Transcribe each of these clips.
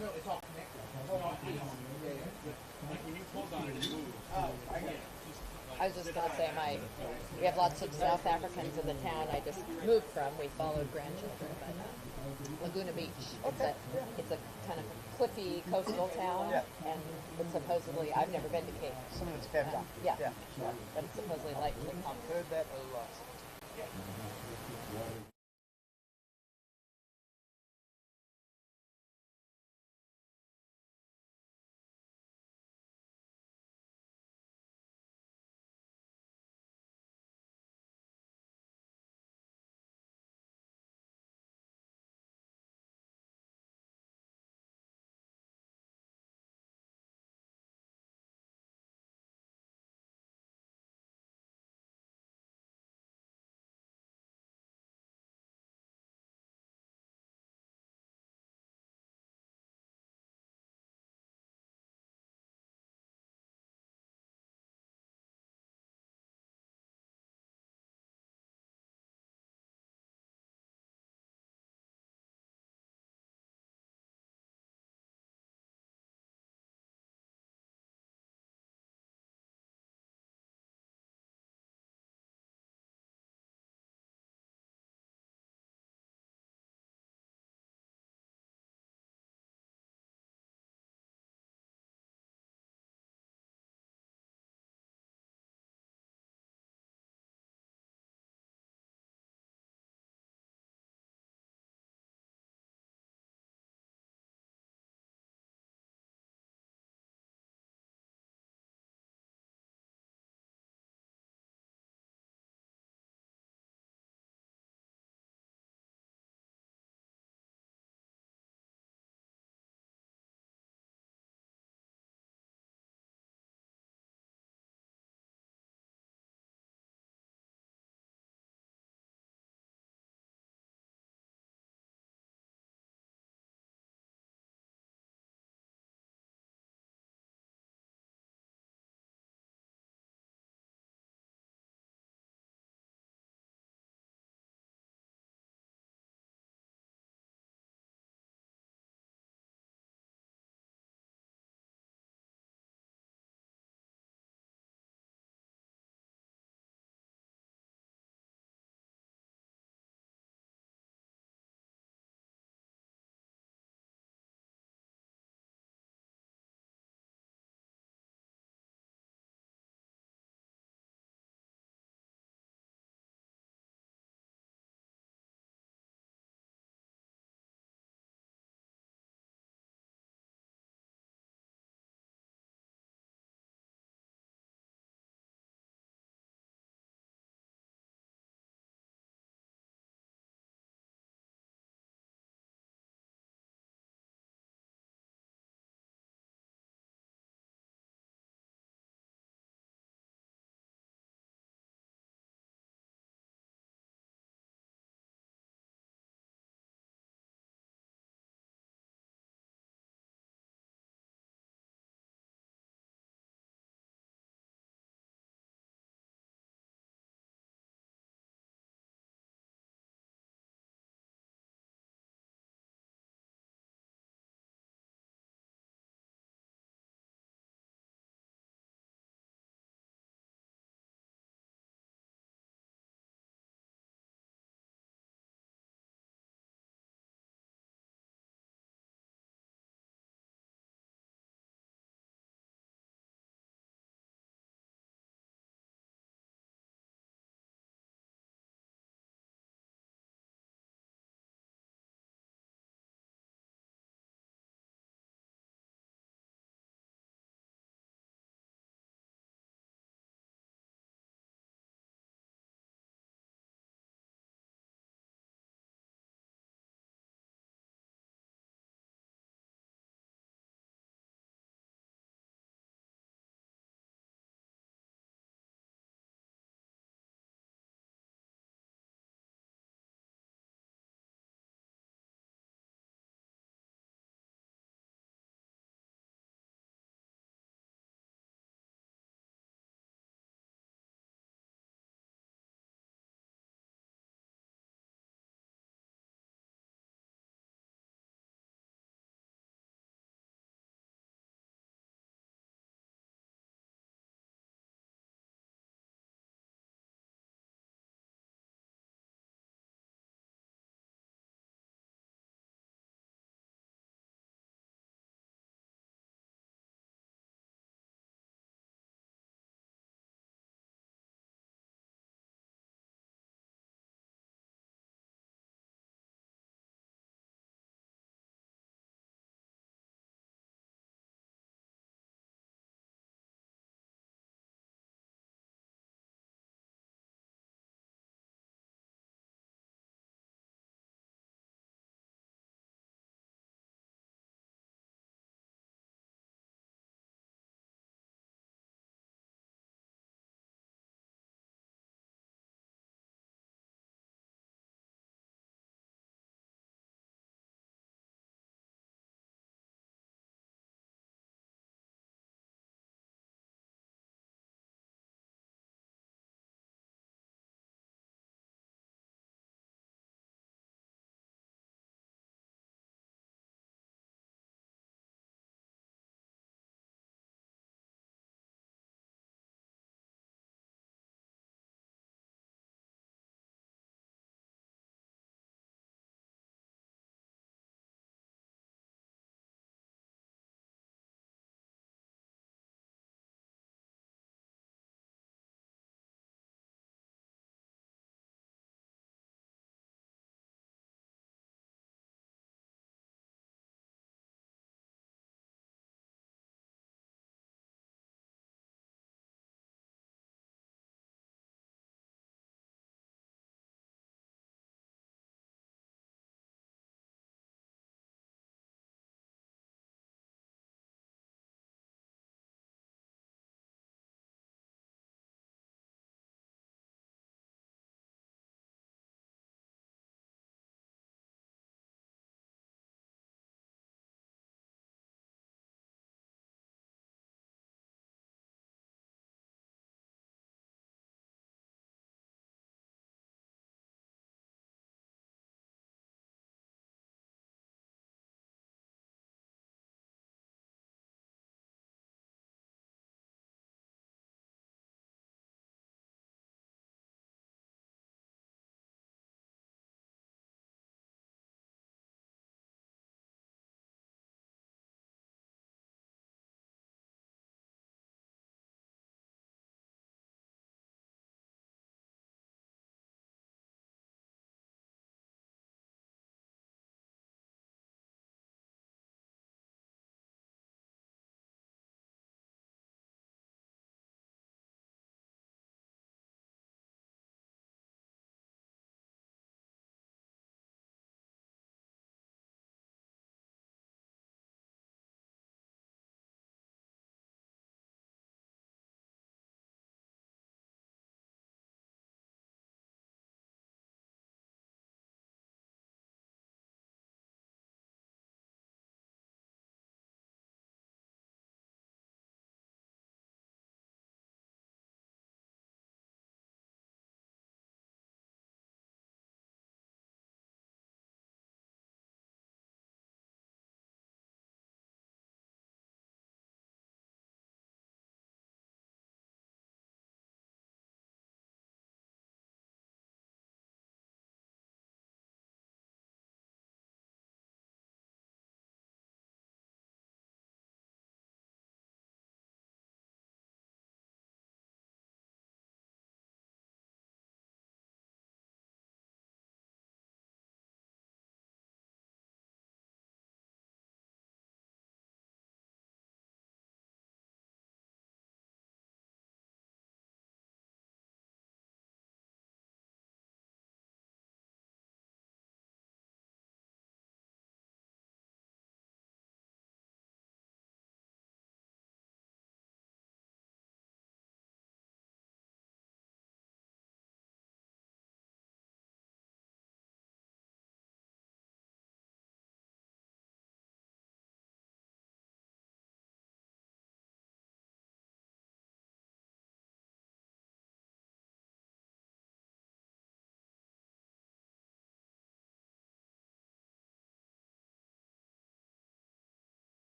I was just going to say, we have lots of South Africans in the town I just moved from. We followed grandchildren, but Laguna Beach. It's a kind of cliffy coastal town, and it's supposedly, I've never been to Cape. Some of it's Cape Town. But it's supposedly like I've heard that a lot.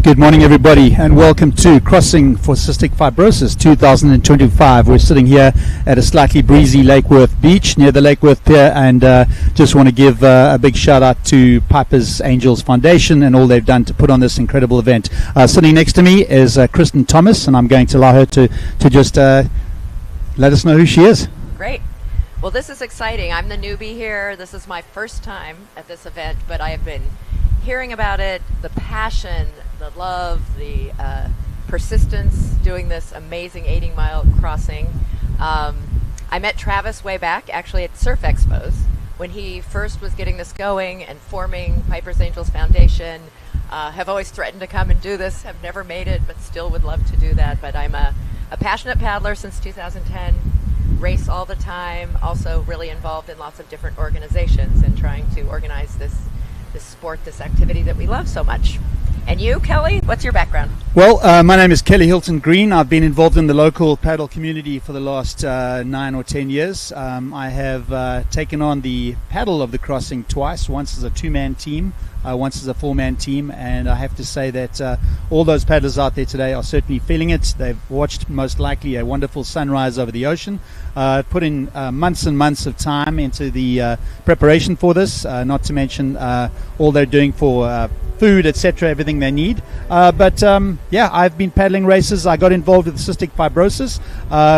Good morning, everybody, and welcome to Crossing for Cystic Fibrosis 2025. We're sitting here at a slightly breezy Lake Worth beach near the Lake Worth Pier, and just want to give a big shout out to Piper's Angels Foundation and all they've done to put on this incredible event. Sitting next to me is Kristen Thomas, and I'm going to allow her to just let us know who she is. Great. Well, this is exciting. I'm the newbie here. This is my first time at this event, but I have been hearing about it, the passion, the love, the persistence doing this amazing 80-mile crossing. I met Travis way back, actually at Surf Expos, when he first was getting this going and forming Piper's Angels Foundation. Have always threatened to come and do this, have never made it, but still would love to do that. But I'm a passionate paddler since 2010, race all the time, also really involved in lots of different organizations and trying to organize this sport, this activity that we love so much. And you, Kelly, what's your background? Well, my name is Kelly Hilton Green. I've been involved in the local paddle community for the last 9 or 10 years. I have taken on the paddle of the crossing twice, once as a 2-man team, once as a 4-man team, and I have to say that all those paddlers out there today are certainly feeling it. They've watched most likely a wonderful sunrise over the ocean, put in months and months of time into the preparation for this, not to mention all they're doing for food, etc., everything they need. But I've been paddling races. I got involved with cystic fibrosis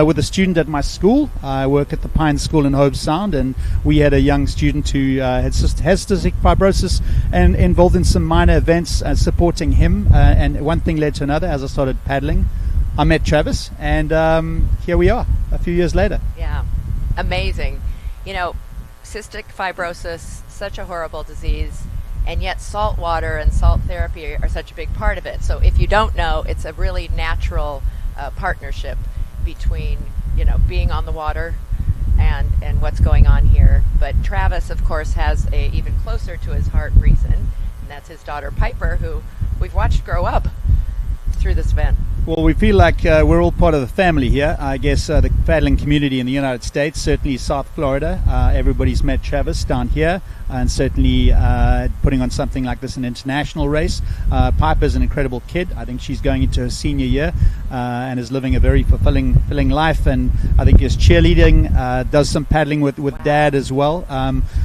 with a student at my school. I work at the Pine School in Hobe Sound, and we had a young student who has cystic fibrosis and involved in some minor events supporting him. And one thing led to another. As I started paddling, I met Travis, and here we are a few years later. Yeah, amazing. You know, cystic fibrosis, such a horrible disease. And yet salt water and salt therapy are such a big part of it. So if you don't know, it's a really natural partnership between, being on the water and what's going on here. But Travis, of course, has a even closer to his heart reason, and that's his daughter Piper, who we've watched grow up through this event. Well, we feel like we're all part of the family here. I guess the paddling community in the United States, certainly South Florida. Everybody's met Travis down here, and certainly putting on something like this, an international race. Piper's an incredible kid. I think she's going into her senior year and is living a very fulfilling life. And I think is cheerleading, does some paddling with Dad as well.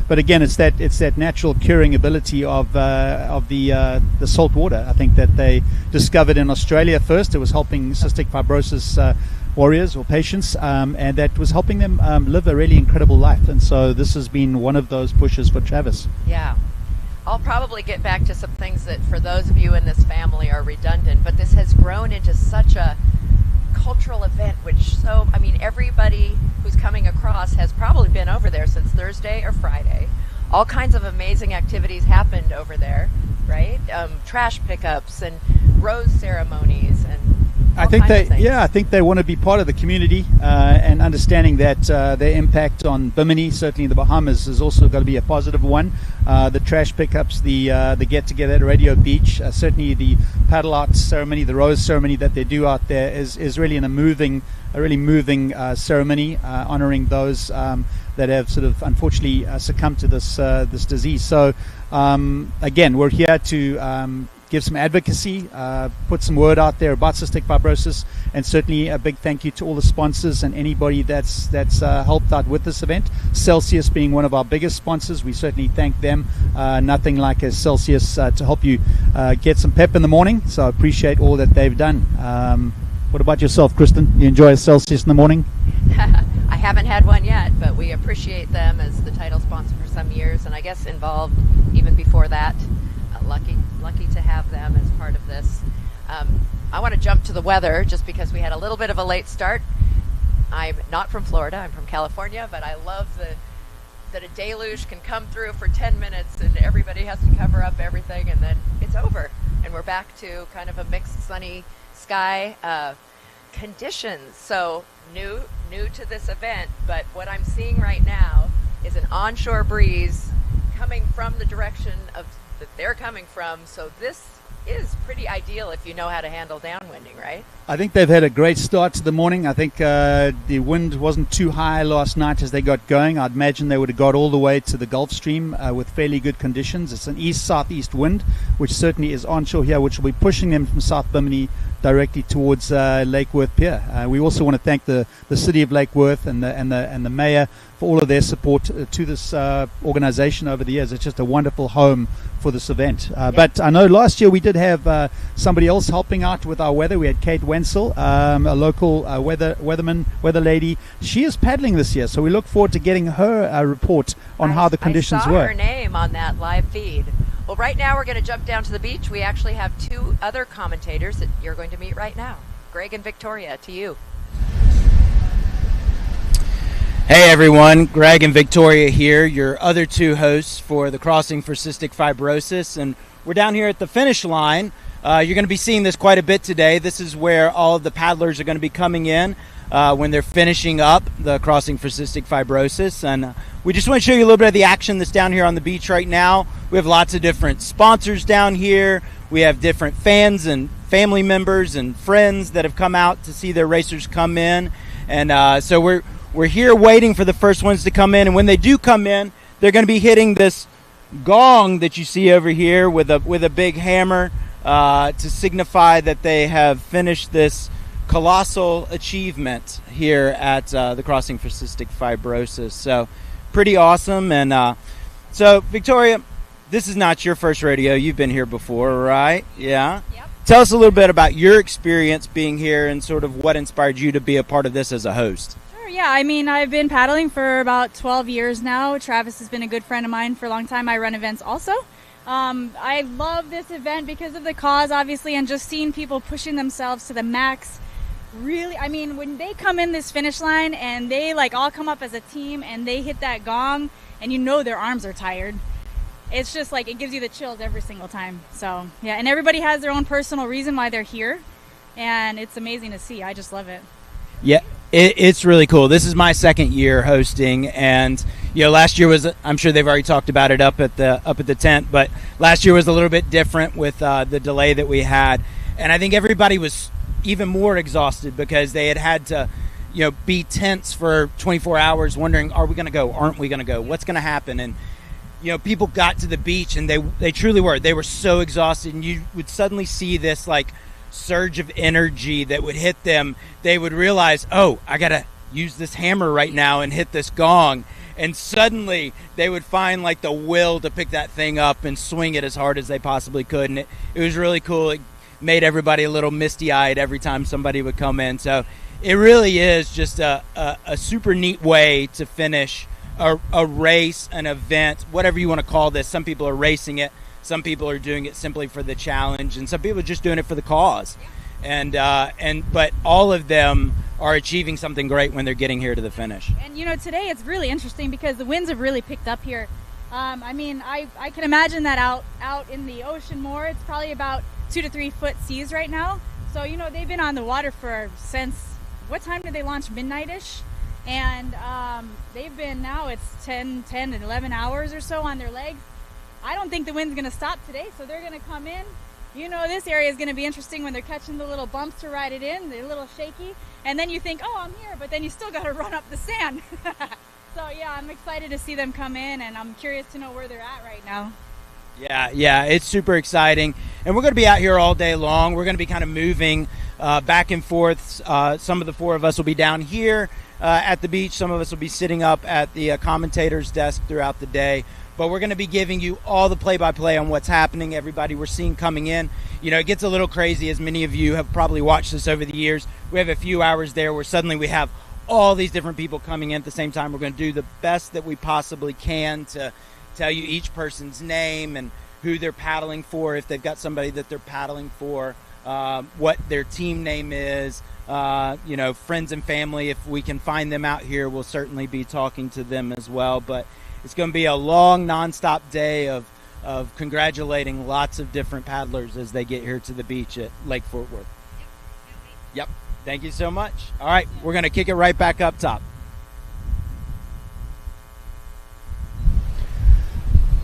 But again, it's that natural curing ability of the salt water. I think that they discovered in Australia first. It was helping cystic fibrosis warriors or patients, and that was helping them live a really incredible life. And so this has been one of those pushes for Travis. Yeah. I'll probably get back to some things that for those of you in this family are redundant, but this has grown into such a cultural event, everybody who's coming across has probably been over there since Thursday or Friday. All kinds of amazing activities happened over there, right? Trash pickups and rose ceremonies and I think they want to be part of the community and understanding that their impact on Bimini, certainly in the Bahamas, is also going to be a positive one. The trash pickups, the get together at Radio Beach, certainly the paddle art ceremony, the rose ceremony that they do out there is really a really moving ceremony honoring those that have sort of unfortunately succumbed to this disease. So again, we're here to give some advocacy, put some word out there about cystic fibrosis, and certainly a big thank you to all the sponsors and anybody that's helped out with this event. Celsius being one of our biggest sponsors, we certainly thank them. Nothing like a Celsius to help you get some pep in the morning, so I appreciate all that they've done. What about yourself, Kristen? You enjoy a Celsius in the morning? I haven't had one yet, but we appreciate them as the title sponsor for some years, and I guess involved even before that. Lucky to have them as part of this. I want to jump to the weather just because we had a little bit of a late start. I'm not from Florida, I'm from California, but I love that a deluge can come through for 10 minutes and everybody has to cover up everything and then it's over. And we're back to kind of a mixed sunny sky conditions. So new to this event, but what I'm seeing right now is an onshore breeze coming from the direction of that they're coming from. So this is pretty ideal if you know how to handle downwinding, right? I think they've had a great start to the morning. I think the wind wasn't too high last night as they got going. I'd imagine they would have got all the way to the Gulf Stream with fairly good conditions. It's an east-southeast wind, which certainly is onshore here, which will be pushing them from South Bimini directly towards Lake Worth Pier. We also want to thank the city of Lake Worth and the mayor for all of their support to this organization over the years. It's just a wonderful home for this event. But I know last year we did have somebody else helping out with our weather. We had Kate Wenzel, a local weather lady. She is paddling this year, so we look forward to getting her report on how the conditions I saw were. her name on that live feed. Well, right now we're going to jump down to the beach. We actually have two other commentators that you're going to meet right now. Greg and Victoria, to you. Hey everyone, Greg and Victoria here, your other two hosts for the Crossing for Cystic Fibrosis, and we're down here at the finish line. You're going to be seeing this quite a bit today. This is where all of the paddlers are going to be coming in when they're finishing up the Crossing for Cystic Fibrosis, and we just want to show you a little bit of the action that's down here on the beach right now. We have lots of different sponsors down here. We have different fans and family members and friends that have come out to see their racers come in, and so we're here waiting for the first ones to come in, and when they do come in, they're going to be hitting this gong that you see over here with a big hammer to signify that they have finished this colossal achievement here at the Crossing for Cystic Fibrosis. So pretty awesome. And so Victoria, this is not your first rodeo. You've been here before, right? Yeah. Yep. Tell us a little bit about your experience being here and sort of what inspired you to be a part of this as a host. Yeah, I mean, I've been paddling for about 12 years now. Travis has been a good friend of mine for a long time. I run events also. I love this event because of the cause, obviously, and just seeing people pushing themselves to the max. Really, I mean, when they come in this finish line and they like all come up as a team and they hit that gong and you know their arms are tired, it's just like it gives you the chills every single time. So, yeah, and everybody has their own personal reason why they're here, and it's amazing to see. I just love it. Yeah. It's really cool. This is my second year hosting, and last year was, I'm sure they've already talked about it up at the tent, but last year was a little bit different with the delay that we had, and I think everybody was even more exhausted because they had to be tense for 24 hours wondering, are we going to go, aren't we going to go, what's going to happen? And people got to the beach and they truly were so exhausted, and you would suddenly see this like surge of energy that would hit them. They would realize, oh, I gotta use this hammer right now and hit this gong, and suddenly they would find like the will to pick that thing up and swing it as hard as they possibly could. And it was really cool. It made everybody a little misty-eyed every time somebody would come in. So it really is just a super neat way to finish a race, an event, whatever you want to call this. Some people are racing it, some people are doing it simply for the challenge, and some people are just doing it for the cause. But all of them are achieving something great when they're getting here to the finish. And today it's really interesting because the winds have really picked up here. I mean, I can imagine that out in the ocean more. It's probably about 2 to 3 foot seas right now. So they've been on the water since what time did they launch? Midnight-ish, and they've been, now it's 10 and 11 hours or so on their legs. I don't think the wind's going to stop today, so they're going to come in. This area is going to be interesting when they're catching the little bumps to ride it in. They're a little shaky, and then you think, oh, I'm here, but then you still got to run up the sand. So, yeah, I'm excited to see them come in, and I'm curious to know where they're at right now. Yeah, it's super exciting, and we're going to be out here all day long. We're going to be kind of moving back and forth. Some of the four of us will be down here at the beach. Some of us will be sitting up at the commentator's desk throughout the day. But we're going to be giving you all the play-by-play on what's happening, everybody we're seeing coming in. It gets a little crazy, as many of you have probably watched this over the years. We have a few hours there where suddenly we have all these different people coming in at the same time. We're going to do the best that we possibly can to tell you each person's name and who they're paddling for, if they've got somebody that they're paddling for, what their team name is, friends and family. If we can find them out here, we'll certainly be talking to them as well. But it's going to be a long, nonstop day of congratulating lots of different paddlers as they get here to the beach at Lake Fort Worth. Yep. Thank you so much. All right, we're going to kick it right back up top.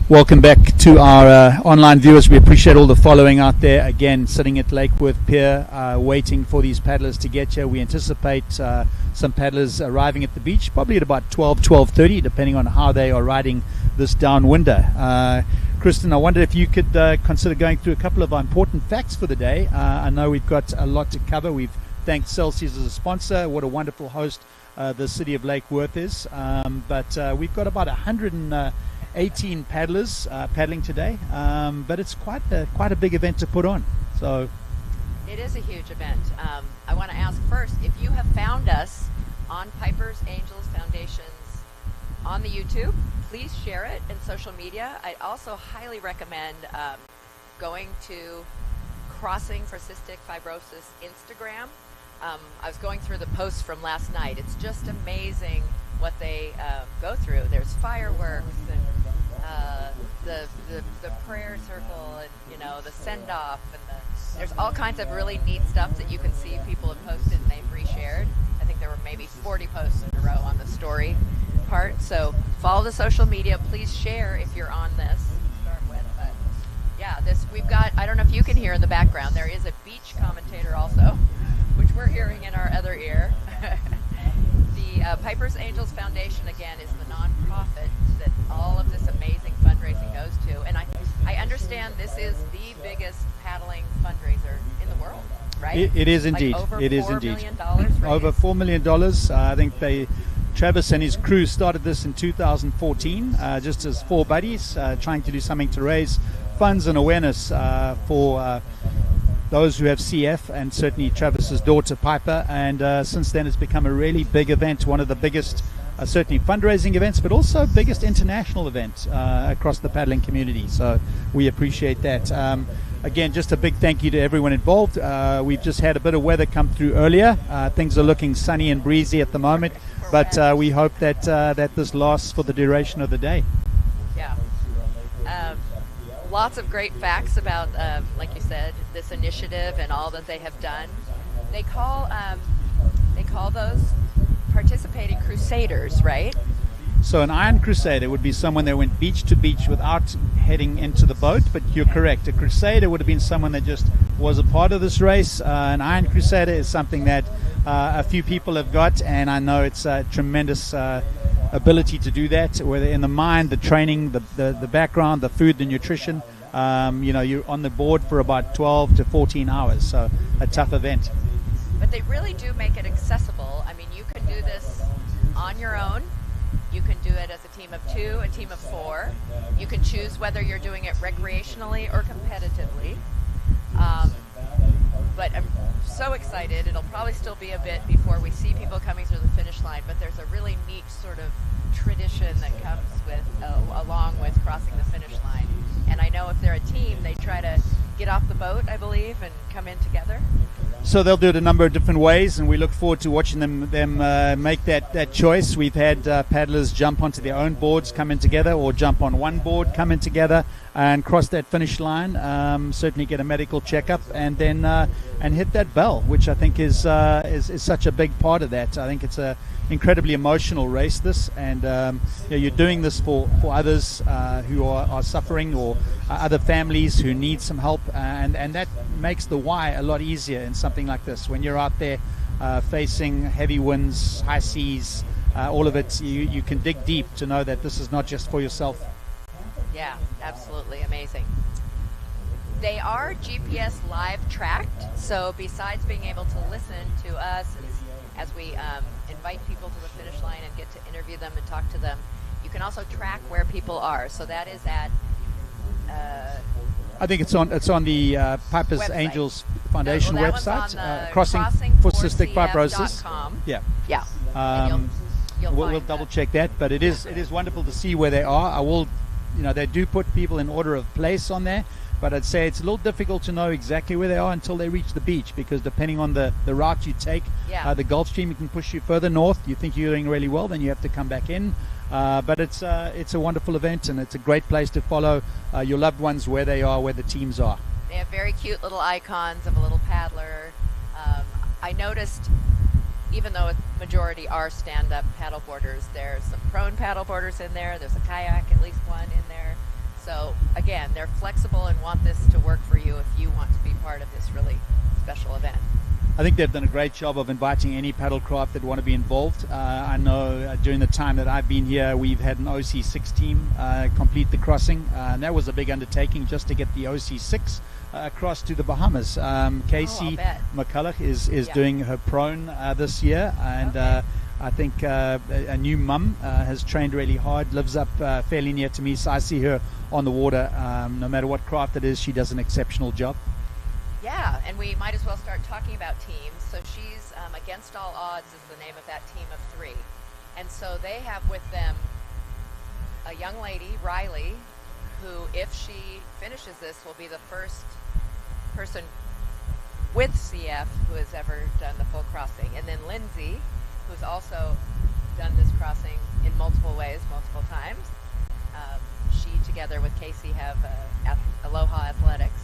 Welcome back to our online viewers. We appreciate all the following out there. Again, sitting at Lakeworth Pier, waiting for these paddlers to get here. We anticipate some paddlers arriving at the beach, probably at about 12:30, depending on how they are riding this downwinder. Kristen, I wonder if you could consider going through a couple of important facts for the day. I know we've got a lot to cover. We've thanked Celsius as a sponsor. What a wonderful host the city of Lake Worth is. But we've got about 118 paddlers paddling today, but it's quite a big event to put on. So it is a huge event. I want to ask first, if you have found us on Piper's Angels Foundation's on the YouTube, please share it in social media. I also highly recommend going to Crossing For Cystic Fibrosis Instagram. I was going through the posts from last night. It's just amazing what they go through. There's fireworks and the prayer circle, and the send off, and there's all kinds of really neat stuff that you can see people have posted and they've reshared. I think there were maybe 40 posts in a row on the story part. So follow the social media. Please share if you're on this to start with. But yeah, we've got, I don't know if you can hear in the background, there is a beach commentator also, which we're hearing in our other ear. The Piper's Angels Foundation, again, is the nonprofit that all of this amazing fundraising goes to. And I understand this is the biggest paddling fundraiser in the world, right? It is indeed. Over it is $4 indeed. million raised. Over $4 million. I think Travis and his crew started this in 2014, just as four buddies trying to do something to raise funds and awareness for those who have CF, and certainly Travis's daughter Piper. And since then, it's become a really big event, one of the biggest, certainly fundraising events, but also biggest international event across the paddling community. So we appreciate that. Again, just a big thank you to everyone involved. We've just had a bit of weather come through earlier. Things are looking sunny and breezy at the moment, but we hope that that this lasts for the duration of the day. Yeah. Lots of great facts about, like you said, this initiative and all that they have done. They call those participating crusaders, right? So an Iron Crusader would be someone that went beach to beach without heading into the boat, but you're correct. A Crusader would have been someone that just was a part of this race. An Iron Crusader is something that a few people have got, and I know it's a tremendous ability to do that, whether in the mind, the training, the background, the food, the nutrition. You're on the board for about 12 to 14 hours, so a tough event. But they really do make it accessible. I mean, you can do this on your own. You can do it as a team of 2, a team of 4. You can choose whether you're doing it recreationally or competitively. But I'm so excited. It'll probably still be a bit before we see people coming through the finish line, but there's a really neat sort of tradition that comes with along with crossing the finish line. And I know if they're a team, they try to get off the boat, I believe, and come in together. So they'll do it a number of different ways, and we look forward to watching them make that choice. We've had paddlers jump onto their own boards, come in together, or jump on one board, come in together, and cross that finish line. Certainly get a medical checkup, and then and hit that bell, which I think is such a big part of that. I think it's a incredibly emotional race, this, and you're doing this for others who are suffering, or other families who need some help, and that makes the why a lot easier in something like this. When you're out there facing heavy winds, high seas, all of it, you can dig deep to know that this is not just for yourself. Yeah, absolutely amazing. They are GPS live tracked, so besides being able to listen to us as we invite people to the finish line and get to interview them and talk to them, you can also track where people are. So that is at I think it's on the Piper's website. Angels Foundation that website, one's on the Crossing For Cystic Fibrosis. Yeah. Yeah. And you'll We'll find double that. check that, but it is wonderful to see where they are. I will, they do put people in order of place on there, but I'd say it's a little difficult to know exactly where they are until they reach the beach, because depending on the route you take, the Gulf Stream can push you further north. You think you're doing really well, then you have to come back in. But it's a wonderful event, and it's a great place to follow your loved ones where they are, where the teams are. They have very cute little icons of a little paddler. I noticed, even though a majority are stand-up paddle boarders, there's some prone paddle boarders in there. There's a kayak, at least one in there. again, they're flexible and want this to work for you if you want to be part of this really special event. I think they've done a great job of inviting any paddlecraft that want to be involved. I know during the time that I've been here, we've had an OC6 team complete the crossing, and that was a big undertaking just to get the OC6 across to the Bahamas. Casey McCulla is doing her prone this year, and I think a new mum has trained really hard, lives up fairly near to me, so I see her on the water. No matter what craft it is, she does an exceptional job. Yeah, and we might as well start talking about teams. So she's Against All Odds is the name of that team of 3. And so they have with them a young lady, Riley, who, if she finishes this, will be the first person with CF who has ever done the full crossing. And then Lindsay, who's also done this crossing in multiple ways, multiple times. She, together with Casey, have Aloha Athletics.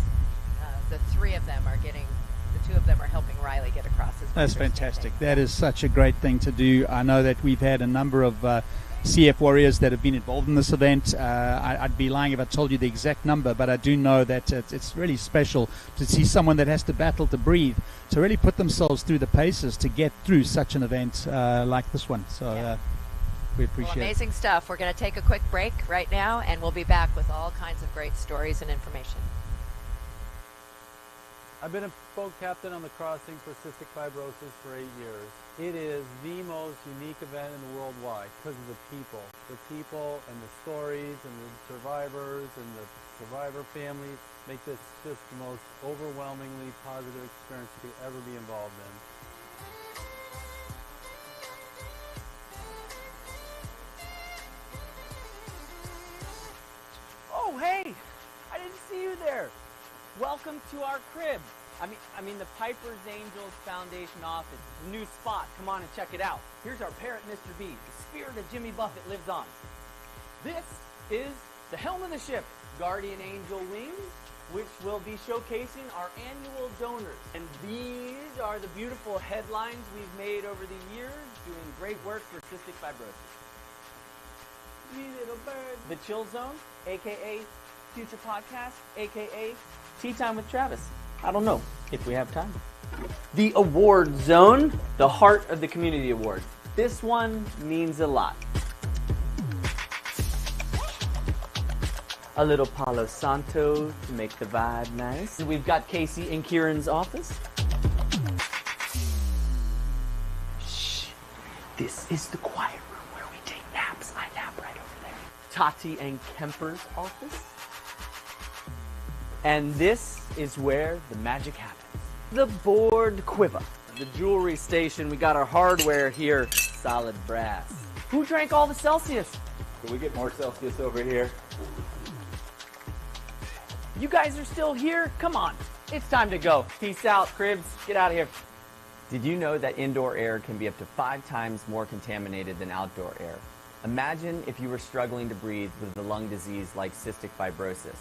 The 3 of them are getting, the 2 of them are helping Riley get across. That's fantastic. That is such a great thing to do. I know that we've had a number of CF warriors that have been involved in this event. I'd be lying if I told you the exact number, but I do know that it's really special to see someone that has to battle to breathe, to really put themselves through the paces to get through such an event like this one. So we appreciate it. Amazing stuff. We're going to take a quick break right now, and we'll be back with all kinds of great stories and information. I've been a boat captain on the Crossing for Cystic Fibrosis for 8 years. It is the most unique event in the world. Why? Because of the people. The people and the stories and the survivors and the survivor families make this just the most overwhelmingly positive experience you could ever be involved in. Oh, hey! I didn't see you there. Welcome to our crib. I mean the Piper's Angels Foundation office. It's a new spot. Come on and check it out. Here's our parrot, Mr. B. The spirit of Jimmy Buffett lives on. This is the helm of the ship, Guardian Angel Wings, which will be showcasing our annual donors. And these are the beautiful headlines we've made over the years, doing great work for cystic fibrosis. Wee little bird. The Chill Zone, a.k.a. Future Podcast, a.k.a. Tea Time with Travis. I don't know if we have time. The Award Zone, the heart of the community awards. This one means a lot. A little Palo Santo to make the vibe nice. We've got Casey in Kieran's office. Shh. This is the quiet room where we take naps. I nap right over there. Tati and Kemper's office. And this is where the magic happens. The board quiver. The jewelry station, we got our hardware here. Solid brass. Who drank all the Celsius? Can we get more Celsius over here? You guys are still here? Come on. It's time to go. Peace out, Cribs. Get out of here. Did you know that indoor air can be up to 5 times more contaminated than outdoor air? Imagine if you were struggling to breathe with a lung disease like cystic fibrosis.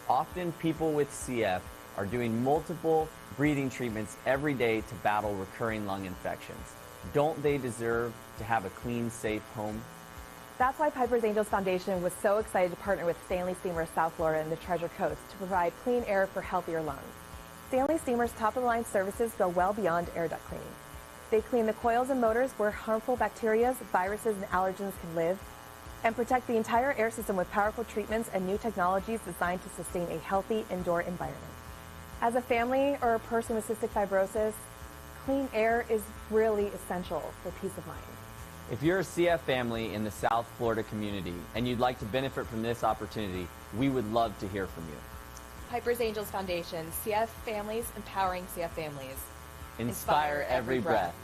Often people with CF are doing multiple breathing treatments every day to battle recurring lung infections. Don't they deserve to have a clean, safe home? That's why Piper's Angels Foundation was so excited to partner with Stanley Steamer South Florida and the Treasure Coast to provide clean air for healthier lungs. Stanley Steamer's top-of-the-line services go well beyond air duct cleaning. They clean the coils and motors where harmful bacteria, viruses, and allergens can live, and protect the entire air system with powerful treatments and new technologies designed to sustain a healthy indoor environment. As a family or a person with cystic fibrosis, clean air is really essential for peace of mind. If you're a CF family in the South Florida community and you'd like to benefit from this opportunity, we would love to hear from you. Piper's Angels Foundation, CF families empowering CF families. Inspire every breath.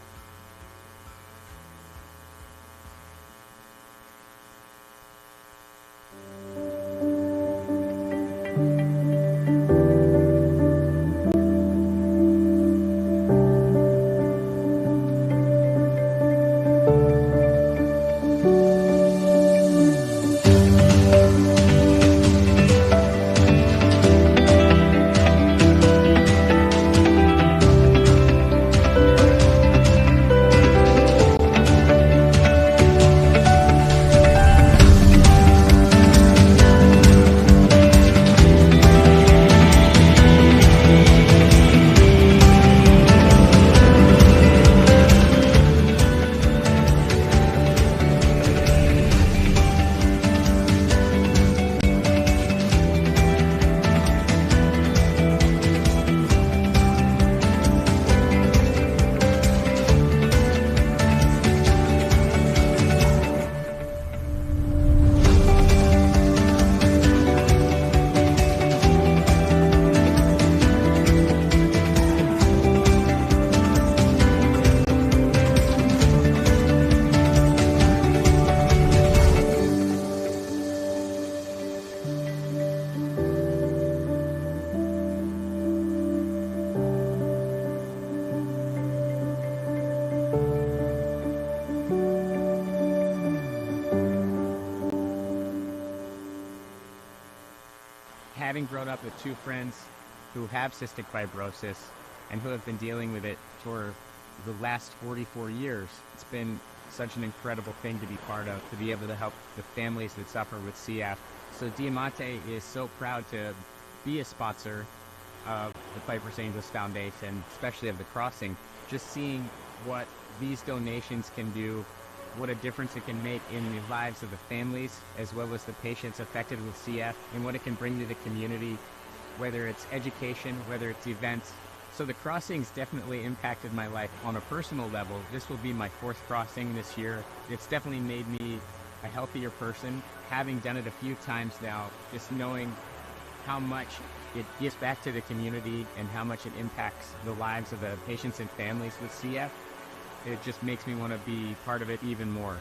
having grown up with two friends who have cystic fibrosis and who have been dealing with it for the last 44 years, it's been such an incredible thing to be part of, to be able to help the families that suffer with CF. So Diamonte is so proud to be a sponsor of the Fibrous Angels Foundation, especially of the Crossing. Just seeing what these donations can do, what a difference it can make in the lives of the families as well as the patients affected with CF, and what it can bring to the community, whether it's education, whether it's events. So the Crossing's definitely impacted my life on a personal level. This will be my 4th crossing this year. It's definitely made me a healthier person, having done it a few times now, just knowing how much it gives back to the community and how much it impacts the lives of the patients and families with CF. It just makes me want to be part of it even more.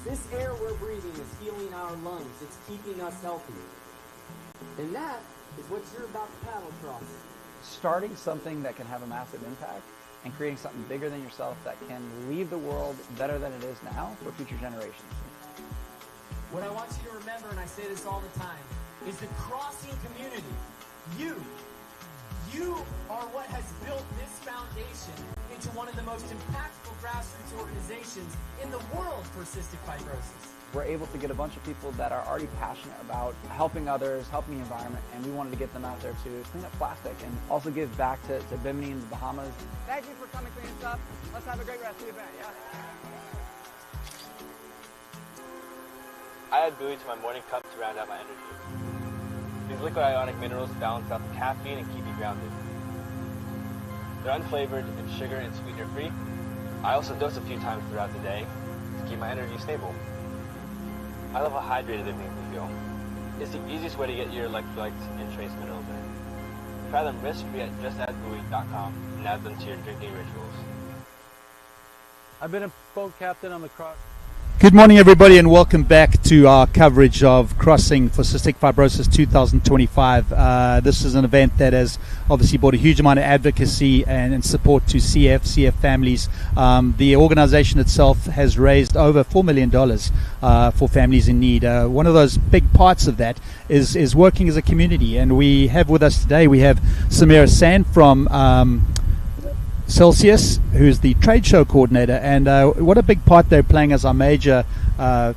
This air we're breathing is healing our lungs. It's keeping us healthy. And that is what you're about to paddle across. Starting something that can have a massive impact and creating something bigger than yourself that can leave the world better than it is now for future generations. What I want you to remember, and I say this all the time, is the Crossing community. You are what has built this foundation into one of the most impactful grassroots organizations in the world for cystic fibrosis. We're able to get a bunch of people that are already passionate about helping others, helping the environment, and we wanted to get them out there to clean up plastic and also give back to Bimini and the Bahamas. Thank you for coming clean us up. Let's have a great rest of the event, yeah? I add buoy to my morning cup to round out my energy. These liquid ionic minerals balance out the caffeine and keep you grounded. They're unflavored and sugar and sweetener free. I also dose a few times throughout the day to keep my energy stable. I love how hydrated they make me feel. It's the easiest way to get your electrolytes and trace minerals in. Try them risk-free at justaddbuoy.com and add them to your drinking rituals. I've been a boat captain on the Cross. Good morning, everybody, and welcome back to our coverage of Crossing for Cystic Fibrosis 2025. This is an event that has obviously brought a huge amount of advocacy and support to CF families. The organization itself has raised over $4 million for families in need. One of those big parts of that is working as a community, and we have with us today, we have Samira Sand from Celsius, who's the trade show coordinator, and what a big part they're playing as our major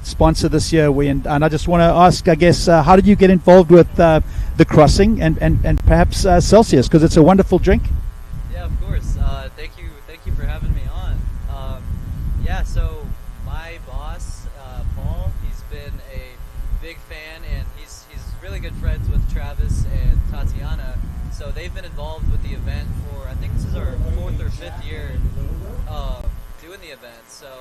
sponsor this year. And I just want to ask, I guess, how did you get involved with the Crossing and perhaps Celsius, because it's a wonderful drink? Yeah, of course. Thank you for having me on. So my boss, Paul, he's been a big fan, and he's really good friends with Travis and Tatiana. So they've been involved with the event for, I think this is our 4th or 5th year doing the event. So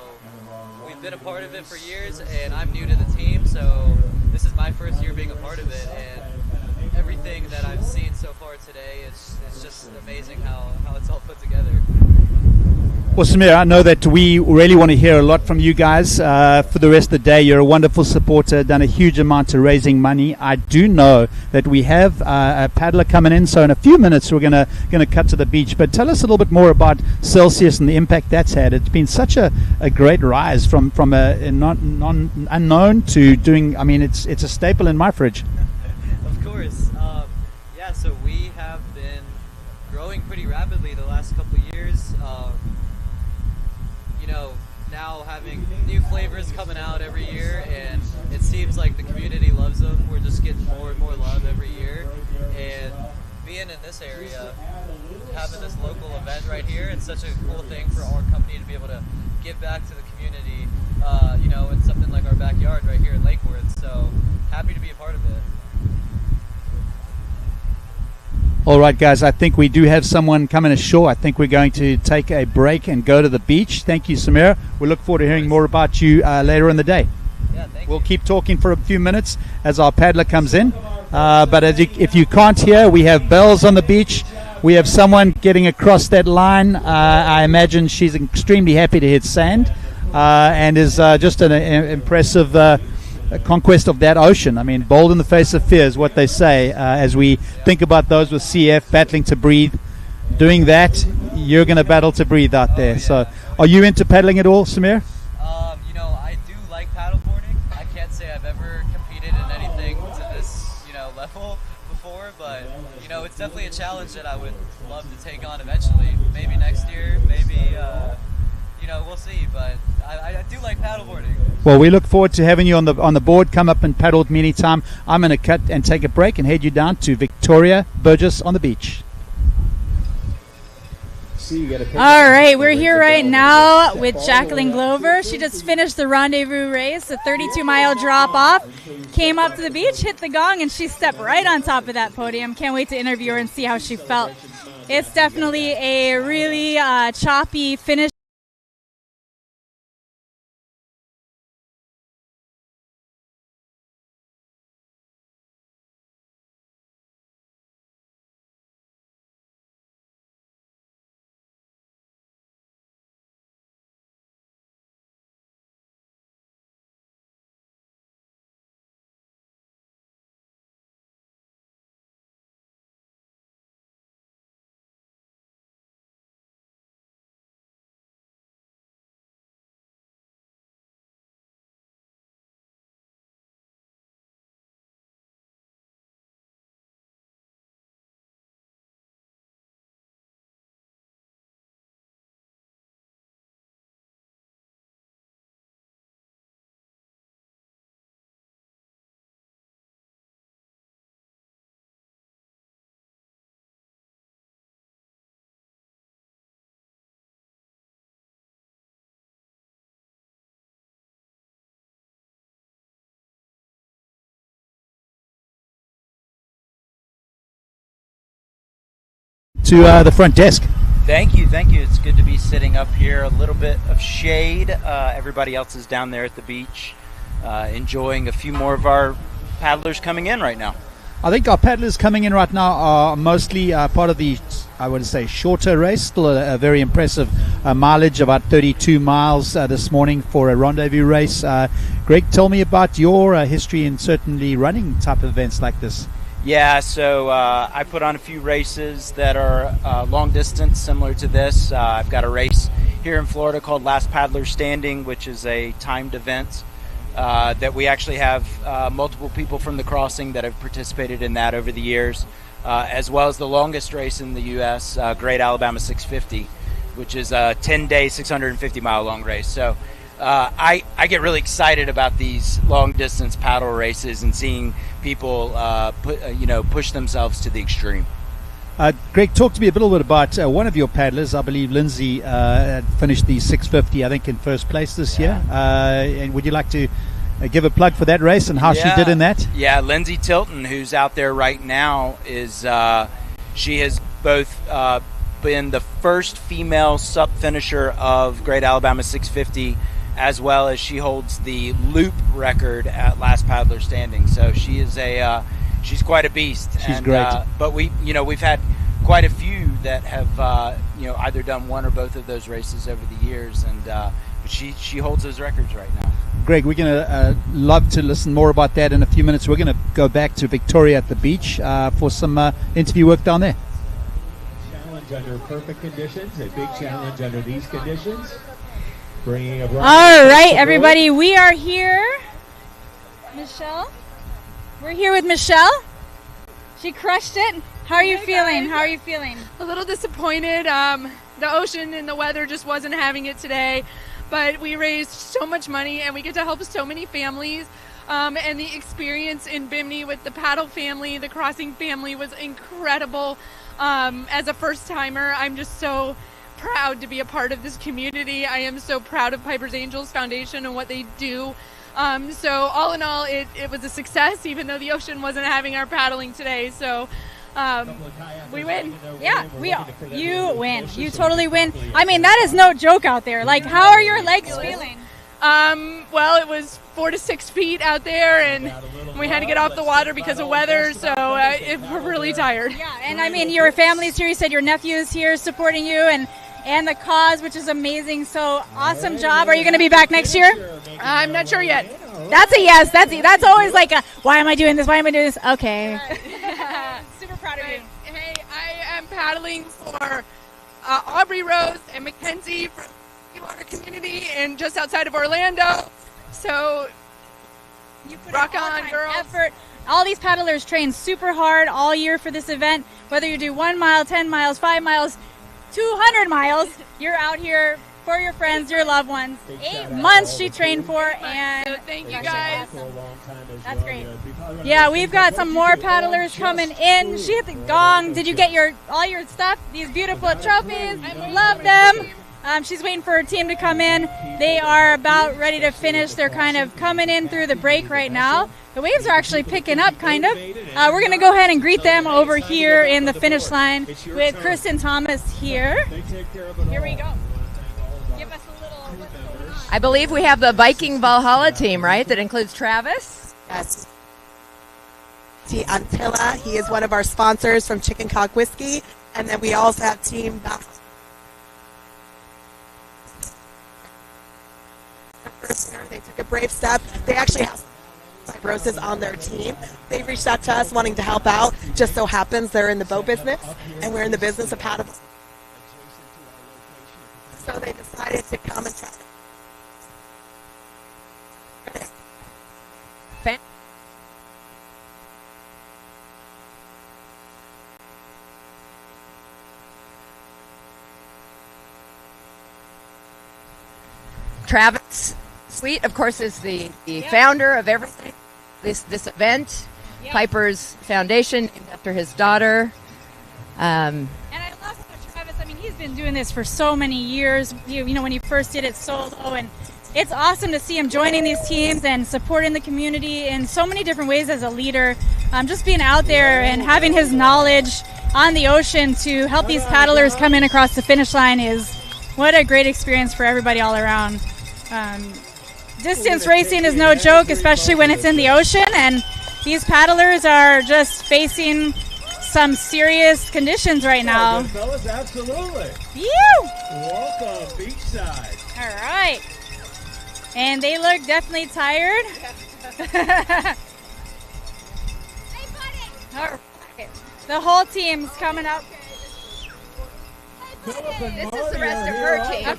we've been a part of it for years, and I'm new to the team, so this is my first year being a part of it, and everything that I've seen so far today is just amazing how it's all put together. Well, Samir, I know that we really want to hear a lot from you guys for the rest of the day. You're a wonderful supporter, done a huge amount of raising money. I do know that we have a paddler coming in, so in a few minutes we're going to cut to the beach. But tell us a little bit more about Celsius and the impact that's had. It's been such a great rise from a unknown to doing. I mean, it's a staple in my fridge. Of course, So we have been growing pretty rapidly the last couple of years. now having new flavors coming out every year, and it seems like the community loves them. We're just getting more and more love every year, and being in this area, having this local event right here, it's such a cool thing for our company to be able to give back to the community, you know, in something like our backyard right here in Lake Worth. So happy to be a part of it. All right, guys, I think we do have someone coming ashore. I think we're going to take a break and go to the beach. Thank you, Samira. We look forward to hearing more about you later in the day. Yeah, thank We'll keep talking for a few minutes as our paddler comes in. But if you can't hear, we have bells on the beach. We have someone getting across that line. I imagine she's extremely happy to hit sand and is just an impressive conquest of that ocean. I mean, bold in the face of fear is what they say. As we think about those with CF battling to breathe, doing that, you're going to battle to breathe out there. So are you into paddling at all, Samir? You know, I do like paddleboarding. I can't say I've ever competed in anything to this, you know, level before, but, you know, it's definitely a challenge that I would love to take on eventually. Maybe next year, maybe, you know, we'll see, but I do like paddleboarding. Well, we look forward to having you on the board. Come up and paddle with me anytime. I'm going to cut and take a break and head you down to Victoria Burgess on the beach. All right, we're here right now with Jacqueline Glover. She just finished the rendezvous race, a 32-mile drop off, came up to the beach, hit the gong, and she stepped right on top of that podium. Can't wait to interview her and see how she felt. It's definitely a really choppy finish. To the front desk. Thank you. It's good to be sitting up here. A little bit of shade. Everybody else is down there at the beach, enjoying a few more of our paddlers coming in right now. I think our paddlers coming in right now are mostly part of the, I would say, shorter race. Still a very impressive mileage, about 32 miles this morning for a rendezvous race. Greg, tell me about your history in certainly running type of events like this. Yeah, so I put on a few races that are long distance, similar to this. I've got a race here in Florida called Last Paddler Standing, which is a timed event that we actually have multiple people from the crossing that have participated in that over the years, as well as the longest race in the U.S., Great Alabama 650, which is a 10-day, 650-mile long race. So I get really excited about these long-distance paddle races and seeing people push themselves to the extreme. Greg, talk to me a little bit about one of your paddlers. I believe Lindsay finished the 650, I think, in first place this year. And would you like to give a plug for that race and how she did in that? Yeah, Lindsay Tilton, who's out there right now, is she has both been the first female sup finisher of Great Alabama 650, as well as she holds the loop record at Last Paddler Standing. So she is she's quite a beast. She's great. But we've had quite a few that have either done one or both of those races over the years, and but she holds those records right now. Greg, we're going to love to listen more about that in a few minutes. We're going to go back to Victoria at the beach for some interview work down there. Challenge under perfect conditions, a big challenge under these conditions. Bringing a all right, everybody, we are here. Michelle, we're here with Michelle. She crushed it. How are you feeling? How are you feeling? A little disappointed. The ocean and the weather just wasn't having it today. but we raised so much money and we get to help so many families. And the experience in Bimini with the paddle family, the crossing family, was incredible. As a first timer, I'm just so proud to be a part of this community. I am so proud of Piper's Angels Foundation and what they do. So all in all, it was a success, even though the ocean wasn't having our paddling today. So we win. Yeah, you win. You totally win. I mean, that is no joke out there. Like, how are your legs feeling? Well, it was 4 to 6 feet out there, and we had to get off the water because of weather, so we're really tired. Yeah, and I mean, your family's here. You said your nephew is here supporting you, and the cause, which is amazing. So awesome job. Are you going to be back next year? I'm not sure yet. That's a yes. That's always like a, why am I doing this? Why am I doing this? Okay. Super proud of you. Hey, I am paddling for Aubrey Rose and Mackenzie from the Water Community and just outside of Orlando. So you put rock on, girls. Effort. All these paddlers train super hard all year for this event. Whether you do 1 mile, 10 miles, 5 miles, 200 miles, you're out here for your friends, your loved ones. 8 months she trained for, and so thank you guys. That's great. Yeah, we've got some more paddlers coming in. She hit the gong. Did you get all your stuff? These beautiful trophies. Love them. She's waiting for her team to come in. They are about ready to finish. They're kind of coming in through the break right now. The waves are actually picking up, kind of. We're going to go ahead and greet them over here in the finish line with Kristen Thomas here. Here we go. Give us a little what's going on. I believe we have the Viking Valhalla team, right? That includes Travis. Yes. Antilla, he is one of our sponsors from Chicken Cock Whiskey. And then we also have Team They took a brave step. They actually have fibrosis on their team. They reached out to us wanting to help out. Just so happens they're in the boat business, and we're in the business of paddle. So they decided to come and try. Travis Sweet, of course, is the founder of everything. This event, Piper's Foundation, named after his daughter. And I love Travis. I mean, he's been doing this for so many years. You know, when he first did it solo, and it's awesome to see him joining these teams and supporting the community in so many different ways as a leader. Just being out there and having his knowledge on the ocean to help these paddlers come in across the finish line is what a great experience for everybody all around. Distance racing is no joke, especially when it's in the ocean, and these paddlers are just facing some serious conditions right now. Good fellas, absolutely. Welcome, beachside. All right. And they look definitely tired. All right. The whole team's coming up. This is the rest of her team.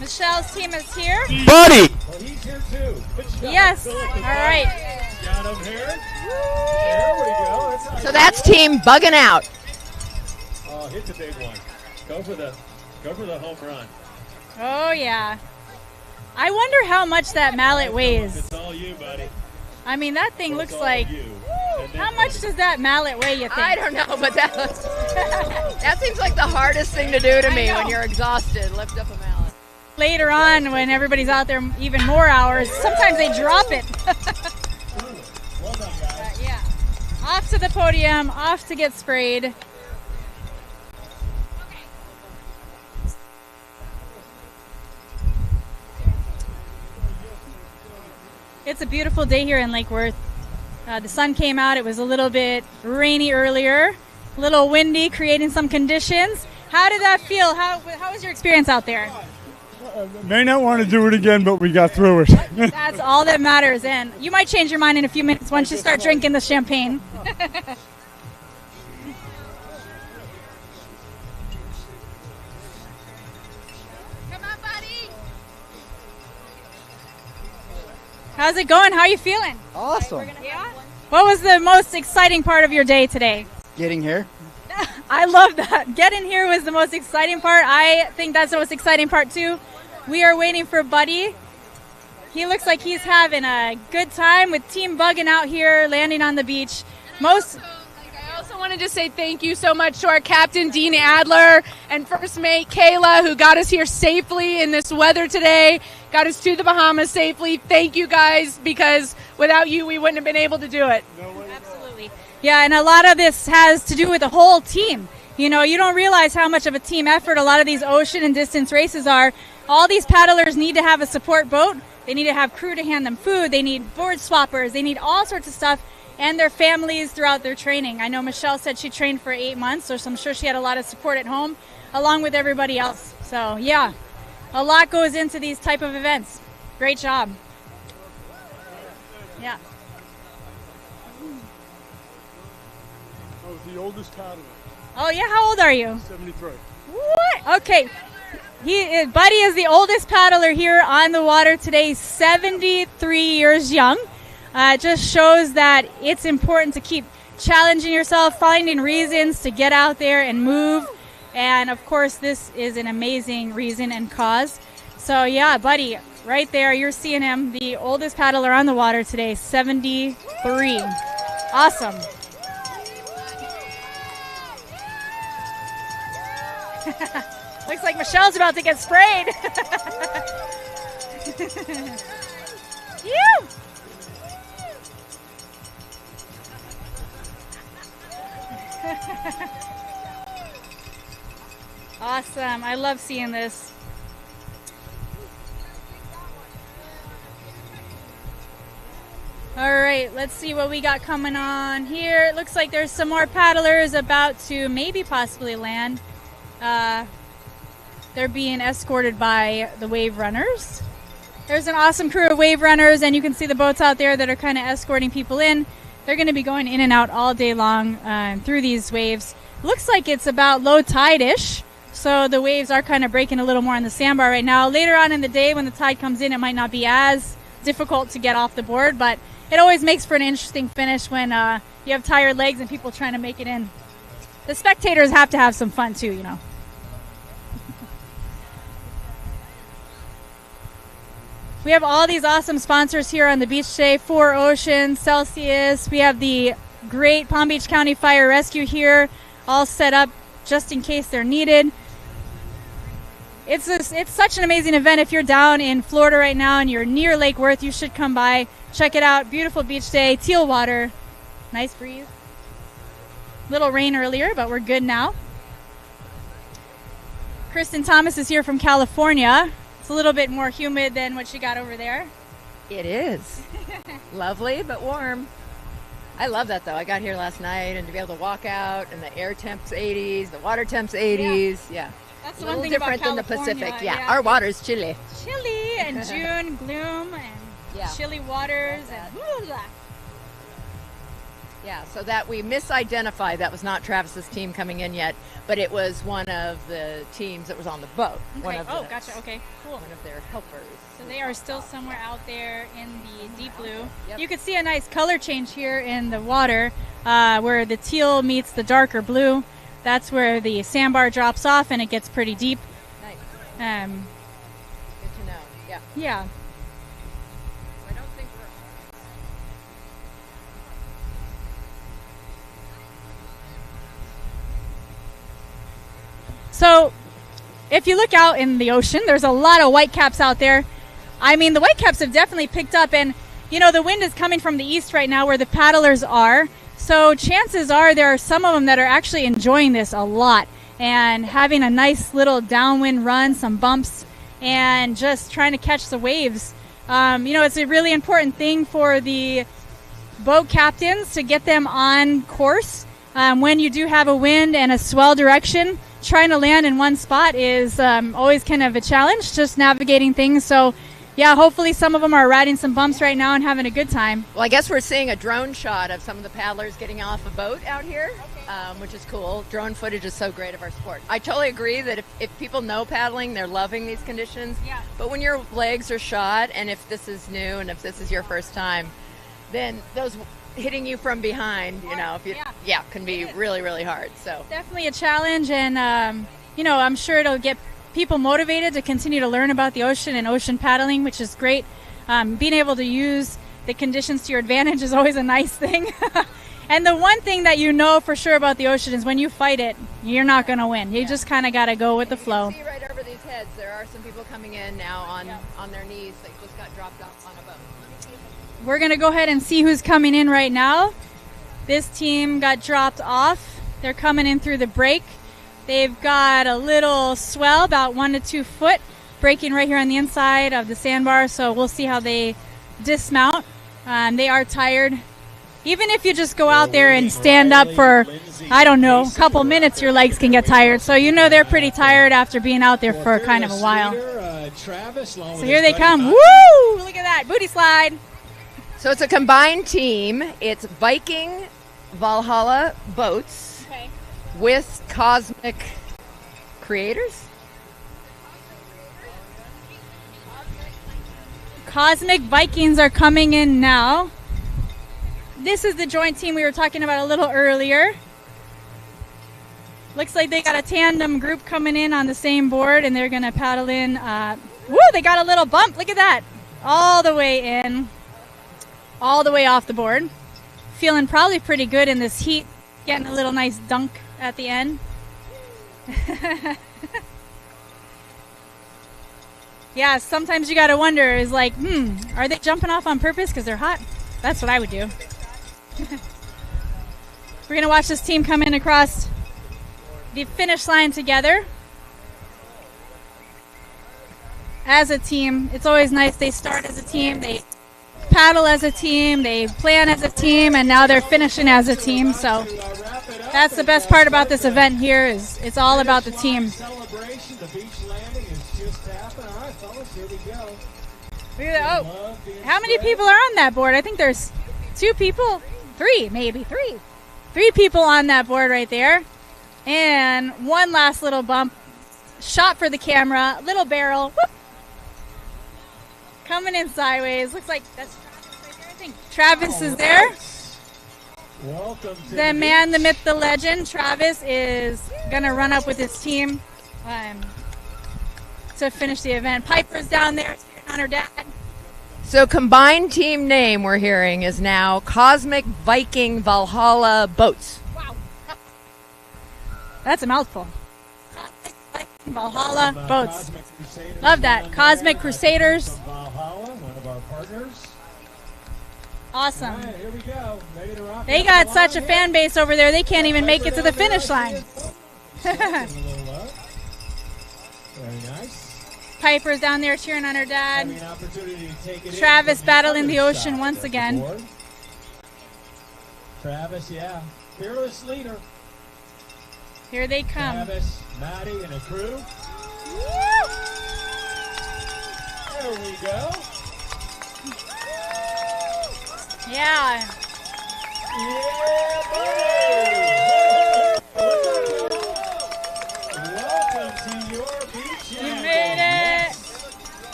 Michelle's team is here. Buddy! Well, he's here too. Yes. All right. Got him here. There we go. So that's team bugging out. Oh, hit the big one. Go for the home run. Oh yeah. I wonder how much that mallet weighs. It's all you, buddy. I mean, that thing looks like. How much does that mallet weigh, you think? I don't know, but that seems like the hardest thing to do to me when you're exhausted. Lift up a mallet. Later on, when everybody's out there even more hours, sometimes they drop it. Well done, guys. Yeah. Off to the podium, off to get sprayed. It's a beautiful day here in Lake Worth. The sun came out. It was a little bit rainy earlier, a little windy, creating some conditions. How did that feel? How was your experience out there? May not want to do it again, but we got through it. That's all that matters. And you might change your mind in a few minutes once you start drinking the champagne. How's it going? How are you feeling? Awesome. Yeah? What was the most exciting part of your day today? Getting here. I love that. Getting here was the most exciting part. I think that's the most exciting part too. we are waiting for Buddy. He looks like he's having a good time with Team Buggin' out here, landing on the beach. I also wanted to say thank you so much to our captain, Dean Adler, and first mate, Kayla, who got us here safely in this weather today, got us to the Bahamas safely. Thank you guys, because without you, we wouldn't have been able to do it. Absolutely. Yeah, and a lot of this has to do with the whole team. You know, you don't realize how much of a team effort a lot of these ocean and distance races are. All these paddlers need to have a support boat. They need to have crew to hand them food. They need board swappers. They need all sorts of stuff, and their families throughout their training. I know Michelle said she trained for 8 months, so I'm sure she had a lot of support at home, along with everybody else. So, yeah, a lot goes into these type of events. Great job. Yeah. I was the oldest paddler. Oh, yeah? How old are you? 73. What? Okay. Buddy is the oldest paddler here on the water today, 73 years young. It just shows that it's important to keep challenging yourself, finding reasons to get out there and move. And, of course, this is an amazing reason and cause. So, yeah, Buddy, right there, you're seeing him, the oldest paddler on the water today, 73. Awesome. Looks like Michelle's about to get sprayed. Phew! Awesome. I love seeing this. All right, let's see what we got coming on here. It looks like there's some more paddlers about to maybe possibly land. They're being escorted by the wave runners. There's an awesome crew of wave runners, and you can see the boats out there that are kind of escorting people in. They're going to be going in and out all day long through these waves. Looks like it's about low tide-ish, so the waves are kind of breaking a little more on the sandbar right now. Later on in the day when the tide comes in, it might not be as difficult to get off the board, but it always makes for an interesting finish when you have tired legs and people trying to make it in. The spectators have to have some fun too, you know. We have all these awesome sponsors here on the beach today. 4 Oceans, Celsius. We have the great Palm Beach County Fire Rescue here, all set up just in case they're needed. It's such an amazing event. If you're down in Florida right now and you're near Lake Worth, you should come by. Check it out. Beautiful beach day, teal water, nice breeze. Little rain earlier, but we're good now. Kristen Thomas is here from California. It's a little bit more humid than what you got over there. It is. Lovely, but warm. I love that, though. I got here last night, and to be able to walk out, and the air temp's 80s, the water temp's 80s. Yeah. That's a one little thing different about than the California, Pacific. Yeah, yeah. our water's chilly. Chilly and June, gloom, and chilly waters. And yeah, so that we misidentified, that was not Travis's team coming in yet, but it was one of the teams that was on the boat. Okay. Gotcha. Okay, cool. One of their helpers. So they are still somewhere out there in the deep blue. Yep. You can see a nice color change here in the water where the teal meets the darker blue. That's where the sandbar drops off and it gets pretty deep. Nice. Good to know. Yeah. Yeah. I don't think we're... So if you look out in the ocean, there's a lot of whitecaps out there. I mean, the whitecaps have definitely picked up, and, you know, the wind is coming from the east right now where the paddlers are. So chances are there are some of them that are actually enjoying this a lot and having a nice little downwind run, some bumps, and just trying to catch the waves. You know, it's a really important thing for the boat captains to get them on course. When you do have a wind and a swell direction, trying to land in one spot is always kind of a challenge, just navigating things. So, yeah, hopefully some of them are riding some bumps right now and having a good time. Well, I guess we're seeing a drone shot of some of the paddlers getting off a boat out here, which is cool. Drone footage is so great of our sport. I totally agree that if people know paddling, they're loving these conditions. Yeah. But when your legs are shot, and if this is new and if this is your first time, then those hitting you from behind, you know, if you, can be really, really hard. So definitely a challenge, and you know, I'm sure it'll get people motivated to continue to learn about the ocean and ocean paddling, which is great. Being able to use the conditions to your advantage is always a nice thing. And the one thing that you know for sure about the ocean is when you fight it, you're not going to win. You just kind of got to go with the flow. See right over these heads, there are some people coming in now on their knees. They just got dropped off on a boat. We're going to go ahead and see who's coming in right now. This team got dropped off. They're coming in through the break. They've got a little swell, about 1 to 2 foot, breaking right here on the inside of the sandbar, so we'll see how they dismount. They are tired. Even if you just go out there and stand up for, I don't know, a couple minutes, your legs can get tired. So you know they're pretty tired after being out there for kind of a while. So here they come. Woo! Look at that. Booty slide. So it's a combined team. It's Viking Valhalla boats with Cosmic Creators. Cosmic Vikings are coming in now. This is the joint team we were talking about a little earlier. Looks like they got a tandem group coming in on the same board, and they're going to paddle in. Woo, they got a little bump. Look at that. All the way in. All the way off the board. Feeling probably pretty good in this heat. Getting a little nice dunk at the end. Yeah, sometimes you got to wonder, is like, are they jumping off on purpose because they're hot? That's what I would do. We're going to watch this team come in across the finish line together. As a team, it's always nice. They start as a team, they paddle as a team, they plan as a team, and now they're finishing as a team. So that's the best part about this event here, is it's all about the team. Look at that. Oh, how many people are on that board? I think there's 2 people, 3 maybe, 3 people on that board right there. And one last little bump, shot for the camera, little barrel, whoop, coming in sideways. Looks like that's Travis right there. I think Travis is there. The man, the myth, the legend. Travis is gonna run up with his team to finish the event. Piper's down there on her dad. So combined team name we're hearing is now Cosmic Viking Valhalla Boats. Wow. That's a mouthful. Cosmic Viking Valhalla Boats. Love that. Cosmic Crusaders. Valhalla, one of our partners. Awesome. All right, here we go. Ready to rock They got such a fan base over there, they can't even make it to the finish line. Very nice. Piper's down there cheering on her dad. Travis battling the ocean once again. Travis, yeah. Fearless leader. Here they come. Travis, Maddie, and a crew. There we go. Yeah. Yeah, buddy. Welcome to your beach. You made it.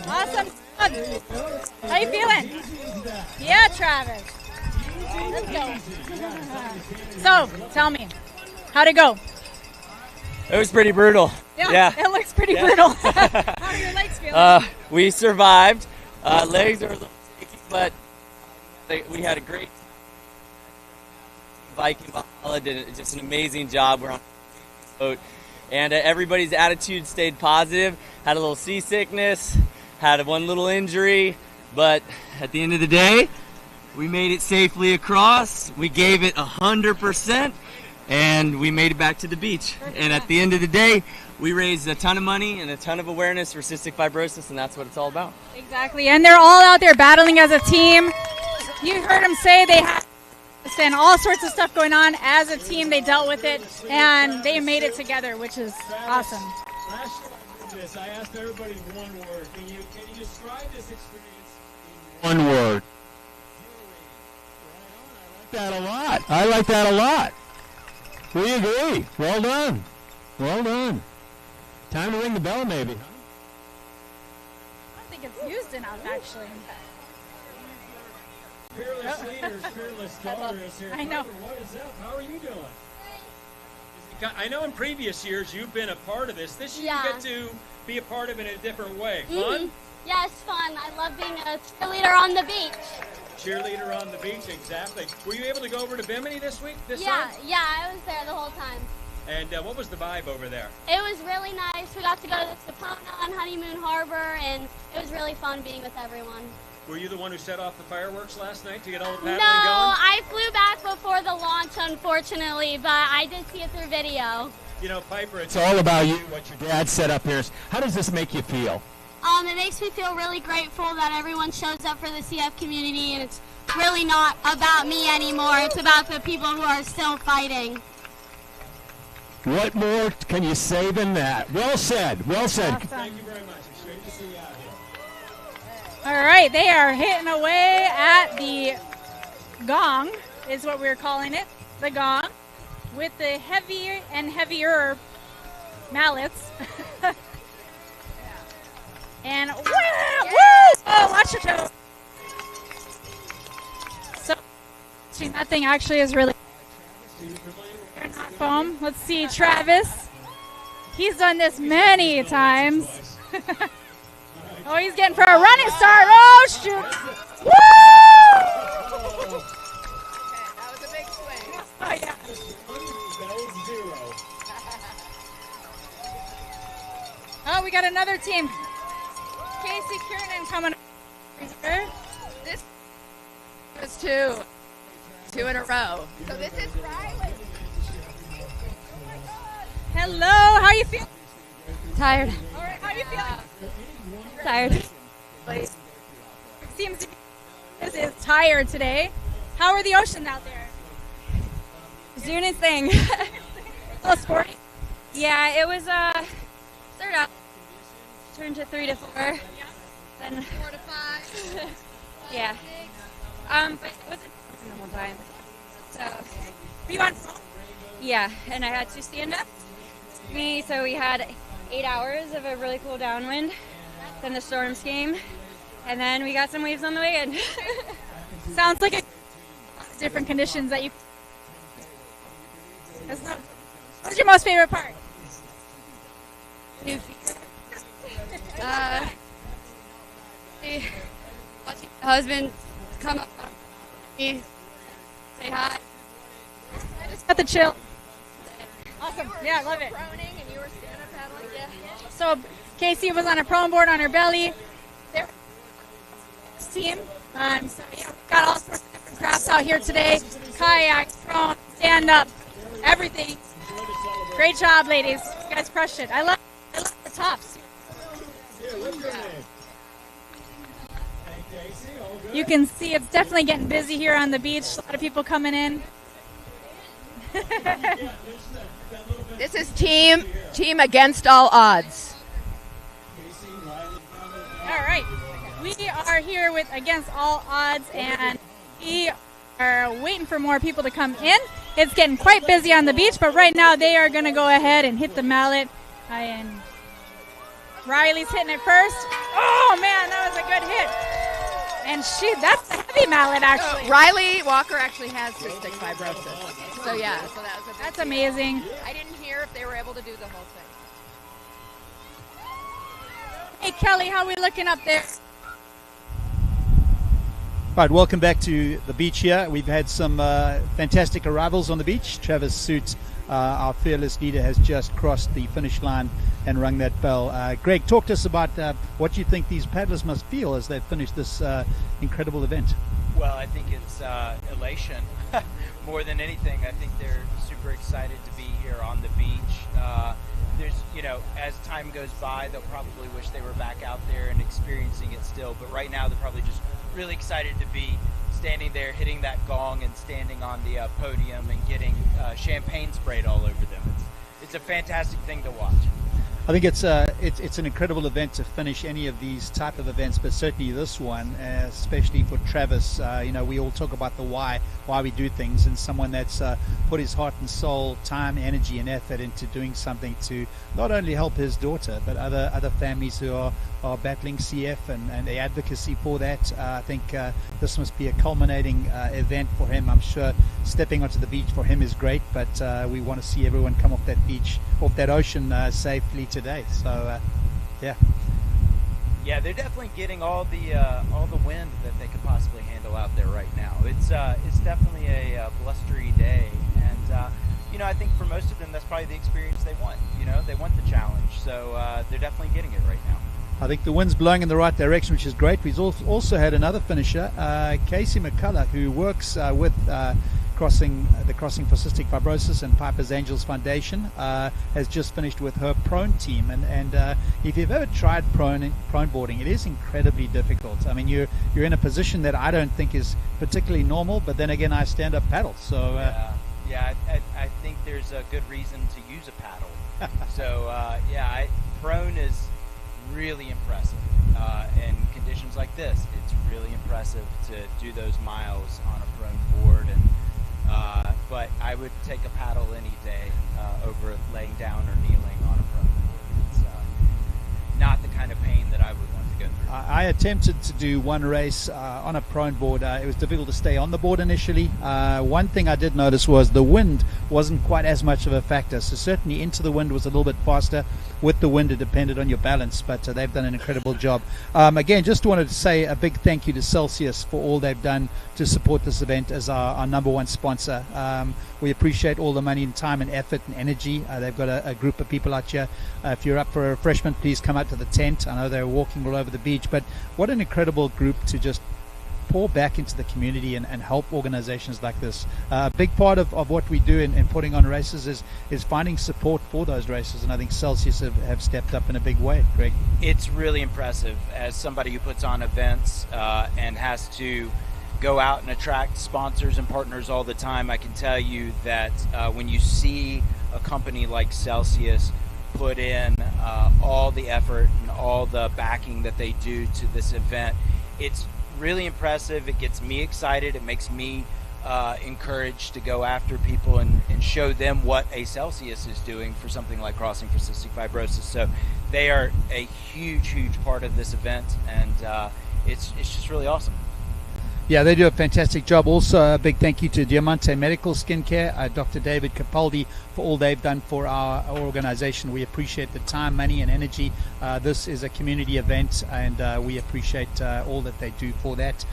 Awesome. How you feeling? Yeah, Travis. Let's go. So, tell me, how'd it go? It was pretty brutal. Yeah. It looks pretty brutal. How are your legs feeling? We survived. Legs are a little shaky, but we had a great Viking Valhalla did just an amazing job. We're on a boat, and everybody's attitude stayed positive. Had a little seasickness, had one little injury, but at the end of the day, we made it safely across. We gave it 100%, and we made it back to the beach. And at the end of the day, we raised a ton of money and a ton of awareness for cystic fibrosis, and that's what it's all about. Exactly, and they're all out there battling as a team. You heard them say they had and all sorts of stuff going on as a team. They dealt with it, and they made it together, which is awesome. Last year I asked everybody one word. Can you describe this experience in one word? I like that a lot. We agree. Well done. Well done. Time to ring the bell, maybe. I don't think it's used enough, actually. Fearless leaders, fearless daughters here. I know. What is up? How are you doing? I know in previous years you've been a part of this. This year you get to be a part of it in a different way. Fun? Yeah, it's fun. I love being a cheerleader on the beach. Cheerleader on the beach, exactly. Were you able to go over to Bimini this time? Yeah, I was there the whole time. And what was the vibe over there? It was really nice. We got to go to the Sapona on Honeymoon Harbor, and it was really fun being with everyone. Were you the one who set off the fireworks last night to get all the paddling No, going? I flew back before the launch, unfortunately, but I did see it through video. You know, Piper, It's all about you, what your dad set up here. How does this make you feel? It makes me feel really grateful that everyone shows up for the CF community, and it's really not about me anymore. It's about the people who are still fighting. What more can you say than that? Well said. Well said. Awesome. Thank you very much. It's great to see you out here. All right, they are hitting away at the gong, is what we're calling it, the gong, with the heavier and heavier mallets. And woo! Oh, watch it go. So, that thing actually is really foam. Let's see, Travis. He's done this many times. Oh, he's getting for a running start. Oh, shoot. Woo! That was a big swing. Oh, yeah. Oh, we got another team. Casey Kiernan coming over. This was two in a row. So this is Riley. Hello, how you feeling? Tired. All right, how you feeling? Tired. Seems to be this is tired today. How are the oceans out there? It's doing its thing. A little sporty. Yeah, it was start out, turned to 3 to 4, then 4 to 5. Yeah. But it wasn't the whole time. So were you on? Yeah, and I had to stand up. So we had 8 hours of a really cool downwind. Then the storms came, and then we got some waves on the way in. Sounds like a different conditions that you. What's your most favorite part? Watching my husband come up to me, say hi. I just got the chill. Awesome. Yeah, I love it. Proning and you were stand-up paddling. Yeah. So Casey was on a prone board on her belly. They're team. So yeah, we've got all sorts of different crafts out here today. Kayaks, prone, stand up, everything. Great job, ladies. You guys crushed it. I love the tops. You can see it's definitely getting busy here on the beach. A lot of people coming in. This is team against all odds. All right. We are here with Against All Odds, and we are waiting for more people to come in. It's getting quite busy on the beach, but right now they are going to go ahead and hit the mallet. And Riley's hitting it first. Oh, man, that was a good hit. And that's a heavy mallet, actually. Riley Walker actually has cystic fibrosis. So, yeah. So that's amazing. I didn't hear if they were able to do the whole thing. Hey, Kelly, how are we looking up there? Right, welcome back to the beach here. We've had some fantastic arrivals on the beach. Travis Suits, our fearless leader, has just crossed the finish line and rung that bell. Greg, talk to us about what you think these paddlers must feel as they've finished this incredible event. Well, I think it's elation more than anything. I think they're super excited to be here on the beach. As time goes by, they'll probably wish they were back out there and experiencing it still. But right now, they're probably just really excited to be standing there, hitting that gong, and standing on the podium and getting champagne sprayed all over them. It's a fantastic thing to watch. I think it's an incredible event to finish any of these type of events, but certainly this one, especially for Travis. We all talk about the why we do things, and someone that's put his heart and soul, time, energy, and effort into doing something to not only help his daughter, but other families who are are battling CF and the advocacy for that. I think this must be a culminating event for him. I'm sure stepping onto the beach for him is great, but we want to see everyone come off that beach, off that ocean safely today. So, yeah. Yeah, they're definitely getting all the wind that they could possibly handle out there right now. It's definitely a blustery day, and I think for most of them that's probably the experience they want. They want the challenge, so they're definitely getting it right now. I think the wind's blowing in the right direction, which is great. We've also had another finisher, Casey McCulla, who works with Crossing for Cystic Fibrosis and Piper's Angels Foundation, has just finished with her prone team. And if you've ever tried prone boarding, it is incredibly difficult. I mean, you're in a position that I don't think is particularly normal, but then again, I stand up paddle. So I think there's a good reason to use a paddle. So prone is really impressive. In conditions like this, it's really impressive to do those miles on a prone board. But I would take a paddle any day over laying down or kneeling on a prone board. It's not the kind of pain that I would want to go through. I attempted to do one race on a prone board. It was difficult to stay on the board initially. One thing I did notice was the wind wasn't quite as much of a factor. So certainly into the wind was a little bit faster. With the wind, it depended on your balance, but they've done an incredible job. Again, just wanted to say a big thank you to Celsius for all they've done to support this event as our number one sponsor. We appreciate all the money and time and effort and energy. They've got a group of people out here. If you're up for a refreshment, please come out to the tent. I know they're walking all over the beach, but what an incredible group to just pour back into the community and help organizations like this. A big part of what we do in putting on races is finding support for those races, and I think Celsius have stepped up in a big way. Greg? It's really impressive as somebody who puts on events and has to go out and attract sponsors and partners all the time. I can tell you that when you see a company like Celsius put in all the effort and all the backing that they do to this event, it's really impressive. It gets me excited. It makes me encouraged to go after people and show them what a Celsius is doing for something like Crossing for Cystic Fibrosis. So they are a huge part of this event, and it's just really awesome. Yeah, they do a fantastic job. Also, a big thank you to Diamonte Medical Skincare, Dr. David Capaldi, for all they've done for our organization. We appreciate the time, money, and energy. This is a community event, and we appreciate all that they do for that.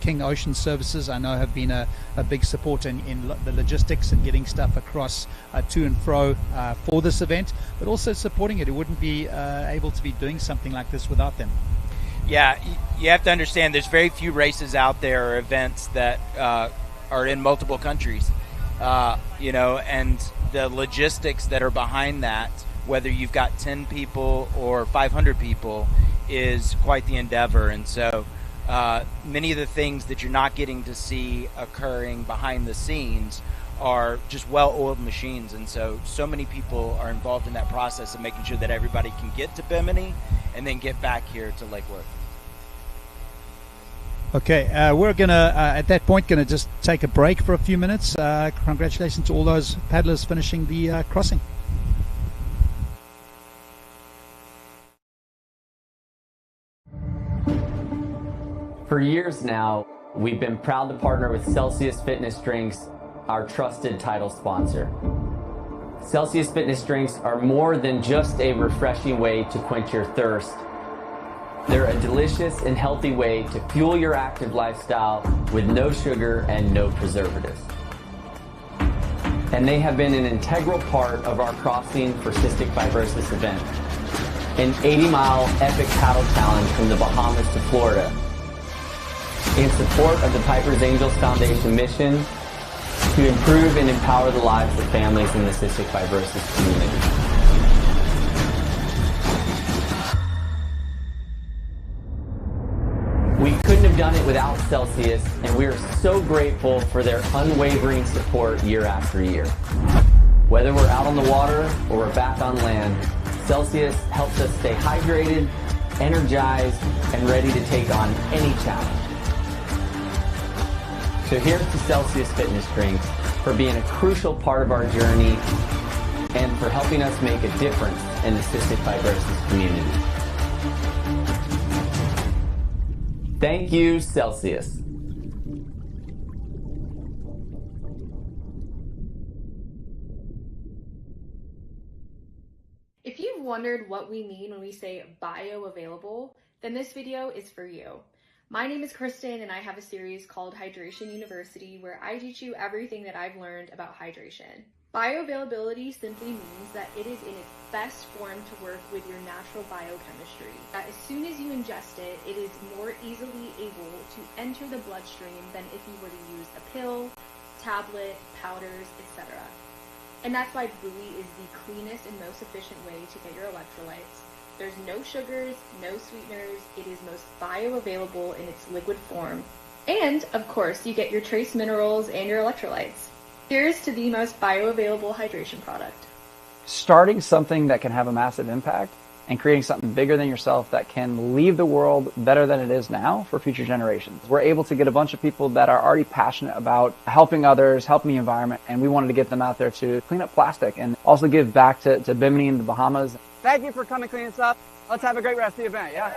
King Ocean Services, I know, have been a big support in the logistics and getting stuff across to and fro for this event, but also supporting it. It wouldn't be able to be doing something like this without them. Yeah, you have to understand there's very few races out there or events that are in multiple countries, and the logistics that are behind that, whether you've got 10 people or 500 people, is quite the endeavor. And so many of the things that you're not getting to see occurring behind the scenes are just well-oiled machines, and so many people are involved in that process of making sure that everybody can get to Bimini and then get back here to Lake Worth. Okay, we're gonna at that point gonna just take a break for a few minutes. Congratulations to all those paddlers finishing the crossing. For years now, we've been proud to partner with Celsius Fitness Drinks, our trusted title sponsor. Celsius Fitness Drinks are more than just a refreshing way to quench your thirst. They're a delicious and healthy way to fuel your active lifestyle with no sugar and no preservatives. And they have been an integral part of our Crossing for Cystic Fibrosis event, an 80-mile epic paddle challenge from the Bahamas to Florida, in support of the Piper's Angels Foundation mission to improve and empower the lives of families in the cystic fibrosis community. We couldn't have done it without Celsius, and we are so grateful for their unwavering support year after year. Whether we're out on the water or we're back on land, Celsius helps us stay hydrated, energized, and ready to take on any challenge. So here's to Celsius Fitness Drinks for being a crucial part of our journey and for helping us make a difference in the cystic fibrosis community. Thank you, Celsius. If you've wondered what we mean when we say bioavailable, then this video is for you. My name is Kristen and I have a series called Hydration University where I teach you everything that I've learned about hydration. Bioavailability simply means that it is in its best form to work with your natural biochemistry. That as soon as you ingest it, it is more easily able to enter the bloodstream than if you were to use a pill, tablet, powders, etc. And that's why buoy is the cleanest and most efficient way to get your electrolytes. There's no sugars, no sweeteners, it is most bioavailable in its liquid form. And, of course, you get your trace minerals and your electrolytes. Here's to the most bioavailable hydration product. Starting something that can have a massive impact and creating something bigger than yourself that can leave the world better than it is now for future generations. We're able to get a bunch of people that are already passionate about helping others, helping the environment, and we wanted to get them out there to clean up plastic and also give back to Bimini in the Bahamas. Thank you for coming clean us up. Let's have a great rest of the event, yeah?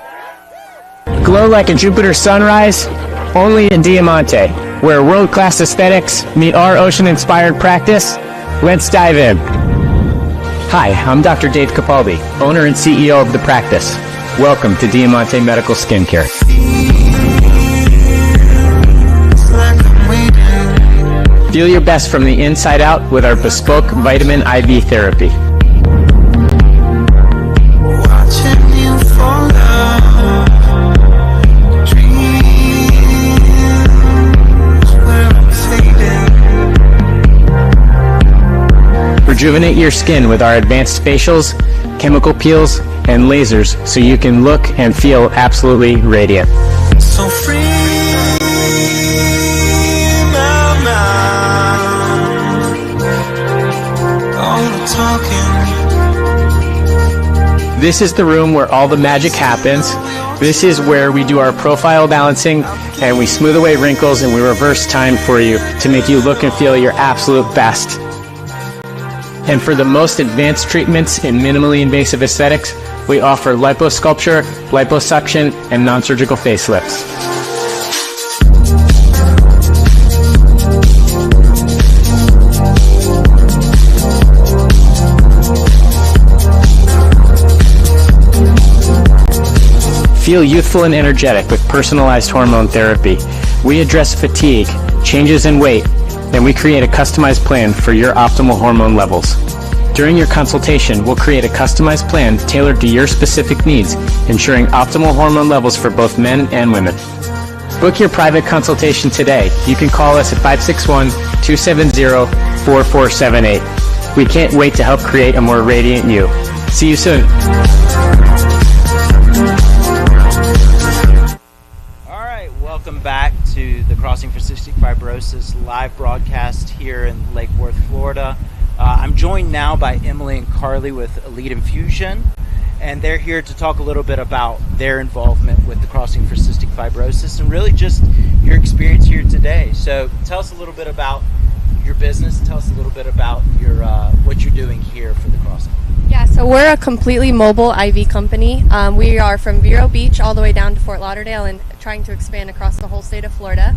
Glow like a Jupiter sunrise, only in Diamonte, where world-class aesthetics meet our ocean-inspired practice. Let's dive in. Hi, I'm Dr. Dave Capaldi, owner and CEO of The Practice. Welcome to Diamonte Medical Skincare. Feel your best from the inside out with our bespoke vitamin IV therapy. Rejuvenate your skin with our advanced facials, chemical peels, and lasers so you can look and feel absolutely radiant. So free my mind, all the talking. This is the room where all the magic happens. This is where we do our profile balancing and we smooth away wrinkles and we reverse time for you to make you look and feel your absolute best. And for the most advanced treatments in minimally invasive aesthetics, we offer liposculpture, liposuction, and non-surgical facelifts. Feel youthful and energetic with personalized hormone therapy. We address fatigue, changes in weight, and we create a customized plan for your optimal hormone levels. During your consultation, we'll create a customized plan tailored to your specific needs, ensuring optimal hormone levels for both men and women. Book your private consultation today. You can call us at 561-270-4478. We can't wait to help create a more radiant you. See you soon. Welcome back to the Crossing for Cystic Fibrosis live broadcast here in Lake Worth, Florida. I'm joined now by Emily and Carly with Elite Infusion, and they're here to talk a little bit about their involvement with the Crossing for Cystic Fibrosis and really just your experience here today. So tell us a little bit about your business. Tell us a little bit about your what you're doing here for the Crossing. Yeah, so we're a completely mobile IV company. We are from Vero Beach all the way down to Fort Lauderdale and trying to expand across the whole state of Florida.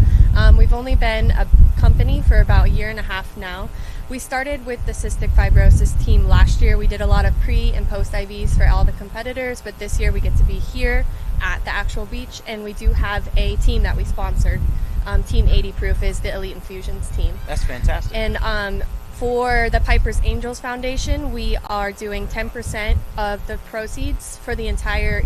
We've only been a company for about a year and a half now. We started with the cystic fibrosis team last year. We did a lot of pre and post IVs for all the competitors, but this year we get to be here at the actual beach, and we do have a team that we sponsored. Team 80 Proof is the Elite Infusions team. That's fantastic. And for the Piper's Angels Foundation, we are doing 10% of the proceeds for the entire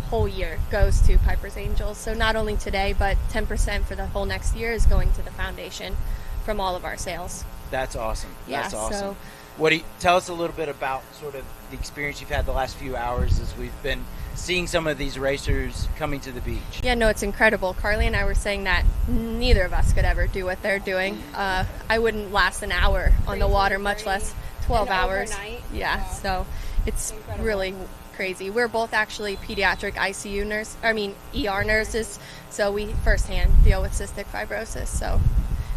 whole year goes to Piper's Angels. So not only today, but 10% for the whole next year is going to the foundation from all of our sales. That's awesome. That's awesome. So tell us a little bit about sort of the experience you've had the last few hours as we've been seeing some of these racers coming to the beach. Yeah, no, it's incredible. Carly and I were saying that neither of us could ever do what they're doing. I wouldn't last an hour on the water, much less 12 hours. Overnight. Yeah, so it's really crazy. We're both actually pediatric ER nurses, so we firsthand deal with cystic fibrosis, so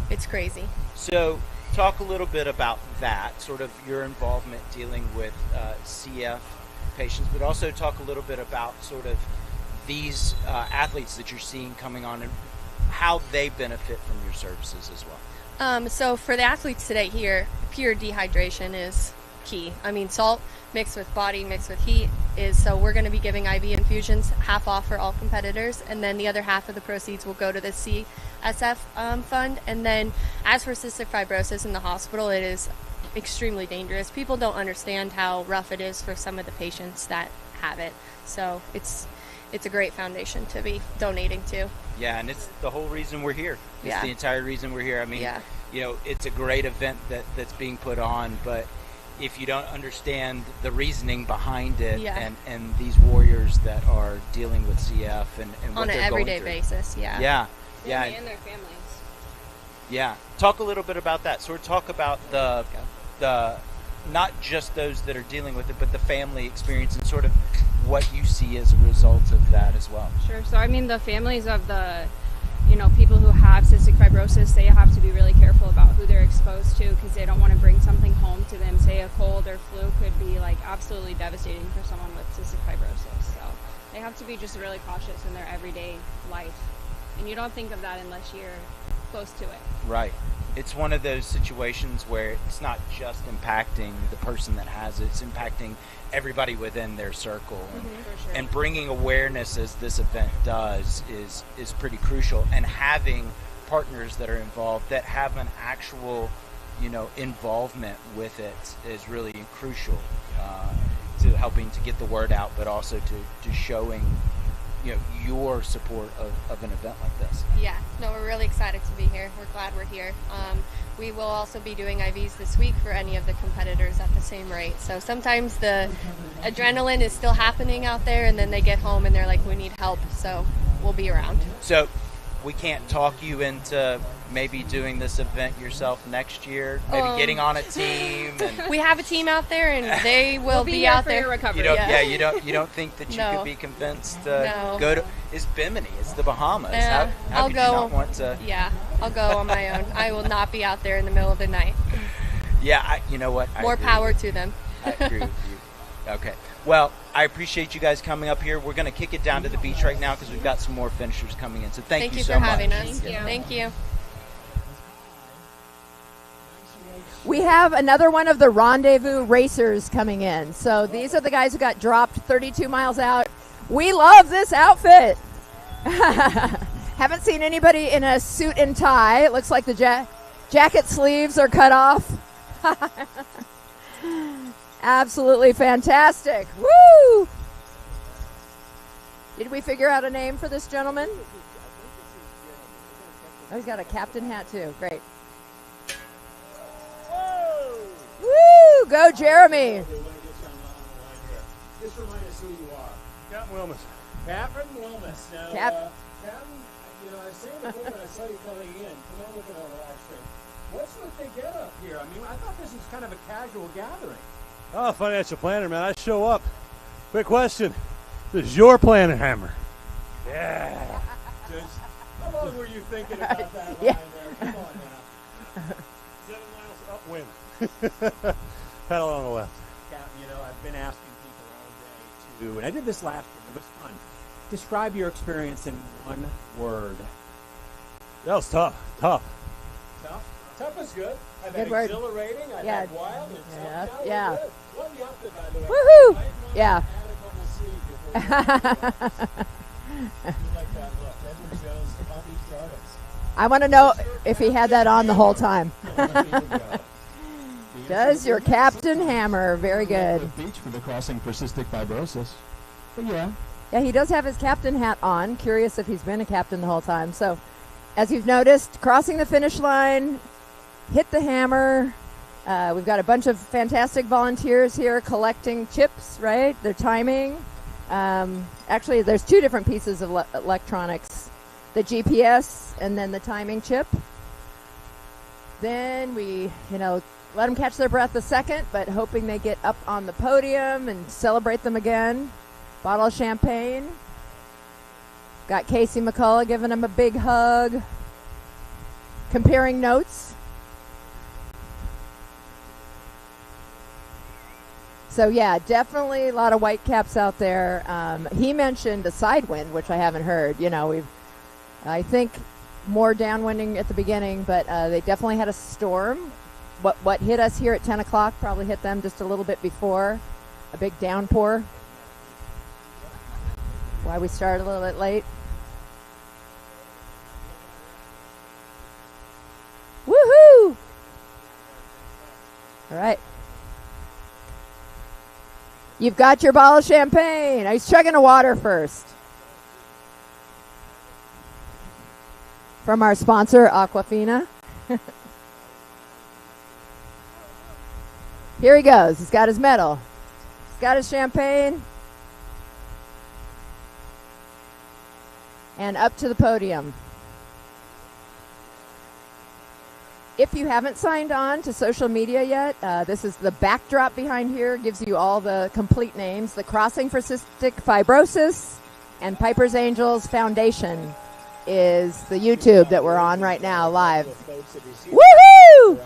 it's crazy. So talk a little bit about that, sort of your involvement dealing with CF patients, but also talk a little bit about sort of these athletes that you're seeing coming on and how they benefit from your services as well. So for the athletes today here, pure dehydration is key. I mean, salt mixed with body, mixed with heat is, so we're going to be giving IV infusions half off for all competitors, and then the other half of the proceeds will go to the CSF fund. And then as for cystic fibrosis in the hospital, it is extremely dangerous. People don't understand how rough it is for some of the patients that have it. So it's a great foundation to be donating to. Yeah, and it's the whole reason we're here. It's Yeah. the entire reason we're here. I mean, you know, it's a great event that's being put on, but if you don't understand the reasoning behind it and these warriors that are dealing with CF and what on an they're everyday going through. basis, yeah. Yeah. And their families. Yeah. Talk a little bit about that. Sort of talk about the not just those that are dealing with it, but the family experience and sort of what you see as a result of that as well. Sure. So I mean, the families of the, you know, people who have cystic fibrosis, they have to be really careful about who they're exposed to, because they don't want to bring something home to them. Say a cold or flu could be like absolutely devastating for someone with cystic fibrosis. So they have to be just really cautious in their everyday life. And you don't think of that unless you're close to it. Right. It's one of those situations where it's not just impacting the person that has it, it's impacting everybody within their circle. And bringing awareness, as this event does, is pretty crucial. And having partners that are involved that have an actual, you know, involvement with it is really crucial to helping to get the word out, but also to showing, you know, your support of an event like this. Yeah, no, we're really excited to be here. We're glad we're here. We will also be doing IVs this week for any of the competitors at the same rate. So sometimes the adrenaline is still happening out there, and then they get home and they're like, we need help. So we'll be around. So we can't talk you into maybe doing this event yourself next year, maybe getting on a team. And we have a team out there, and they will be out there. Your recovery. You don't, you don't think that you could be convinced to go to? It's Bimini. It's the Bahamas. How I'll could go. you not want to? Yeah, I'll go on my own. I will not be out there in the middle of the night. Yeah, you know what? More power to them. I agree with you. Okay. Well, I appreciate you guys coming up here. We're going to kick it down to the beach right now because we've got some more finishers coming in. So thank you so for much. having us. Thank you. We have another one of the Rendezvous racers coming in. So these are the guys who got dropped 32 miles out. We love this outfit. Haven't seen anybody in a suit and tie. It looks like the jacket sleeves are cut off. Absolutely fantastic. Woo! Did we figure out a name for this gentleman? Oh, he's got a captain hat too. Great. Woo! Go, Jeremy. Just remind us who you are. Captain Wilmus. Captain Wilmus. Now, Captain, you know, I was saying before when I saw you coming in, come on, looking on the live stream. What's with the get up here? I mean, I thought this was kind of a casual gathering. Oh, financial planner, man. I show up. Quick question. This is your planner hammer. Yeah. How long were you thinking about that line Yeah. there? Come on now. 7 miles upwind. Pedal on the left. Captain, you know, I've been asking people all day too, and I did this last year. It was fun. Describe your experience in one word. That was tough. Tough. Tough? Tough is good. I've Good had word. exhilarating. I've Yeah. had wild. And Yeah. tough. Yeah. Good. Love the outfit, by the way. Woohoo! Yeah. You like that look. Edward Jones, Puppy Startups. I want to know if he had that on the whole time. Does your captain hammer. Very good. Beach for the Crossing for Cystic Fibrosis. But yeah. Yeah, he does have his captain hat on. Curious if he's been a captain the whole time. So, as you've noticed, crossing the finish line, hit the hammer. We've got a bunch of fantastic volunteers here collecting chips, right? They're timing. Actually, there's two different pieces of electronics. The GPS and then the timing chip. Then we, let them catch their breath a second, but hoping they get up on the podium and celebrate them again. Bottle of champagne. Got Casey McCulla giving him a big hug. Comparing notes. So yeah, definitely a lot of white caps out there. He mentioned a side wind, which I haven't heard. You know, I think more downwinding at the beginning, but they definitely had a storm. What hit us here at 10 o'clock probably hit them just a little bit before, a big downpour. Why we started a little bit late. Woohoo! All right. You've got your bottle of champagne. I was chugging a water first. From our sponsor, Aquafina. Here he goes. He's got his medal. He's got his champagne. And up to the podium. If you haven't signed on to social media yet, this is the backdrop behind here. Gives you all the complete names. The Crossing For Cystic Fibrosis and Piper's Angels Foundation is the YouTube that we're on right now, live. Woohoo!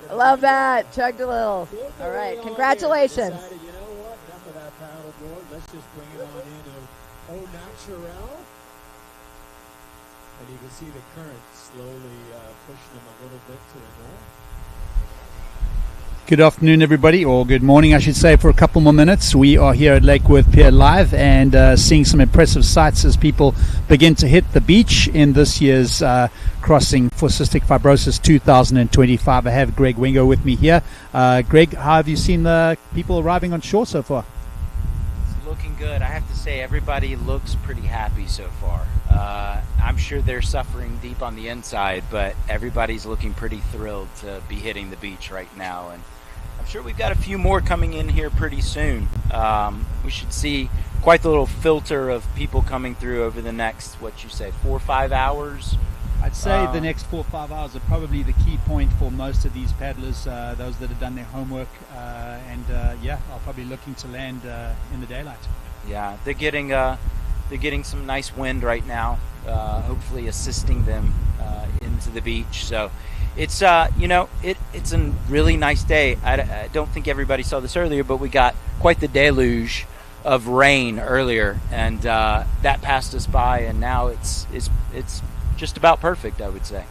I love that. Chugged a little. All right. Congratulations. You know what? Enough of that paddleboard. Let's just bring it on into au naturel. And you can see the current slowly pushing them a little bit to the north. Good afternoon, everybody, or good morning, I should say, for a couple more minutes. We are here at Lake Worth Pier live and seeing some impressive sights as people begin to hit the beach in this year's Crossing for Cystic Fibrosis 2025. I have Greg Wingo with me here. Greg, how have you seen the people arriving on shore so far? It's looking good. I have to say, everybody looks pretty happy so far. I'm sure they're suffering deep on the inside, but everybody's looking pretty thrilled to be hitting the beach right now. And I'm sure we've got a few more coming in here pretty soon. We should see quite the little filter of people coming through over the next, 4 or 5 hours. I'd say the next 4 or 5 hours are probably the key point for most of these paddlers, those that have done their homework, and are probably looking to land in the daylight. Yeah, they're getting some nice wind right now, hopefully assisting them into the beach. So it's it's a really nice day. I don't think everybody saw this earlier, but we got quite the deluge of rain earlier, and that passed us by, and now it's just about perfect, I would say.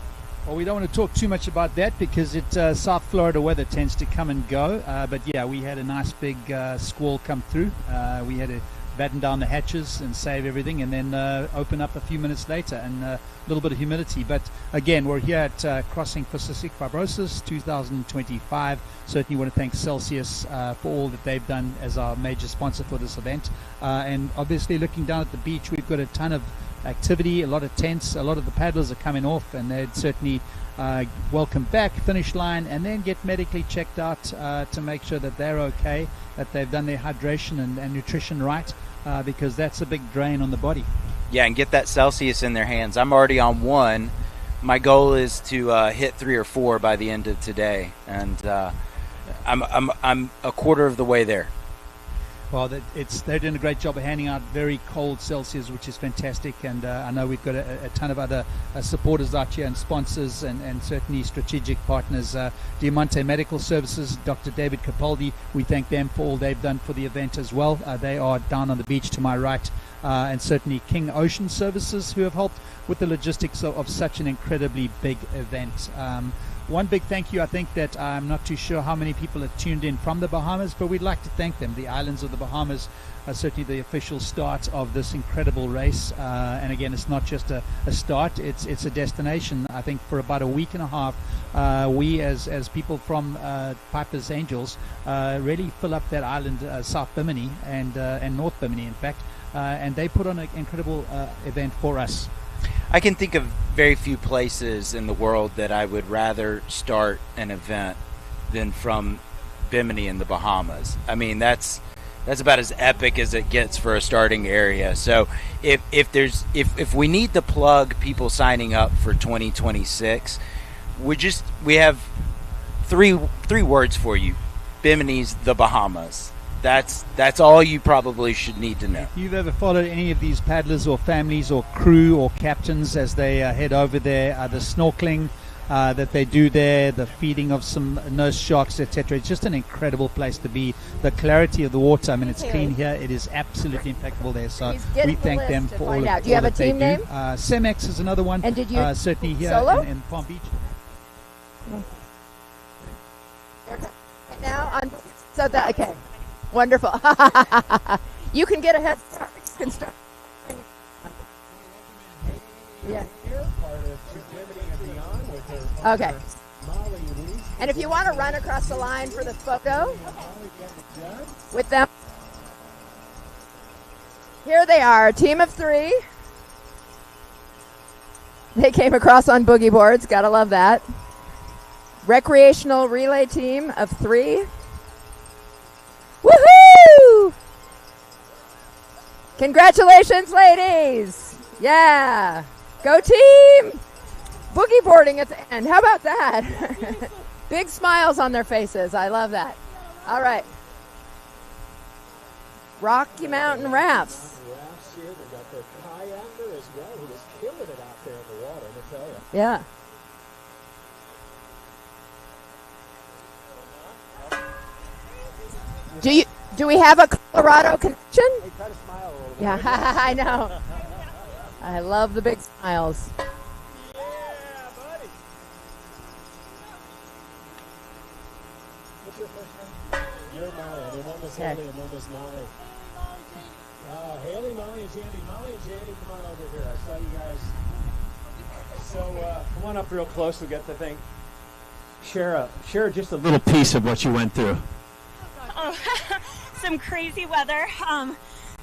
Well, we don't want to talk too much about that because South Florida weather tends to come and go. But yeah, we had a nice big squall come through. We had to batten down the hatches and save everything, and then open up a few minutes later, and a little bit of humidity. But again, we're here at Crossing for Cystic Fibrosis 2025. Certainly want to thank Celsius for all that they've done as our major sponsor for this event. And obviously, looking down at the beach, we've got a ton of activity, a lot of tents, a lot of the paddlers are coming off, and they'd certainly welcome back, finish line, and then get medically checked out to make sure that they're okay, that they've done their hydration and nutrition right, because that's a big drain on the body. Yeah, and get that Celsius in their hands. I'm already on 1. My goal is to hit 3 or 4 by the end of today, and I'm a quarter of the way there. Well, they're doing a great job of handing out very cold Celsius, which is fantastic. And I know we've got a ton of other supporters out here and sponsors and certainly strategic partners. Diamonte Medical Services, Dr. David Capaldi, we thank them for all they've done for the event as well. They are down on the beach to my right. And certainly King Ocean Services, who have helped with the logistics of such an incredibly big event. One big thank you. I think that I'm not too sure how many people have tuned in from the Bahamas, but we'd like to thank them. The islands of the Bahamas are certainly the official start of this incredible race. And again, it's not just a start, it's a destination. I think for about a week and a half, we as people from Piper's Angels really fill up that island, South Bimini and North Bimini, in fact. And they put on an incredible event for us. I can think of very few places in the world that I would rather start an event than from Bimini in the Bahamas. I mean, that's about as epic as it gets for a starting area. So if we need to plug people signing up for 2026, we have three words for you. Bimini's the Bahamas. That's all you probably should need to know. If you've ever followed any of these paddlers or families or crew or captains as they head over there, either snorkeling, that they do there, the feeding of some nurse sharks, etc. It's just an incredible place to be. The clarity of the water, I mean, it's clean here. It is absolutely impeccable there. So we thank them for all of Do you have a that they team do. name? Cemex is another one. And did you certainly here solo? in Palm Beach. Now okay, wonderful. You can get a head start. You can start. Yeah. Okay. And if you want to run across the line for the photo with them, here they are, a team of 3. They came across on boogie boards. Gotta love that. Recreational relay team of 3. Woohoo! Congratulations, ladies! Yeah! Go team! Boogie boarding at the end. How about that? Big smiles on their faces. I love that. All right. Rocky Mountain Rafts. Here, they got their kayaker as well, who was killing it out there in the water, let me tell you. Yeah. Do we have a Colorado connection? Hey, try to smile a little bit. Yeah, I know. I love the big smiles. Yeah, buddy. What's your first name? You're Molly. And one was Haley and one was Molly. Haley, Molly, and Jandy. Molly and Jandy, come on over here. I saw you guys. So come on up real close. We get the thing. Share just a little piece of what you went through. Oh, some crazy weather.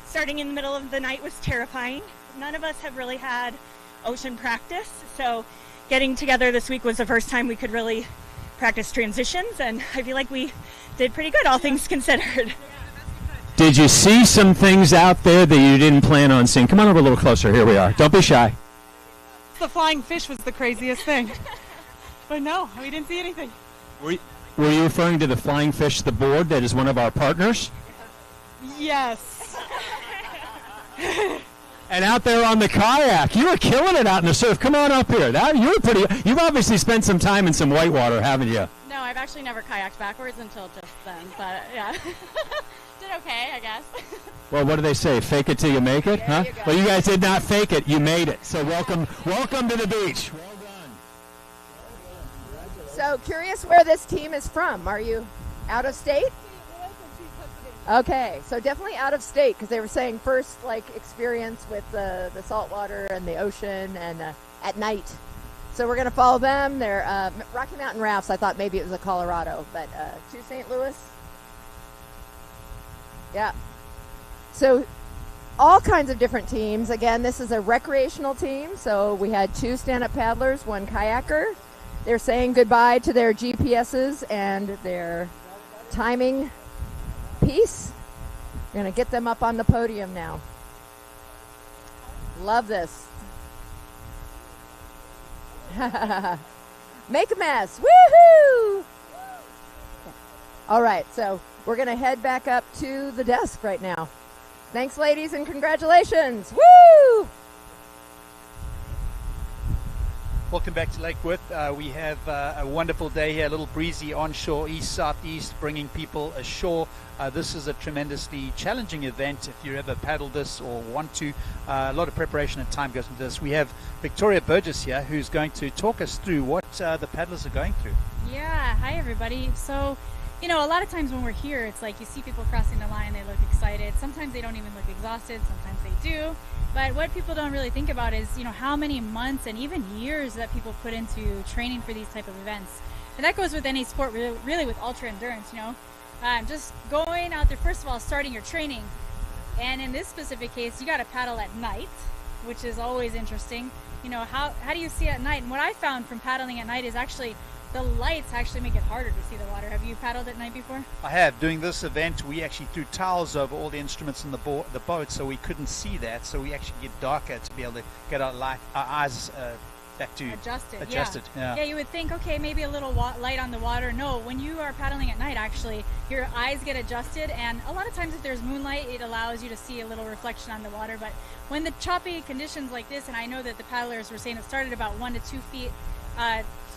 Starting in the middle of the night was terrifying. None of us have really had ocean practice, so getting together this week was the first time we could really practice transitions, and I feel like we did pretty good, all things considered. Did you see some things out there that you didn't plan on seeing? Come on over a little closer. Here we are. Don't be shy. The flying fish was the craziest thing. But no, we didn't see anything. Were you referring to the Flying Fish, the board that is one of our partners? Yes. And out there on the kayak, you were killing it out in the surf. Come on up here. You've obviously spent some time in some whitewater, haven't you? No, I've actually never kayaked backwards until just then, but yeah. Did okay, I guess. Well, what do they say? Fake it till you make it, huh? Well, you guys did not fake it. You made it. So welcome to the beach. Well done. So curious where this team is from. Are you out of state? Okay, so definitely out of state, because they were saying first experience with the salt water and the ocean and at night. So we're going to follow them. They're Rocky Mountain Rafts. I thought maybe it was a Colorado, but to St. Louis. Yeah. So all kinds of different teams. Again, this is a recreational team. So we had 2 stand-up paddlers, 1 kayaker. They're saying goodbye to their GPSs and their timing piece. We're going to get them up on the podium now. Love this. Make a mess. Woohoo! All right, so we're going to head back up to the desk right now. Thanks, ladies, and congratulations. Woo! Welcome back to Lake Worth. We have a wonderful day here, a little breezy onshore, east-southeast, bringing people ashore. This is a tremendously challenging event if you ever paddled this or want to. A lot of preparation and time goes into this. We have Victoria Burgess here, who's going to talk us through what the paddlers are going through. Yeah, hi everybody. So, a lot of times when we're here, it's like you see people crossing the line, they look excited. Sometimes they don't even look exhausted, sometimes they do. But what people don't really think about is, how many months and even years that people put into training for these type of events. And that goes with any sport, really with ultra endurance, just going out there, first of all, starting your training. And in this specific case, you got to paddle at night, which is always interesting. How do you see at night? And what I found from paddling at night is actually the lights actually make it harder to see the water. Have you paddled at night before? I have. Doing this event, we actually threw towels over all the instruments in the boat, so we couldn't see that. So we actually get darker to be able to get our eyes back to adjusted. Yeah, you would think, okay, maybe a little light on the water. No, when you are paddling at night, actually, your eyes get adjusted, and a lot of times if there's moonlight, it allows you to see a little reflection on the water. But when the choppy conditions like this, and I know that the paddlers were saying it started about 1 to 2 feet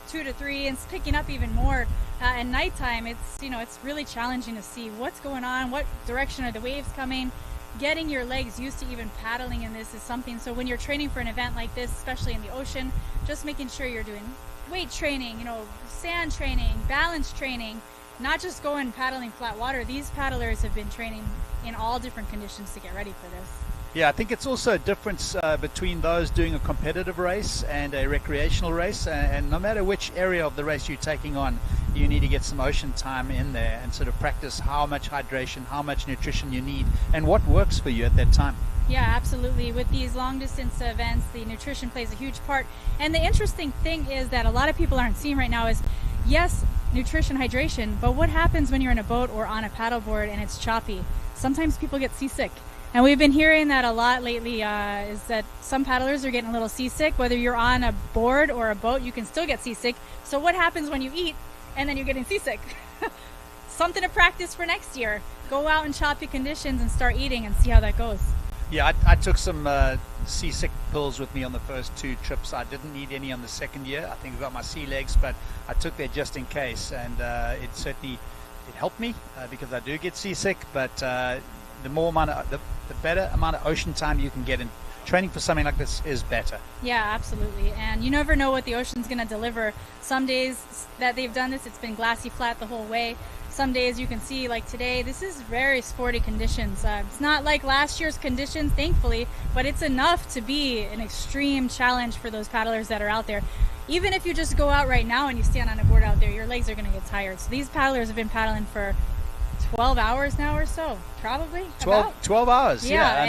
2 to 3, and it's picking up even more at nighttime. It's really challenging to see what's going on, what direction are the waves coming. Getting your legs used to even paddling in this is something. So when you're training for an event like this, especially in the ocean, just making sure you're doing weight training, sand training, balance training, not just going paddling flat water. These paddlers have been training in all different conditions to get ready for this. Yeah, I think it's also a difference between those doing a competitive race and a recreational race, and no matter which area of the race you're taking on, you need to get some ocean time in there and sort of practice how much hydration, how much nutrition you need, and what works for you at that time. Yeah, absolutely. With these long distance events, the nutrition plays a huge part. And the interesting thing is that a lot of people aren't seeing right now is, yes, nutrition, hydration, but what happens when you're in a boat or on a paddleboard and it's choppy? Sometimes people get seasick. And we've been hearing that a lot lately, is that some paddlers are getting a little seasick. Whether you're on a board or a boat, you can still get seasick. So what happens when you eat and then you're getting seasick? Something to practice for next year. Go out in choppy conditions and start eating and see how that goes. Yeah, I took some seasick pills with me on the first 2 trips. I didn't need any on the second year. I think about my sea legs, but I took that just in case, and it helped me because I do get seasick. But the better amount of ocean time you can get in training for something like this is better. Yeah, absolutely. And you never know what the ocean's going to deliver. Some days that they've done this, it's been glassy flat the whole way. Some days you can see, like today, this is very sporty conditions. It's not like last year's conditions, thankfully, but it's enough to be an extreme challenge for those paddlers that are out there. Even if you just go out right now and you stand on a board out there, your legs are going to get tired. So these paddlers have been paddling for 12 hours now or so, probably. 12 hours, yeah.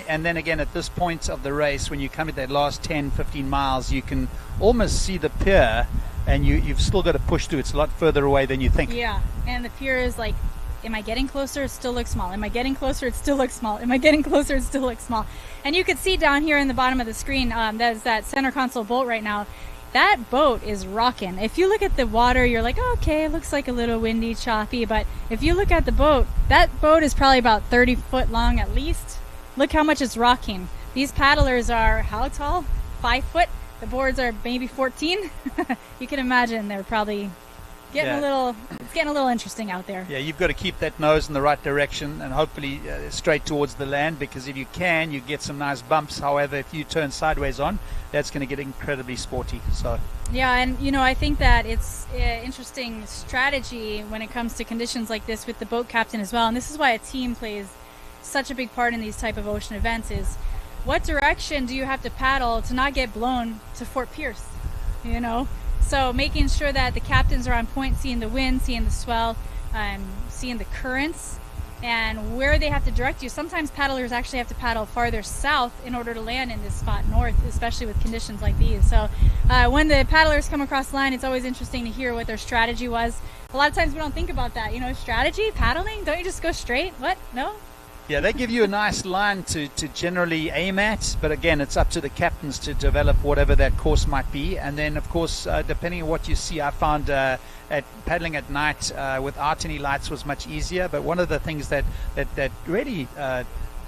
And then again, at this point of the race, when you come at that last 10, 15 miles, you can almost see the pier, and you've still got to push through. It's a lot further away than you think. Yeah, and the pier is like, am I getting closer? It still looks small. Am I getting closer? It still looks small. Am I getting closer? It still looks small. And you can see down here in the bottom of the screen, there's that center console boat right now. That boat is rocking. If you look at the water, you're like, oh, okay, it looks like a little windy, choppy. But if you look at the boat, that boat is probably about 30 foot long at least. Look how much it's rocking. These paddlers are how tall? 5 foot. The boards are maybe 14. You can imagine they're probably getting it's getting a little interesting out there. Yeah, you've got to keep that nose in the right direction and hopefully straight towards the land, because if you can, you get some nice bumps. However, if you turn sideways on, that's going to get incredibly sporty. So yeah, and I think that it's an interesting strategy when it comes to conditions like this with the boat captain as well. And this is why a team plays such a big part in these type of ocean events, is what direction do you have to paddle to not get blown to Fort Pierce, So making sure that the captains are on point, seeing the wind, seeing the swell, seeing the currents, and where they have to direct you. Sometimes paddlers actually have to paddle farther south in order to land in this spot north, especially with conditions like these. So when the paddlers come across the line, it's always interesting to hear what their strategy was. A lot of times we don't think about that. Strategy, paddling, don't you just go straight? What? No? Yeah, they give you a nice line to generally aim at, but again, it's up to the captains to develop whatever that course might be. And then, of course, depending on what you see, I found at paddling at night without any lights was much easier. But one of the things that really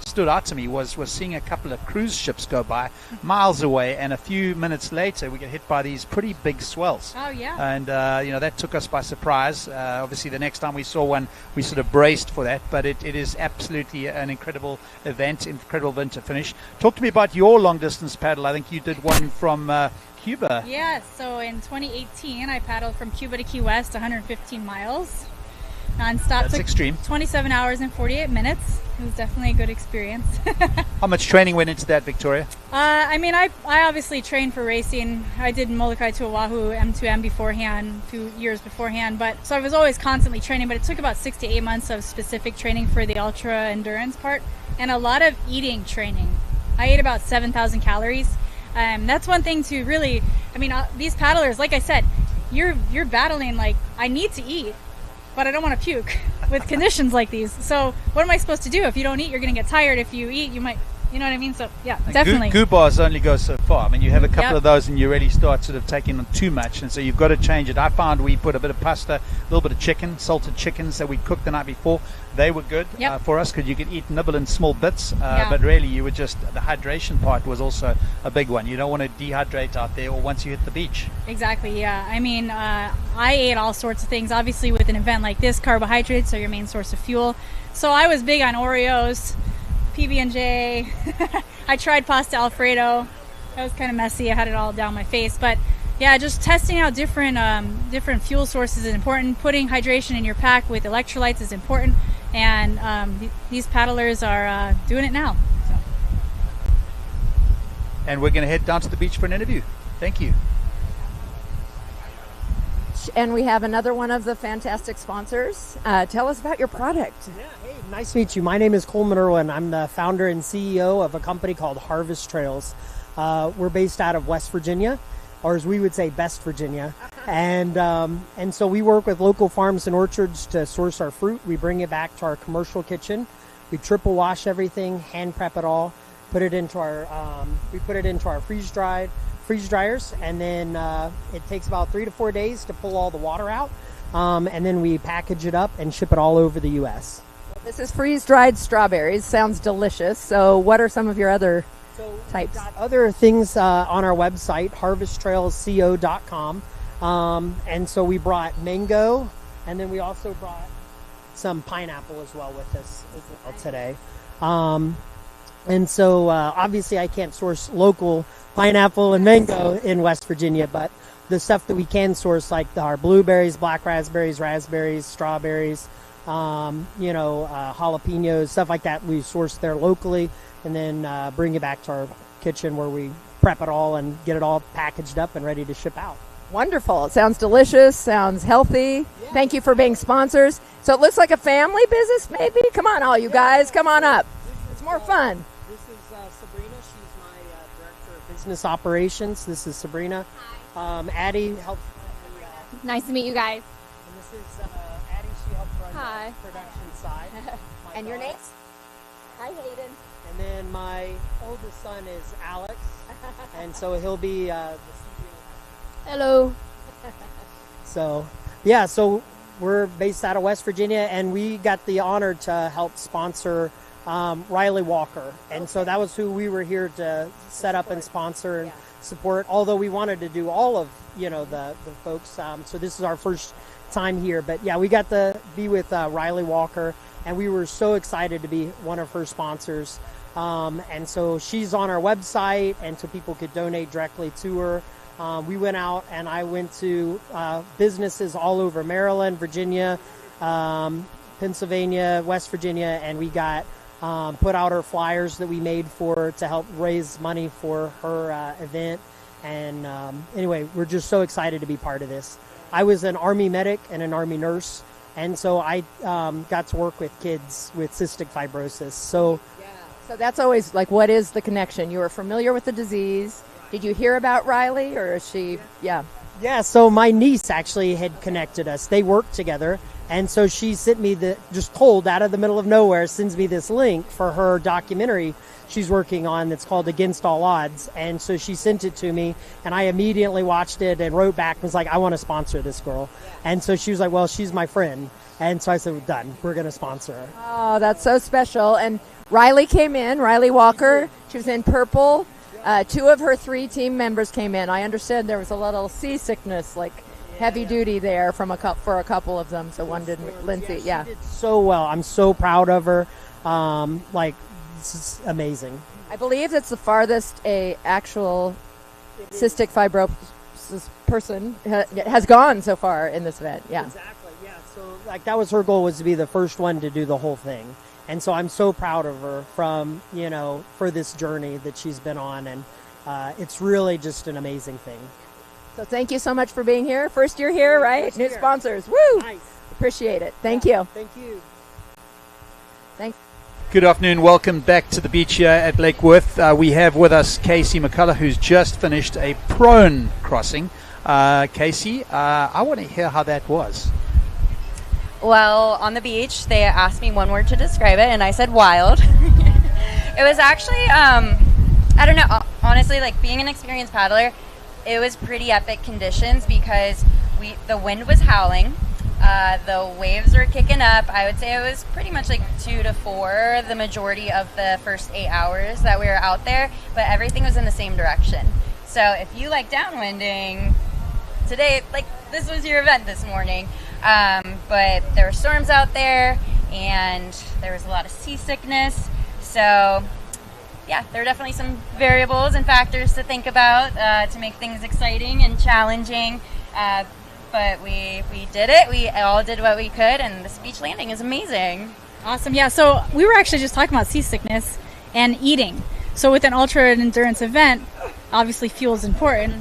stood out to me was seeing a couple of cruise ships go by miles away, and a few minutes later we get hit by these pretty big swells. Oh yeah. And that took us by surprise. Obviously the next time we saw one, we sort of braced for that, but it is absolutely an incredible event to finish. Talk to me about your long distance paddle. I think you did one from Cuba. Yeah, so in 2018 I paddled from Cuba to Key West, 115 miles non-stop. That's extreme. 27 hours and 48 minutes. It was definitely a good experience. How much training went into that, Victoria? I obviously trained for racing. I did Molokai to Oahu M2M beforehand, 2 years beforehand, so I was always constantly training, but it took about 6 to 8 months of specific training for the ultra endurance part, and a lot of eating training. I ate about 7,000 calories. That's one thing to really, these paddlers, like I said, you're battling like, I need to eat, but I don't want to puke with conditions like these. So what am I supposed to do? If you don't eat, you're going to get tired. If you eat, you might You know what I mean? So yeah, And definitely. Goo bars only go so far. I mean, you have a couple Yep. of those and you really start sort of taking on too much, and so you've got to change it. I found we put a bit of pasta, a little bit of chicken, salted chickens that we cooked the night before. They were good Yep. for us because you could eat nibble in small bits, Yeah. but really you were just, the hydration part was also a big one. You don't want to dehydrate out there or once you hit the beach. Exactly, yeah. I mean, I ate all sorts of things. Obviously, with an event like this, carbohydrates are your main source of fuel. So I was big on Oreos, PB&J. I tried pasta Alfredo. That was kind of messy. I had it all down my face. But yeah, just testing out different fuel sources is important. Putting hydration in your pack with electrolytes is important. And these paddlers are doing it now. So. And we're going to head down to the beach for an interview. Thank you. And we have another one of the fantastic sponsors. Tell us about your product. Nice to meet you. My name is Coleman Irwin. I'm the founder and CEO of a company called Harvest Trails. We're based out of West Virginia, or as we would say, Best Virginia. And so we work with local farms and orchards to source our fruit. We bring it back to our commercial kitchen. We triple wash everything, hand prep it all, put it into our freeze dryers, and then it takes about 3 to 4 days to pull all the water out, and then we package it up and ship it all over the U.S. This is freeze-dried strawberries. Sounds delicious. So what are some of your other types? Other things on our website, harvesttrailsco.com, and so we brought mango, and then we also brought some pineapple as well with us as well today. And so obviously I can't source local pineapple and mango in West Virginia, but the stuff that we can source, like our blueberries, black raspberries, strawberries, jalapenos, stuff like that, we source there locally and then bring it back to our kitchen where we prep it all and get it all packaged up and ready to ship out. Wonderful. It sounds delicious, sounds healthy. Yeah. Thank you for being sponsors. So it looks like a family business, maybe? Come on, all you guys, come on up. It's more fun. This is Sabrina. She's my director of business operations. This is Sabrina. Addie helps. Nice to meet you guys. And this is Addie. She helps run Hi. the production side. And your names? Hi, Hayden. And then my oldest son is Alex, and so he'll be the CEO. Hello. So, yeah, so we're based out of West Virginia, and we got the honor to help sponsor Riley Walker. And so that was who we were here to set up and sponsor and support, although we wanted to do all of, the folks. So this is our first time here. But, yeah, we got to be with Riley Walker, and we were so excited to be one of her sponsors. And so she's on our website, and so people could donate directly to her. We went out, and I went to businesses all over Maryland, Virginia, Pennsylvania, West Virginia, and we got put out our flyers that we made for to help raise money for her event. And anyway, we're just so excited to be part of this. I was an Army medic and an Army nurse, and so I got to work with kids with cystic fibrosis. So that's always like, what is the connection? You were familiar with the disease. Did you hear about Riley, or is she, Yeah, so my niece actually had connected us. They worked together, and so she sent me just cold out of the middle of nowhere, sends me this link for her documentary she's working on that's called Against All Odds. And so she sent it to me, and I immediately watched it and wrote back and was like, I want to sponsor this girl. And so she was like, well, she's my friend. And so I said, well, done. We're going to sponsor her. Oh, that's so special. And Riley came in, Riley Walker. She was in purple. 2 of her 3 team members came in. I understood there was a little seasickness, like heavy duty there for a couple of them. So one didn't, Lindsay, She did so well. I'm so proud of her. This is amazing. I believe it's the farthest a actual cystic fibrosis person has gone so far in this event. Yeah. Exactly. Yeah. So that was her goal, was to be the first one to do the whole thing. And so I'm so proud of her for this journey that she's been on. And it's really just an amazing thing. So thank you so much for being here. First year here, right? New sponsors. Woo! Nice. Appreciate it. Thank you. Thank you. Thanks. Good afternoon. Welcome back to the beach here at Lake Worth. We have with us Casey McCulla, who's just finished a prone crossing. Casey, I want to hear how that was. Well, on the beach, they asked me one word to describe it, and I said wild. It was actually, I don't know, honestly, like being an experienced paddler, it was pretty epic conditions because the wind was howling, the waves were kicking up. I would say it was pretty much like 2 to 4 the majority of the first 8 hours that we were out there, but everything was in the same direction. So if you like downwinding, today, like this was your event this morning, but there were storms out there and there was a lot of seasickness. So yeah, there are definitely some variables and factors to think about to make things exciting and challenging. But we did it. We all did what we could, and the beach landing is amazing. Awesome. Yeah, so we were actually just talking about seasickness and eating. So with an ultra endurance event, obviously fuel is important.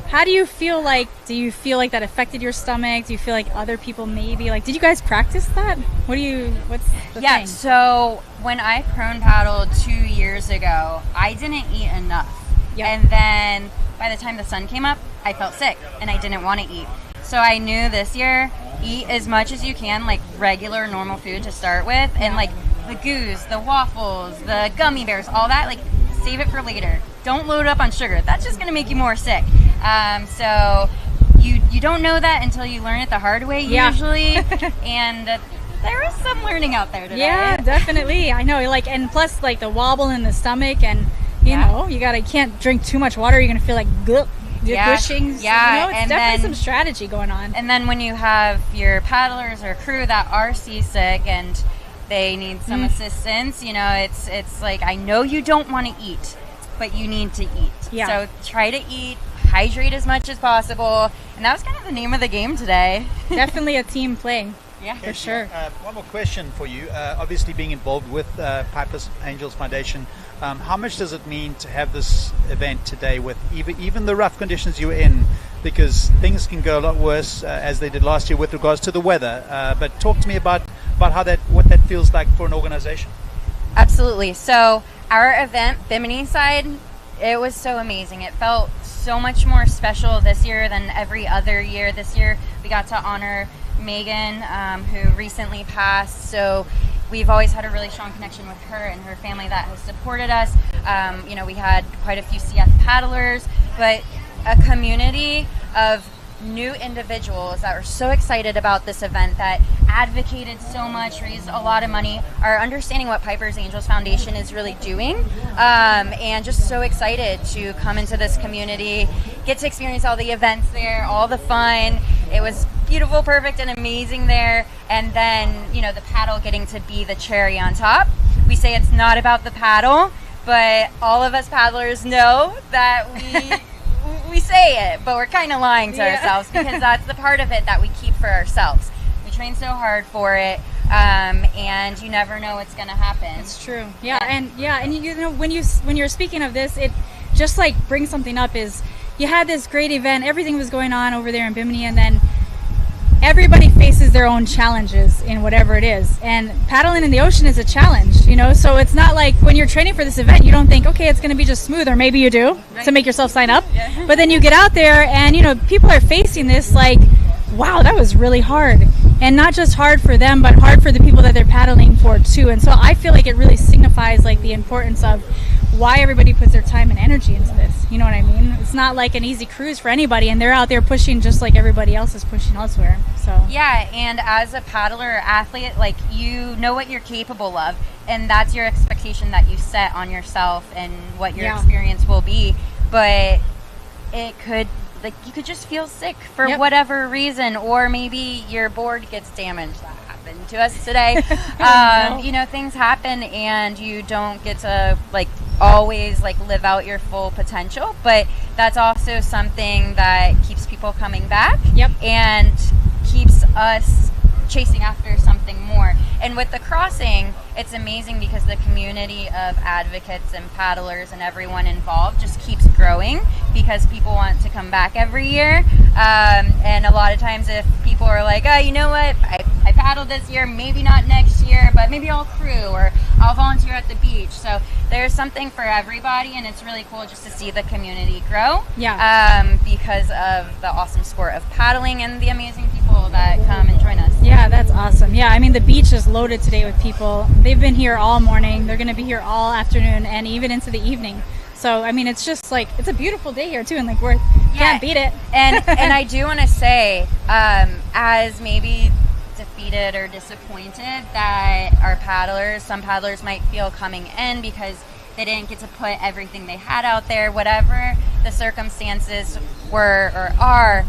How do you feel like that affected your stomach? Do you feel like other people maybe, like, did you guys practice that? What's the thing? So when I prone paddled 2 years ago, I didn't eat enough. And then by the time the sun came up, I felt sick and I didn't want to eat. So I knew this year, eat as much as you can, like regular normal food to start with, and like the goose, the waffles, the gummy bears, all that, like save it for later. Don't load up on sugar. That's just going to make you more sick. So you don't know that until you learn it the hard way usually. And there is some learning out there today. Yeah, definitely. I know. Like, and plus like the wobble in the stomach, and you know, you can't drink too much water. You're going to feel like gushing. Yeah, you know, it's definitely some strategy going on. And then when you have your paddlers or crew that are seasick and they need some assistance, you know, it's like, I know you don't want to eat, but you need to eat. Yeah. So try to eat, hydrate as much as possible, and that was kind of the name of the game today. Definitely a team play. Yeah, for sure. One more question for you. Obviously, being involved with Piper's Angels Foundation, how much does it mean to have this event today with even the rough conditions you were in? Because things can go a lot worse, as they did last year with regards to the weather. But talk to me about what that feels like for an organization. Absolutely. So our event, Bimini side, it was so amazing. It felt so much more special this year than every other year. This year we got to honor Megan, who recently passed. So we've always had a really strong connection with her and her family that has supported us. You know, we had quite a few CF paddlers, but a community of new individuals that were so excited about this event, that advocated so much, raised a lot of money, are understanding what Piper's Angels Foundation is really doing, and just so excited to come into this community, get to experience all the events there, all the fun. It was beautiful, perfect, and amazing there. And then, you know, the paddle getting to be the cherry on top. We say it's not about the paddle, but all of us paddlers know that we say it, but we're kind of lying to ourselves, because that's the part of it that we keep for ourselves. We train so hard for it, and you never know what's going to happen. It's true. And you know, when you're speaking of this, it just like brings something up. Is you had this great event, everything was going on over there in Bimini, and then everybody faces their own challenges in whatever it is, and paddling in the ocean is a challenge, you know. So it's not like when you're training for this event, you don't think, okay, it's going to be just smooth, or maybe you do to make yourself sign up. But then you get out there and, you know, people are facing this like, wow, that was really hard. And not just hard for them, but hard for the people that they're paddling for too. And so I feel like it really signifies like the importance of why everybody puts their time and energy into this. You know what I mean? It's not like an easy cruise for anybody, and they're out there pushing just like everybody else is pushing elsewhere. So yeah, and as a paddler or athlete, like, you know what you're capable of, and that's your expectation that you set on yourself and what your experience will be. But it could, like, you could just feel sick for whatever reason, or maybe your board gets damaged. That happened to us today. You know, things happen, and you don't get to like always like live out your full potential, but that's also something that keeps people coming back and keeps us chasing after something more. And with the crossing, it's amazing because the community of advocates and paddlers and everyone involved just keeps growing, because people want to come back every year. And a lot of times if people are like, oh, you know what, I paddled this year, maybe not next year, but maybe I'll crew or I'll volunteer at the beach. So there's something for everybody, and it's really cool just to see the community grow because of the awesome sport of paddling and the amazing people people that come and join us. Yeah, that's awesome. Yeah, I mean, the beach is loaded today with people. They've been here all morning. They're going to be here all afternoon and even into the evening. So, I mean, it's just like, it's a beautiful day here, too, and like, can't beat it. And I do want to say, as maybe defeated or disappointed that our paddlers, some paddlers might feel coming in because they didn't get to put everything they had out there, whatever the circumstances were or are,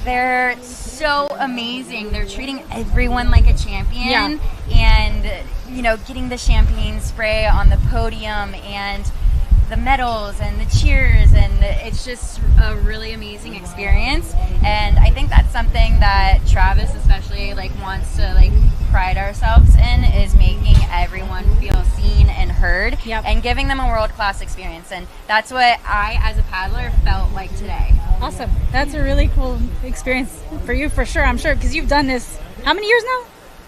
they're so amazing. They're treating everyone like a champion, and, you know, getting the champagne spray on the podium and the medals and the cheers, and it's just a really amazing experience. And I think that's something that Travis especially like wants to like pride ourselves in, is making everyone feel seen and heard, and giving them a world-class experience. And that's what I, as a paddler, felt like today. Awesome. That's a really cool experience for you, for sure, I'm sure, because you've done this how many years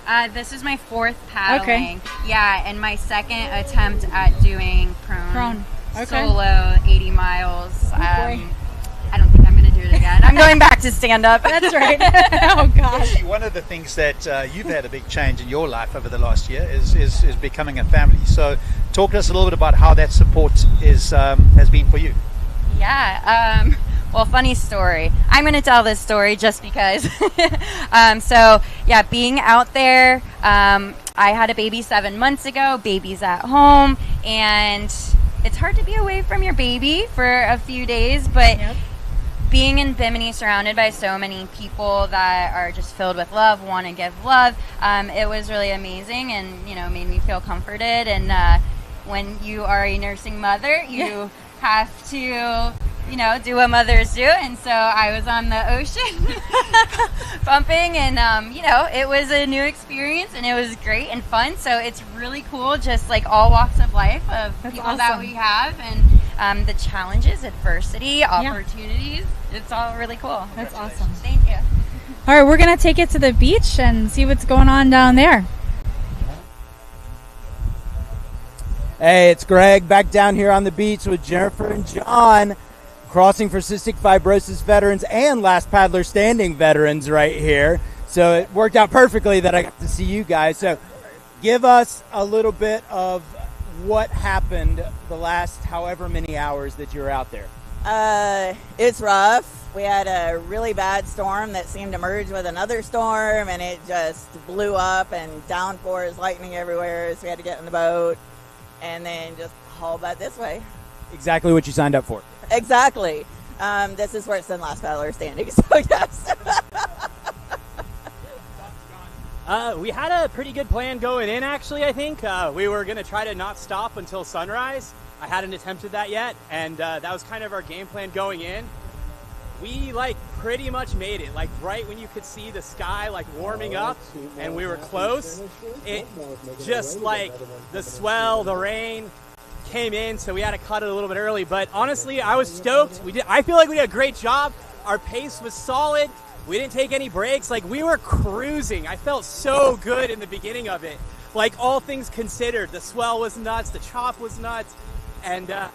now? This is my 4th paddling. Yeah, and my 2nd attempt at doing prone. Solo 80 miles. I don't think I'm going to do it again. I'm going back to stand up. That's right. Oh, gosh. One of the things that you've had a big change in your life over the last year is becoming a family. So talk to us a little bit about how that support has been for you. Yeah. Well, funny story. I'm going to tell this story just because. So, yeah, being out there, I had a baby 7 months ago. Baby's at home, and it's hard to be away from your baby for a few days, but being in Bimini surrounded by so many people that are just filled with love, want to give love, it was really amazing, and, you know, made me feel comforted. And when you are a nursing mother, you have to, you know, do what mothers do. And so I was on the ocean pumping, and, you know, it was a new experience, and it was great and fun. So it's really cool, just like all walks of life of people that we have, and the challenges, adversity, opportunities. It's all really cool. That's awesome. Thank you. All right, we're going to take it to the beach and see what's going on down there. Hey, it's Greg back down here on the beach with Jennifer and John, Crossing for Cystic Fibrosis veterans and Last Paddler Standing veterans right here. So it worked out perfectly that I got to see you guys. So give us a little bit of what happened the last however many hours that you were out there. It's rough. We had a really bad storm that seemed to merge with another storm, and it just blew up, and downpours, lightning everywhere, so we had to get in the boat and then just haul back this way. Exactly what you signed up for. Exactly. This is worse than Last Paddler Standing, so yes. We had a pretty good plan going in, actually, I think. We were going to try to not stop until sunrise. I hadn't attempted that yet, and that was kind of our game plan going in. We, like, pretty much made it. Like, right when you could see the sky, like, warming up, and we were close, it just, like, the swell, the rain came in, so we had to cut it a little bit early. But honestly, I was stoked. I feel like we did a great job. Our pace was solid. We didn't take any breaks. Like, we were cruising. I felt so good in the beginning of it. Like, all things considered, the swell was nuts, the chop was nuts, and I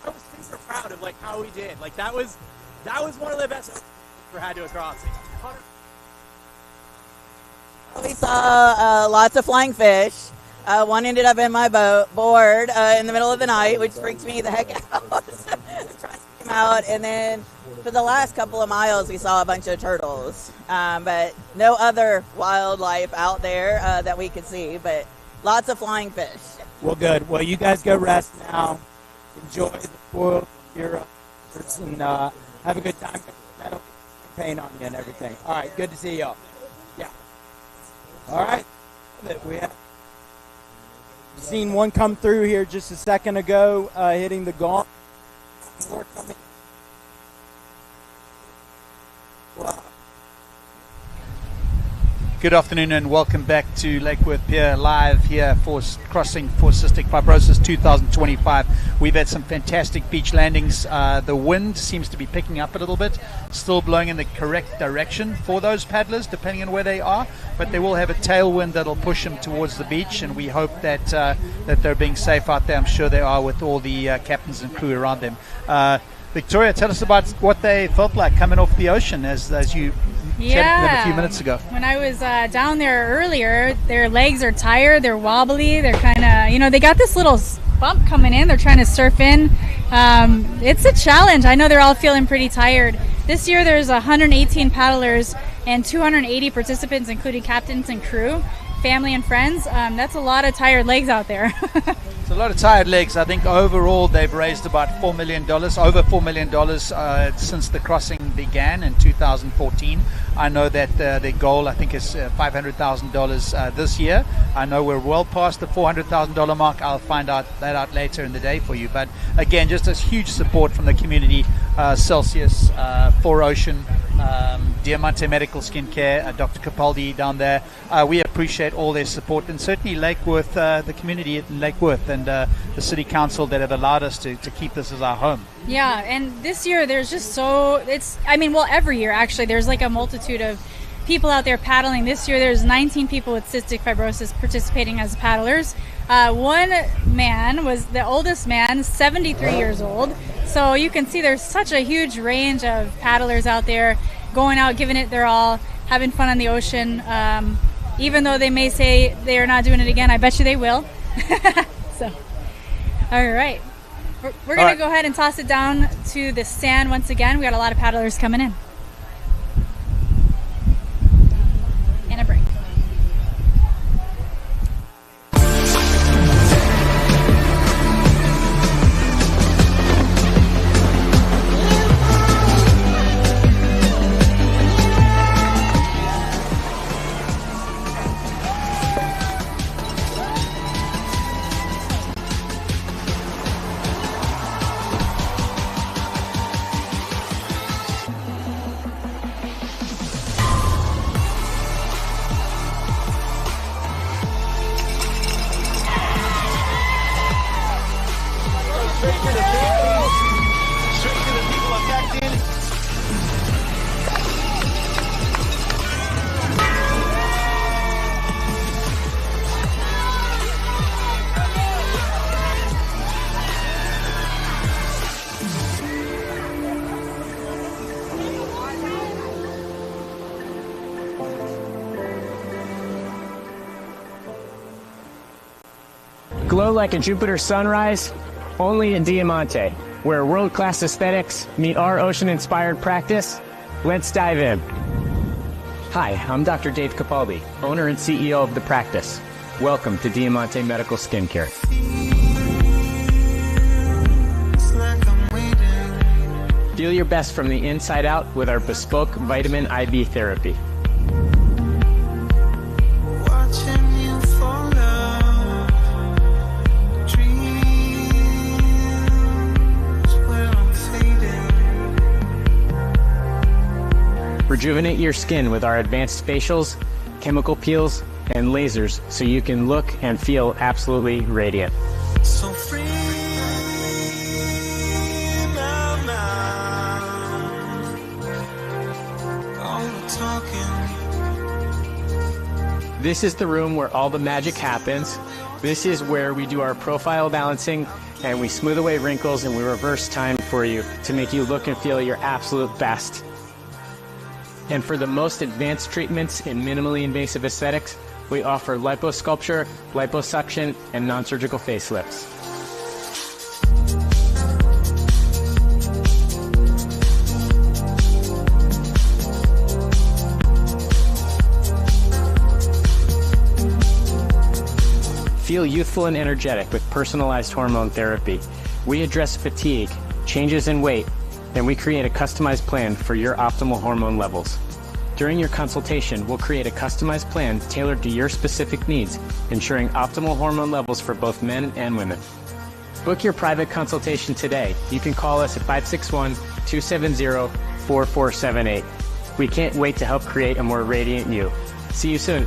was super proud of, like, how we did. Like, that was one of the best we ever had to a crossing. We saw lots of flying fish. One ended up in my board in the middle of the night, which freaked me the heck out. Came out, and then for the last couple of miles, we saw a bunch of turtles, but no other wildlife out there that we could see, but lots of flying fish. Well, good. Well, you guys go rest now. Enjoy the world, your and have a good time. That'll paint on you and everything. All right, good to see y'all. Yeah. All right. We have seen one come through here just a second ago, hitting the gaunt. More coming. Wow. Good afternoon and welcome back to Lake Worth Pier live here for Crossing for Cystic Fibrosis 2025. We've had some fantastic beach landings. The wind seems to be picking up a little bit, still blowing in the correct direction for those paddlers depending on where they are, but they will have a tailwind that'll push them towards the beach, and we hope that that they're being safe out there. I'm sure they are with all the captains and crew around them. Victoria, tell us about what they felt like coming off the ocean as you chatted to them a few minutes ago. When I was down there earlier, their legs are tired, they're wobbly, they're kind of, they got this little bump coming in, they're trying to surf in. It's a challenge. I know they're all feeling pretty tired. This year there's 118 paddlers and 280 participants, including captains and crew, family and friends. That's a lot of tired legs out there. It's a lot of tired legs. I think overall they've raised about $4 million, over $4 million since the crossing began in 2014. I know that their goal, I think, is $500,000 this year. I know we're well past the $400,000 mark. I'll find that out later in the day for you. But again, just a huge support from the community, Celsius, For Ocean, Diamonte Medical Skincare, Dr. Capaldi down there. We appreciate all their support, and certainly Lake Worth, the community at Lake Worth, and the city council that have allowed us to keep this as our home. Yeah, and this year there's just every year actually, there's like a multitude of people out there paddling. This year there's 19 people with cystic fibrosis participating as paddlers. One man was the oldest man, 73 years old. So you can see there's such a huge range of paddlers out there going out, giving it their all, having fun on the ocean. Even though they may say they are not doing it again, I bet you they will. So, all right. We're going to go ahead and toss it down to the sand once again. We got a lot of paddlers coming in. And a break. Glow like a Jupiter sunrise, only in Diamante, where world-class aesthetics meet our ocean-inspired practice. Let's dive in. Hi, I'm Dr. Dave Capaldi, owner and CEO of The Practice. Welcome to Diamonte Medical Skincare. Feel your best from the inside out with our bespoke vitamin IV therapy. Rejuvenate your skin with our advanced facials, chemical peels, and lasers so you can look and feel absolutely radiant. So free now. All the talking. This is the room where all the magic happens. This is where we do our profile balancing and we smooth away wrinkles and we reverse time for you to make you look and feel your absolute best. And for the most advanced treatments in minimally invasive aesthetics, we offer liposculpture, liposuction, and non-surgical facelifts. Feel youthful and energetic with personalized hormone therapy. We address fatigue, changes in weight, and we create a customized plan for your optimal hormone levels. During your consultation, we'll create a customized plan tailored to your specific needs, ensuring optimal hormone levels for both men and women. Book your private consultation today. You can call us at 561-270-4478. We can't wait to help create a more radiant you. See you soon.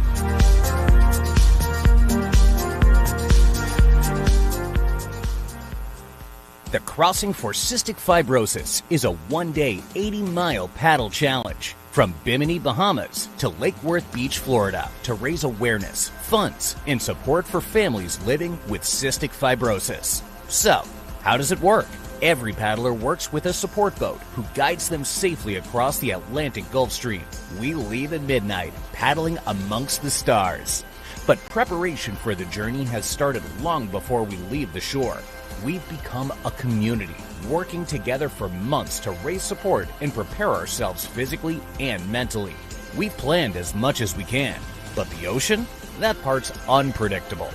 The Crossing for Cystic Fibrosis is a one-day, 80-mile paddle challenge from Bimini, Bahamas to Lake Worth Beach, Florida to raise awareness, funds, and support for families living with cystic fibrosis. So, how does it work? Every paddler works with a support boat who guides them safely across the Atlantic Gulf Stream. We leave at midnight, paddling amongst the stars. But preparation for the journey has started long before we leave the shore. We've become a community, working together for months to raise support and prepare ourselves physically and mentally. We've planned as much as we can, but the ocean? That part's unpredictable.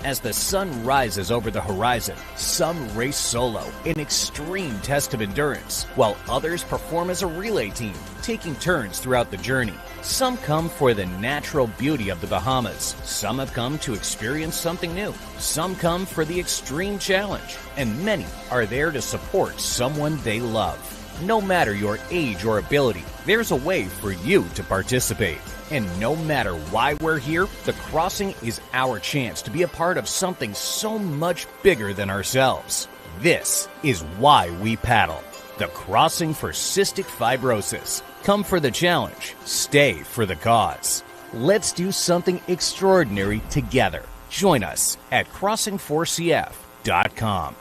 As the sun rises over the horizon, some race solo, an extreme test of endurance, while others perform as a relay team, taking turns throughout the journey. Some come for the natural beauty of the Bahamas. Some have come to experience something new. Some come for the extreme challenge. And many are there to support someone they love. No matter your age or ability, there's a way for you to participate. And no matter why we're here, the Crossing is our chance to be a part of something so much bigger than ourselves. This is why we paddle. The Crossing for Cystic Fibrosis. Come for the challenge. Stay for the cause. Let's do something extraordinary together. Join us at crossingforcf.com.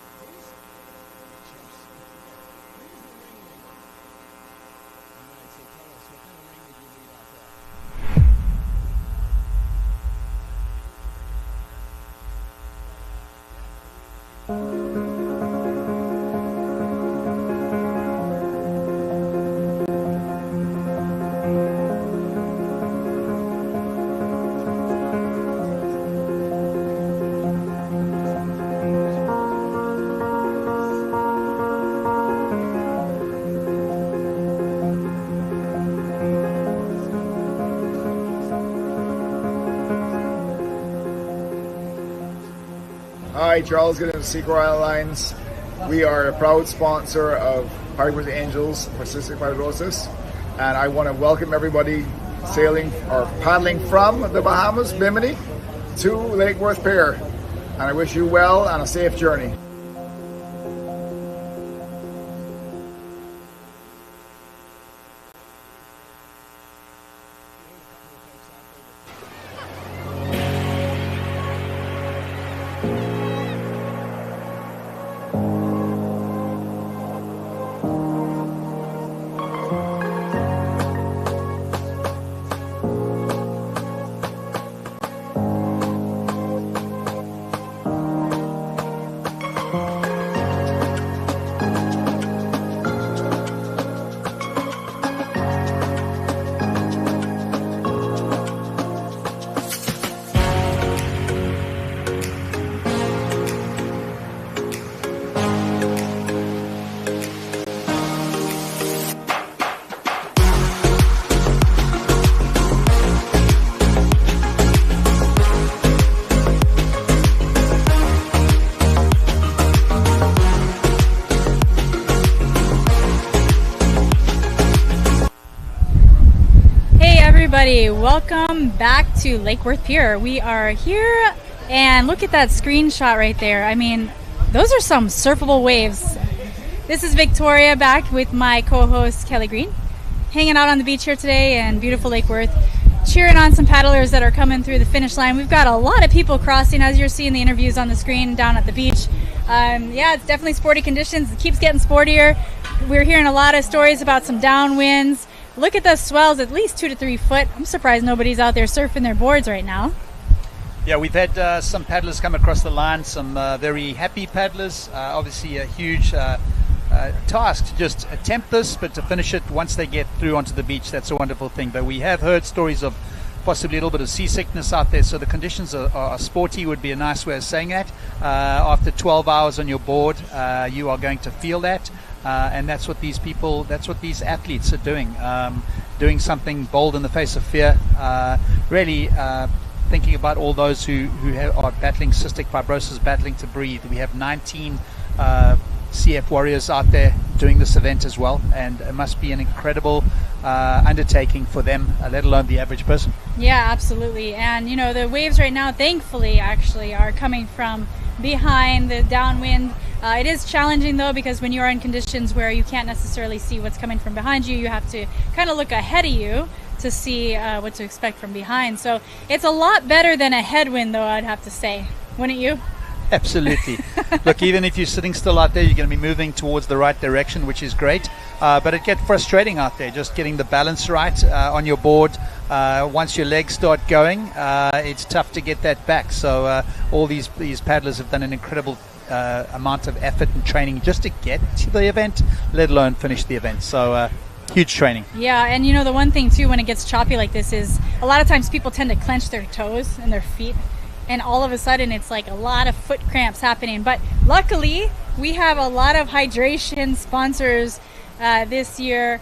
Hi, Charles Giddens of Sea Royal Lines. We are a proud sponsor of Harvard Angels for Cystic Fibrosis, and I want to welcome everybody sailing or paddling from the Bahamas, Bimini, to Lake Worth Pier. And I wish you well and a safe journey. Everybody, welcome back to Lake Worth Pier. We are here, and look at that screenshot right there. I mean, those are some surfable waves. This is Victoria back with my co-host Kelly Green, hanging out on the beach here today in beautiful Lake Worth, cheering on some paddlers that are coming through the finish line. We've got a lot of people crossing, as you're seeing the interviews on the screen down at the beach. Yeah, it's definitely sporty conditions. It keeps getting sportier. We're hearing a lot of stories about some downwinds. Look at the swells, at least 2 to 3 foot. I'm surprised nobody's out there surfing their boards right now. Yeah, we've had some paddlers come across the line, some very happy paddlers. Obviously a huge task to just attempt this, but to finish it once they get through onto the beach, that's a wonderful thing. But we have heard stories of possibly a little bit of seasickness out there, so the conditions are sporty would be a nice way of saying that. After 12 hours on your board, you are going to feel that. And that's what these athletes are doing, doing something bold in the face of fear, really thinking about all those who are battling cystic fibrosis, battling to breathe. We have 19 CF warriors out there doing this event as well, and it must be an incredible undertaking for them, let alone the average person. Yeah, absolutely. And you know, the waves right now, thankfully, actually are coming from behind the downwind. It is challenging though, because when you're in conditions where you can't necessarily see what's coming from behind you, you have to kind of look ahead of you to see what to expect from behind. So it's a lot better than a headwind though, I'd have to say, wouldn't you? Absolutely. Look, even if you're sitting still out there, you're going to be moving towards the right direction, which is great. But it gets frustrating out there, just getting the balance right on your board. Once your legs start going, it's tough to get that back. So all these paddlers have done an incredible amount of effort and training just to get to the event, let alone finish the event. So huge training. Yeah, and you know, the one thing too when it gets choppy like this is a lot of times people tend to clench their toes and their feet, and all of a sudden it's like a lot of foot cramps happening. But luckily we have a lot of hydration sponsors this year,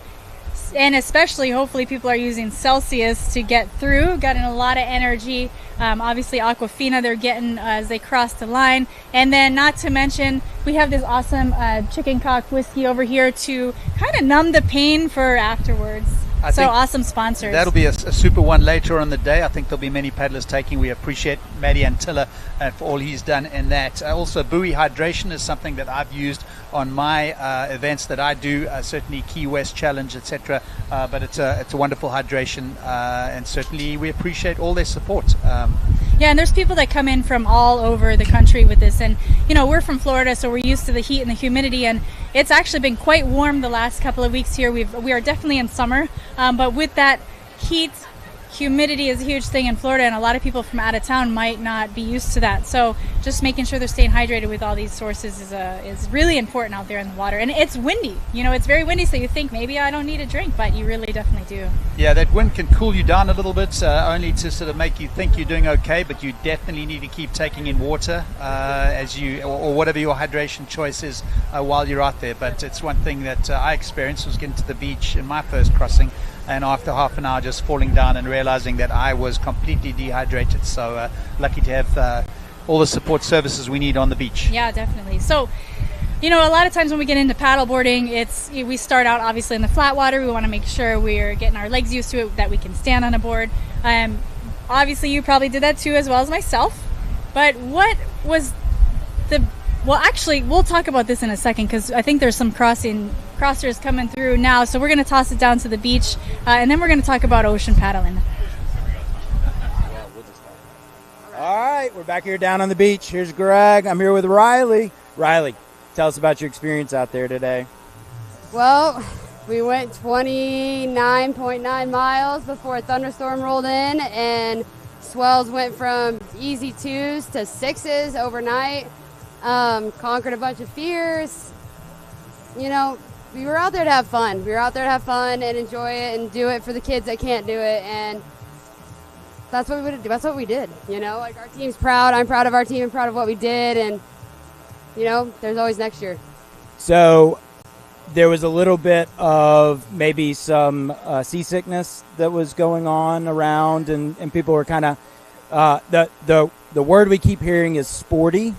and especially hopefully people are using Celsius to get through, getting a lot of energy. Obviously Aquafina they're getting as they cross the line, and then not to mention we have this awesome chicken cock whiskey over here to kind of numb the pain for afterwards. So awesome sponsors. That'll be a super one later on the day. I think there'll be many paddlers taking. We appreciate Maddie Antilla for all he's done in that. Also, buoy hydration is something that I've used on my events that I do, certainly Key West Challenge, etc. But it's a wonderful hydration, and certainly we appreciate all their support. Yeah, and there's people that come in from all over the country with this, and you know, we're from Florida, so we're used to the heat and the humidity, and it's actually been quite warm the last couple of weeks here. We are definitely in summer, but with that heat, humidity is a huge thing in Florida, and a lot of people from out of town might not be used to that. So just making sure they're staying hydrated with all these sources is really important out there in the water. And it's windy, you know, it's very windy, so you think maybe I don't need a drink, but you really definitely do. Yeah, that wind can cool you down a little bit, only to sort of make you think you're doing okay, but you definitely need to keep taking in water or whatever your hydration choice is while you're out there. But it's one thing that I experienced was getting to the beach in my first crossing, and after half an hour just falling down and realizing that I was completely dehydrated. So lucky to have all the support services we need on the beach. Yeah, definitely. So, you know, a lot of times when we get into paddleboarding, we start out obviously in the flat water. We want to make sure we're getting our legs used to it, that we can stand on a board. Obviously you probably did that too, as well as myself. But what was well, actually, we'll talk about this in a second, because I think there's some crossers coming through now. So we're going to toss it down to the beach, and then we're going to talk about ocean paddling. All right, we're back here down on the beach. Here's Greg. I'm here with Riley. Riley, tell us about your experience out there today. Well, we went 29.9 miles before a thunderstorm rolled in, and swells went from easy 2s to 6s overnight. Conquered a bunch of fears. You know, we were out there to have fun. We were out there to have fun and enjoy it and do it for the kids that can't do it, and that's what we did. You know, like, our team's proud. I'm proud of our team and proud of what we did, and you know, there's always next year. So there was a little bit of maybe some seasickness that was going on around, and people were kind of the word we keep hearing is sporty,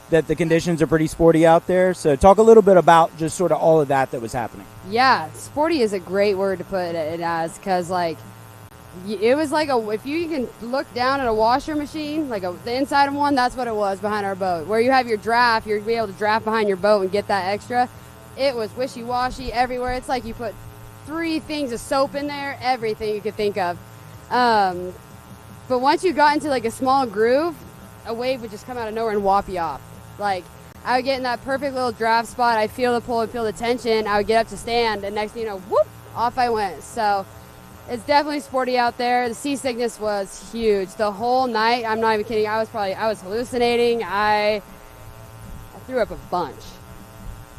that the conditions are pretty sporty out there. So talk a little bit about just sort of all of that was happening. Yeah, sporty is a great word to put it as, because like, it was like if you can look down at a washer machine, like the inside of one, that's what it was behind our boat. Where you have your draft, you'll be able to draft behind your boat and get that extra. It was wishy-washy everywhere. It's like you put 3 things of soap in there, everything you could think of. But once you got into like a small groove, a wave would just come out of nowhere and whop you off. Like, I would get in that perfect little draft spot. I'd feel the pull and feel the tension. I would get up to stand, and next thing you know, whoop, off I went. So it's definitely sporty out there. The seasickness was huge. The whole night, I'm not even kidding, I was hallucinating. I threw up a bunch,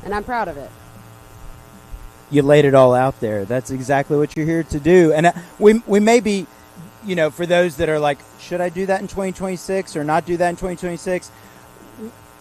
and I'm proud of it. You laid it all out there. That's exactly what you're here to do. And we may be, you know, for those that are like, should I do that in 2026 or not do that in 2026?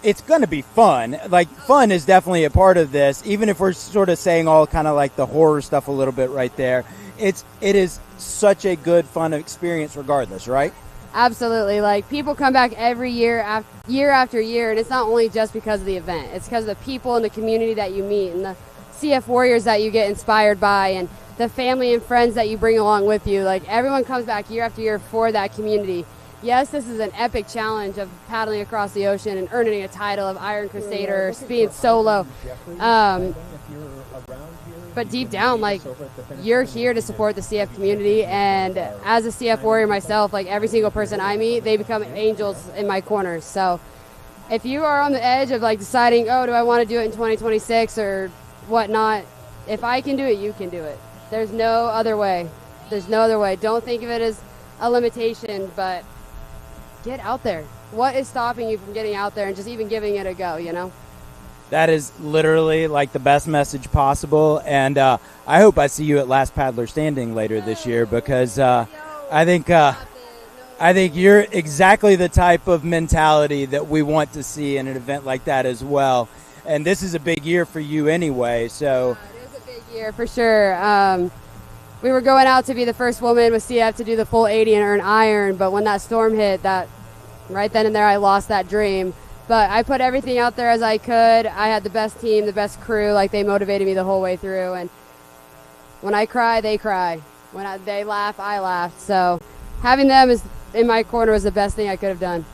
It's going to be fun. Like, fun is definitely a part of this, even if we're sort of saying all kind of like the horror stuff a little bit right there. It is such a good, fun experience regardless, right? Absolutely. Like, people come back every year after year, and it's not only just because of the event. It's because of the people in the community that you meet and the CF warriors that you get inspired by and the family and friends that you bring along with you. Like, everyone comes back year after year for that community. Yes, this is an epic challenge of paddling across the ocean and earning a title of Iron Crusader, being solo. But deep down, like, you're here to support the CF community, and as a CF warrior myself, like, every single person I meet, they become angels in my corner. So if you are on the edge of like deciding, oh, do I want to do it in 2026 or whatnot, if I can do it, you can do it. There's no other way. There's no other way. Don't think of it as a limitation, but get out there. What is stopping you from getting out there and just even giving it a go, you know? That is literally like the best message possible, and I hope I see you at Last Paddler Standing later this year, because I think you're exactly the type of mentality that we want to see in an event like that as well. And this is a big year for you anyway, so. It is a big year for sure. We were going out to be the first woman with CF to do the full 80 and earn iron, but when that storm hit, that right then and there I lost that dream. But I put everything out there as I could. I had the best team, the best crew. Like, they motivated me the whole way through. And when I cry, they cry. When they laugh, I laugh. So having them in my corner was the best thing I could have done.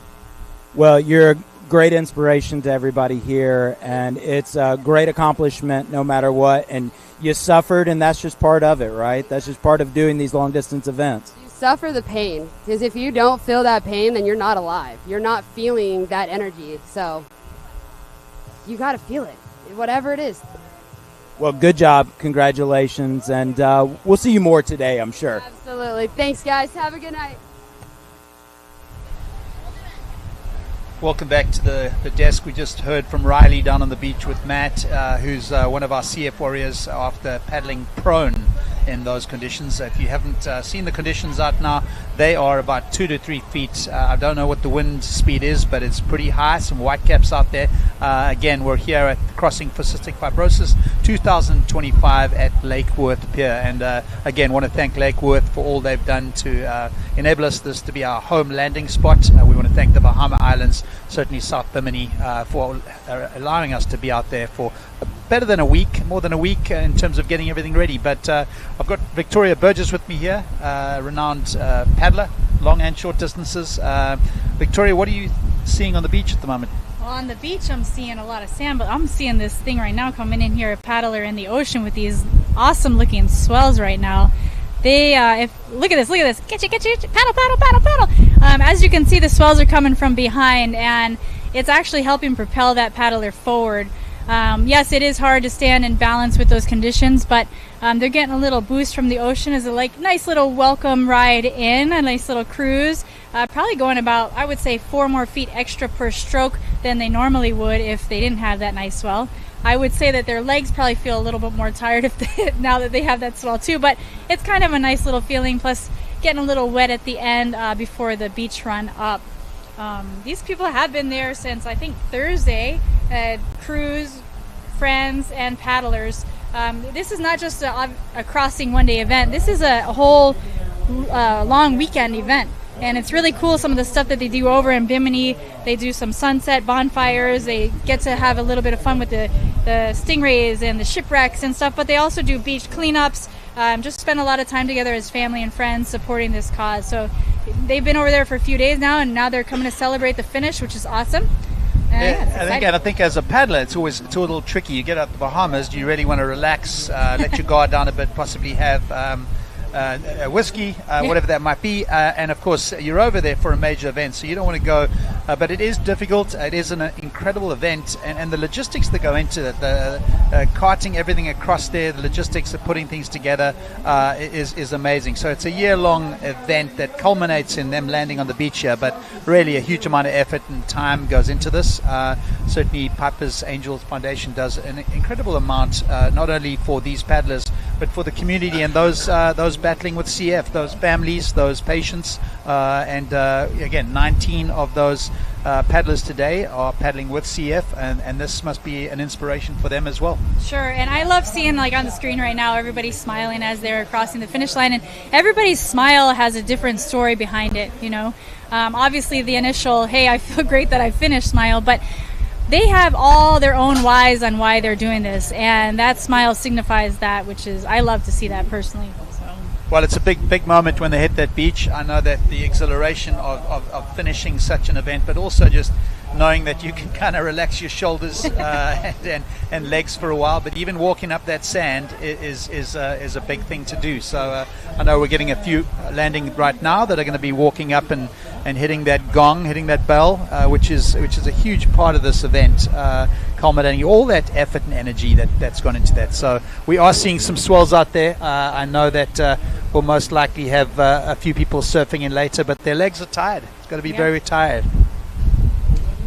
Well, you're a great inspiration to everybody here, and it's a great accomplishment no matter what. And you suffered, and that's just part of it, right? That's just part of doing these long-distance events. Suffer the pain, because if you don't feel that pain, then you're not alive. You're not feeling that energy, so you got to feel it, whatever it is. Well, good job, congratulations, and we'll see you more today, I'm sure. Absolutely. Thanks, guys. Have a good night. Welcome back to the desk. We just heard from Riley down on the beach with Matt, who's one of our CF warriors after paddling prone in those conditions. If you haven't seen the conditions out now, they are about 2 to 3 feet. I don't know what the wind speed is, but it's pretty high. Some whitecaps out there. Again, we're here at Crossing For Cystic Fibrosis 2025 at Lake Worth Pier. And again, want to thank Lake Worth for all they've done to enable us this to be our home landing spot. We want to thank the Bahama Islands, certainly South Bimini, for allowing us to be out there for better than a week, more than a week in terms of getting everything ready. But I've got Victoria Burgess with me here, renowned paddler, long and short distances. Victoria, what are you seeing on the beach at the moment? Well, on the beach, I'm seeing a lot of sand, but I'm seeing this thing right now coming in here, a paddler in the ocean with these awesome looking swells right now. They, look at this, get you, paddle. As you can see, the swells are coming from behind, and it's actually helping propel that paddler forward. Yes, it is hard to stand and balance with those conditions, but they're getting a little boost from the ocean as a nice little welcome ride in, a nice little cruise. Probably going about, I would say, 4 more feet extra per stroke than they normally would if they didn't have that nice swell. I would say that their legs probably feel a little bit more tired now that they have that swell too, but it's kind of a nice little feeling, plus getting a little wet at the end before the beach run up. These people have been there since, I think, Thursday. Crews, friends, and paddlers. This is not just a crossing one-day event. This is a whole long weekend event. And it's really cool, some of the stuff that they do over in Bimini. They do some sunset bonfires. They get to have a little bit of fun with the stingrays and the shipwrecks and stuff. But they also do beach cleanups. Just spend a lot of time together as family and friends supporting this cause. So they've been over there for a few days now, and now they're coming to celebrate the finish, which is awesome. I think as a paddler, it's a little tricky. You get out the Bahamas, do you really want to relax, let your guard down a bit, possibly have a whiskey, whatever that might be, and of course you're over there for a major event, so you don't want to go, but it is difficult. It is an incredible event, and the logistics that go into it, the carting everything across there, the logistics of putting things together is amazing. So it's a year-long event that culminates in them landing on the beach here, but really a huge amount of effort and time goes into this. Certainly Piper's Angels Foundation does an incredible amount, not only for these paddlers, but for the community and those battling with CF, those families, those patients, and again, 19 of those paddlers today are paddling with CF, and this must be an inspiration for them as well. Sure, and I love seeing, on the screen right now, everybody smiling as they're crossing the finish line, and everybody's smile has a different story behind it, Obviously the initial, hey, I feel great that I finished smile, but they have all their own whys on why they're doing this, and that smile signifies that, which is, I love to see that personally. Well, it's a big moment when they hit that beach. I know that the exhilaration of finishing such an event, but also just knowing that you can kind of relax your shoulders and legs for a while, but even walking up that sand is a big thing to do. So I know we're getting a few landing right now that are going to be walking up and and hitting that gong, hitting that bell, which is a huge part of this event, culminating all that effort and energy that's gone into that. So we are seeing some swells out there. I know that we'll most likely have a few people surfing in later, but their legs are tired. It's got to be very tired.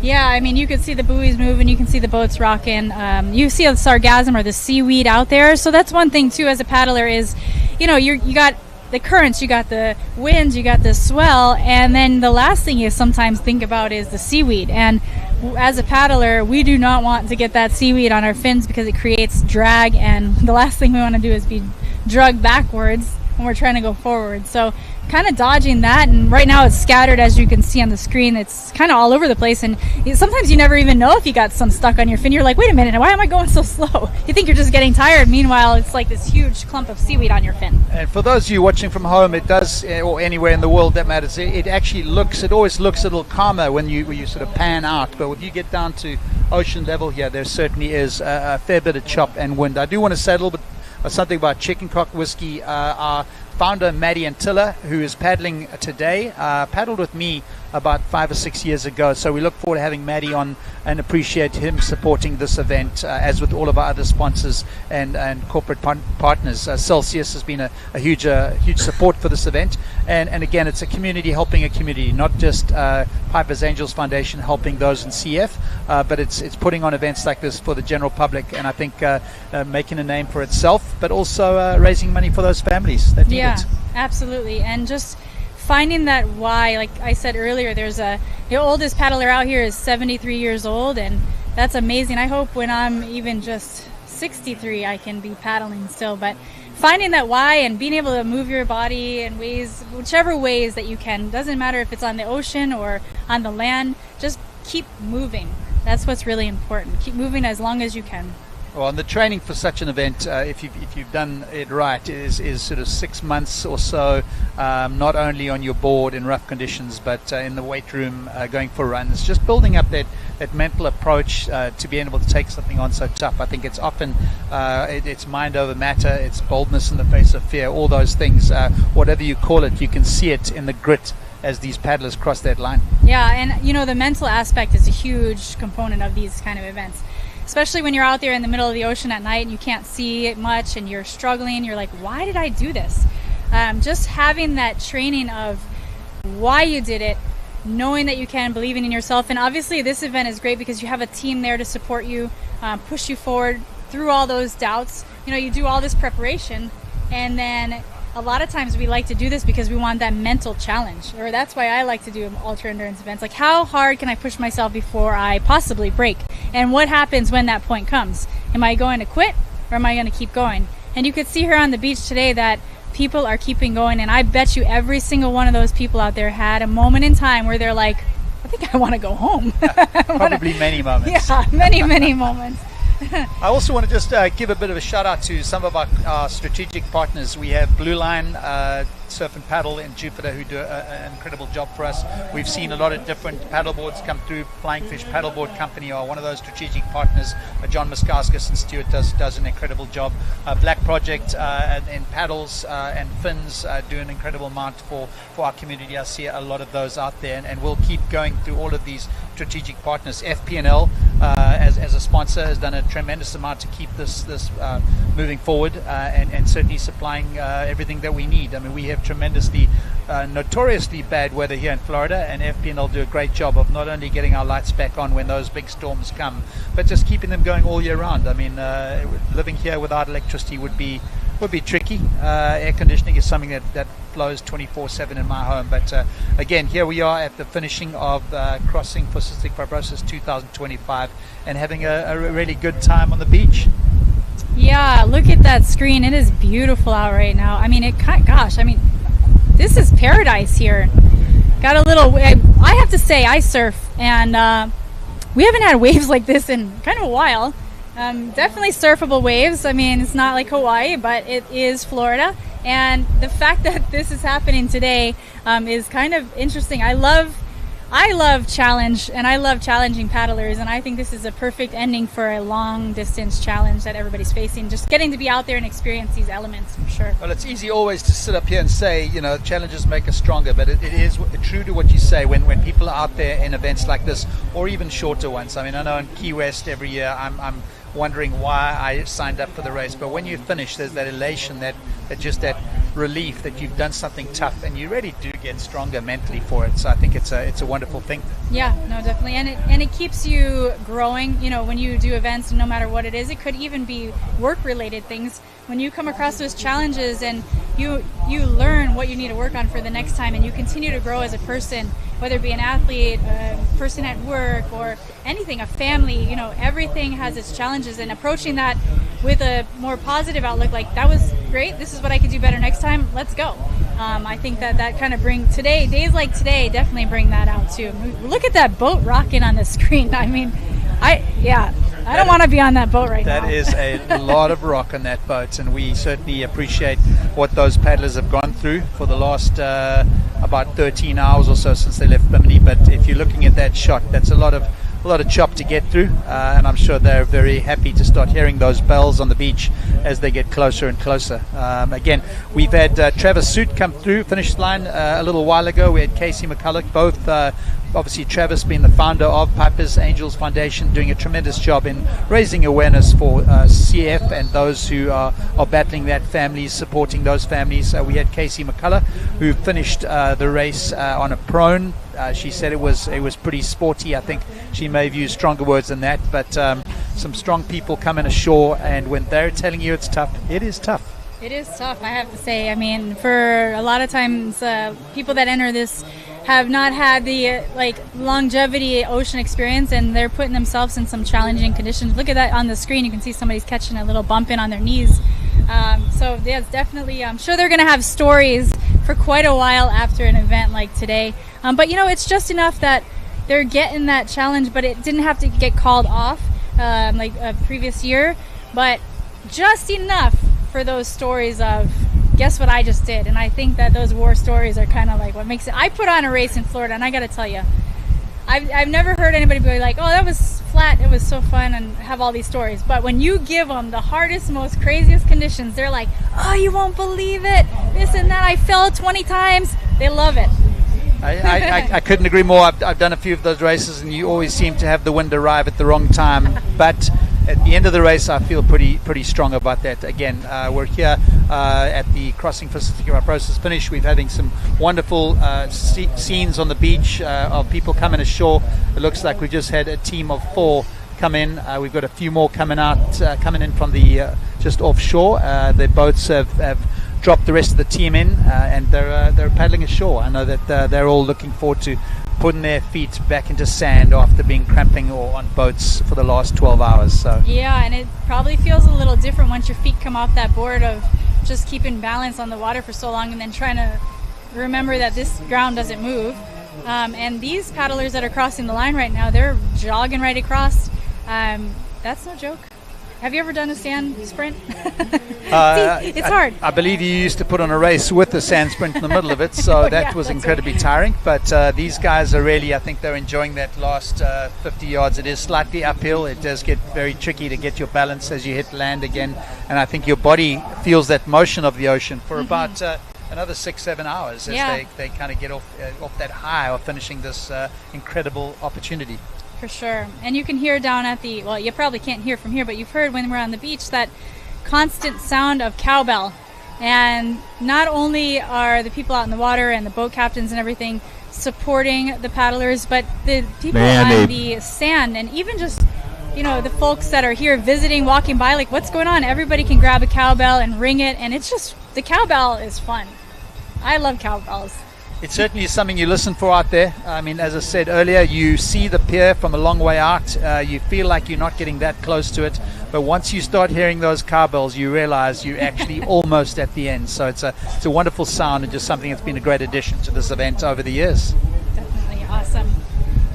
Yeah, I mean, you can see the buoys moving, you can see the boats rocking. You see the sargassum or the seaweed out there. So that's one thing too as a paddler is, you know, you got the currents, you got the winds, you got the swell, and then the last thing you sometimes think about is the seaweed. And as a paddler, we do not want to get that seaweed on our fins because it creates drag, and the last thing we want to do is be dragged backwards when we're trying to go forward. So kind of dodging that, and right now it's scattered, as you can see on the screen. It's kind of all over the place, and sometimes you never even know if you got some stuck on your fin. You're like, wait a minute, why am I going so slow? You think you're just getting tired. Meanwhile, it's like this huge clump of seaweed on your fin. And for those of you watching from home, it does, or anywhere in the world that matters, it actually looks, it always looks a little calmer when you sort of pan out. But when you get down to ocean level here, there certainly is a fair bit of chop and wind. I do want to say a little bit something about Chicken Cock Whiskey. Our founder, Maddie Antilla, who is paddling today, paddled with me about 5 or 6 years ago. So we look forward to having Maddie on and appreciate him supporting this event, as with all of our other sponsors and corporate partners. Celsius has been a huge support for this event. And again, it's a community helping a community, not just Piper's Angels Foundation helping those in CF, but it's putting on events like this for the general public, and I think making a name for itself, but also raising money for those families that need it. Yeah, absolutely. And just finding that why, like I said earlier, the oldest paddler out here is 73 years old, and that's amazing. I hope when I'm even just 63 I can be paddling still, but finding that why and being able to move your body in ways, whichever ways that you can, doesn't matter if it's on the ocean or on the land, just keep moving. That's what's really important. Keep moving as long as you can. Well, and the training for such an event, if you've done it right, is sort of 6 months or so, not only on your board in rough conditions, but in the weight room, going for runs, just building up that mental approach to be able to take something on so tough. I think it's often it's mind over matter, it's boldness in the face of fear, all those things, whatever you call it, you can see it in the grit as these paddlers cross that line. Yeah, and you know, the mental aspect is a huge component of these kind of events. Especially when you're out there in the middle of the ocean at night and you can't see it much and you're struggling, you're like, why did I do this? Just having that training of why you did it, knowing that you can, believing in yourself. And obviously this event is great because you have a team there to support you, push you forward through all those doubts. You know, you do all this preparation, and then a lot of times we like to do this because we want that mental challenge, or that's why I like to do ultra endurance events. Like, how hard can I push myself before I possibly break? And what happens when that point comes? Am I going to quit, or am I going to keep going? And you could see here on the beach today that people are keeping going, and I bet you every single one of those people out there had a moment in time where they're like, I think I want to go home. Probably many moments. Yeah, many moments. I also want to just give a bit of a shout out to some of our strategic partners. We have Blue Line Surf and Paddle in Jupiter, who do an incredible job for us. We've seen a lot of different paddleboards come through. Flying Fish Paddleboard Company are one of those strategic partners. John Muskauskas and Stuart does an incredible job. Black Project in paddles and fins do an incredible amount for our community. I see a lot of those out there, and we'll keep going through all of these strategic partners. FP&L as a sponsor has done a tremendous amount to keep this moving forward, and certainly supplying everything that we need. I mean, we have tremendously notoriously bad weather here in Florida, and FP&L do a great job of not only getting our lights back on when those big storms come, but just keeping them going all year round. I mean, living here without electricity would be tricky. Air conditioning is something that flows 24/7 in my home. But again, here we are at the finishing of Crossing For Cystic Fibrosis 2025, and having a really good time on the beach. Yeah, look at that screen. It is beautiful out right now. I mean, this is paradise here. Got a little, I have to say, I surf, and we haven't had waves like this in kind of a while. Definitely surfable waves. I mean, it's not like Hawaii, but it is Florida. And the fact that this is happening today is kind of interesting. I love I love challenge, and I love challenging paddlers, and I think this is a perfect ending for a long distance challenge that everybody's facing. Just getting to be out there and experience these elements for sure. Well, it's easy always to sit up here and say, you know, challenges make us stronger, but it is true to what you say when people are out there in events like this, or even shorter ones. I mean, I know in Key West every year I'm wondering why I signed up for the race, but when you finish, there's that elation, that relief that you've done something tough, and you really do get stronger mentally for it. So I think it's a wonderful thing. Yeah, no, definitely, and it keeps you growing. You know, when you do events, no matter what it is, it could even be work-related things. When you come across those challenges and you learn what you need to work on for the next time, and you continue to grow as a person, whether it be an athlete, a person at work, or anything, a family, you know, everything has its challenges, and approaching that with a more positive outlook, like, that was great, this is what I could do better next time, let's go. I think that kind of days like today definitely bring that out too. Look at that boat rocking on the screen. I mean, I don't want to be on that boat right now. That is a lot of rock on that boat, and we certainly appreciate what those paddlers have gone through for the last about 13 hours or so since they left Bimini. But if you're looking at that shot, that's a lot of chop to get through, and I'm sure they're very happy to start hearing those bells on the beach as they get closer and closer. Again, we've had Travis Suit come through finish line a little while ago. We had Casey McCulla, both obviously Travis being the founder of Piper's Angels Foundation, doing a tremendous job in raising awareness for CF and those who are battling that, families, supporting those families. We had Casey McCulla, who finished the race on a prone. She said it was pretty sporty. I think she may have used stronger words than that, but some strong people coming ashore, and when they're telling you it's tough, it is tough. It is tough, I have to say. I mean, for a lot of times, people that enter this have not had the longevity ocean experience, and they're putting themselves in some challenging conditions. Look at that on the screen. You can see somebody's catching a little bump in on their knees. So yeah, it's definitely, I'm sure they're going to have stories for quite a while after an event like today. But you know, it's just enough that they're getting that challenge, but it didn't have to get called off like a previous year, but just enough for those stories of, guess what I just did. And I think that those war stories are kind of like what makes it. I put on a race in Florida, and I got to tell you, I've never heard anybody be like, oh, that was flat, it was so fun, and have all these stories. But when you give them the hardest, most craziest conditions, they're like, oh, you won't believe it, this and that, I fell 20 times. They love it. I couldn't agree more. I've done a few of those races, and you always seem to have the wind arrive at the wrong time. But at the end of the race, I feel pretty strong about that. Again, we're here at the Crossing For Cystic Fibrosis finish. We're having some wonderful scenes on the beach of people coming ashore. It looks like we just had a team of 4 come in. We've got a few more coming in from the just offshore. Their boats have dropped the rest of the team in, and they're paddling ashore. I know that they're all looking forward to putting their feet back into sand after being cramping or on boats for the last 12 hours. So yeah, and it probably feels a little different once your feet come off that board of just keeping balance on the water for so long, and then trying to remember that this ground doesn't move. And these paddlers that are crossing the line right now, they're jogging right across. That's no joke. Have you ever done a sand sprint? It's hard. I believe you used to put on a race with a sand sprint in the middle of it, so that was incredibly tiring. But these guys are really, I think they're enjoying that last 50 yards. It is slightly uphill. It does get very tricky to get your balance as you hit land again. And I think your body feels that motion of the ocean for about another 6-7 hours as they kind of get off that high of finishing this incredible opportunity. For sure. And you can hear down at the, well, you probably can't hear from here, but you've heard when we're on the beach that constant sound of cowbell. And not only are the people out in the water and the boat captains and everything supporting the paddlers, but the people on the sand, and even just, you know, the folks that are here visiting, walking by, like, what's going on? Everybody can grab a cowbell and ring it, and it's just, the cowbell is fun. I love cowbells. It certainly is something you listen for out there. I mean, as I said earlier, you see the pier from a long way out. You feel like you're not getting that close to it. But once you start hearing those cowbells, you realize you're actually almost at the end. So it's a wonderful sound, and just something that's been a great addition to this event over the years. Definitely awesome.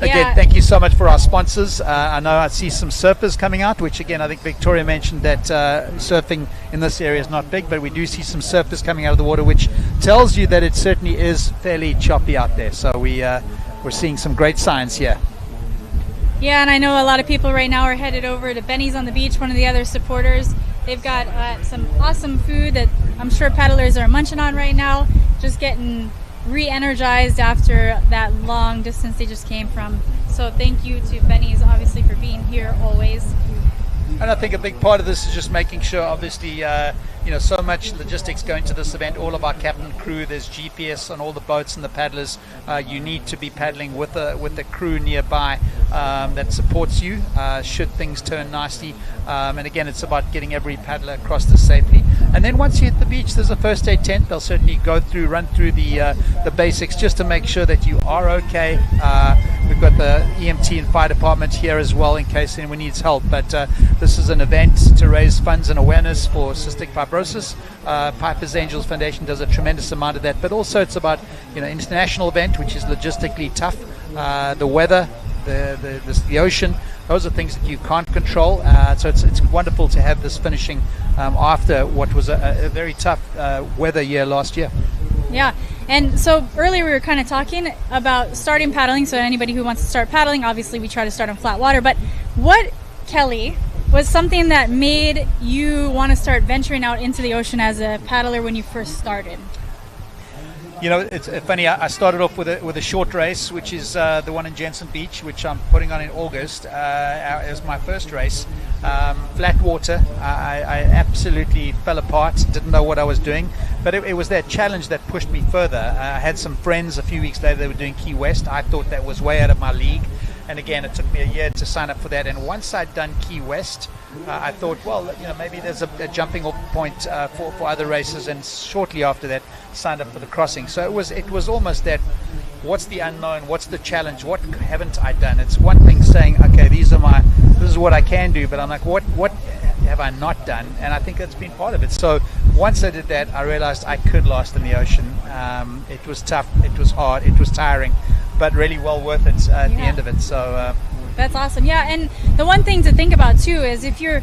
Again, thank you so much for our sponsors. I know I see some surfers coming out, which again, I think Victoria mentioned that surfing in this area is not big, but we do see some surfers coming out of the water, which tells you that it certainly is fairly choppy out there. So we we're seeing some great signs here. Yeah, and I know a lot of people right now are headed over to Benny's on the Beach, one of the other supporters. They've got some awesome food that I'm sure paddlers are munching on right now, just getting re-energized after that long distance they just came from. So thank you to Benny's, obviously, for being here always. And I think a big part of this is just making sure, obviously, so much logistics going to this event, all of our captain crew, there's GPS on all the boats and the paddlers. You need to be paddling with a crew nearby that supports you should things turn nasty. And again, it's about getting every paddler across this safely. And then once you hit the beach, there's a first aid tent. They'll certainly run through the basics just to make sure that you are okay. We've got the EMT and fire department here as well in case anyone needs help. But this is an event to raise funds and awareness for cystic fibrosis. Piper's Angels Foundation does a tremendous amount of that. But also it's about international event, which is logistically tough. The weather, the ocean, those are things that you can't control. So it's wonderful to have this finishing after what was a very tough weather year last year. Yeah, and so earlier we were kind of talking about starting paddling. So anybody who wants to start paddling, obviously we try to start on flat water. But what, Kelly, was something that made you want to start venturing out into the ocean as a paddler when you first started? It's funny. I started off with a short race, which is the one in Jensen Beach, which I'm putting on in August. As my first race, flat water. I absolutely fell apart. Didn't know what I was doing, but it was that challenge that pushed me further. I had some friends a few weeks later. They were doing Key West. I thought that was way out of my league. And again, it took me a year to sign up for that. And once I'd done Key West, I thought, well, maybe there's a jumping off point for other races. And shortly after that, signed up for the Crossing. So it was almost that, what's the unknown? What's the challenge? What haven't I done? It's one thing saying, okay, this is what I can do. But I'm like, what have I not done? And I think that's been part of it. So once I did that, I realized I could last in the ocean. It was tough. It was hard. It was tiring, but really well worth it at the end of it. So that's awesome. Yeah, and the one thing to think about too is if you're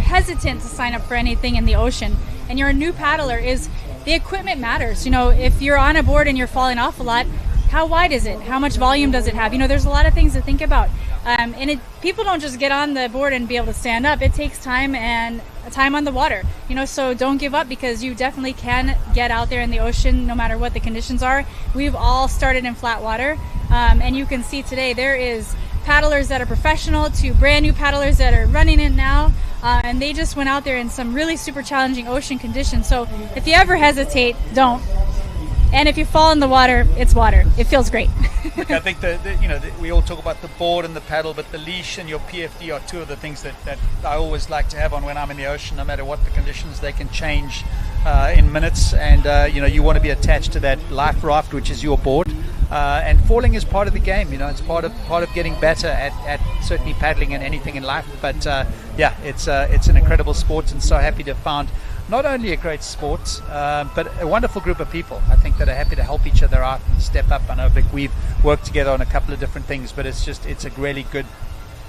hesitant to sign up for anything in the ocean and you're a new paddler, is the equipment matters. If you're on a board and you're falling off a lot, how wide is it? How much volume does it have? There's a lot of things to think about. And people don't just get on the board and be able to stand up. It takes time and time on the water. So don't give up, because you definitely can get out there in the ocean no matter what the conditions are. We've all started in flat water, and you can see today there is paddlers that are professional to brand new paddlers that are running it now, and they just went out there in some really super challenging ocean conditions. So if you ever hesitate, don't. And if you fall in the water, it's water. It feels great. Look, I think we all talk about the board and the paddle, but the leash and your PFD are two of the things that I always like to have on when I'm in the ocean. No matter what the conditions, they can change in minutes, and you want to be attached to that life raft, which is your board. And falling is part of the game. It's part of getting better at certainly paddling and anything in life. But it's an incredible sport, and so happy to have found not only a great sport, but a wonderful group of people, I think, that are happy to help each other out and step up. I know, Vic, we've worked together on a couple of different things, but it's a really good,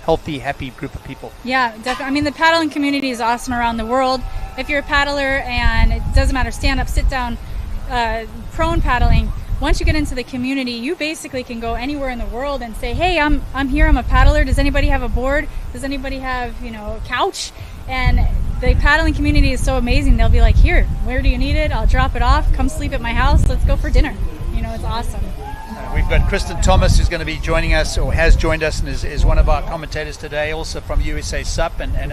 healthy, happy group of people. Yeah, definitely. I mean, the paddling community is awesome around the world. If you're a paddler, and it doesn't matter, stand up, sit down, prone paddling, once you get into the community, you basically can go anywhere in the world and say, hey, I'm here, I'm a paddler. Does anybody have a board? Does anybody have, a couch? And the paddling community is so amazing. They'll be like, here, where do you need it? I'll drop it off. Come sleep at my house. Let's go for dinner. It's awesome. We've got Kristen Thomas, who's going to be joining us, or has joined us, and is one of our commentators today, also from USA SUP, and an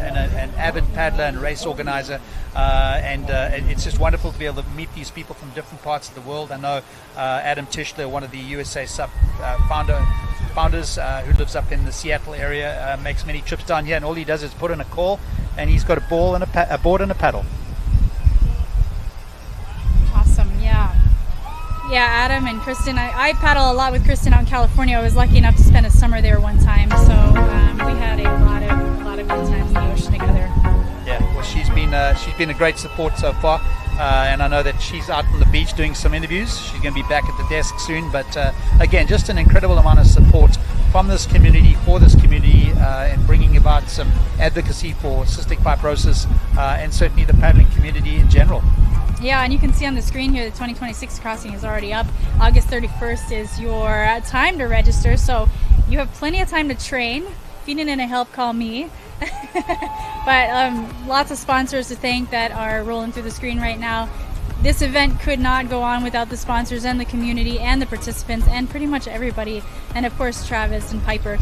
avid paddler and race organizer. And it's just wonderful to be able to meet these people from different parts of the world. I know Adam Tischler, one of the USA SUP founders, who lives up in the Seattle area, makes many trips down here, and all he does is put in a call, and he's got a board and a paddle. Awesome, yeah. Yeah, Adam and Kristen. I paddle a lot with Kristen out in California. I was lucky enough to spend a summer there one time, so we had a lot of good times in the ocean together. Yeah, well, she's been a great support so far, and I know that she's out on the beach doing some interviews. She's going to be back at the desk soon, but again, just an incredible amount of support from this community, for this community, and bringing about some advocacy for cystic fibrosis, and certainly the paddling community in general. Yeah, and you can see on the screen here the 2026 crossing is already up. August 31st is your time to register, so you have plenty of time to train. If you need any help, call me. But lots of sponsors to thank that are rolling through the screen right now. This event could not go on without the sponsors and the community and the participants and pretty much everybody, and of course Travis and Piper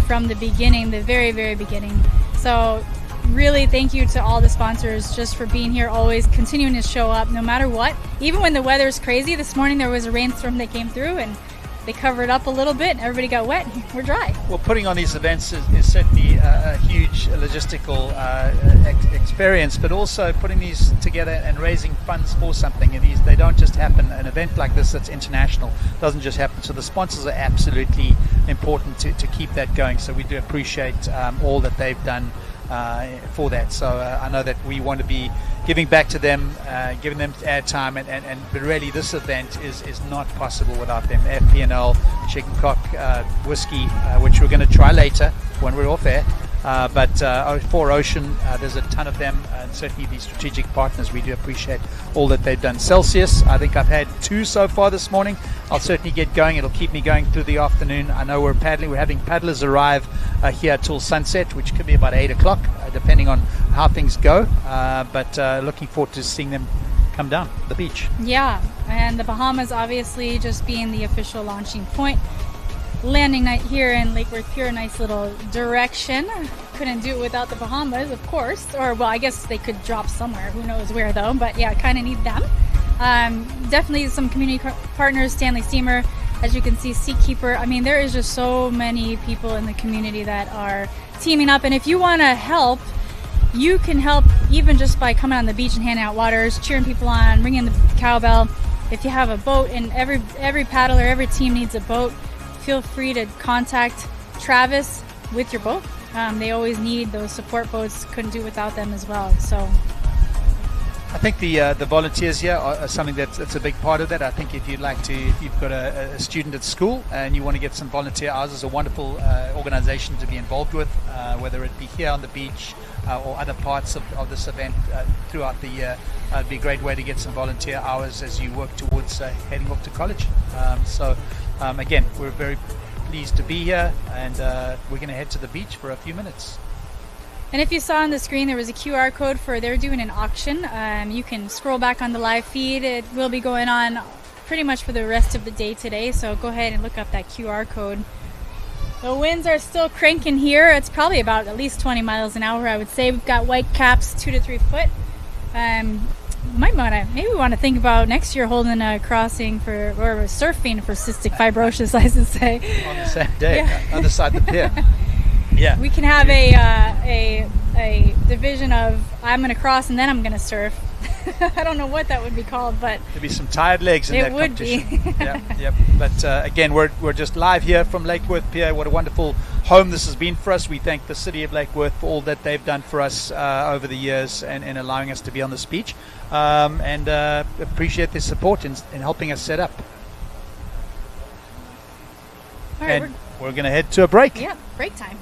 from the beginning, the very, very beginning. So really thank you to all the sponsors just for being here, always continuing to show up no matter what. Even when the weather's crazy, this morning there was a rainstorm that came through and they covered up a little bit, everybody got wet, we're dry. Well, putting on these events is certainly a huge logistical experience, but also putting these together and raising funds for something. And they don't just happen. An event like this that's international doesn't just happen. So the sponsors are absolutely important to keep that going. So we do appreciate all that they've done for that. So I know that we want to be giving back to them, giving them airtime, but really this event is not possible without them. FP&L, Chicken Cock whiskey, which we're going to try later when we're off air. But for Ocean, there's a ton of them, and certainly the strategic partners, we do appreciate all that they've done. Celsius, I think I've had 2 so far this morning. I'll certainly get going. It'll keep me going through the afternoon. I know we're paddling. We're having paddlers arrive here till sunset, which could be about 8 o'clock, depending on how things go. But looking forward to seeing them come down the beach. Yeah, and the Bahamas obviously just being the official launching point. Landing night here in Lake Worth Pure, nice little direction. Couldn't do it without the Bahamas, of course. Or, well, I guess they could drop somewhere. Who knows where, though. But, yeah, kind of need them. Definitely some community partners, Stanley Steamer, as you can see, Seakeeper. I mean, there is just so many people in the community that are teaming up. And if you want to help, you can help even just by coming on the beach and handing out waters, cheering people on, ringing the cowbell. If you have a boat, and every paddler, every team needs a boat, feel free to contact Travis with your boat. They always need those support boats. Couldn't do without them as well. So I think the volunteers here are something that's a big part of that. I think if you've got a student at school and you want to get some volunteer hours, is a wonderful organization to be involved with, whether it be here on the beach or other parts of this event throughout the year. It'd be a great way to get some volunteer hours as you work towards heading off to college. Again, we're very pleased to be here, and we're going to head to the beach for a few minutes. And if you saw on the screen, there was a QR code for they're doing an auction. You can scroll back on the live feed. It will be going on pretty much for the rest of the day today, so go ahead and look up that QR code. The winds are still cranking here. It's probably about at least 20 miles an hour, I would say. We've got white caps 2 to 3 foot. Maybe want to think about next year holding a crossing or surfing for cystic fibrosis, I should say. On the same day, other side of the pier. Yeah. We can have a division of I'm going to cross and then I'm going to surf. I don't know what that would be called, but there'd be some tired legs in that competition. It would be. Yep. But again, we're just live here from Lake Worth Pier. What a wonderful home this has been for us. We thank the city of Lake Worth for all that they've done for us over the years and allowing us to be on this beach, and appreciate their support in helping us set up. All right, and we're going to head to a break. Yeah, break time.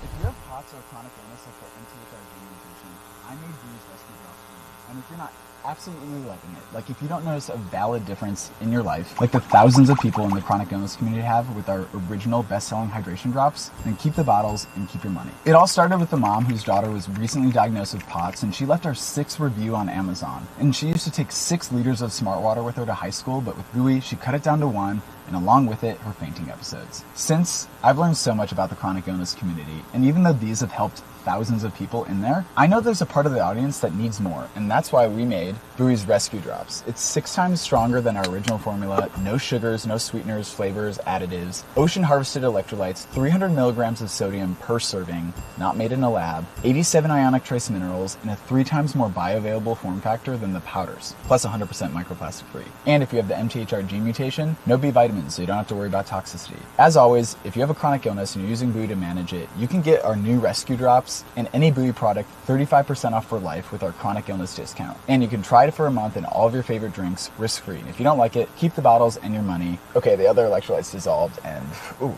If you have POTS or chronic illness like NTHRG mutation, I made these rescue drops for you. And if you're not absolutely loving it, like if you don't notice a valid difference in your life, like the thousands of people in the chronic illness community have with our original best-selling hydration drops, then keep the bottles and keep your money. It all started with a mom whose daughter was recently diagnosed with POTS, and she left our 6th review on Amazon. And she used to take 6 liters of Smart Water with her to high school, but with Buoy, she cut it down to 1, and along with it, her fainting episodes. Since, I've learned so much about the chronic illness community, and even though these have helped thousands of people in there, I know there's a part of the audience that needs more, and that's why we made Buoy's Rescue Drops. It's 6 times stronger than our original formula, no sugars, no sweeteners, flavors, additives, ocean harvested electrolytes, 300 milligrams of sodium per serving, not made in a lab, 87 ionic trace minerals, and a 3 times more bioavailable form factor than the powders, plus 100% microplastic free. And if you have the MTHRG mutation, no B vitamins, so you don't have to worry about toxicity. As always, if you have a chronic illness and you're using Buoy to manage it, you can get our new Rescue Drops and any Buoy product 35% off for life with our chronic illness discount. And you can try it for a month in all of your favorite drinks risk-free. And if you don't like it, keep the bottles and your money. Okay, the other electrolytes dissolved, and ooh,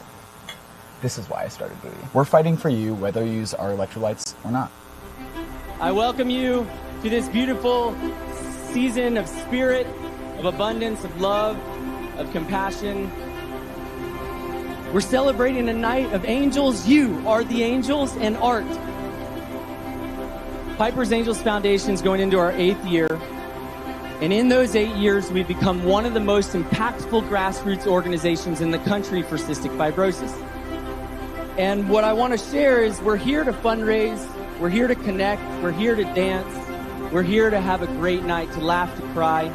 this is why I started Buoy. We're fighting for you whether you use our electrolytes or not. I welcome you to this beautiful season of spirit, of abundance, of love, of compassion. We're celebrating a night of angels. You are the angels and art. Piper's Angels Foundation is going into our 8th year. And in those 8 years, we've become one of the most impactful grassroots organizations in the country for cystic fibrosis. And what I want to share is we're here to fundraise, we're here to connect, we're here to dance, we're here to have a great night, to laugh, to cry.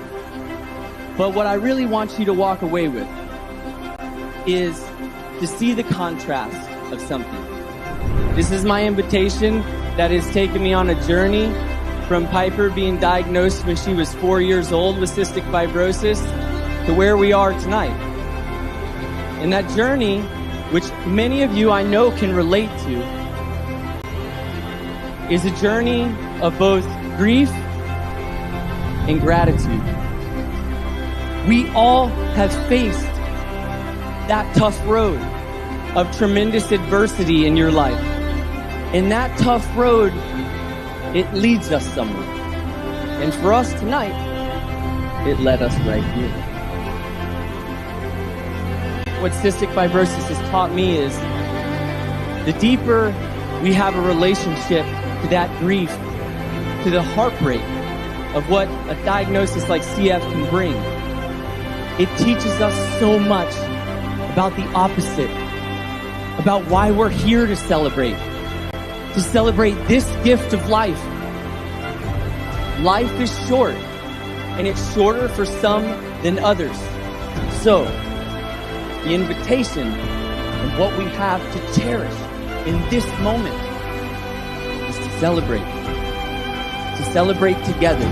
But what I really want you to walk away with is to see the contrast of something. This is my invitation that has taken me on a journey from Piper being diagnosed when she was 4 years old with cystic fibrosis to where we are tonight. And that journey, which many of you I know can relate to, is a journey of both grief and gratitude. We all have faced that tough road of tremendous adversity in your life. And that tough road, it leads us somewhere. And for us tonight, it led us right here. What cystic fibrosis has taught me is the deeper we have a relationship to that grief, to the heartbreak of what a diagnosis like CF can bring, it teaches us so much about the opposite, about why we're here to celebrate this gift of life. Life is short, and it's shorter for some than others. So, the invitation and what we have to cherish in this moment is to celebrate together.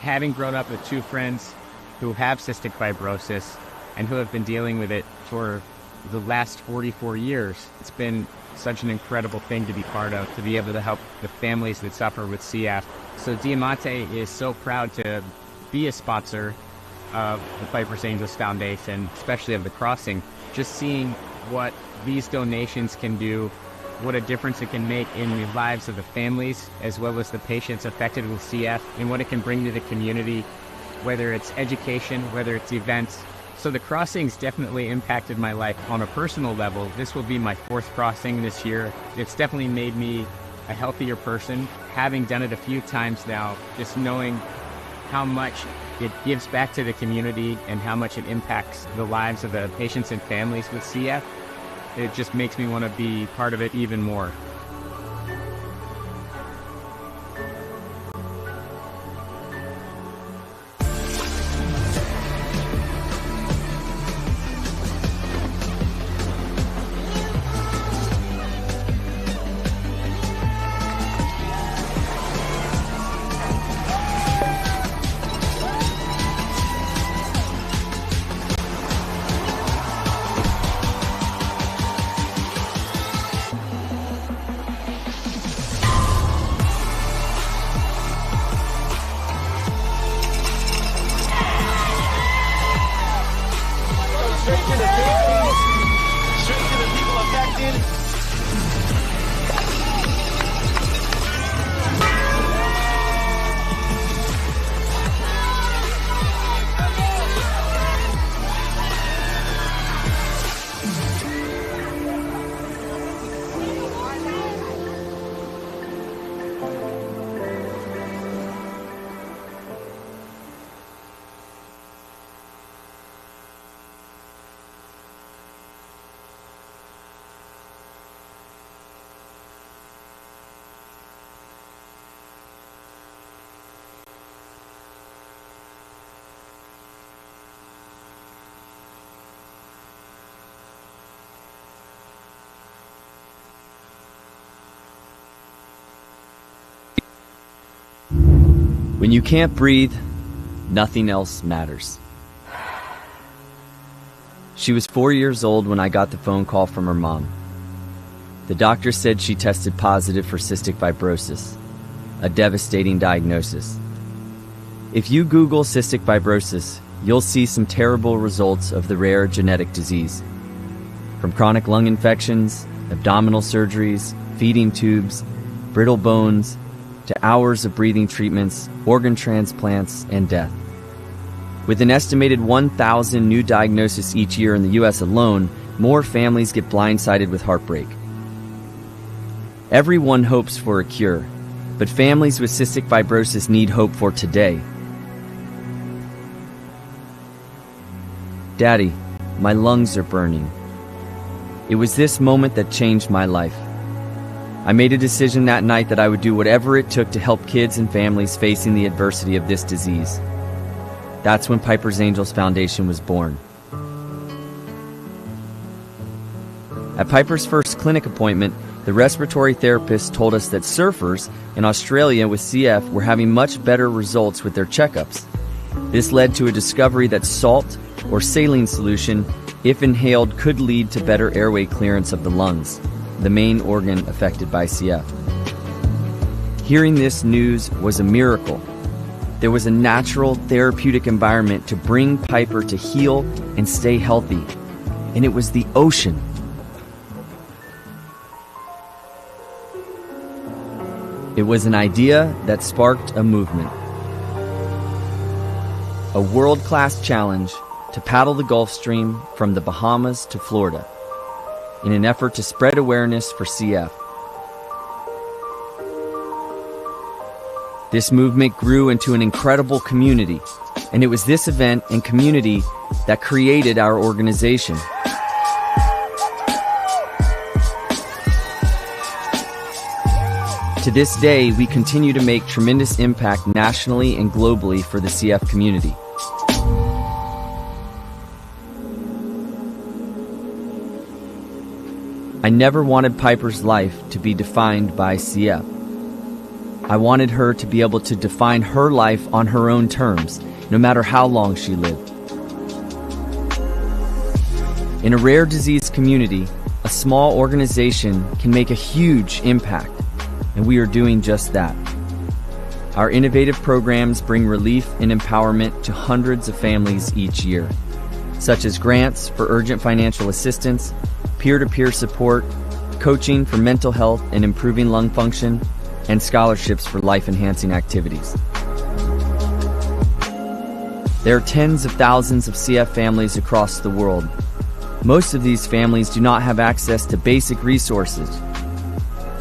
Having grown up with two friends who have cystic fibrosis and who have been dealing with it for the last 44 years, it's been such an incredible thing to be part of, to be able to help the families that suffer with CF. So Diamonte is so proud to be a sponsor of the Piper's Angels Foundation, especially of the Crossing. Just seeing what these donations can do, what a difference it can make in the lives of the families as well as the patients affected with CF, and what it can bring to the community, whether it's education, whether it's events. So the Crossing's definitely impacted my life on a personal level. This will be my 4th crossing this year. It's definitely made me a healthier person. Having done it a few times now, just knowing how much it gives back to the community and how much it impacts the lives of the patients and families with CF, it just makes me want to be part of it even more. When you can't breathe, nothing else matters. She was 4 years old when I got the phone call from her mom. The doctor said she tested positive for cystic fibrosis, a devastating diagnosis. If you Google cystic fibrosis, you'll see some terrible results of the rare genetic disease. From chronic lung infections, abdominal surgeries, feeding tubes, brittle bones, to hours of breathing treatments, organ transplants, and death. With an estimated 1,000 new diagnoses each year in the U.S. alone, more families get blindsided with heartbreak. Everyone hopes for a cure, but families with cystic fibrosis need hope for today. Daddy, my lungs are burning. It was this moment that changed my life. I made a decision that night that I would do whatever it took to help kids and families facing the adversity of this disease. That's when Piper's Angels Foundation was born. At Piper's first clinic appointment, the respiratory therapist told us that surfers in Australia with CF were having much better results with their checkups. This led to a discovery that salt or saline solution, if inhaled, could lead to better airway clearance of the lungs, the main organ affected by CF. Hearing this news was a miracle. There was a natural therapeutic environment to bring Piper to heal and stay healthy, and it was the ocean. It was an idea that sparked a movement. A world-class challenge to paddle the Gulf Stream from the Bahamas to Florida in an effort to spread awareness for CF. This movement grew into an incredible community, and it was this event and community that created our organization. To this day, we continue to make tremendous impact nationally and globally for the CF community. I never wanted Piper's life to be defined by CF. I wanted her to be able to define her life on her own terms, no matter how long she lived. In a rare disease community, a small organization can make a huge impact, and we are doing just that. Our innovative programs bring relief and empowerment to hundreds of families each year, such as grants for urgent financial assistance, peer-to-peer support, coaching for mental health and improving lung function, and scholarships for life-enhancing activities. There are tens of thousands of CF families across the world. Most of these families do not have access to basic resources.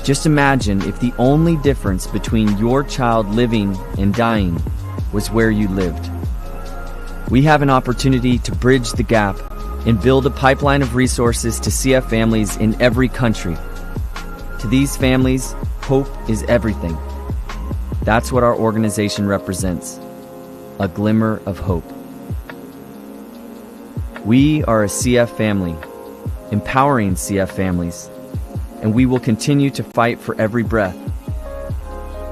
Just imagine if the only difference between your child living and dying was where you lived. We have an opportunity to bridge the gap and build a pipeline of resources to CF families in every country. To these families, hope is everything. That's what our organization represents, a glimmer of hope. We are a CF family, empowering CF families, and we will continue to fight for every breath.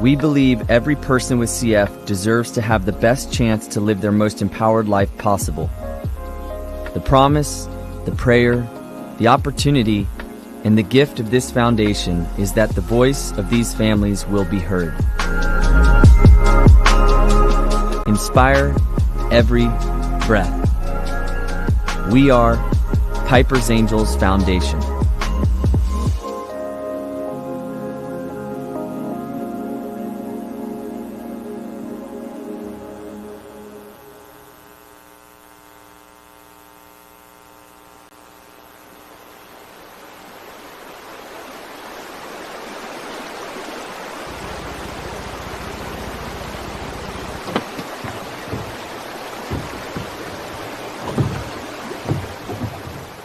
We believe every person with CF deserves to have the best chance to live their most empowered life possible. The promise, the prayer, the opportunity, and the gift of this foundation is that the voice of these families will be heard. Inspire every breath. We are Piper's Angels Foundation.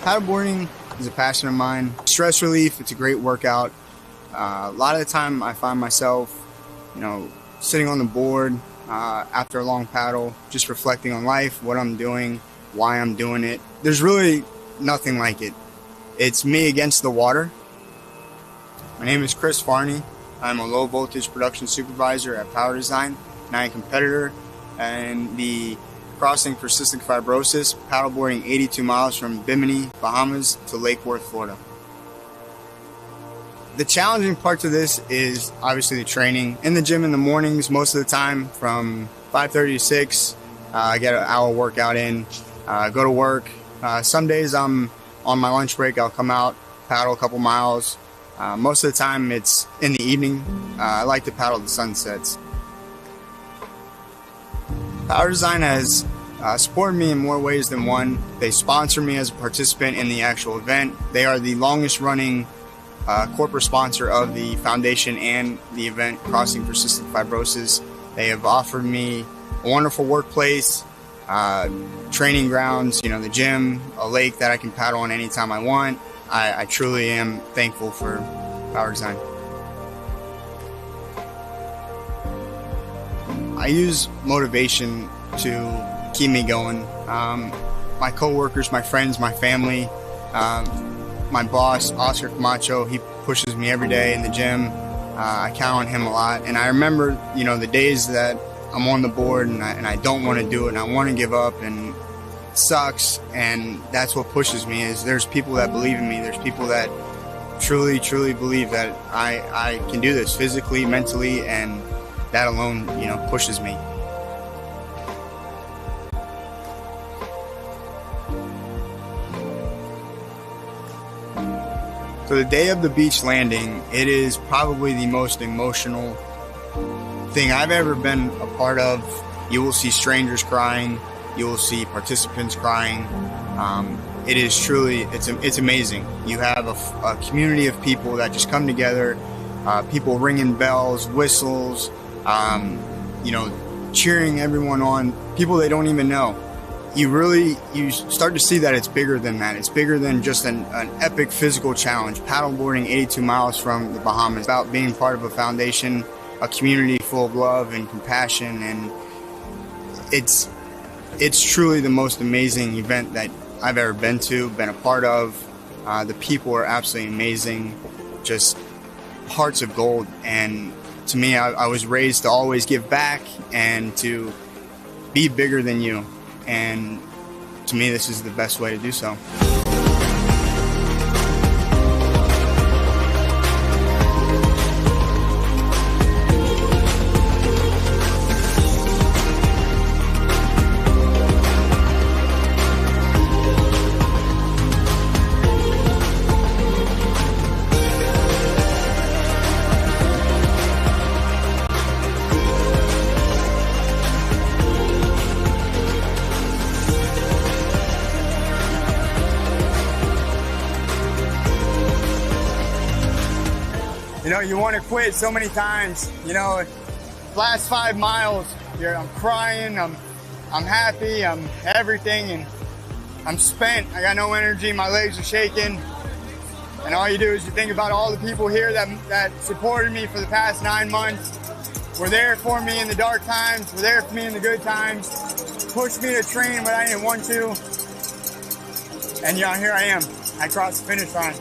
Paddleboarding is a passion of mine. Stress relief, it's a great workout. A lot of the time I find myself, sitting on the board after a long paddle, just reflecting on life, what I'm doing, why I'm doing it. There's really nothing like it. It's me against the water. My name is Farney. I'm a low voltage production supervisor at Power Design. and I am a competitor in the Crossing for Cystic Fibrosis, paddleboarding 82 miles from Bimini, Bahamas to Lake Worth, Florida. The challenging part to this is obviously the training. In the gym in the mornings, most of the time from 5:30 to 6, I get an hour workout in, go to work. Some days I'm on my lunch break, I'll come out, paddle a couple miles. Most of the time it's in the evening. I like to paddle the sunsets. Power Design has supported me in more ways than one. They sponsor me as a participant in the actual event. They are the longest running corporate sponsor of the foundation and the event Crossing for Cystic Fibrosis. They have offered me a wonderful workplace, training grounds, the gym, a lake that I can paddle on anytime I want. I truly am thankful for Power Design. I use motivation to keep me going. My coworkers, my friends, my family, my boss, Oscar Camacho, he pushes me every day in the gym. I count on him a lot. And I remember, the days that I'm on the board and I don't want to do it and I want to give up and it sucks. And that's what pushes me is there's people that believe in me. There's people that truly, truly believe that I can do this physically, mentally, and that alone, pushes me. So the day of the beach landing, it is probably the most emotional thing I've ever been a part of. You will see strangers crying. You will see participants crying. It is truly, it's amazing. You have a community of people that just come together, people ringing bells, whistles, cheering everyone on, people they don't even know. You start to see that it's bigger than that. It's bigger than just an epic physical challenge. Paddleboarding 82 miles from the Bahamas, about being part of a foundation, a community full of love and compassion, and it's truly the most amazing event that I've ever been a part of. The people are absolutely amazing, just hearts of gold. And to me, I was raised to always give back and to be bigger than you. And to me, this is the best way to do so. You want to quit so many times. Last 5 miles, I'm crying, I'm happy, I'm everything, and I'm spent. I got no energy, my legs are shaking. And all you do is you think about all the people here that supported me for the past 9 months, were there for me in the dark times, were there for me in the good times, pushed me to train when I didn't want to. And here I am. I crossed the finish line.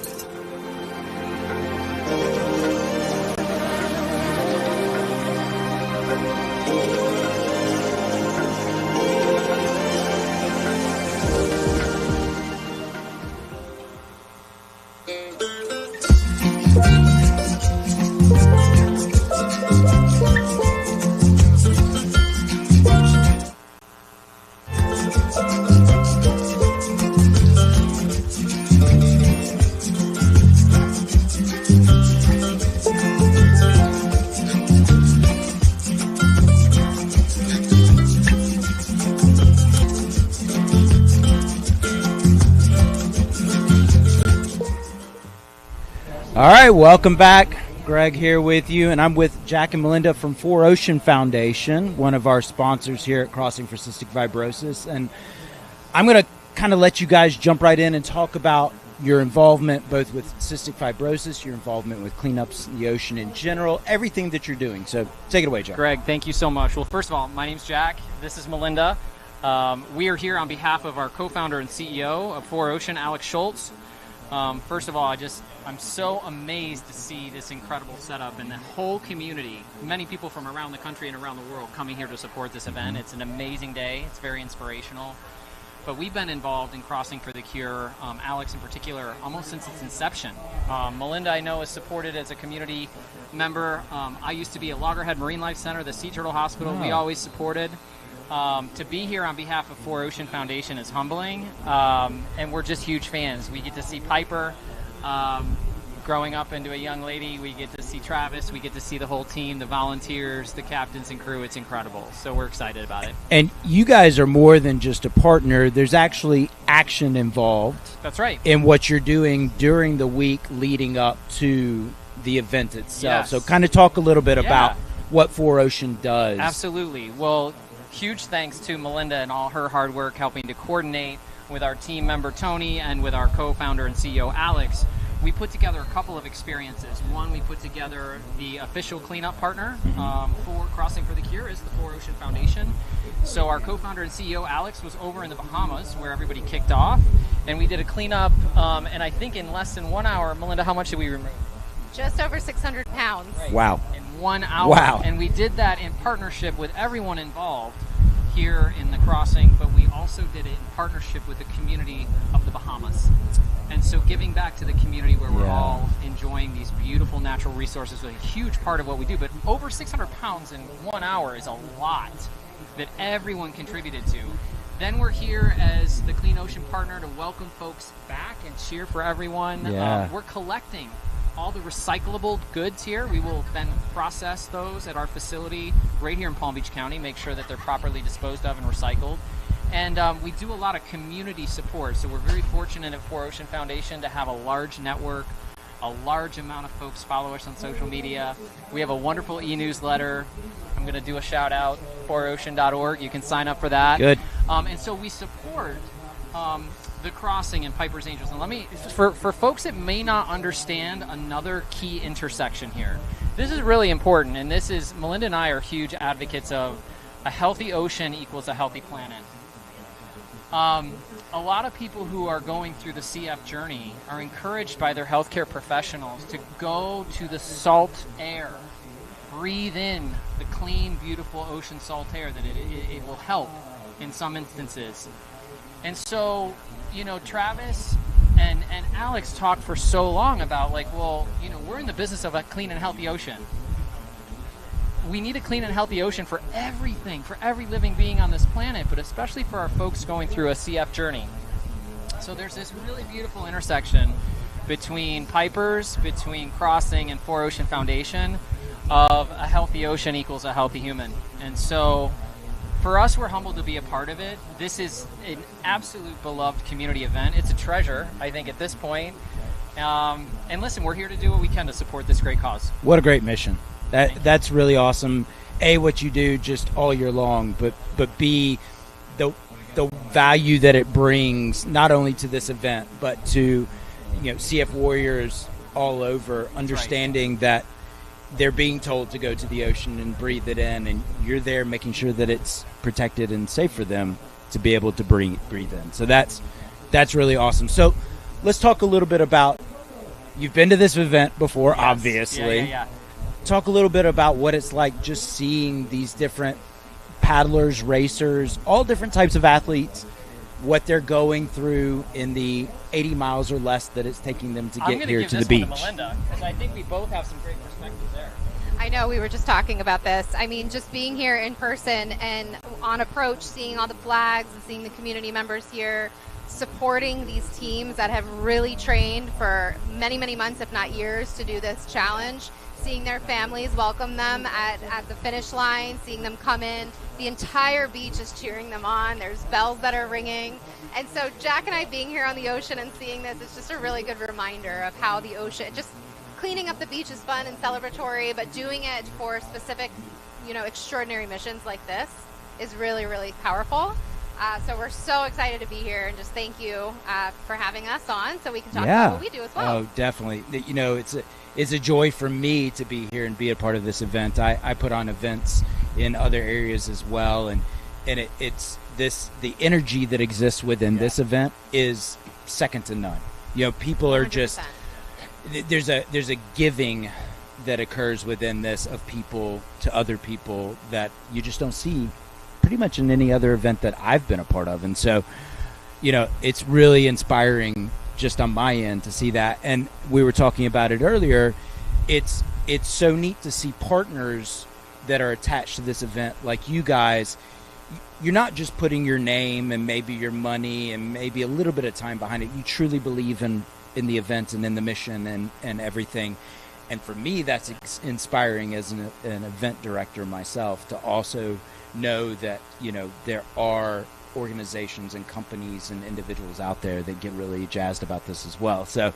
All right, welcome back. Greg here with you, and I'm with Jack and Melinda from 4Ocean Foundation, one of our sponsors here at Crossing for Cystic Fibrosis. And I'm going to kind of let you guys jump right in and talk about your involvement both with cystic fibrosis, your involvement with cleanups in the ocean in general, everything that you're doing. So take it away, Jack. Greg, thank you so much. Well, first of all, my name's Jack. This is Melinda. We are here on behalf of our co-founder and CEO of 4Ocean, Alex Schultz. First of all, I'm so amazed to see this incredible setup and the whole community, many people from around the country and around the world coming here to support this event. It's an amazing day. It's very inspirational. But we've been involved in Crossing for the Cure, Alex in particular, almost since its inception. Melinda, I know, is supported as a community member. I used to be at Loggerhead Marine Life Center, the Sea Turtle Hospital. We always supported. To be here on behalf of Four Ocean Foundation is humbling, and we're just huge fans. We get to see Piper growing up into a young lady. We get to see Travis. We get to see the whole team, the volunteers, the captains and crew. It's incredible. So we're excited about it. And you guys are more than just a partner. There's actually action involved. That's right. In what you're doing during the week leading up to the event itself. Yes. So kind of talk a little bit about what Four Ocean does. Absolutely. Well, huge thanks to Melinda and all her hard work helping to coordinate with our team member Tony and with our co-founder and CEO Alex. We put together a couple of experiences. One, we put together the official cleanup partner for Crossing for the Cure is the Four Ocean Foundation. So our co-founder and CEO Alex was over in the Bahamas where everybody kicked off, and we did a cleanup. And I think in less than 1 hour, Melinda, how much did we remove? Just over 600 pounds. Right. Wow. In 1 hour. Wow. And we did that in partnership with everyone involved here in the Crossing, but we also did it in partnership with the community of the Bahamas. And so giving back to the community where we're all enjoying these beautiful natural resources is a huge part of what we do. But over 600 pounds in 1 hour is a lot that everyone contributed to. Then we're here as the Clean Ocean partner to welcome folks back and cheer for everyone. We're collecting all the recyclable goods here. We will then process those at our facility right here in Palm Beach County, make sure that they're properly disposed of and recycled. And we do a lot of community support. So we're very fortunate at Four Ocean Foundation to have a large network, a large amount of folks follow us on social media. We have a wonderful e-newsletter. I'm going to do a shout out, fourocean.org. You can sign up for that. Good. And so we support the Crossing and Piper's Angels. And let me, for folks that may not understand another key intersection here, this is really important. And this is, Melinda and I are huge advocates of a healthy ocean equals a healthy planet. A lot of people who are going through the CF journey are encouraged by their healthcare professionals to go to the salt air, breathe in the clean, beautiful ocean salt air, that it will help in some instances. And so, you know, Travis and Alex talked for so long about, like, well, you know, we're in the business of a clean and healthy ocean. We need a clean and healthy ocean for everything, for every living being on this planet, but especially for our folks going through a CF journey. So there's this really beautiful intersection between Piper's, between Crossing, and Four Ocean Foundation of a healthy ocean equals a healthy human. And so for us, we're humbled to be a part of it. This is an absolute beloved community event. It's a treasure, I think, at this point. And listen, we're here to do what we can to support this great cause. What a great mission. That's really awesome. A, what you do just all year long, but B, the value that it brings not only to this event but to, you know, CF warriors all over, understanding that they're being told to go to the ocean and breathe it in, and you're there making sure that it's protected and safe for them to be able to breathe in. So that's really awesome. So let's talk a little bit about, you've been to this event before, yes, obviously. Yeah. Talk a little bit about what it's like just seeing these different paddlers, racers, all different types of athletes, what they're going through in the 80 miles or less that it's taking them to get here to the beach. I'm going to give this one to Melinda, because I think we both have some great perspectives there. I know, we were just talking about this. I mean, just being here in person and on approach, seeing all the flags and seeing the community members here, supporting these teams that have really trained for many, many months, if not years, to do this challenge. Seeing their families welcome them at the finish line, seeing them come in. The entire beach is cheering them on. There's bells that are ringing. And so Jack and I being here on the ocean and seeing this is just a really good reminder of how the ocean, just cleaning up the beach is fun and celebratory, but doing it for specific, you know, extraordinary missions like this is really, really powerful. So we're so excited to be here, and just thank you for having us on so we can talk about what we do as well. Oh, definitely. You know, it's a joy for me to be here and be a part of this event. I put on events in other areas as well, and it's the energy that exists within this event is second to none. People are just 100%. there's a giving that occurs within this of people to other people that you just don't see pretty much in any other event that I've been a part of. And so, it's really inspiring just on my end to see that. And we were talking about it earlier. It's so neat to see partners that are attached to this event, like you guys. You're not just putting your name and maybe your money and maybe a little bit of time behind it. You truly believe in the event and in the mission and everything. And for me, that's inspiring as an event director myself, to also know that, there are organizations and companies and individuals out there that get really jazzed about this as well. So,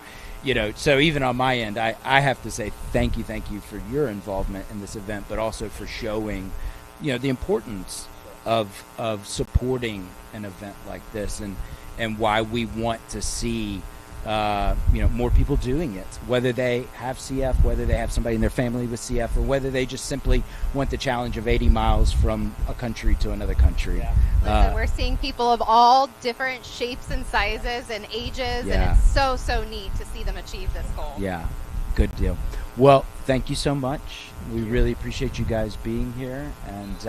so even on my end, I have to say thank you for your involvement in this event, but also for showing, the importance of supporting an event like this, and why we want to see more people doing it, whether they have CF, whether they have somebody in their family with CF, or whether they just simply want the challenge of 80 miles from a country to another country. Listen, we're seeing people of all different shapes and sizes and ages, and it's so neat to see them achieve this goal. Yeah, good deal. Well, thank you so much. We really appreciate you guys being here, and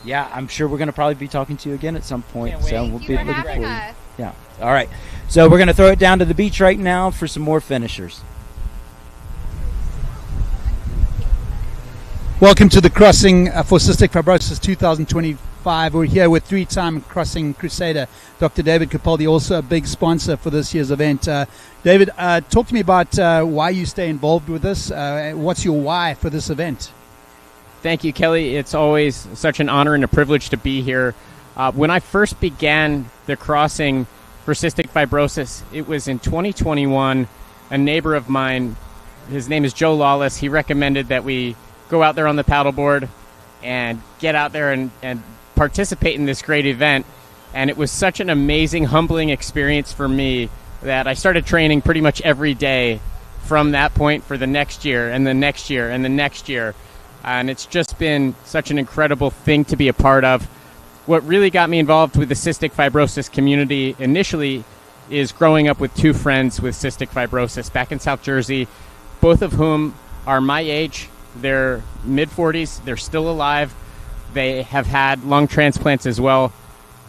I'm sure we're going to probably be talking to you again at some point. So we'll be looking forward. Yeah. All right. So we're going to throw it down to the beach right now for some more finishers. Welcome to the Crossing for Cystic Fibrosis 2025. We're here with three-time Crossing Crusader, Dr. David Capaldi, also a big sponsor for this year's event. David, talk to me about why you stay involved with this. What's your why for this event? Thank you, Kelly. It's always such an honor and a privilege to be here. When I first began the Crossing for Cystic Fibrosis, it was in 2021. A neighbor of mine, his name is Joe Lawless, he recommended that we go out there on the paddleboard and get out there and participate in this great event. And it was such an amazing, humbling experience for me that I started training pretty much every day from that point for the next year and the next year and the next year. And it's just been such an incredible thing to be a part of. What really got me involved with the cystic fibrosis community initially is growing up with two friends with cystic fibrosis back in South Jersey, both of whom are my age. They're mid-40s. They're still alive. They have had lung transplants as well.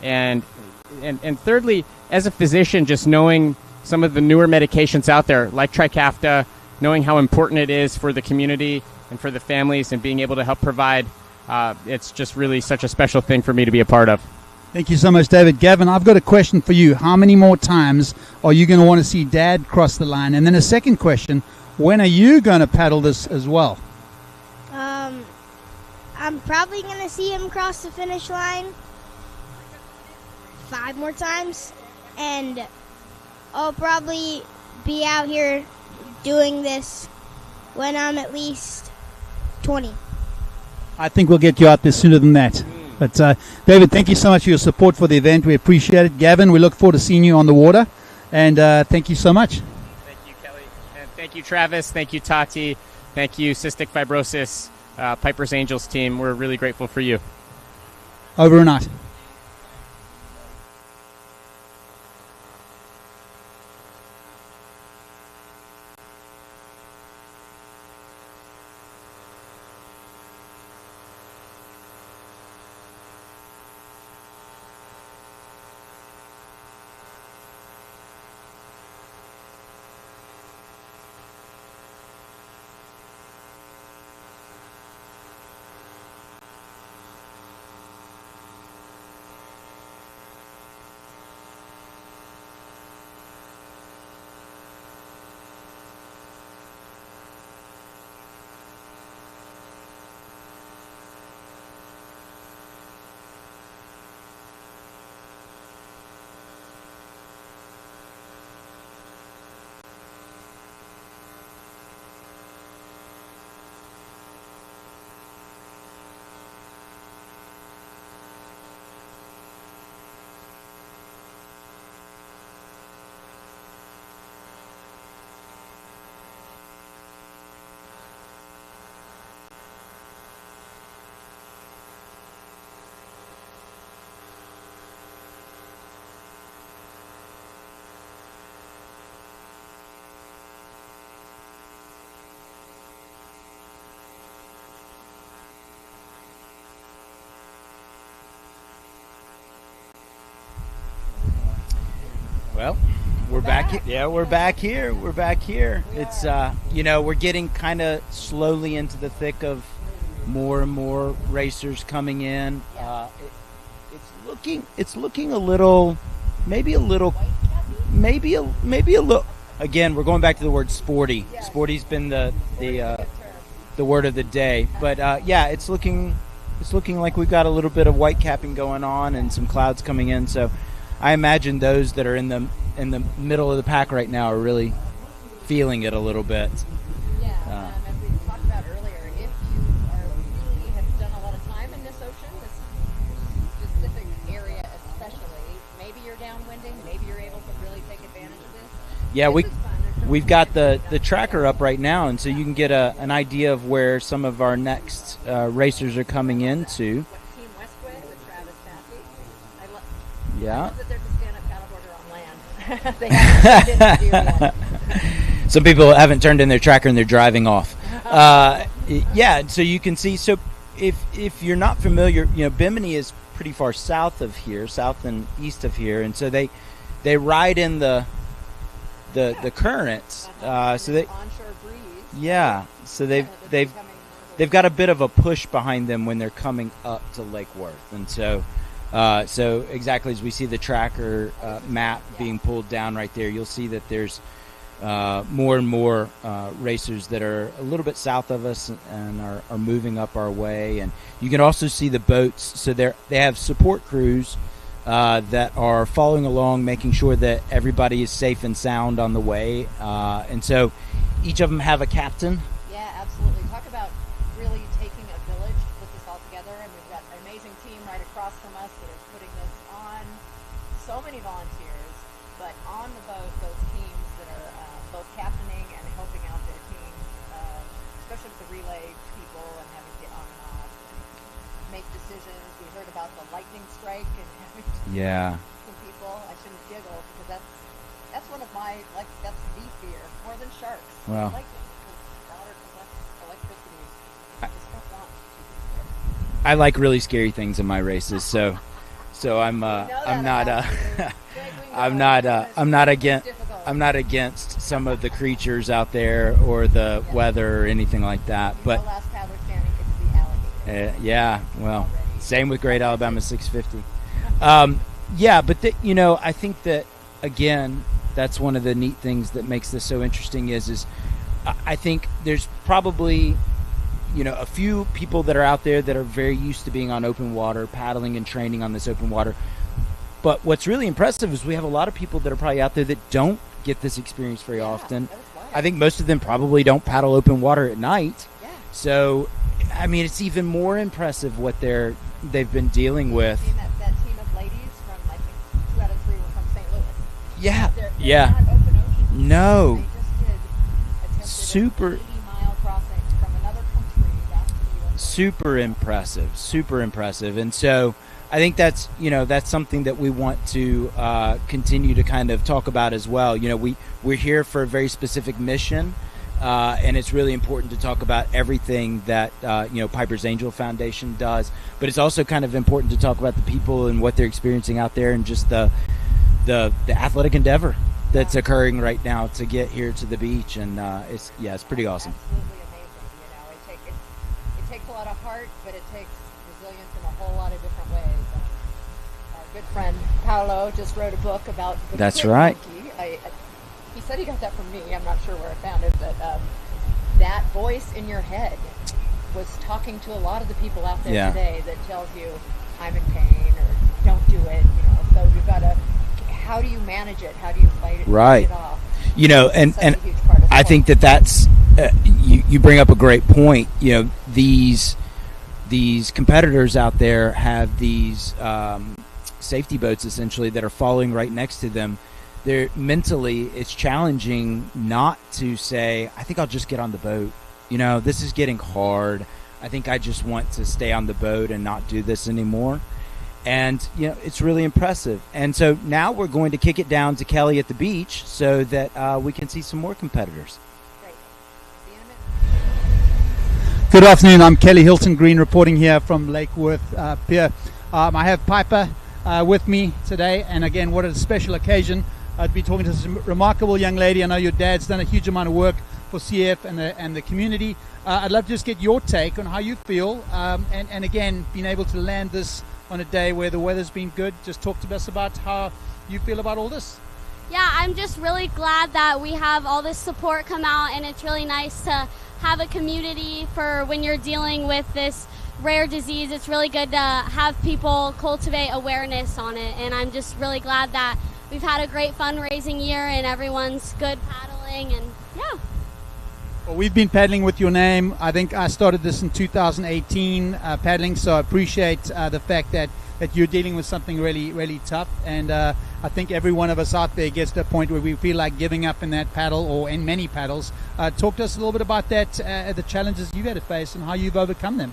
And thirdly, as a physician, just knowing some of the newer medications out there, like Trikafta, knowing how important it is for the community and for the families and being able to help provide, it's just really such a special thing for me to be a part of. Thank you so much, David. Gavin, I've got a question for you. How many more times are you going to want to see Dad cross the line? And then a second question, when are you going to paddle this as well? I'm probably going to see him cross the finish line 5 more times. And I'll probably be out here doing this when I'm at least 20. I think we'll get you out there sooner than that. But David, thank you so much for your support for the event. We appreciate it. Gavin, we look forward to seeing you on the water. And thank you so much. Thank you, Kelly. And thank you, Travis. Thank you, Tati. Thank you, Cystic Fibrosis, Piper's Angels team. We're really grateful for you. Over and out. Well, we're back. Yeah, we're back here. We're back here. It's we're getting kind of slowly into the thick of more and more racers coming in. It's looking a little, maybe a little. Again, we're going back to the word sporty. Sporty's been the word of the day. But it's looking like we've got a little bit of white capping going on and some clouds coming in. So I imagine those that are in the middle of the pack right now are really feeling it a little bit. Yeah, as we talked about earlier, if you really have done a lot of time in this ocean, this specific area especially, maybe you're downwinding, maybe you're able to really take advantage of this. Yeah, we've got the tracker up right now, and so you can get an idea of where some of our next racers are coming into. Team Westwood with Travis Passy. Yeah. I love that they're just stand-up paddleboarder on land. They haven't turned in the deer yet. Some people haven't turned in their tracker and they're driving off. So you can see. So if you're not familiar, Bimini is pretty far south of here, south and east of here, and so they ride in the currents. So they onshore breeze. Yeah. So they've got a bit of a push behind them when they're coming up to Lake Worth, and so exactly as we see the tracker map being pulled down right there, you'll see that there's more and more racers that are a little bit south of us and are moving up our way. And you can also see the boats. So they have support crews that are following along, making sure that everybody is safe and sound on the way. And so each of them have a captain. Yeah, absolutely. Talk about really taking a village to put this all together. And we've got an amazing team right across from us that is putting this on. So many volunteers, but on the boat, those teams that are both captaining and helping out their teams, especially with the relay people and having to get on and off, and make decisions. We heard about the lightning strike and having to some people. I shouldn't giggle because that's one of my that's the fear more than sharks. Wow. Lightning, because water collects electricity. I just don't want to. I like really scary things in my races, so I'm not against some of the creatures out there or the weather or anything like that. But last paddler standing, it's the alligator. Well, same with Great Alabama 650. But I think that again, that's one of the neat things that makes this so interesting is I think there's probably a few people that are out there that are very used to being on open water, paddling and training on this open water. But what's really impressive is we have a lot of people that are probably out there that don't get this experience very often. I think most of them probably don't paddle open water at night. Yeah. So, I mean, it's even more impressive what they've been dealing with. That team of ladies from, I think 2 out of 3 were from St. Louis. Yeah. They're not open ocean. No. They just did Super. 80-mile crossing from another country back to the US. Super impressive. And so I think that's something that we want to continue to kind of talk about as well. We're here for a very specific mission, and it's really important to talk about everything that Piper's Angel Foundation does. But it's also kind of important to talk about the people and what they're experiencing out there, and just the athletic endeavor that's occurring right now to get here to the beach. And it's pretty awesome. Absolutely amazing. It takes a lot of heart, but it takes resilience in a whole lot of different ways. Our good friend Paolo just wrote a book about the That's Quit right. Monkey. He said he got that from me. I'm not sure where I found it, but that voice in your head was talking to a lot of the people out there today that tells you, I'm in pain, or don't do it. So you've got to. How do you manage it? How do you fight it? Right. Fight it off? And I think that's you bring up a great point. These competitors out there have these safety boats essentially that are following right next to them. They're mentally, it's challenging not to say, I think I'll just get on the boat. This is getting hard. I think I just want to stay on the boat and not do this anymore. And, it's really impressive. And so now we're going to kick it down to Kelly at the beach so that we can see some more competitors. Good afternoon. I'm Kelly Hilton Green reporting here from Lake Worth Pier. I have Piper with me today. And again, what a special occasion. to be talking to this remarkable young lady. I know your dad's done a huge amount of work for CF and the community. I'd love to just get your take on how you feel, and again, being able to land this on a day where the weather's been good. Just talk to us about how you feel about all this. Yeah, I'm just really glad that we have all this support come out, and it's really nice to have a community for when you're dealing with this rare disease. It's really good to have people cultivate awareness on it, and I'm just really glad that we've had a great fundraising year and everyone's good paddling, and yeah. Well, we've been paddling with your name. I think I started this in 2018 paddling, so I appreciate the fact that you're dealing with something really, really tough. And I think every one of us out there gets to a point where we feel like giving up in that paddle or in many paddles. Talk to us a little bit about that, the challenges you've had to face and how you've overcome them.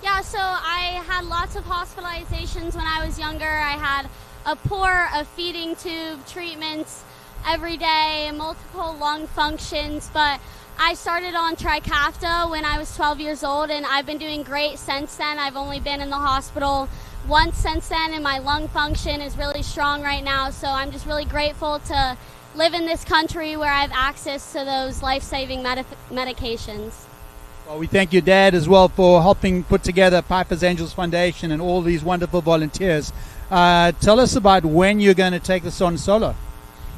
Yeah, so I had lots of hospitalizations when I was younger. I had a feeding tube, treatments every day, multiple lung functions, but I started on Trikafta when I was 12 years old, and I've been doing great since then. I've only been in the hospital once since then, and my lung function is really strong right now, so I'm just really grateful to live in this country where I have access to those life-saving medications. Well, we thank your dad as well for helping put together Piper's Angels Foundation and all these wonderful volunteers. Tell us about when you're going to take this on solo.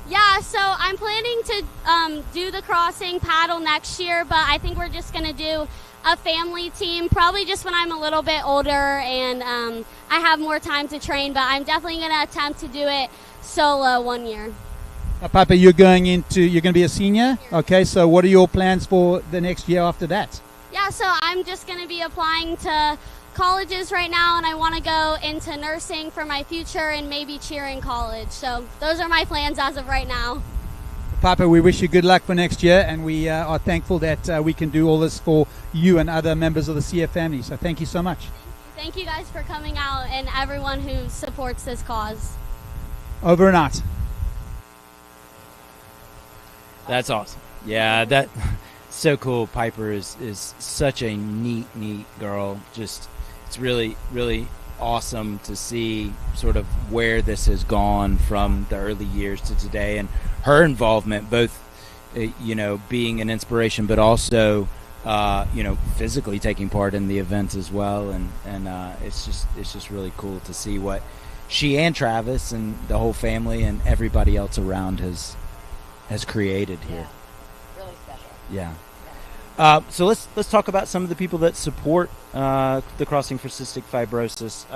Yeah, so I'm planning to do the crossing paddle next year, but I think we're just going to do a family team, probably just when I'm a little bit older and I have more time to train, but I'm definitely going to attempt to do it solo one year. Now, Piper, you're going to be a senior? Okay, so what are your plans for the next year after that? Yeah, so I'm just going to be applying to colleges right now, and I want to go into nursing for my future and maybe cheer in college. So those are my plans as of right now. Papa, we wish you good luck for next year, and we are thankful that we can do all this for you and other members of the CF family. So thank you so much. Thank you guys for coming out and everyone who supports this cause. Over and out. That's awesome. Yeah, that's so cool. Piper is such a neat girl. Just it's really, really awesome to see sort of where this has gone from the early years to today, and her involvement, both being an inspiration, but also physically taking part in the event as well. And it's just really cool to see what she and Travis and the whole family and everybody else around has created here. Really special. Yeah. So let's talk about some of the people that support the Crossing for Cystic Fibrosis.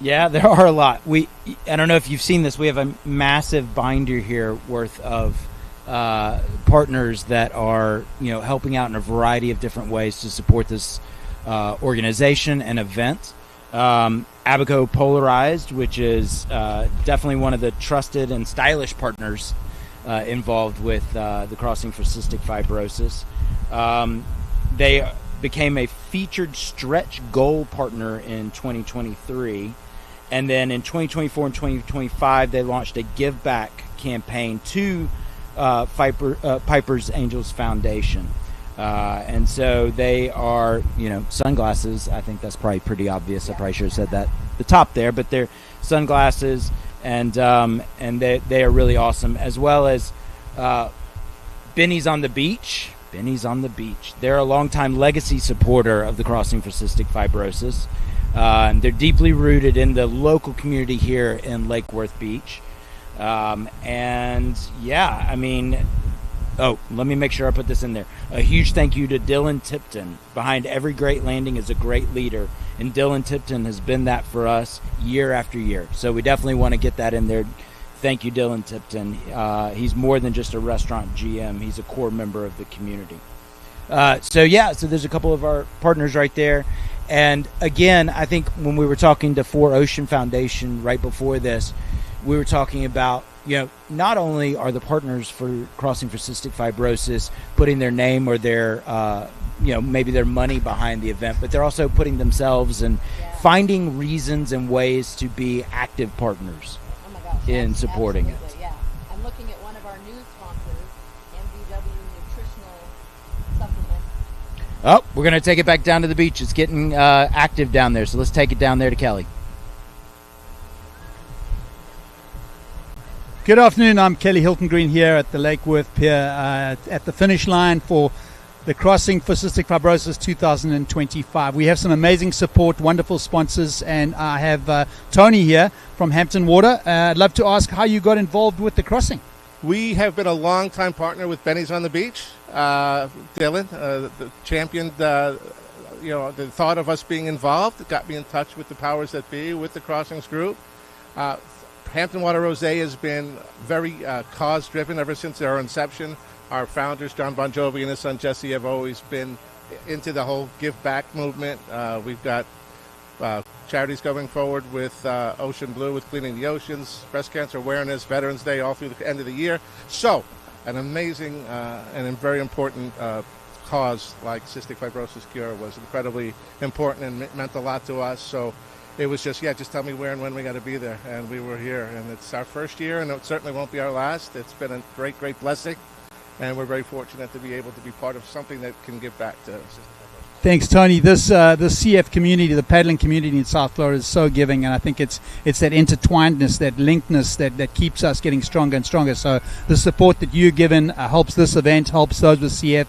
Yeah, there are a lot. I don't know if you've seen this. We have a massive binder here worth of partners that are helping out in a variety of different ways to support this organization and event. Abaco Polarized, which is definitely one of the trusted and stylish partners involved with the Crossing for Cystic Fibrosis. They became a featured stretch goal partner in 2023. And then in 2024 and 2025, they launched a give back campaign to Piper's Angels Foundation. And so they are, sunglasses. I think that's probably pretty obvious. I probably should have said that at the top there, but they're sunglasses, and they are really awesome, as well as Benny's on the Beach. Benny's on the Beach. They're a longtime legacy supporter of the Crossing for Cystic Fibrosis. They're deeply rooted in the local community here in Lake Worth Beach. Let me make sure I put this in there. A huge thank you to Dylan Tipton. Behind every great landing is a great leader, and Dylan Tipton has been that for us year after year. So we definitely want to get that in there. Thank you, Dylan Tipton. He's more than just a restaurant GM. He's a core member of the community. So there's a couple of our partners right there. And again, I think when we were talking to Four Ocean Foundation right before this, we were talking about, not only are the partners for Crossing for Cystic Fibrosis putting their name or their, maybe their money behind the event, but they're also putting themselves and finding reasons and ways to be active partners in supporting it. Yeah. I'm looking at one of our new sponsors, MVW Nutritional Supplements. Oh, we're going to take it back down to the beach. It's getting active down there, so let's take it down there to Kelly. Good afternoon. I'm Kelly Hilton Green here at the Lake Worth Pier at the finish line for the Crossing for Cystic Fibrosis 2025. We have some amazing support, wonderful sponsors, and I have Tony here from Hampton Water. I'd love to ask how you got involved with the crossing. We have been a long-time partner with Benny's on the Beach. Dylan championed the thought of us being involved, got me in touch with the powers that be, with the Crossings group. Hampton Water Rosé has been very cause-driven ever since our inception. Our founders, John Bon Jovi and his son Jesse, have always been into the whole give back movement. We've got charities going forward with Ocean Blue, with cleaning the oceans, breast cancer awareness, Veterans Day, all through the end of the year. So, an amazing and a very important cause like cystic fibrosis cure was incredibly important and meant a lot to us. So, it was just tell me where and when we got to be there, and we were here. And it's our first year, and it certainly won't be our last. It's been a great, great blessing, and we're very fortunate to be able to be part of something that can give back to cystic fibrosis. Thanks, Tony. This CF community, the paddling community in South Florida, is so giving, and I think it's that intertwinedness, that linkedness that keeps us getting stronger and stronger. So the support that you're given helps this event, helps those with CF.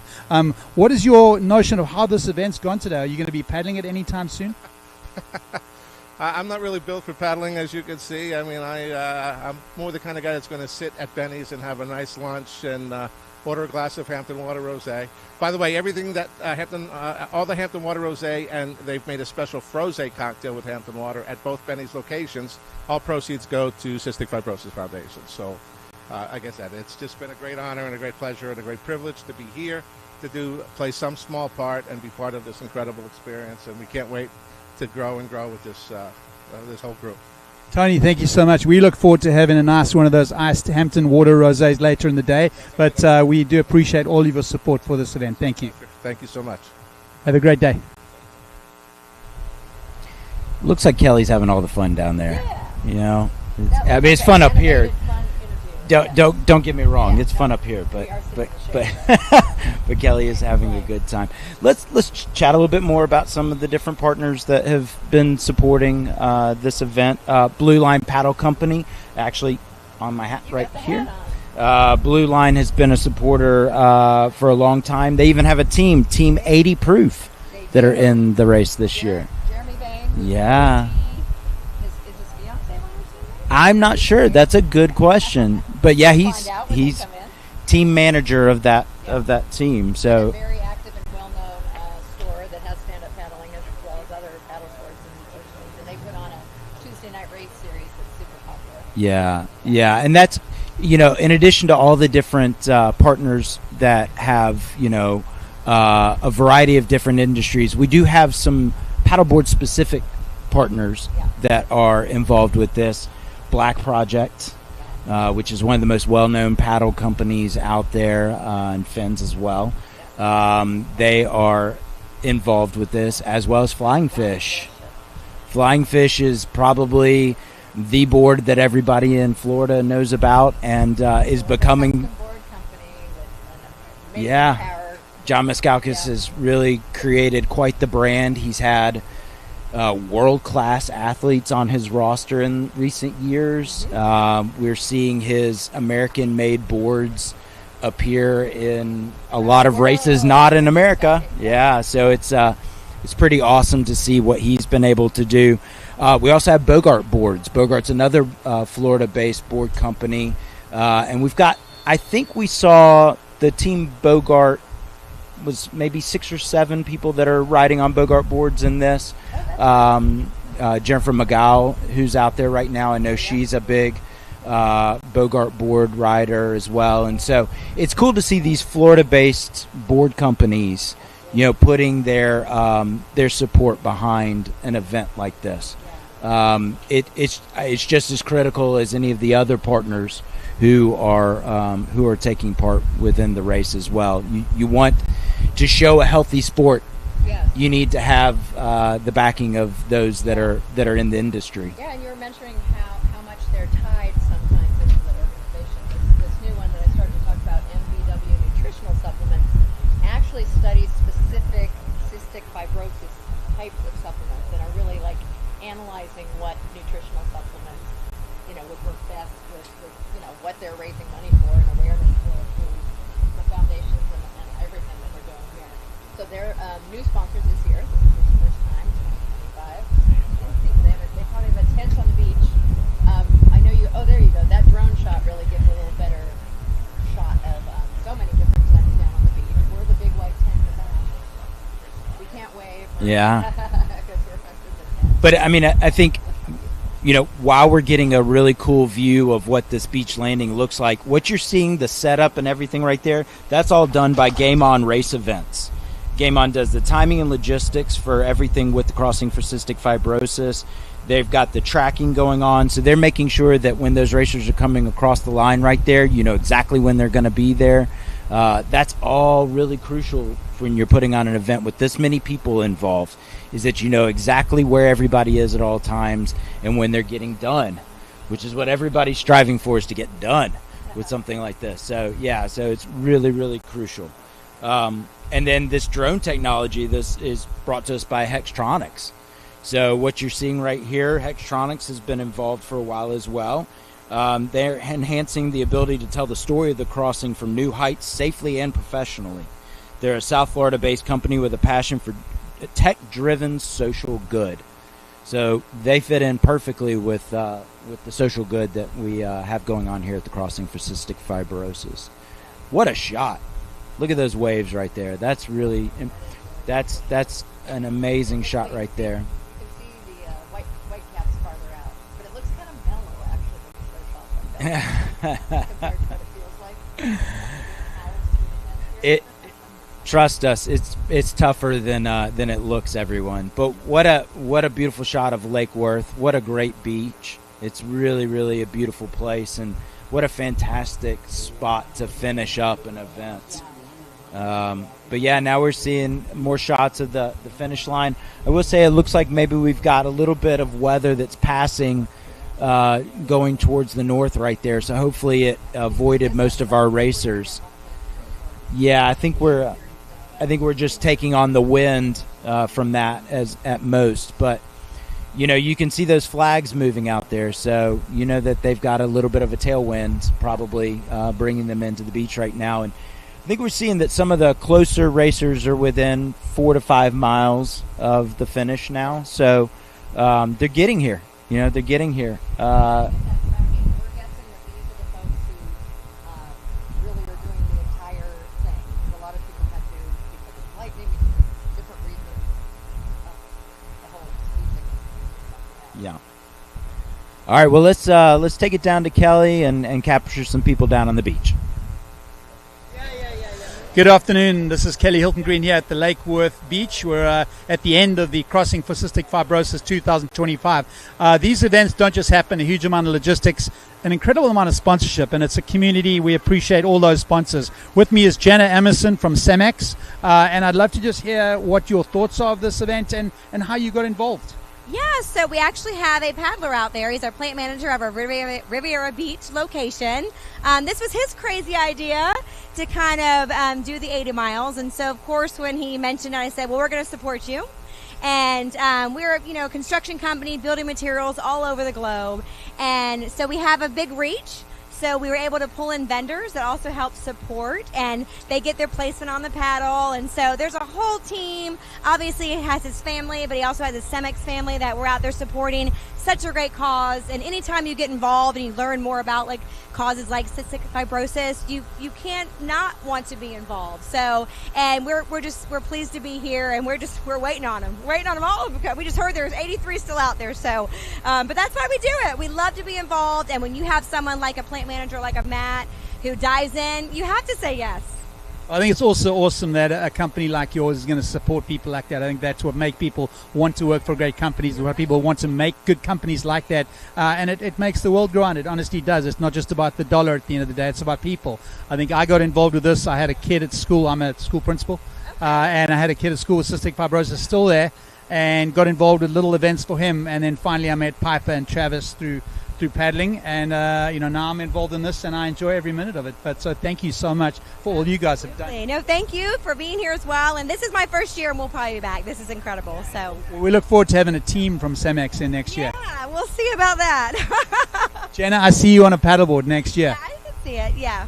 What is your notion of how this event's gone today? Are you going to be paddling it anytime soon? I'm not really built for paddling, as you can see. I mean, I'm more the kind of guy that's going to sit at Benny's and have a nice lunch and order a glass of Hampton Water Rosé. By the way, everything that all the Hampton Water Rosé, and they've made a special Frosé cocktail with Hampton Water at both Benny's locations. All proceeds go to Cystic Fibrosis Foundation. So, like I said, it's just been a great honor and a great pleasure and a great privilege to be here to play some small part and be part of this incredible experience. And we can't wait to grow and grow with this whole group. Tony, thank you so much. We look forward to having a nice one of those iced Hampton Water Rosés later in the day, but we do appreciate all of your support for this event. Thank you. Thank you so much. Have a great day. Looks like Kelly's having all the fun down there. Yeah. I mean, it's fun up here. Don't get me wrong, it's fun up here, but but Kelly is having a good time. Let's chat a little bit more about some of the different partners that have been supporting this event. Blue Line Paddle Company, actually on my hat right here. Blue Line has been a supporter for a long time. They even have a team 80 Proof, that are in the race this year. Jeremy Bain. Yeah. Is his fiance on your team? I'm not sure. That's a good question. But yeah, he's team manager of that team. So very active and well-known store that has stand-up paddling as well as other paddle stores in the oceans, and they put on a Tuesday night race series that's super popular. Yeah, and that's in addition to all the different partners that have a variety of different industries, we do have some paddleboard specific partners that are involved with this. Black Project, which is one of the most well-known paddle companies out there, and fins as well. They are involved with this, as well as Flying Fish. Flying Fish is probably the board that everybody in Florida knows about, and is becoming. Yeah, John Miscalcus has really created quite the brand. He's had world-class athletes on his roster in recent years. We're seeing his American-made boards appear in a lot of races not in America. Yeah, so it's pretty awesome to see what he's been able to do. We also have Bogart boards. Bogart's another Florida-based board company, and we've got. I think we saw the team Bogart was maybe 6 or 7 people that are riding on Bogart boards in this. Jennifer McGow, who's out there right now, I know she's a big Bogart board rider as well. And so it's cool to see these Florida-based board companies, putting their support behind an event like this. It's just as critical as any of the other partners who are taking part within the race as well. You want to show a healthy sport. Yes. You need to have the backing of those that are in the industry. Yeah, and you were mentioning how much they're tied sometimes into the organization. This new one that I started to talk about, MVW nutritional supplements, actually studies specific cystic fibrosis types of supplements and are really like analyzing what nutritional supplements would work best with what they're raising money for and awareness for through the foundations and everything that they're doing here. So they're new sponsors this year. This is the first time, 2025. They probably have a tent on the beach. I know you. Oh, there you go. That drone shot really gives a little better shot of so many different tents down on the beach. We're the big white tent in the back. We can't wave. Yeah. Because we're festive in the tent. But I mean, I think, while we're getting a really cool view of what this beach landing looks like, what you're seeing, the setup and everything right there, that's all done by Game On Race Events. Game On does the timing and logistics for everything with the Crossing for Cystic Fibrosis. They've got the tracking going on, so they're making sure that when those racers are coming across the line right there, you know exactly when they're going to be there. That's all really crucial when you're putting on an event with this many people involved, is that you know exactly where everybody is at all times and when they're getting done, which is what everybody's striving for, is to get done with something like this. So yeah, so it's really, really crucial. And then this drone technology, this is brought to us by Hextronics. So what you're seeing right here, Hextronics has been involved for a while as well. They're enhancing the ability to tell the story of the crossing from new heights safely and professionally. They're a South Florida-based company with a passion for tech-driven social good. So they fit in perfectly with the social good that we have going on here at the Crossing for Cystic Fibrosis. What a shot. Look at those waves right there. That's really, that's an amazing shot right there. You can see the white caps farther out, but it looks kind of mellow actually when you start shots like that compared to what it feels like. Trust us, it's tougher than it looks, everyone. But what a beautiful shot of Lake Worth. What a great beach. It's really, really a beautiful place, and what a fantastic spot to finish up an event. But yeah, now we're seeing more shots of the finish line. I will say it looks like maybe we've got a little bit of weather that's passing, going towards the north right there. So hopefully it avoided most of our racers. Yeah, I think we're just taking on the wind from that as at most. But you can see those flags moving out there, so you know that they've got a little bit of a tailwind probably bringing them into the beach right now. And I think we're seeing that some of the closer racers are within 4 to 5 miles of the finish now. So they're getting here. They're getting here. We're guessing that these are the folks who really are doing the entire thing. A lot of people had to, because of lightning, because of different reasons, the whole season. Yeah. All right. Well, let's take it down to Kelly and capture some people down on the beach. Good afternoon. This is Kelly Hilton Green here at the Lake Worth Beach. We're at the end of the Crossing for Cystic Fibrosis 2025. These events don't just happen, a huge amount of logistics, an incredible amount of sponsorship, and it's a community. We appreciate all those sponsors. With me is Jenna Emerson from Cemex, and I'd love to just hear what your thoughts are of this event and how you got involved. Yeah, so we actually have a paddler out there. He's our plant manager of our Riviera Beach location. This was his crazy idea to kind of do the 80 miles. And so, of course, when he mentioned it, I said, well, we're going to support you. And we're, a construction company, building materials all over the globe. And so we have a big reach. So we were able to pull in vendors that also help support, and they get their placement on the paddle. And so there's a whole team. Obviously, he has his family, but he also has his Cemex family that we're out there supporting. Such a great cause. And anytime you get involved and you learn more about causes like cystic fibrosis, you can't not want to be involved. So, and we're pleased to be here, and we're waiting on them. Waiting on them all. Because we just heard there's 83 still out there. So, but that's why we do it. We love to be involved, and when you have someone like a plant manager like a Matt who dives in, you have to say yes. I think it's also awesome that a company like yours is going to support people like that. I think that's what makes people want to work for great companies, what people want to make good companies like that. And it makes the world go on. It honestly does. It's not just about the dollar at the end of the day. It's about people. I think I got involved with this. I had a kid at school. I'm a school principal. And I had a kid at school with cystic fibrosis still there, and got involved with little events for him. And then finally I met Piper and Travis through through paddling, and now I'm involved in this, and I enjoy every minute of it. But so thank you so much for all you guys have done. No, thank you for being here as well. And this is my first year, and we'll probably be back. This is incredible. So We look forward to having a team from Samex in next year. yeah, we'll see about that. Jenna, I see you on a paddleboard next year. I can see it. Yeah.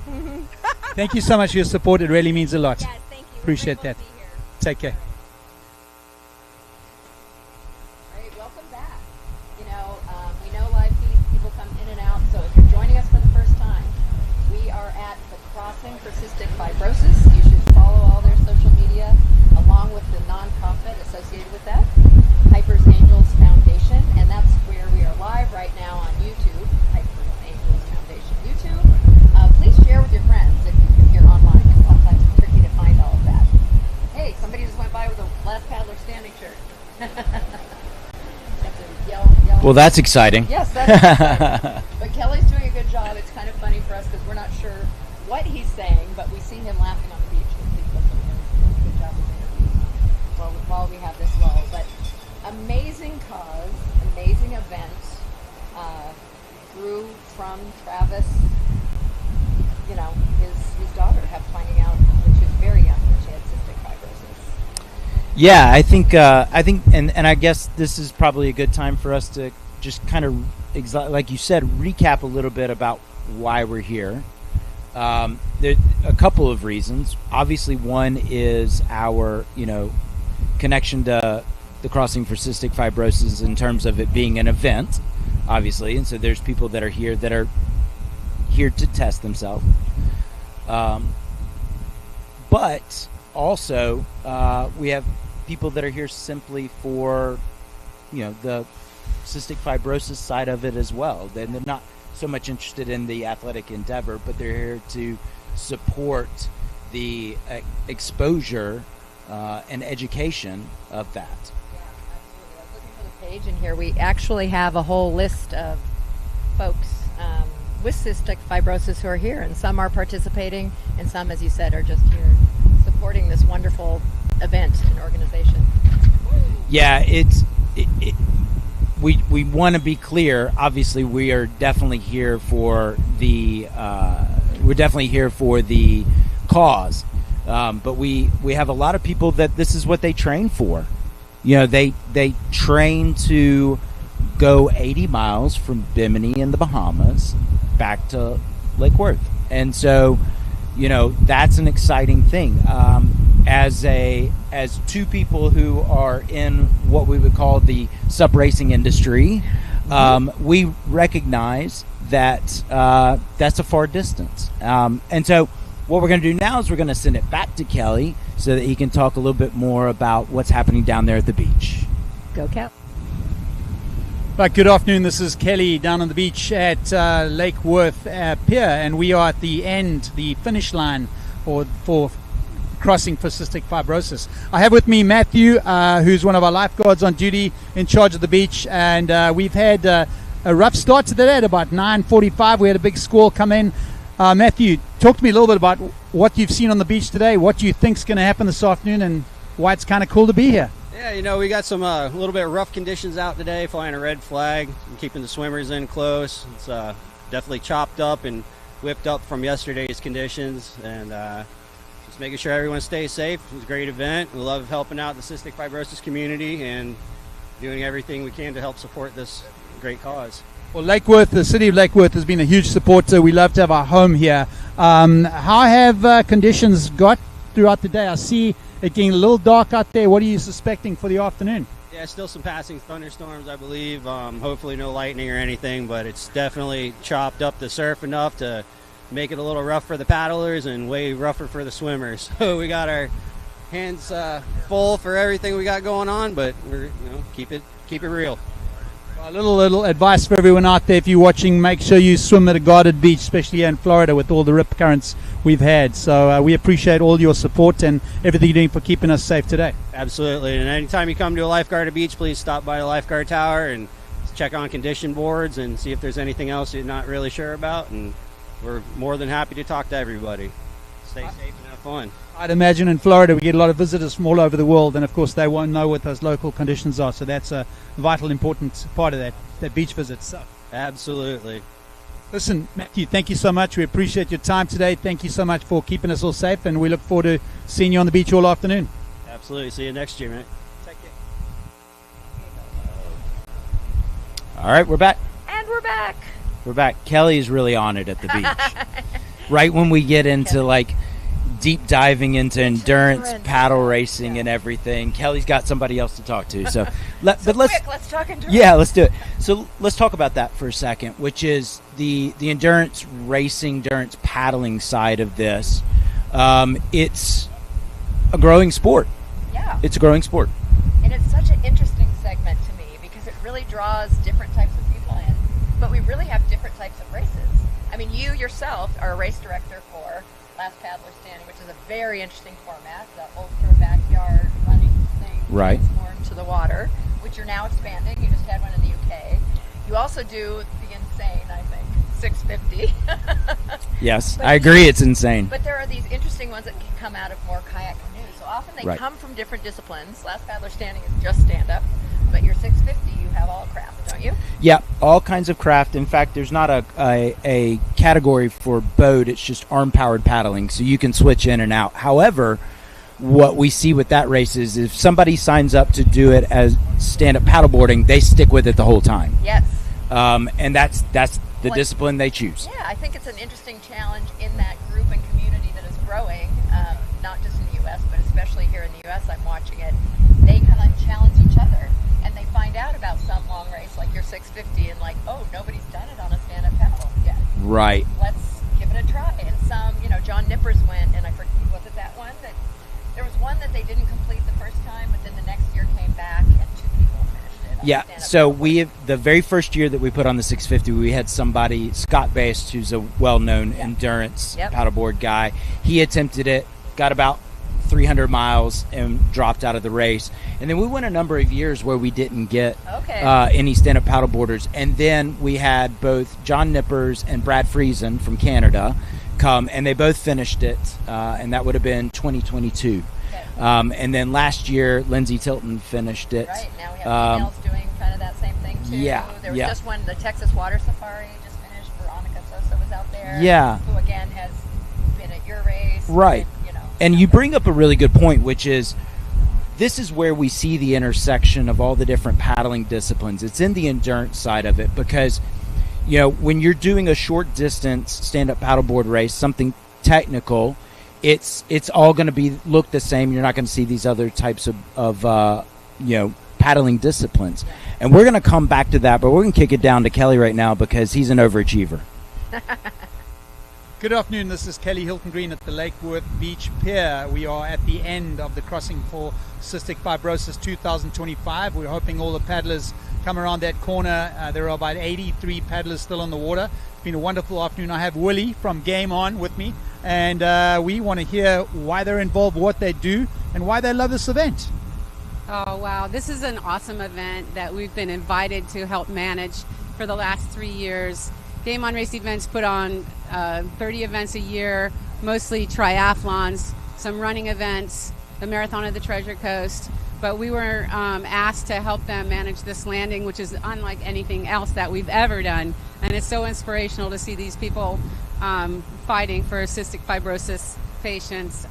Thank you so much for your support. It really means a lot. Yes, thank you. Appreciate that. Take care. Great, welcome back. We know live feeds, people come in and out, so if you're joining us for the first time, we are at the Crossing for Cystic Fibrosis. You should follow all their social media, along with the nonprofit associated with that, Hyper's Angels Foundation, and that's where we are live right now on YouTube, Hyper's Angels Foundation YouTube. Please share with your friends if you're online, because sometimes it's tricky to find all of that. Hey, somebody just went by with a Last Paddler Standing shirt. Well, that's exciting. Yes, that is exciting. But Kelly's doing a good job. It's kind of funny for us because we're not sure what he's saying, but we see him laughing on the beach. He's doing a good job with interviews while we have this lull. But amazing cause, amazing event. Grew from Travis, his daughter finding out when she was very young that she had cystic fibrosis. Yeah, I think, and I guess this is probably a good time for us to just kind of, like you said, recap a little bit about why we're here. There's a couple of reasons. Obviously, one is our, connection to the Crossing for Cystic Fibrosis in terms of it being an event, obviously, and so there's people that are here to test themselves. But also, we have people that are here simply for, the cystic fibrosis side of it as well. They're not so much interested in the athletic endeavor, but they're here to support the exposure and education of that. Yeah, absolutely. I was looking for the page in here. We actually have a whole list of folks with cystic fibrosis who are here, and some are participating, and some, as you said, are just here supporting this wonderful event and organization. Yeah, we want to be clear. Obviously, we are definitely here for the cause, but we have a lot of people that this is what they train for. They train to go 80 miles from Bimini in the Bahamas back to Lake Worth, and so that's an exciting thing. As two people who are in what we would call the sup racing industry, we recognize that that's a far distance, and so what we're going to do now is we're going to send it back to Kelly so that he can talk a little bit more about what's happening down there at the beach. Go Cal. Right, good afternoon. This is Kelly down on the beach at Lake Worth Pier, and we are at the end, the finish line for Crossing for Cystic Fibrosis. I have with me Matthew, who's one of our lifeguards on duty in charge of the beach, and we've had a rough start to the day at about 9:45. We had a big squall come in. Matthew, talk to me a little bit about what you've seen on the beach today, what you think's going to happen this afternoon, and why it's kind of cool to be here. Yeah, we got some a little bit of rough conditions out today, flying a red flag and keeping the swimmers in close. It's definitely chopped up and whipped up from yesterday's conditions, and just making sure everyone stays safe. It was a great event. We love helping out the cystic fibrosis community and doing everything we can to help support this great cause. Well, Lake Worth, the city of Lake Worth has been a huge supporter. We love to have our home here. How have conditions got throughout the day? I see it getting a little dark out there. What are you suspecting for the afternoon? Yeah, still some passing thunderstorms, I believe. Hopefully no lightning or anything, but it's definitely chopped up the surf enough to make it a little rough for the paddlers and way rougher for the swimmers. So we got our hands full for everything we got going on, but we're keep it real. A little advice for everyone out there: if you're watching, make sure you swim at a guarded beach, especially here in Florida with all the rip currents we've had. So we appreciate all your support and everything you're doing for keeping us safe today. Absolutely. And anytime you come to a lifeguard beach, please stop by the lifeguard tower and check on condition boards and see if there's anything else you're not really sure about. And we're more than happy to talk to everybody. Stay safe and have fun. I'd imagine in Florida we get a lot of visitors from all over the world, and of course they won't know what those local conditions are, so that's a vital, important part of that beach visit. So Absolutely. Listen, Matthew, thank you so much. We appreciate your time today. Thank you so much for keeping us all safe, and we look forward to seeing you on the beach all afternoon. Absolutely. See you next year, man. All right, we're back. And we're back. We're back. Kelly's really on it at the beach. Right when we get into like deep diving into endurance, paddle racing, and everything, Kelly's got somebody else to talk to. So, let's talk endurance. Yeah, let's do it. So let's talk about that for a second, which is the endurance racing, endurance paddling side of this. It's a growing sport. Yeah. It's a growing sport. And it's such an interesting segment to me because it really draws different types of people in. But we really have different types of races. I mean, you yourself are a race director for Last Paddler Standing, which is a very interesting format, the ultra backyard running thing transformed to the water, which you're now expanding. You just had one in the UK. You also do the insane, I think, 650. Yes, I agree. It's insane. But there are these interesting ones that can come out of more kayak canoes. So often they come from different disciplines. Last Paddler Standing is just stand-up, but your 650, you have all craft, don't you? Yeah, all kinds of craft. In fact, there's not a category for boat. It's just arm-powered paddling, so you can switch in and out. However, what we see with that race is if somebody signs up to do it as stand-up paddleboarding, they stick with it the whole time. Yes. And that's the discipline they choose. Yeah, I think it's an interesting challenge in that group and community that is growing, not just in the U.S., but especially here in the U.S. I'm watching it. They kind of challenge each other, and they find out about some long race like your 650 and like, oh, nobody's done it on a stand-up paddle yet. Right. Let's give it a try. And some, John Nippers went, and I forget, was it that one? That there was one that they didn't complete the first time, but then the next year came back and 2 people finished it. Yeah, so the very first year that we put on the 650, we had somebody, Scott Bast, who's a well-known endurance paddleboard guy. He attempted it, got about 300 miles and dropped out of the race. And then we went a number of years where we didn't get any stand-up paddleboarders. And then we had both John Nippers and Brad Friesen from Canada come, and they both finished it, and that would have been 2022. And then last year, Lindsay Tilton finished it. Right, now we have females doing kind of that same thing too. Yeah, there was just one, the Texas Water Safari just finished. Veronica Sosa was out there. Yeah. Who again has been at your race. Right. And you bring up a really good point, which is this is where we see the intersection of all the different paddling disciplines. It's in the endurance side of it because, when you're doing a short distance stand-up paddleboard race, something technical, it's all going to look the same. You're not going to see these other types of paddling disciplines. And we're going to come back to that, but we're going to kick it down to Kelly right now because he's an overachiever. Good afternoon. This is Kelly Hilton Green at the Lake Worth Beach Pier. We are at the end of the Crossing For Cystic Fibrosis 2025. We're hoping all the paddlers come around that corner. There are about 83 paddlers still on the water. It's been a wonderful afternoon. I have Willie from Game On with me, and we want to hear why they're involved, what they do, and why they love this event. Oh, wow. This is an awesome event that we've been invited to help manage for the last 3 years. Game On Race Events put on 30 events a year, mostly triathlons, some running events, the Marathon of the Treasure Coast. But we were asked to help them manage this landing, which is unlike anything else that we've ever done. And it's so inspirational to see these people fighting for cystic fibrosis patients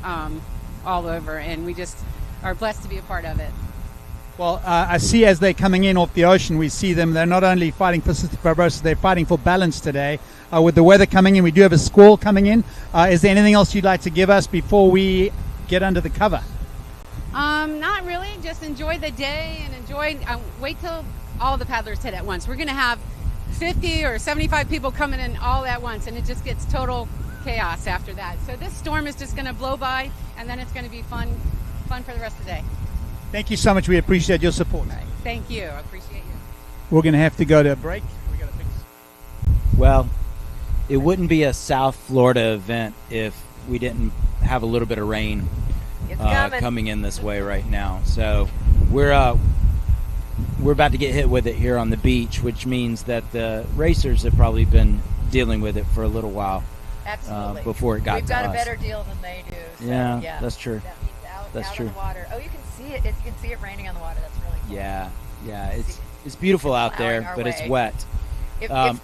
all over. And we just are blessed to be a part of it. Well, I see as they're coming in off the ocean, we see them. They're not only fighting for cystic fibrosis, they're fighting for balance today. With the weather coming in, we do have a squall coming in. Is there anything else you'd like to give us before we get under the cover? Not really. Just enjoy the day and wait till all the paddlers hit at once. We're going to have 50 or 75 people coming in all at once, and it just gets total chaos after that. So this storm is just going to blow by, and then it's going to be fun for the rest of the day. Thank you so much. We appreciate your support. Right. Thank you. I appreciate you. We're going to have to go to a break. Well, it wouldn't be a South Florida event if we didn't have a little bit of rain coming in this way right now. So we're about to get hit with it here on the beach, which means that the racers have probably been dealing with it for a little while. Absolutely. Before it got to us. We've got a better deal than they do. So, yeah, that's true. That means that's out true. of the water. Oh, you can see it. You can see it raining on the water. That's really cool. Yeah. It's beautiful out there, but it's wet.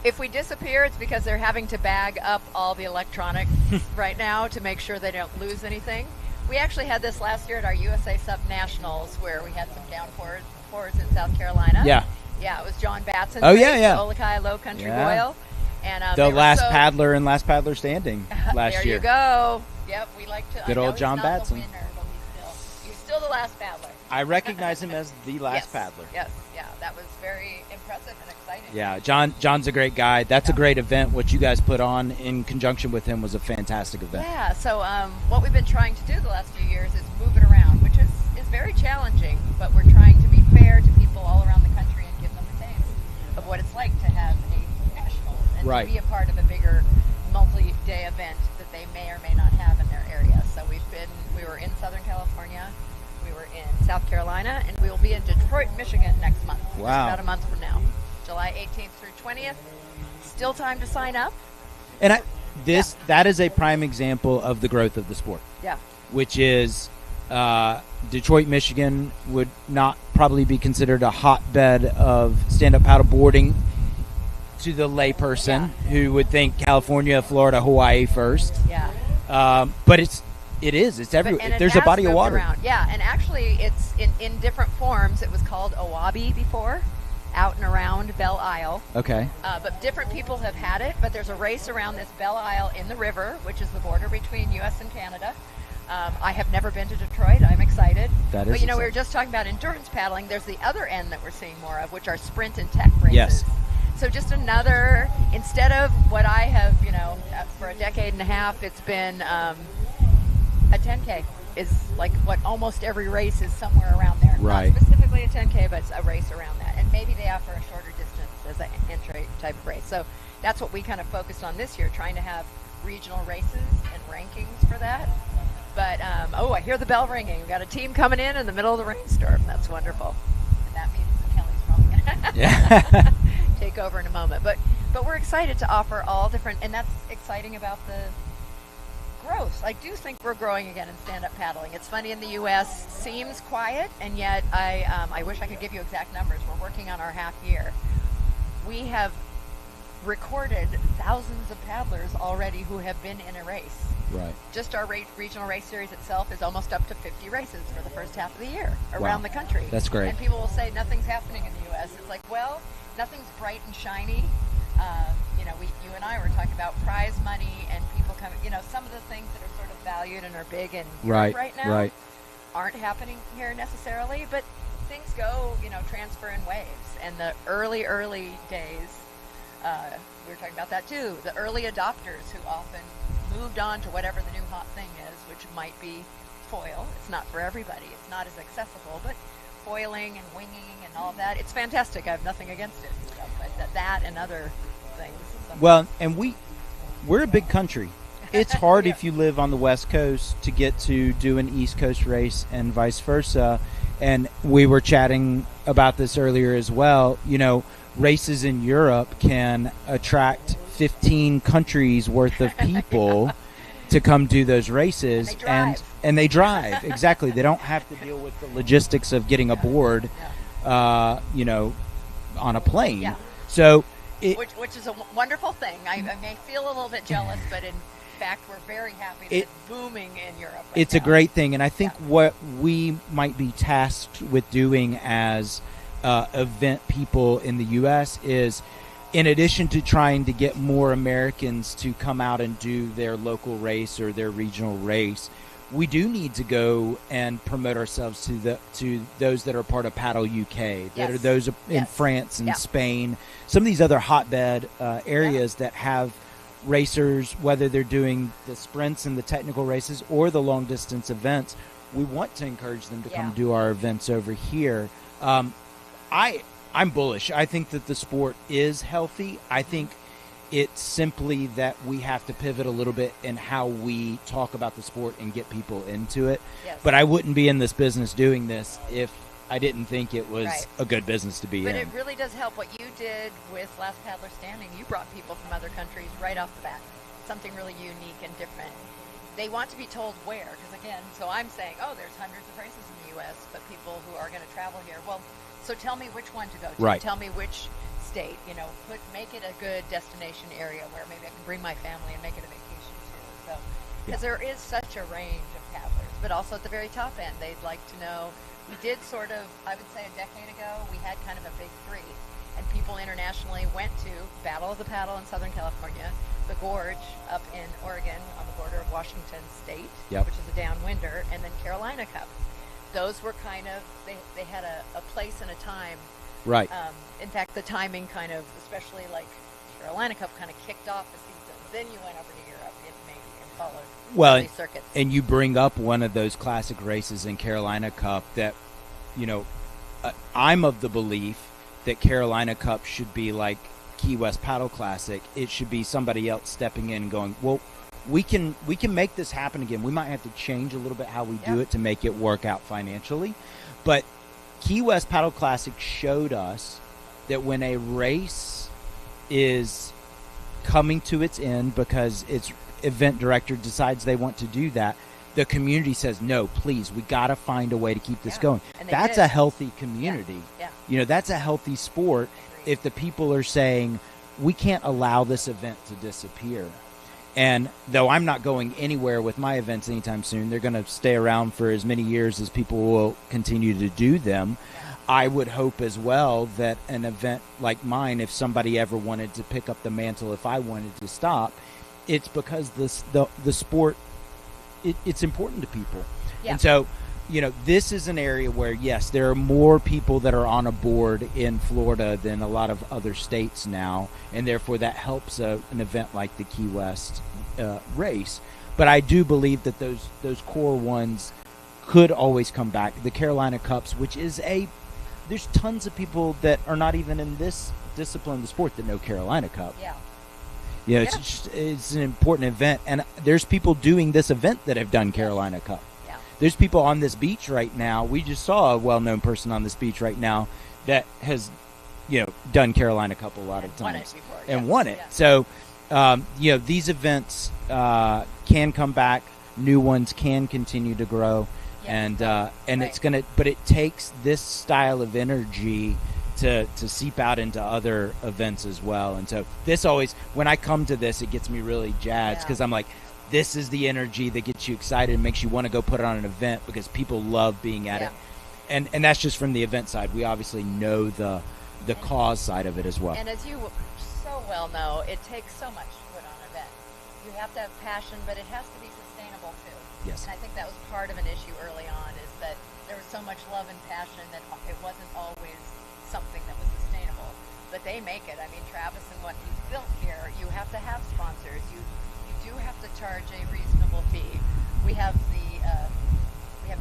If we disappear, it's because they're having to bag up all the electronics right now to make sure they don't lose anything. We actually had this last year at our USA Sub-Nationals where we had some downpours in South Carolina. Yeah. Yeah, it was John Batson. Oh, yeah. Olokai Low Country Yeah. Boil. And, the last paddler and last paddler standing last there year. you go. Yep, we like to. Good I know old he's John not the Batson. winner, but he's still the last paddler. I recognize him as the last Yes, paddler. Yes, yeah, that was very impressive and exciting. Yeah, John's a great guy. That's a great event. What you guys put on in conjunction with him was a fantastic event. Yeah, so what we've been trying to do the last few years is move it around, which is very challenging, but we're trying to be fair to people all around the country and give them a taste of what it's like to have a nationals and Right. to be a part of a bigger multi-day event that they may or may not have in their area. So we were in Southern California, we were in South Carolina, and we will be in Detroit, Michigan next month. Wow. Just about a month from now. July 18th through 20th. Still time to sign up. And that is a prime example of the growth of the sport. Yeah. Which is Detroit, Michigan would not probably be considered a hotbed of stand-up paddle boarding to the layperson who would think California, Florida, Hawaii first. Yeah. But it is. It's everywhere. And it There's a has body of moved water. around. Yeah, and actually it's in different forms. It was called Owabi before, out and around Belle Isle. Okay. But different people have had it, but there's a race around this Belle Isle in the river, which is the border between U.S. and Canada. I have never been to Detroit. I'm excited. That is But, we were exciting. just talking about endurance paddling. There's the other end that we're seeing more of, which are sprint and tech races. Yes. So just another, instead of what I have, for a decade and a half, it's been a 10K is like what almost every race is somewhere around there. Right. Not specifically a 10K, but it's a race around that. And maybe they offer a shorter distance as an entry type of race. So that's what we kind of focused on this year, trying to have regional races and rankings for that. But, I hear the bell ringing. We've got a team coming in the middle of the rainstorm. That's wonderful. And that means Kelly's probably going to take over in a moment. But we're excited to offer all different, and that's exciting about the growth. I do think we're growing again in stand-up paddling. It's funny, in the U.S. seems quiet, and yet I wish I could give you exact numbers. We're working on our half year. We have recorded thousands of paddlers already who have been in a race. Right. Just our regional race series itself is almost up to 50 races for the first half of the year around Wow. the country. That's great. And people will say nothing's happening in the U.S. It's like, well, nothing's bright and shiny. You and I were talking about prize money and people coming. Some of the things that are sort of valued and are big in Europe right now aren't happening here necessarily. But things go, transfer in waves. And the early days, we were talking about that too. The early adopters who often moved on to whatever the new hot thing is, which might be foil. It's not for everybody. It's not as accessible, but foiling and winging and all that, it's fantastic. I have nothing against it. But that and other things. Well, and we're a big country. It's hard if you live on the West Coast to get to do an East Coast race and vice versa. And we were chatting about this earlier as well. Races in Europe can attract 15 countries worth of people to come do those races, and they drive. Exactly. They don't have to deal with the logistics of getting aboard on a plane. Yeah. So which is a wonderful thing. I may feel a little bit jealous, but in fact we're very happy that it's booming in Europe. It's a great thing, and I think what we might be tasked with doing as event people in the U.S. is, in addition to trying to get more Americans to come out and do their local race or their regional race, we do need to go and promote ourselves to those that are part of Paddle UK, that are those in France and Spain, some of these other hotbed areas that have racers, whether they're doing the sprints and the technical races or the long distance events. We want to encourage them to come do our events over here. I'm bullish. I think that the sport is healthy. I think it's simply that we have to pivot a little bit in how we talk about the sport and get people into it. Yes. But I wouldn't be in this business doing this if I didn't think it was a good business to be But in. it really does help. What you did with Last Paddler Standing, you brought people from other countries right off the bat. Something really unique and different. They want to be told where, because again, so I'm saying, there's hundreds of races in the U.S., but people who are going to travel here, well, so tell me which one to go to. Right. Tell me which state, you know, make it a good destination area where maybe I can bring my family and make it a vacation too. So, because there is such a range of paddlers, but also at the very top end, they'd like to know. We did sort of, I would say a decade ago, we had kind of a big three, and people internationally went to Battle of the Paddle in Southern California, the Gorge up in Oregon on the border of Washington State, which is a downwinder, and then Carolina Cup. Those were kind of, they had a place and a time. Right. In fact, the timing kind of, especially like Carolina Cup, kind of kicked off the season. Then you went over to Europe and followed well, circuits. And you bring up one of those classic races in Carolina Cup that, you know, I'm of the belief that Carolina Cup should be like Key West Paddle Classic. It should be somebody else stepping in and going, well, we can make this happen again. We might have to change a little bit how we do it to make it work out financially. But Key West Paddle Classic showed us that when a race is coming to its end because its event director decides they want to do that, the community says, no, please, we got to find a way to keep this going. That's a healthy community. You know, that's a healthy sport if the people are saying, we can't allow this event to disappear. And though I'm not going anywhere with my events anytime soon, they're going to stay around for as many years as people will continue to do them. I would hope as well that an event like mine, if somebody ever wanted to pick up the mantle, if I wanted to stop, it's because the sport, it's important to people. And so, you know, this is an area where, yes, there are more people that are on a board in Florida than a lot of other states now, and therefore that helps an event like the Key West race. But I do believe that those core ones could always come back. The Carolina Cups, which is there's tons of people that are not even in this discipline of the sport that know Carolina Cup. You know, it's an important event, and there's people doing this event that have done Carolina Cup. There's people on this beach right now. We just saw a well-known person on this beach right now that has, you know, done Carolina Cup a lot of times and won it. So, you know, these events can come back. New ones can continue to grow, and it's gonna. But it takes this style of energy to seep out into other events as well. And so this always, when I come to this, it gets me really jazzed because I'm like, this is the energy that gets you excited and makes you want to go put it on an event because people love being at it. And that's just from the event side. We obviously know the cause side of it as well. And as you so well know, it takes so much to put on an event. You have to have passion, but it has to be sustainable too. Yes. And I think that was part of an issue early on, is that there was so much love and passion that it wasn't always something that was sustainable. But they make it. I mean, Travis and what he's built here, you have to have sponsors. You do have to charge a reasonable fee. We have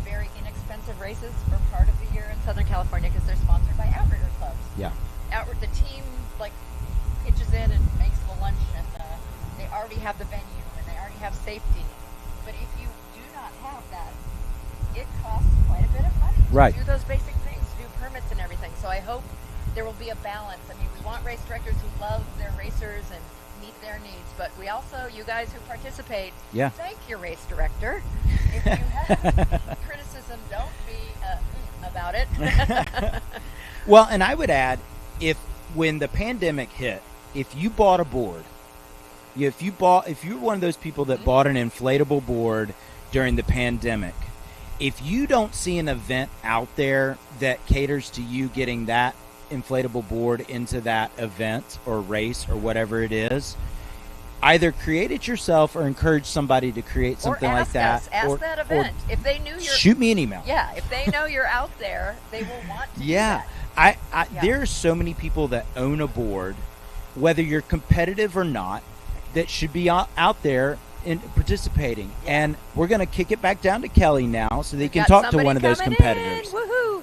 very inexpensive races for part of the year in Southern California because they're sponsored by outrigger clubs. The team like pitches in and makes the lunch, and they already have the venue and they already have safety. But if you do not have that, it costs quite a bit of money to do those basic things, to do permits and everything. So I hope there will be a balance. I mean, we want race directors who love their racers and meet their needs, but we also, you guys who participate, thank your race director. If you have criticism, don't be about it. Well, and I would add, when the pandemic hit, if you bought a board, if you're one of those people that bought an inflatable board during the pandemic, if you don't see an event out there that caters to you getting that inflatable board into that event or race or whatever it is, either create it yourself or encourage somebody to create something like that. Ask that event. If they knew shoot me an email. Yeah, if they know you're out there, they will want to do that. There are so many people that own a board, whether you're competitive or not, that should be out there and participating. And we're going to kick it back down to Kelly now so they can talk to one of those competitors. Woohoo!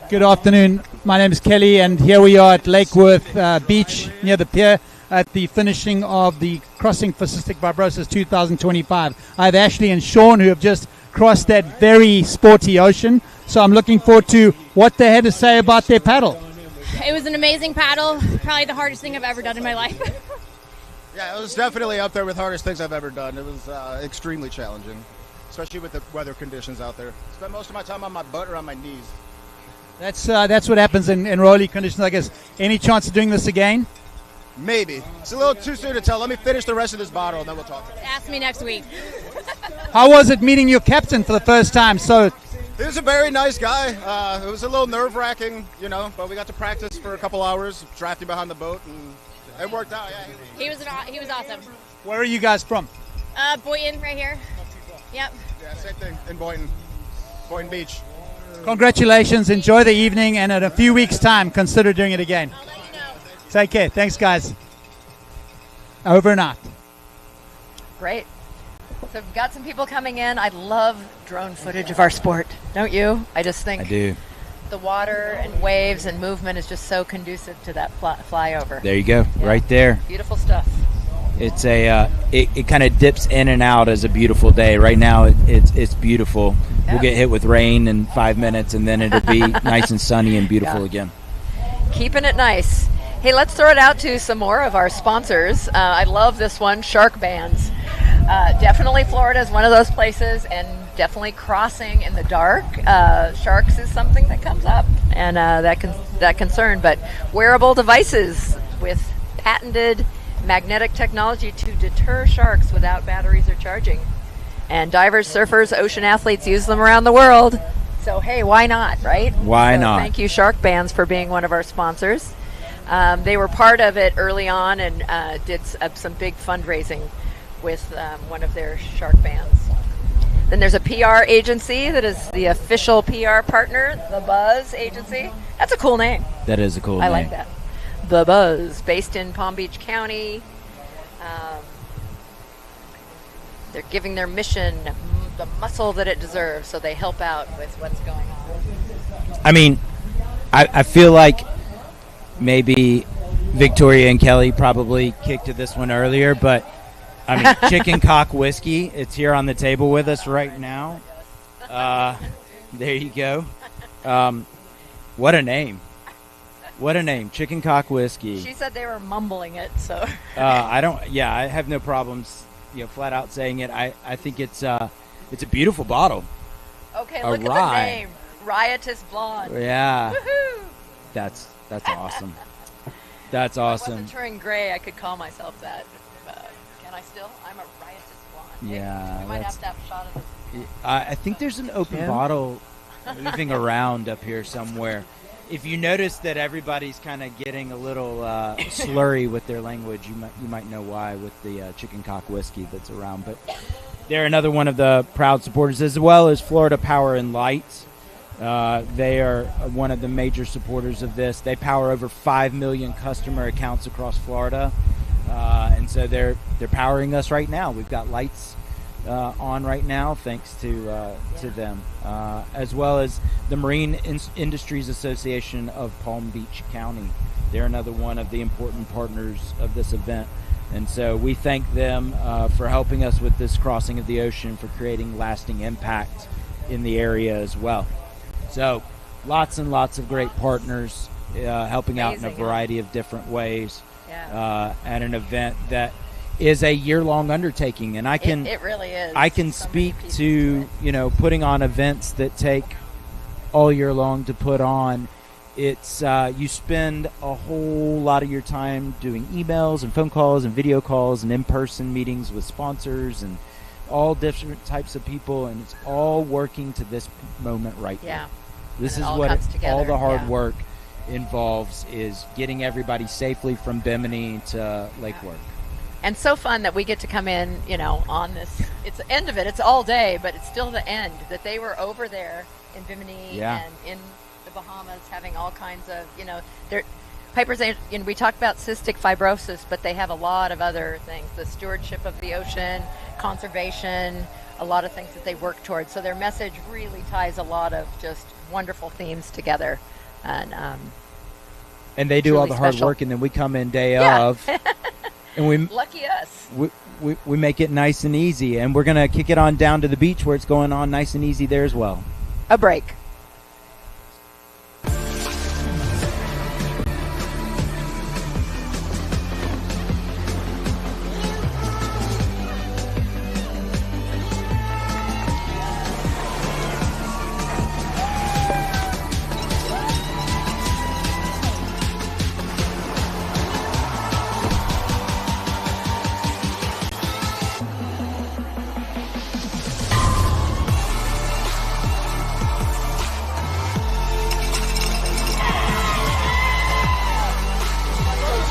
Good afternoon. My name is Kelly, and here we are at Lake Worth Beach near the pier at the finishing of the Crossing For Cystic Fibrosis 2025. I have Ashley and Sean who have just crossed that very sporty ocean, so I'm looking forward to what they had to say about their paddle. It was an amazing paddle. Probably the hardest thing I've ever done in my life. Yeah, it was definitely up there with hardest things I've ever done. It was extremely challenging, especially with the weather conditions out there. Spent most of my time on my butt or on my knees. That's what happens in rolly conditions, I guess. Any chance of doing this again? Maybe. It's a little too soon to tell. Let me finish the rest of this bottle, and then we'll talk. Ask me next week. How was it meeting your captain for the first time? So, He was a very nice guy. It was a little nerve-wracking, but we got to practice for a couple hours, drafting behind the boat, and it worked out. Yeah, He was awesome. where are you guys from? Boynton, right here. Yep. Yeah, same thing in Boynton Beach. Congratulations. Enjoy the evening, and in a few weeks' time, consider doing it again. I'll let you know. Take care. Thanks, guys. Over and out. Great. So we've got some people coming in. I love drone footage of our sport, don't you? I just think I do. the water and waves and movement is just so conducive to that flyover. There you go, right there. Beautiful stuff. It's it kind of dips in and out as a beautiful day. Right now, it's beautiful. Yeah. We'll get hit with rain in 5 minutes, and then it'll be nice and sunny and beautiful again. Keeping it nice. Hey, let's throw it out to some more of our sponsors. I love this one, Shark Bands. Definitely Florida is one of those places, and definitely crossing in the dark. Sharks is something that comes up, and that concern. But wearable devices with patented magnetic technology to deter sharks without batteries or charging. And divers, surfers, ocean athletes use them around the world. So, hey, why not, right? Why not? Thank you, Shark Bands, for being one of our sponsors. They were part of it early on and did some big fundraising with one of their shark bands. Then there's a PR agency that is the official PR partner, The Buzz Agency. That's a cool name. That is a cool name. I like that. The Buzz, based in Palm Beach County. They're giving their mission the muscle that it deserves, so they help out with what's going on. I mean, I feel like maybe Victoria and Kelly probably kicked to this one earlier, but I mean, Chicken Cock Whiskey, it's here on the table with us right now. There you go. What a name. What a name, Chicken Cock Whiskey. She said they were mumbling it, so. I have no problems, flat out saying it. I think it's a beautiful bottle. Okay, look at the name, Riotous Blonde. Yeah. Woohoo! That's awesome. That's awesome. If I wasn't turning gray, I could call myself that. Can I still? I'm a Riotous Blonde. Yeah. We might have to have a shot of this. I think there's an open bottle moving around up here somewhere. If you notice that everybody's kind of getting a little slurry with their language, you might know why with the Chicken Cock Whiskey that's around. But they're another one of the proud supporters, as well as Florida Power and Light. They are one of the major supporters of this. They power over 5 million customer accounts across Florida, and so they're powering us right now. We've got lights on right now, thanks to them, as well as the Marine Industries Association of Palm Beach County. They're another one of the important partners of this event, and so we thank them for helping us with this crossing of the ocean, for creating lasting impact in the area as well. So lots and lots of great partners helping out in a variety of different ways at an event that is a year-long undertaking, and it really is. I can speak to putting on events that take all year long to put on. It's you spend a whole lot of your time doing emails and phone calls and video calls and in-person meetings with sponsors and all different types of people, and it's all working to this moment right now. This is what all the hard work involves, is getting everybody safely from Bimini to Lake Worth. And so fun that we get to come in, on this. It's the end of it. It's all day, but it's still the end. That they were over there in Bimini and in the Bahamas having all kinds of, Piper's, we talked about cystic fibrosis, but they have a lot of other things. The stewardship of the ocean, conservation, a lot of things that they work towards. So their message really ties a lot of just wonderful themes together. And they do really all the hard special work, and then we come in day of. And we lucky us. We make it nice and easy, and we're gonna kick it on down to the beach where it's going on nice and easy there as well. A break.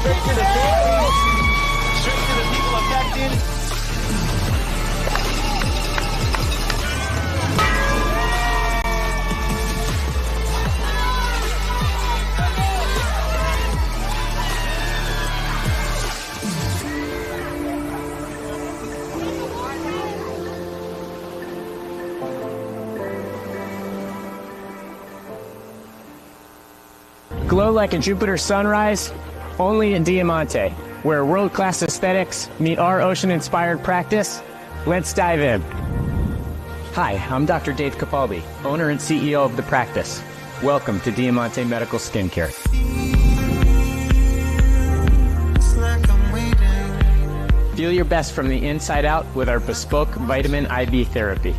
straight to the families, straight to the people affected. Glow like a Jupiter sunrise, only in Diamonte, where world-class aesthetics meet our ocean-inspired practice. Let's dive in. Hi, I'm Dr. Dave Capaldi, owner and CEO of The Practice. Welcome to Diamonte Medical Skincare. Feel your best from the inside out with our bespoke vitamin IV therapy.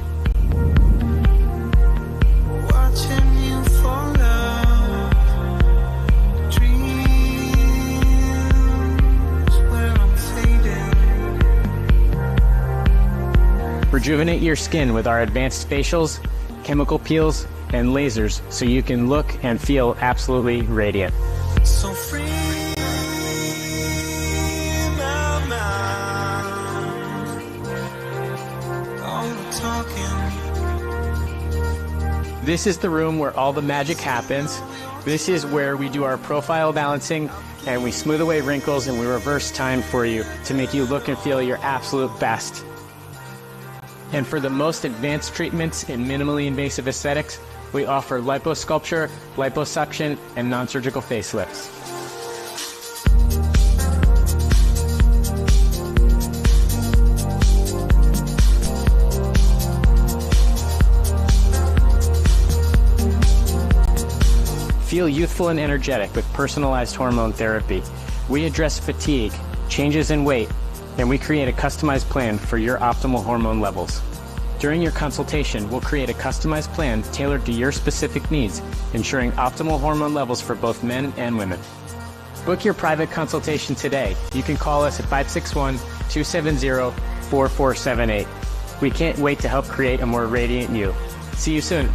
Rejuvenate your skin with our advanced facials, chemical peels, and lasers so you can look and feel absolutely radiant. So free my mind. All the talking. This is the room where all the magic happens. This is where we do our profile balancing and we smooth away wrinkles and we reverse time for you to make you look and feel your absolute best. And for the most advanced treatments in minimally invasive aesthetics, we offer liposculpture, liposuction, and non-surgical facelifts. Feel youthful and energetic with personalized hormone therapy. We address fatigue, changes in weight, and we create a customized plan for your optimal hormone levels. During your consultation, we'll create a customized plan tailored to your specific needs, ensuring optimal hormone levels for both men and women. Book your private consultation today. You can call us at 561-270-4478. We can't wait to help create a more radiant you. See you soon.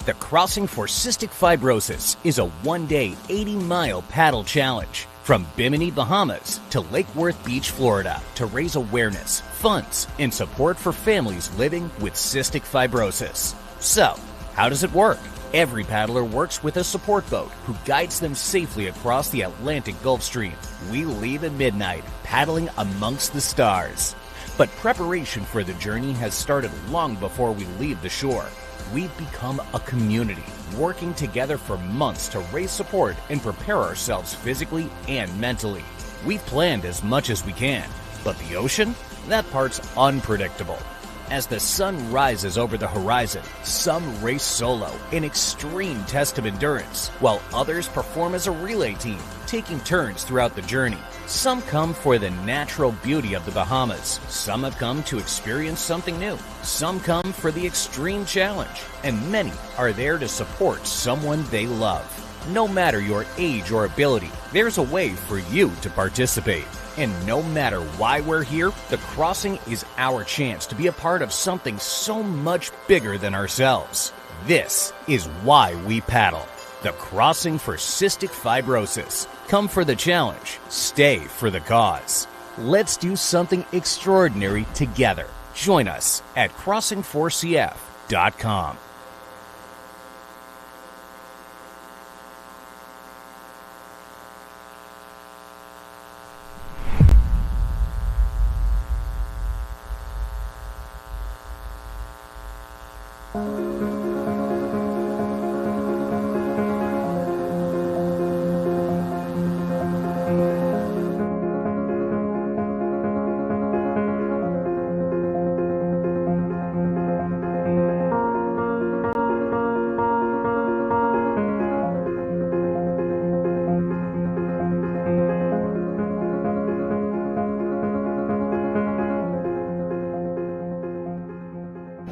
The Crossing for Cystic Fibrosis is a one-day, 80-mile paddle challenge from Bimini, Bahamas to Lake Worth Beach, Florida to raise awareness, funds, and support for families living with cystic fibrosis. So, how does it work? Every paddler works with a support boat who guides them safely across the Atlantic Gulf Stream. We leave at midnight, paddling amongst the stars. But preparation for the journey has started long before we leave the shore. We've become a community, working together for months to raise support and prepare ourselves physically and mentally. We've planned as much as we can, but the ocean? That part's unpredictable. As the sun rises over the horizon, some race solo, an extreme test of endurance, while others perform as a relay team, taking turns throughout the journey. Some come for the natural beauty of the Bahamas. Some have come to experience something new. Some come for the extreme challenge. And many are there to support someone they love. No matter your age or ability, there's a way for you to participate. And no matter why we're here, the Crossing is our chance to be a part of something so much bigger than ourselves. This is why we paddle. The Crossing for Cystic Fibrosis. Come for the challenge. Stay for the cause. Let's do something extraordinary together. Join us at crossingforcf.com.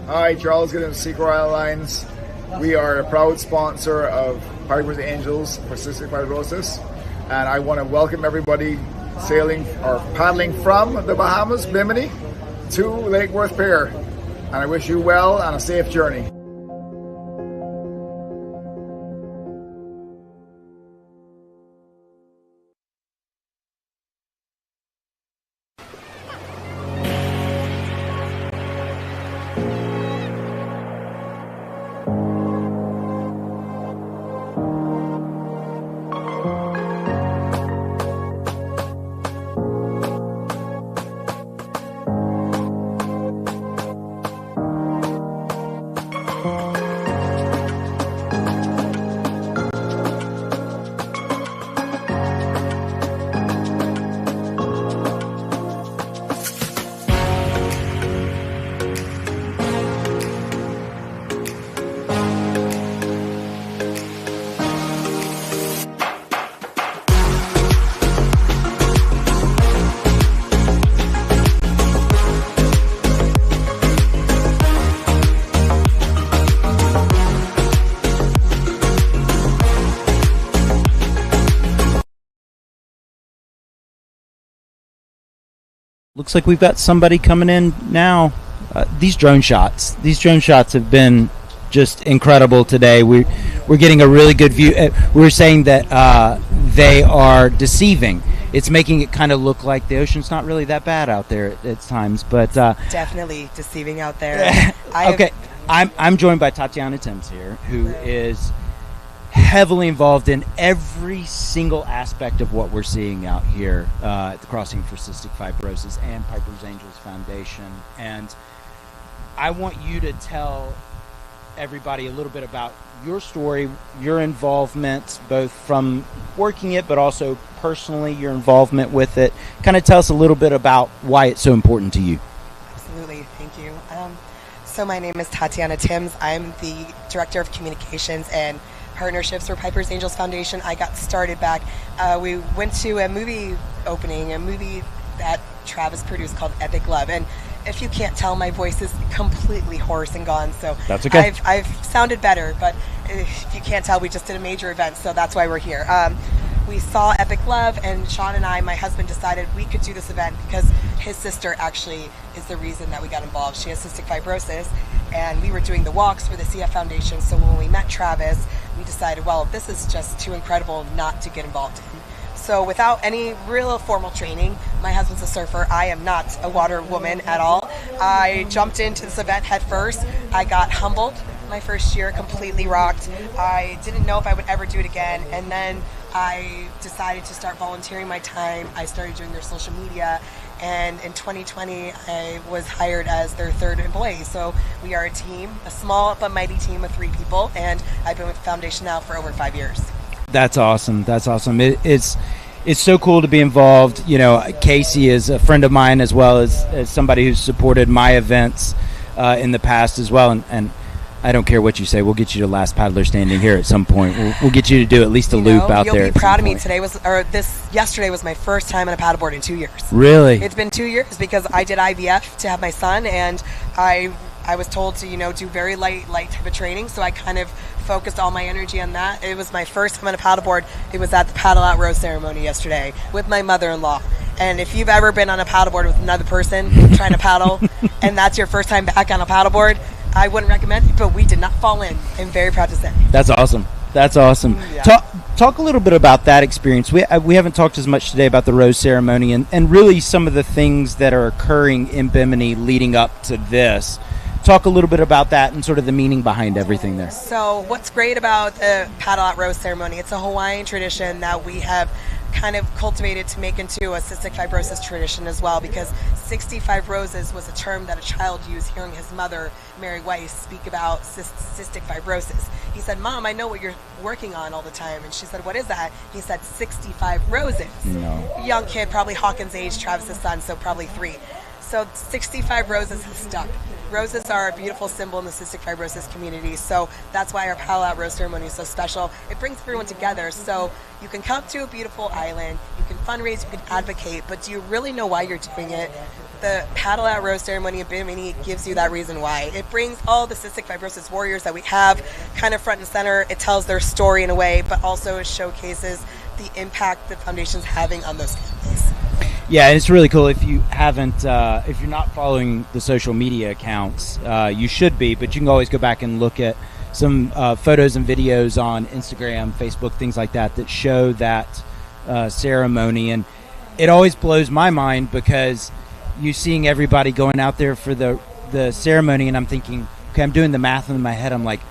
Hi, Charles Good of Secret Airlines. We are a proud sponsor of Pirates Angels for Cystic Fibrosis, and I want to welcome everybody sailing or paddling from the Bahamas, Bimini, to Lake Worth Pier. And I wish you well and a safe journey. Looks like we've got somebody coming in now. These drone shots have been just incredible today. We're getting a really good view. We're saying that they are deceiving. It's making it kind of look like the ocean's not really that bad out there at times, but definitely deceiving out there. Okay, I'm joined by Tatiana Timms here, who is heavily involved in every single aspect of what we're seeing out here at the Crossing for Cystic Fibrosis and Piper's Angels Foundation. And I want you to tell everybody a little bit about your story, your involvement, both from working it, but also personally your involvement with it. Kind of tell us a little bit about why it's so important to you. Absolutely, thank you. So my name is Tatiana Timms. I'm the Director of Communications and Partnerships for Piper's Angels Foundation. I got started back. We went to a movie opening, a movie that Travis produced called Epic Love. And if you can't tell, my voice is completely hoarse and gone. So that's okay. I've sounded better, but if you can't tell, we just did a major event, so that's why we're here. We saw Epic Love, and Sean and I, my husband, decided we could do this event because his sister actually is the reason that we got involved. She has cystic fibrosis, and we were doing the walks for the CF Foundation. So when we met Travis, we decided, well, this is just too incredible not to get involved in. So without any real formal training, my husband's a surfer. I am not a water woman at all. I jumped into this event head first. I got humbled my first year, completely rocked. I didn't know if I would ever do it again. And then I decided to start volunteering my time. I started doing their social media. And in 2020, I was hired as their third employee. So we are a team, a small but mighty team of 3 people. And I've been with the foundation now for over 5 years. That's awesome. That's awesome. It's so cool to be involved. You know, Casey is a friend of mine as well as somebody who's supported my events in the past as well. And I don't care what you say. We'll get you to last paddler standing here at some point. We'll get you to do at least a loop out there. You'll be proud of me. Yesterday was my first time on a paddleboard in 2 years. Really? It's been 2 years because I did IVF to have my son, and I was told to do very light type of training. So I kind of focused all my energy on that. It was my first time on a paddleboard. It was at the paddle out rose ceremony yesterday with my mother-in-law. And if you've ever been on a paddleboard with another person trying to paddle, and that's your first time back on a paddleboard, I wouldn't recommend it, but we did not fall in. I'm very proud to say. That's awesome. That's awesome. Yeah. Talk a little bit about that experience. We haven't talked as much today about the rose ceremony and really some of the things that are occurring in Bimini leading up to this. Talk a little bit about that and sort of the meaning behind everything there. So what's great about the paddle out rose ceremony, it's a Hawaiian tradition that we have kind of cultivated to make into a cystic fibrosis tradition as well, because 65 roses was a term that a child used hearing his mother, Mary Weiss, speak about cystic fibrosis. He said, "Mom, I know what you're working on all the time." And she said, "What is that?" He said, 65 roses. No. Young kid, probably Hawkins' age, Travis's son, so probably 3. So 65 roses has stuck. Roses are a beautiful symbol in the cystic fibrosis community, so that's why our paddle out rose ceremony is so special. It brings everyone together, so you can come to a beautiful island, you can fundraise, you can advocate, but do you really know why you're doing it? The paddle out rose ceremony in Bimini gives you that reason why. It brings all the cystic fibrosis warriors that we have kind of front and center. It tells their story in a way, but also it showcases the impact the foundation's having on those families. Yeah, and it's really cool. If you haven't, if you're not following the social media accounts, you should be. But you can always go back and look at some photos and videos on Instagram, Facebook, things like that that show that ceremony. And it always blows my mind because you seeing everybody going out there for the ceremony, and I'm thinking, okay, I'm doing the math in my head. I'm like,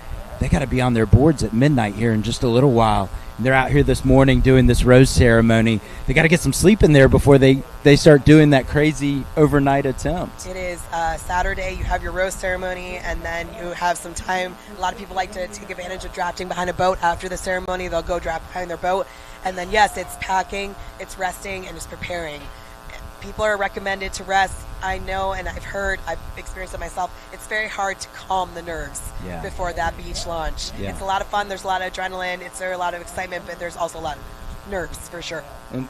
they got to be on their boards at midnight here in just a little while. They're out here this morning doing this rose ceremony. They got to get some sleep in there before they start doing that crazy overnight attempt. It is Saturday. You have your rose ceremony, and then you have some time. A lot of people like to take advantage of drafting behind a boat after the ceremony. They'll go draft behind their boat. And then, yes, it's packing, it's resting, and it's preparing. People are recommended to rest. I know, and I've heard, I've experienced it myself, it's very hard to calm the nerves before that beach launch. Yeah. It's a lot of fun. There's a lot of adrenaline. It's a lot of excitement, but there's also a lot of nerves for sure.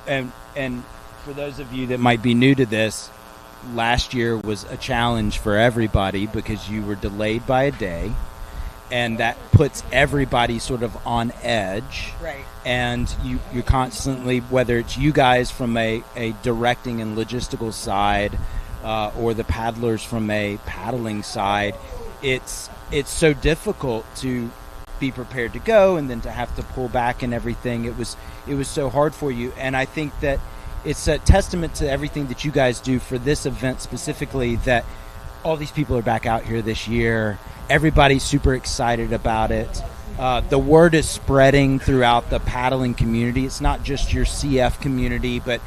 And for those of you that might be new to this, last year was a challenge for everybody because you were delayed by a day. and that puts everybody sort of on edge. Right. And you're constantly, whether it's you guys from a directing and logistical side, or the paddlers from a paddling side, it's so difficult to be prepared to go and then to have to pull back and everything. It was so hard for you, and I think that it's a testament to everything that you guys do for this event specifically, that all these people are back out here this year. Everybody's super excited about it. The word is spreading throughout the paddling community. It's not just your CF community, but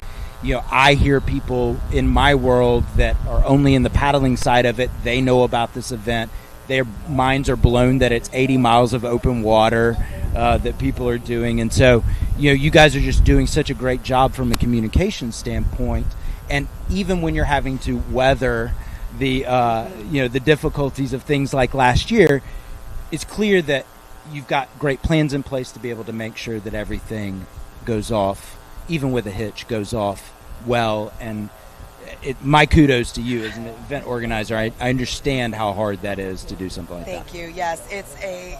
I hear people in my world that are only in the paddling side of it. They know about this event. Their minds are blown that it's 80 miles of open water that people are doing. And so, you guys are just doing such a great job from a communication standpoint. And even when you're having to weather the difficulties of things like last year, it's clear that you've got great plans in place to be able to make sure that everything goes off, even with a hitch, goes off well. And my kudos to you as an event organizer. I understand how hard that is to do something like that. Thank you. Yes, it's a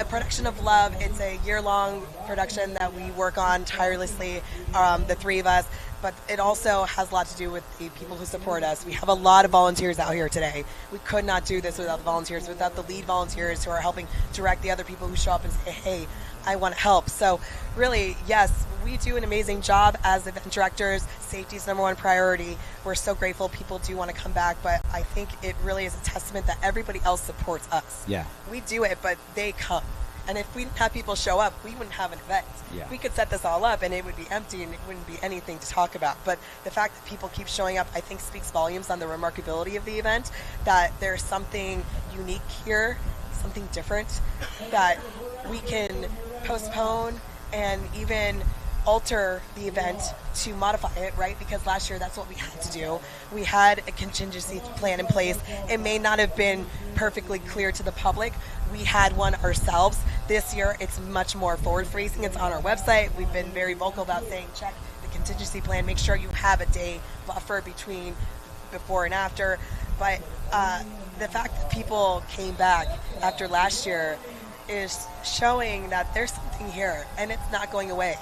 production of love. It's a year-long production that we work on tirelessly, the three of us. But it also has a lot to do with the people who support us. We have a lot of volunteers out here today. We could not do this without the volunteers, without the lead volunteers who are helping direct the other people who show up and say, hey, I want to help. So really, yes, we do an amazing job as event directors. Safety is number one priority. We're so grateful people do want to come back, but I think it really is a testament that everybody else supports us. Yeah. We do it, but they come. And if we didn't have people show up, we wouldn't have an event. Yeah. We could set this all up and it would be empty and it wouldn't be anything to talk about. But the fact that people keep showing up, I think, speaks volumes on the remarkability of the event, that there's something unique here, something different, that we can postpone and even alter the event to modify it, right? Because last year that's what we had to do. We had a contingency plan in place. It may not have been perfectly clear to the public. We had one ourselves. This year it's much more forward-facing. It's on our website. We've been very vocal about saying check the contingency plan. Make sure you have a day buffer between before and after. But the fact that people came back after last year is showing that there's something here and it's not going away.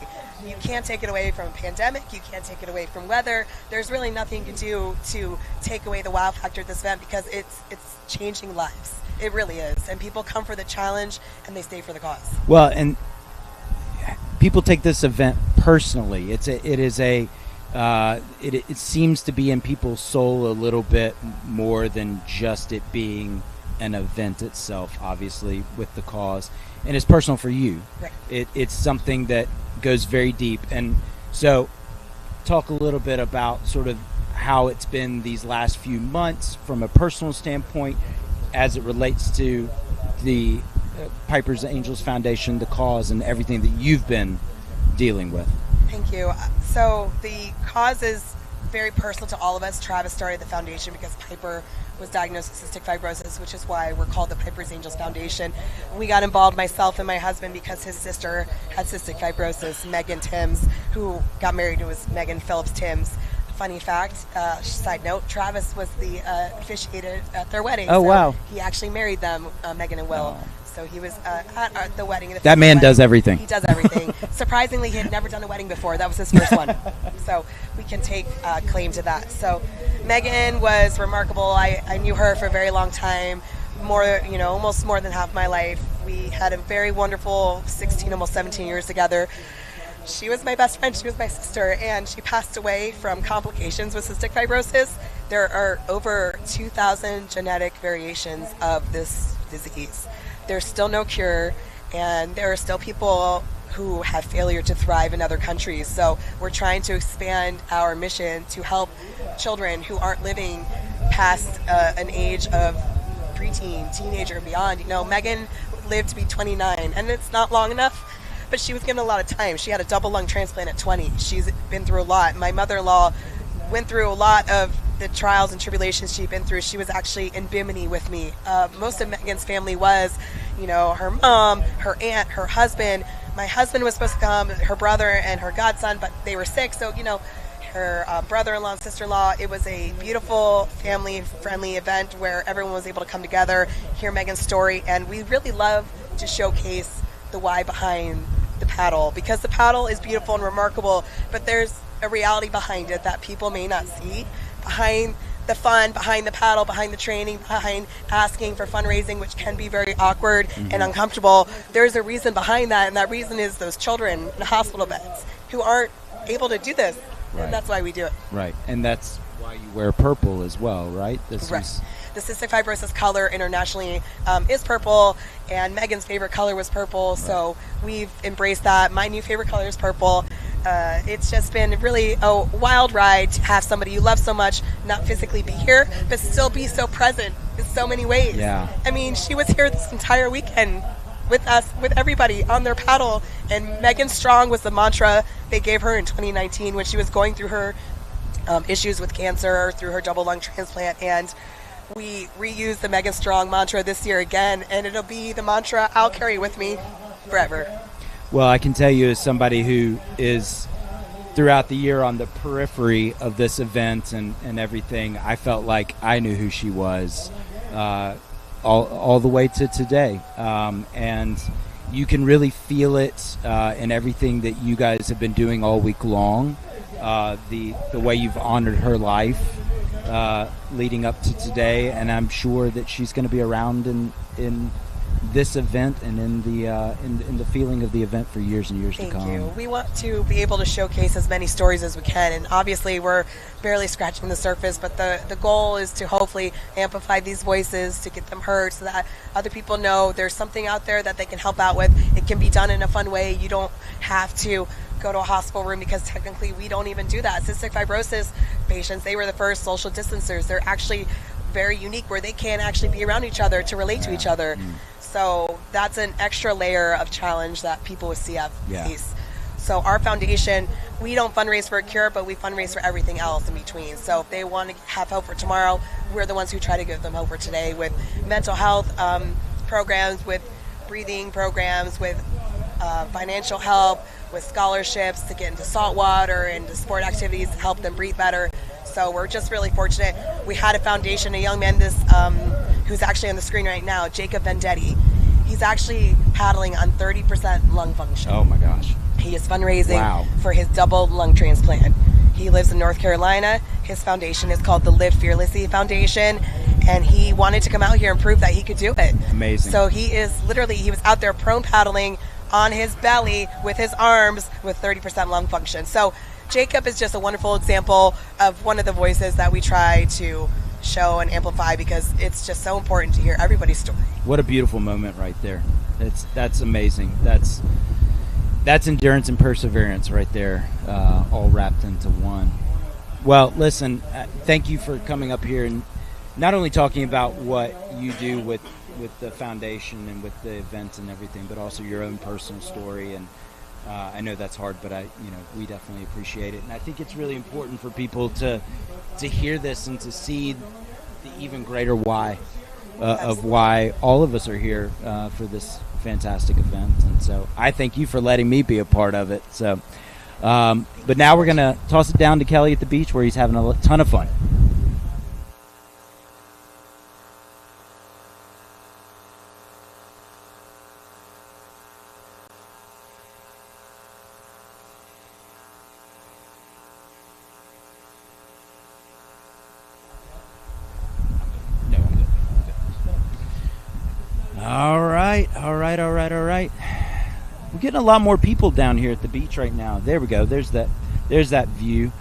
You can't take it away from a pandemic. You can't take it away from weather. There's really nothing you can do to take away the wow factor of this event, because it's changing lives. It really is. And people come for the challenge and they stay for the cause. Well, and people take this event personally. It seems to be in people's soul a little bit more than just it being an event itself, obviously, with the cause. And it's personal for you. Right. It's something that goes very deep. And so talk a little bit about sort of how it's been these last few months from a personal standpoint as it relates to the Piper's Angels Foundation, the cause, and everything that you've been dealing with. Thank you. So the cause is very personal to all of us. Travis started the foundation because Piper was diagnosed with cystic fibrosis, which is why we're called the Piper's Angels Foundation. We got involved, myself and my husband, because his sister had cystic fibrosis, Megan Timms, who got married to was Megan Phillips Timms. Funny fact, side note, Travis was the officiated at their wedding. Oh, so wow. He actually married them, Megan and Will. Oh. So he was at the wedding. That man does everything. He does everything. Surprisingly, he had never done a wedding before. That was his first one. So we can take claim to that. So Megan was remarkable. I knew her for a very long time, almost more than half my life. We had a very wonderful 16, almost 17 years together. She was my best friend. She was my sister, and she passed away from complications with cystic fibrosis. There are over 2,000 genetic variations of this disease. There's still no cure, and there are still people who have failure to thrive in other countries. So we're trying to expand our mission to help children who aren't living past an age of preteen, teenager, and beyond. Megan lived to be 29, and it's not long enough, but she was given a lot of time. She had a double lung transplant at 20. She's been through a lot. My mother-in-law went through a lot of the trials and tribulations she'd been through. She was actually in Bimini with me. Most of Megan's family was, her mom, her aunt, her husband. My husband was supposed to come, her brother and her godson, but they were sick. So, her brother-in-law and sister-in-law. It was a beautiful, family-friendly event where everyone was able to come together, hear Megan's story, and we really love to showcase the why behind the paddle, because the paddle is beautiful and remarkable, but there's a reality behind it that people may not see, behind the fun, behind the paddle, behind the training, behind asking for fundraising, which can be very awkward and uncomfortable. There's a reason behind that, and that reason is those children in hospital beds who aren't able to do this. Right. And that's why we do it. Right, and that's why you wear purple as well, right? Right. The cystic fibrosis color internationally is purple, and Megan's favorite color was purple, so we've embraced that. My new favorite color is purple. It's just been really a wild ride to have somebody you love so much not physically be here, but still be so present in so many ways. Yeah. I mean, she was here this entire weekend with us, with everybody on their paddle, and Megan Strong was the mantra they gave her in 2019 when she was going through her issues with cancer, through her double lung transplant, and we reused the Megan Strong mantra this year again, and it'll be the mantra I'll carry with me forever. Well, I can tell you as somebody who is throughout the year on the periphery of this event and everything, I felt like I knew who she was all the way to today. And you can really feel it in everything that you guys have been doing all week long, the way you've honored her life leading up to today. And I'm sure that she's going to be around in this event and in the feeling of the event for years and years to come. Thank you. We want to be able to showcase as many stories as we can, and obviously we're barely scratching the surface, but the goal is to hopefully amplify these voices, to get them heard so that other people know there's something out there that they can help out with. It can be done in a fun way. You don't have to go to a hospital room, because technically we don't even do that. Cystic fibrosis patients, they were the first social distancers. They're actually very unique where they can't actually be around each other to relate to each other. So that's an extra layer of challenge that people with CF face. So our foundation, we don't fundraise for a cure, but we fundraise for everything else in between. So if they want to have hope for tomorrow, we're the ones who try to give them hope for today with mental health programs, with breathing programs, with financial help, with scholarships to get into saltwater and into sport activities to help them breathe better. So we're just really fortunate. We had a foundation, a young man who's actually on the screen right now, Jacob Vendetti. He's actually paddling on 30% lung function. Oh my gosh. He is fundraising for his double lung transplant. He lives in North Carolina. His foundation is called the Live Fearlessly Foundation, and he wanted to come out here and prove that he could do it. Amazing. So he was out there prone paddling on his belly with his arms with 30% lung function. So Jacob is just a wonderful example of one of the voices that we try to show and amplify, because it's just so important to hear everybody's story. What a beautiful moment right there. That's amazing. That's endurance and perseverance right there, all wrapped into one. Well, listen, thank you for coming up here and not only talking about what you do with the foundation and with the events and everything, but also your own personal story. And I know that's hard, but we definitely appreciate it. And I think it's really important for people to hear this and to see the even greater why of why all of us are here for this fantastic event. And so I thank you for letting me be a part of it. So, but now we're going to toss it down to Kelly at the beach, where he's having a ton of fun. All right. We're getting a lot more people down here at the beach right now. There we go. There's that view.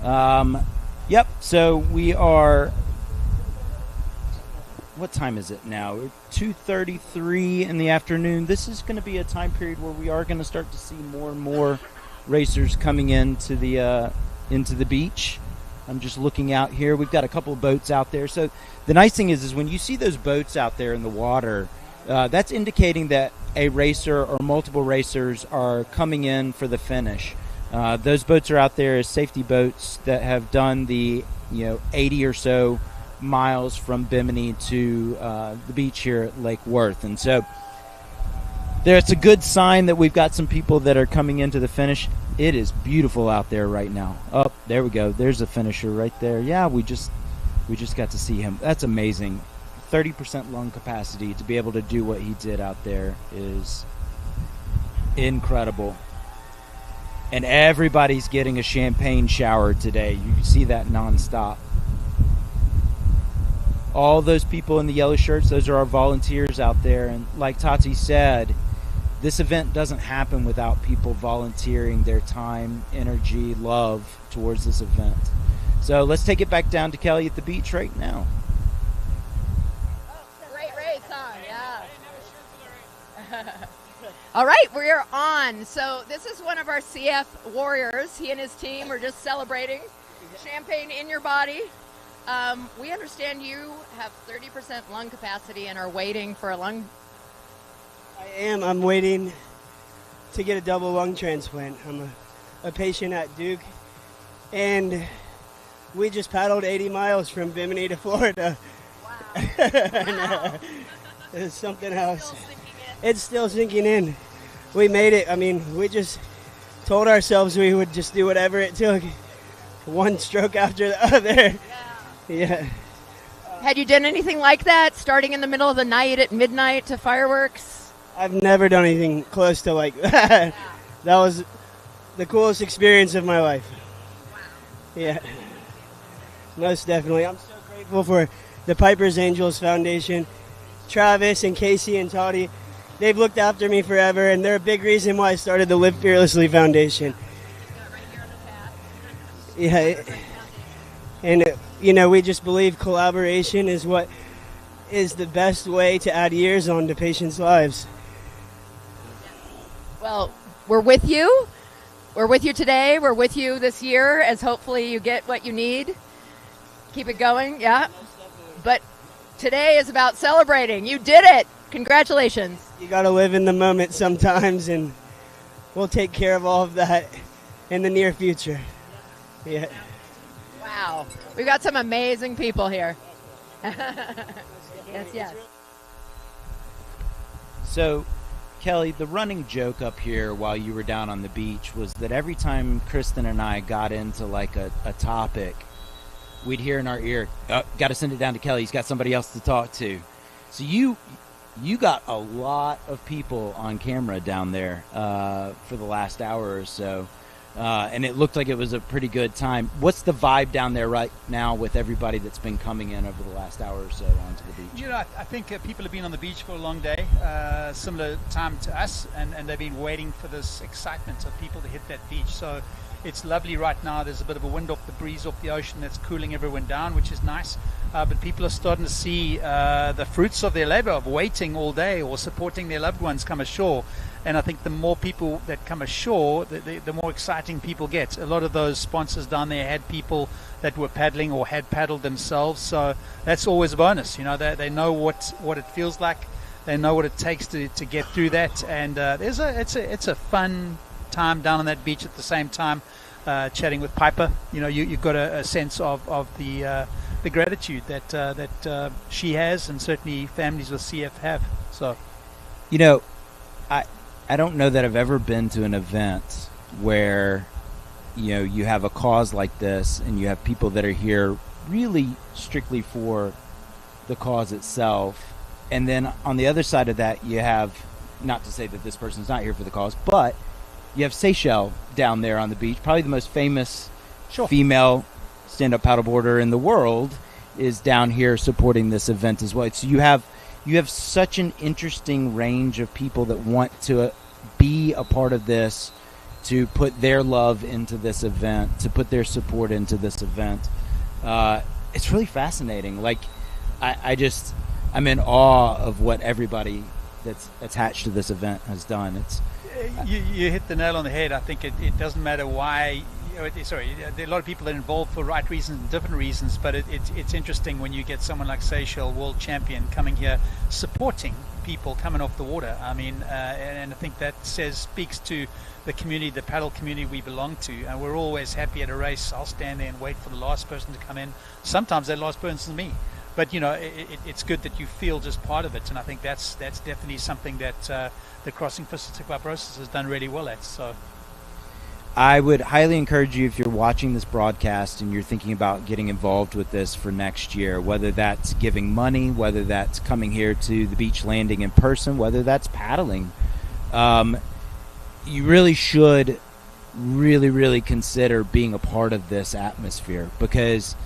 Yep. So we are. What time is it now? 2:33 in the afternoon. This is going to be a time period where we are going to start to see more and more racers coming into the beach. I'm just looking out here. We've got a couple of boats out there. So the nice thing is when you see those boats out there in the water, that's indicating that a racer or multiple racers are coming in for the finish. Those boats are out there as safety boats that have done the 80 or so miles from Bimini to the beach here at Lake Worth. And so It's a good sign that we've got some people that are coming into the finish. It is beautiful out there right now. Oh, there we go. There's a finisher right there. Yeah, we just got to see him. That's amazing. 30% lung capacity to be able to do what he did out there is incredible. And everybody's getting a champagne shower today. You can see that nonstop. All those people in the yellow shirts, those are our volunteers out there. And like Tati said, this event doesn't happen without people volunteering their time, energy, love towards this event. So let's take it back down to Kelly at the beach right now. Great race, huh? Yeah. All right, we're on. So this is one of our CF warriors. He and his team are just celebrating. Champagne in your body. We understand you have 30% lung capacity and are waiting for a lung. I'm waiting to get a double lung transplant. I'm a patient at Duke, and we just paddled 80 miles from Bimini to Florida. Wow. It's something else. It's still sinking in. We made it. I mean, we just told ourselves we would just do whatever it took. One stroke after the other. Yeah. Had you done anything like that, starting in the middle of the night at midnight to fireworks? I've never done anything close to like that. That was the coolest experience of my life. Wow. Yeah. Most definitely. I'm so grateful for the Piper's Angels Foundation, Travis and Casey and Toddy. They've looked after me forever, and they're a big reason why I started the Live Fearlessly Foundation. Yeah. And, you know, we just believe collaboration is what is the best way to add years on to patients' lives. Well, we're with you. We're with you today. We're with you this year as hopefully you get what you need. Keep it going, yeah. But today is about celebrating. You did it. Congratulations. You got to live in the moment sometimes, and we'll take care of all of that in the near future. Yeah. Wow. We've got some amazing people here. Yes, yes. So, Kelly, the running joke up here while you were down on the beach was that every time Kristen and I got into like a topic, we'd hear in our ear, oh, got to send it down to Kelly. He's got somebody else to talk to. So you got a lot of people on camera down there for the last hour or so. And it looked like it was a pretty good time. What's the vibe down there right now with everybody that's been coming in over the last hour or so onto the beach? You know, I think people have been on the beach for a long day, similar time to us, and they've been waiting for this excitement of people to hit that beach. So it's lovely right now. There's a bit of a wind off the breeze off the ocean that's cooling everyone down, which is nice. But people are starting to see the fruits of their labor of waiting all day or supporting their loved ones come ashore. And I think the more people that come ashore, the more exciting people get. A lot of those sponsors down there had people that were paddling or had paddled themselves. So that's always a bonus. You know, they know what it feels like. They know what it takes to get through that. And it's a fun time down on that beach at the same time, chatting with Piper. You know, you've got a sense of the gratitude that she has, and certainly families with CF have. So, you know, I don't know that I've ever been to an event where, you know, you have a cause like this and you have people that are here really strictly for the cause itself. And then on the other side of that, you have, not to say that this person's not here for the cause, but you have Seychelles down there on the beach, probably the most famous female stand-up paddleboarder in the world is down here supporting this event as well. So you have such an interesting range of people that want to be a part of this, to put their love into this event, to put their support into this event. It's really fascinating. Like, I'm in awe of what everybody that's attached to this event has done. You hit the nail on the head. I think it doesn't matter why. There are a lot of people that are involved for right reasons and different reasons, but it's interesting when you get someone like Seychelles, world champion, coming here supporting people coming off the water. I mean, and I think that speaks to the community, the paddle community we belong to. We're always happy at a race. I'll stand there and wait for the last person to come in. Sometimes that last person is me. but it's good that you feel just part of it, and I think that's definitely something that the Crossing for Cystic Fibrosis has done really well at. So I would highly encourage you, if you're watching this broadcast and you're thinking about getting involved with this for next year, whether that's giving money, whether that's coming here to the beach landing in person, whether that's paddling, you really should really consider being a part of this atmosphere, because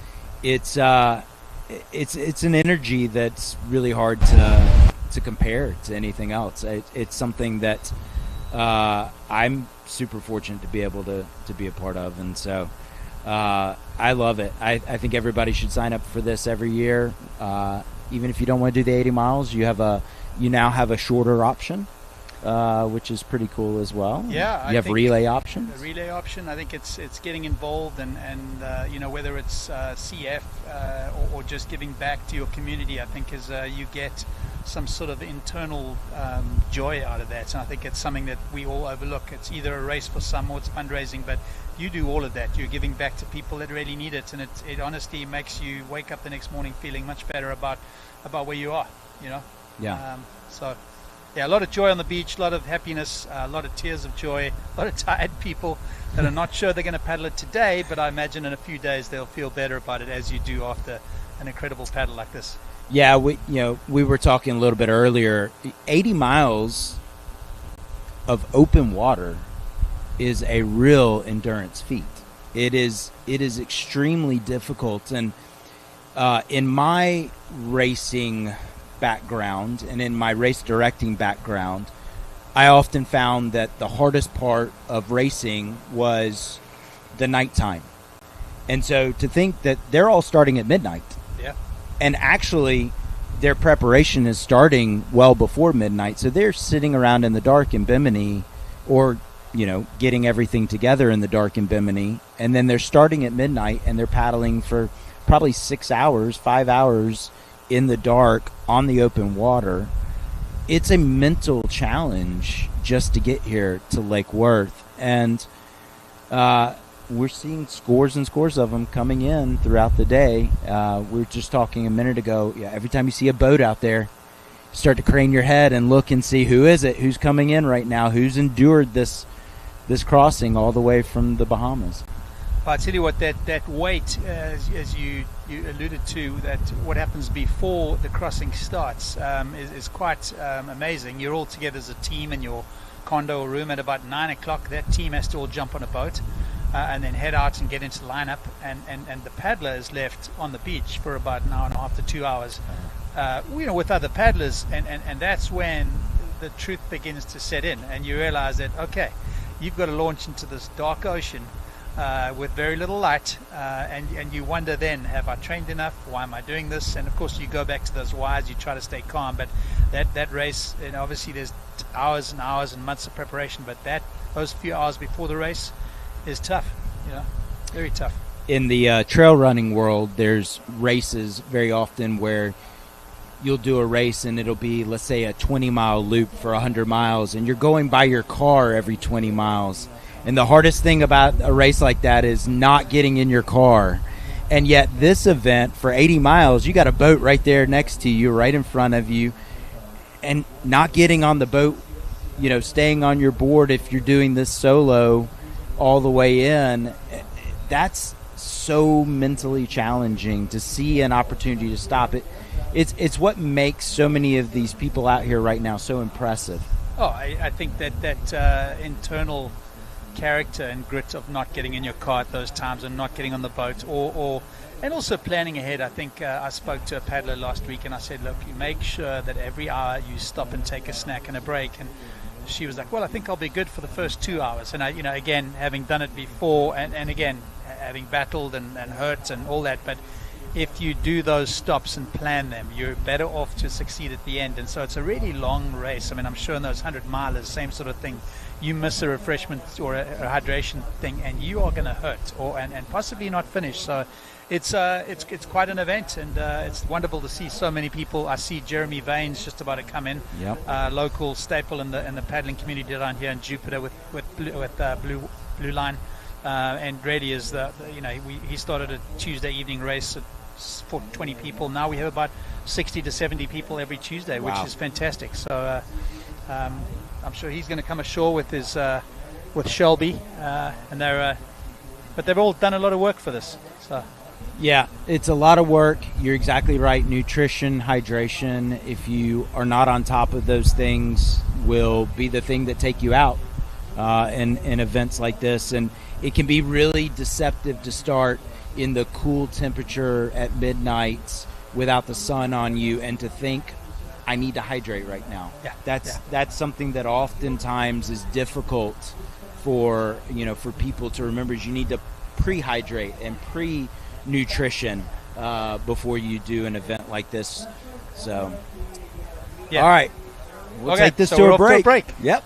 it's an energy that's really hard to compare to anything else. It's something that I'm super fortunate to be able to be a part of, and so I love it. I think everybody should sign up for this every year. Even if you don't want to do the 80 miles, you now have a shorter option, which is pretty cool as well. Yeah, you have relay options. The relay option, I think it's getting involved, and whether it's CF or just giving back to your community, I think is you get some sort of internal joy out of that, and I think it's something that we all overlook. It's either a race for some or it's fundraising, but you do all of that. You're giving back to people that really need it, and it honestly makes you wake up the next morning feeling much better about where you are. Yeah. So yeah, a lot of joy on the beach, a lot of happiness, a lot of tears of joy, a lot of tired people that are not sure they're going to paddle it today, but I imagine in a few days they'll feel better about it, as you do after an incredible paddle like this. Yeah, we were talking a little bit earlier. 80 miles of open water is a real endurance feat. It is extremely difficult, and in my racing background and in my race directing background, I often found that the hardest part of racing was the nighttime. And so to think that they're all starting at midnight. Yeah. And actually their preparation is starting well before midnight. So they're sitting around in the dark in Bimini, or getting everything together in the dark in Bimini, and then they're starting at midnight and they're paddling for probably 6 hours, 5 hours in the dark on the open water. It's a mental challenge just to get here to Lake Worth, and we're seeing scores and scores of them coming in throughout the day. We were just talking a minute ago. Yeah, every time you see a boat out there, start to crane your head and look and see who's coming in right now, who's endured this crossing all the way from the Bahamas. I tell you what, that wait, as you alluded to, that what happens before the crossing starts is quite amazing. You're all together as a team in your condo or room at about 9 o'clock. That team has to all jump on a boat and then head out and get into the lineup, and the paddler is left on the beach for about an hour and a half to 2 hours with other paddlers, and that's when the truth begins to set in, and you realize that, okay, you've got to launch into this dark ocean with very little light, and you wonder then, have I trained enough? Why am I doing this? And of course you go back to those whys, you try to stay calm, but that race, and obviously there's hours and hours and months of preparation, but those few hours before the race is tough, very tough. In the trail running world, there's races very often where you'll do a race and it'll be, let's say, a 20-mile loop for 100 miles, and you're going by your car every 20 miles. And the hardest thing about a race like that is not getting in your car. And yet this event, for 80 miles, you got a boat right there next to you, right in front of you, and not getting on the boat, staying on your board if you're doing this solo all the way in. That's so mentally challenging to see an opportunity to stop it. It's what makes so many of these people out here right now so impressive. Oh, I think that internal character and grit of not getting in your car at those times and not getting on the boat, and also planning ahead. I think I spoke to a paddler last week and I said, look, you make sure that every hour you stop and take a snack and a break. And she was like, well, I think I'll be good for the first 2 hours. And I, again, having done it before, and again, having battled and hurt and all that, but if you do those stops and plan them, you're better off to succeed at the end. And so it's a really long race. I mean, I'm sure in those 100 milers, same sort of thing. You miss a refreshment or a hydration thing, and you are going to hurt, and possibly not finish. So it's quite an event, and it's wonderful to see so many people. I see Jeremy Vane's just about to come in, local staple in the paddling community down here in Jupiter with Blue Line, and really is he started a Tuesday evening race at 20 people. Now we have about 60 to 70 people every Tuesday, which is fantastic. So I'm sure he's going to come ashore with his with Shelby, and but they've all done a lot of work for this. So. Yeah, it's a lot of work. You're exactly right. Nutrition, hydration, if you are not on top of those things, will be the thing that take you out in events like this. And it can be really deceptive to start in the cool temperature at midnight without the sun on you and to think, I need to hydrate right now. Yeah. That's something that oftentimes is difficult for people to remember. Is you need to pre-hydrate and nutrition before you do an event like this. So all right, we'll take this to a break. Yep.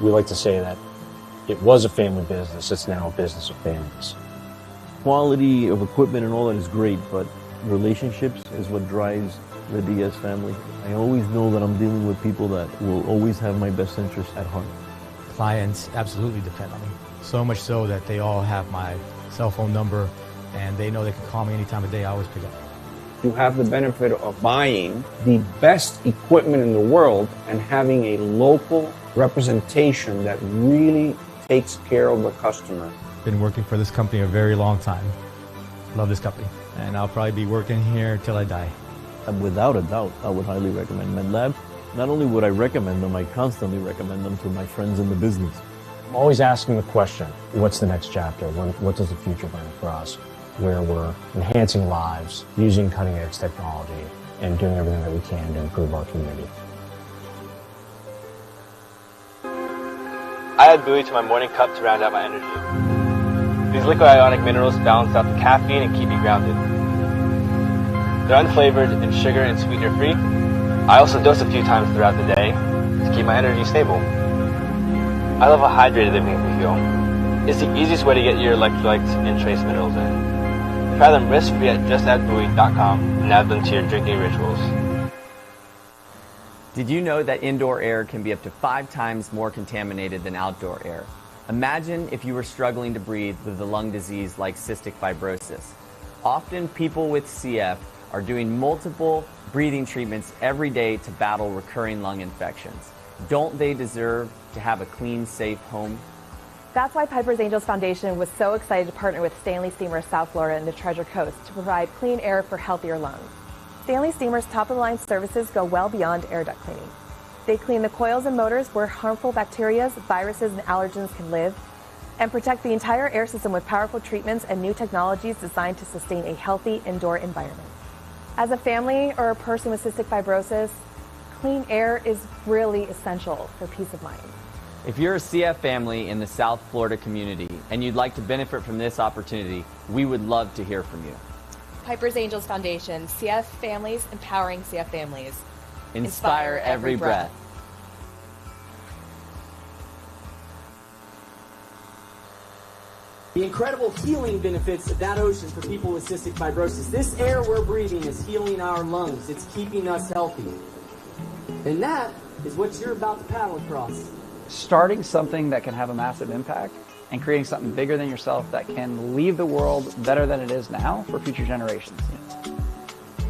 We like to say that it was a family business, it's now a business of families. Quality of equipment and all that is great, but relationships is what drives the Diaz family. I always know that I'm dealing with people that will always have my best interest at heart. Clients absolutely depend on me, so much so that they all have my cell phone number and they know they can call me any time of day. I always pick up. You have the benefit of buying the best equipment in the world and having a local representation that really takes care of the customer. Been working for this company a very long time. Love this company, and I'll probably be working here till I die. And without a doubt, I would highly recommend MedLab. Not only would I recommend them, I constantly recommend them to my friends in the business. I'm always asking the question, what's the next chapter? What does the future bring for us? Where we're enhancing lives, using cutting-edge technology, and doing everything that we can to improve our community. I add buoy to my morning cup to round out my energy. These liquid ionic minerals balance out the caffeine and keep you grounded. They're unflavored and sugar and sweetener free. I also dose a few times throughout the day to keep my energy stable. I love how hydrated they make me feel. It's the easiest way to get your electrolytes and trace minerals in. Try them risk-free at justaddbuoy.com and add them to your drinking rituals. Did you know that indoor air can be up to 5 times more contaminated than outdoor air? Imagine if you were struggling to breathe with a lung disease like cystic fibrosis. Often people with CF are doing multiple breathing treatments every day to battle recurring lung infections. Don't they deserve to have a clean, safe home? That's why Piper's Angels Foundation was so excited to partner with Stanley Steamer South Florida and the Treasure Coast to provide clean air for healthier lungs. Stanley Steamer's top-of-the-line services go well beyond air duct cleaning. They clean the coils and motors where harmful bacteria, viruses, and allergens can live, and protect the entire air system with powerful treatments and new technologies designed to sustain a healthy indoor environment. As a family or a person with cystic fibrosis, clean air is really essential for peace of mind. If you're a CF family in the South Florida community and you'd like to benefit from this opportunity, we would love to hear from you. Piper's Angels Foundation, CF families empowering CF families. Inspire every breath. The incredible healing benefits of that ocean for people with cystic fibrosis. This air we're breathing is healing our lungs. It's keeping us healthy. And that is what you're about to paddle across. Starting something that can have a massive impact and creating something bigger than yourself that can leave the world better than it is now for future generations.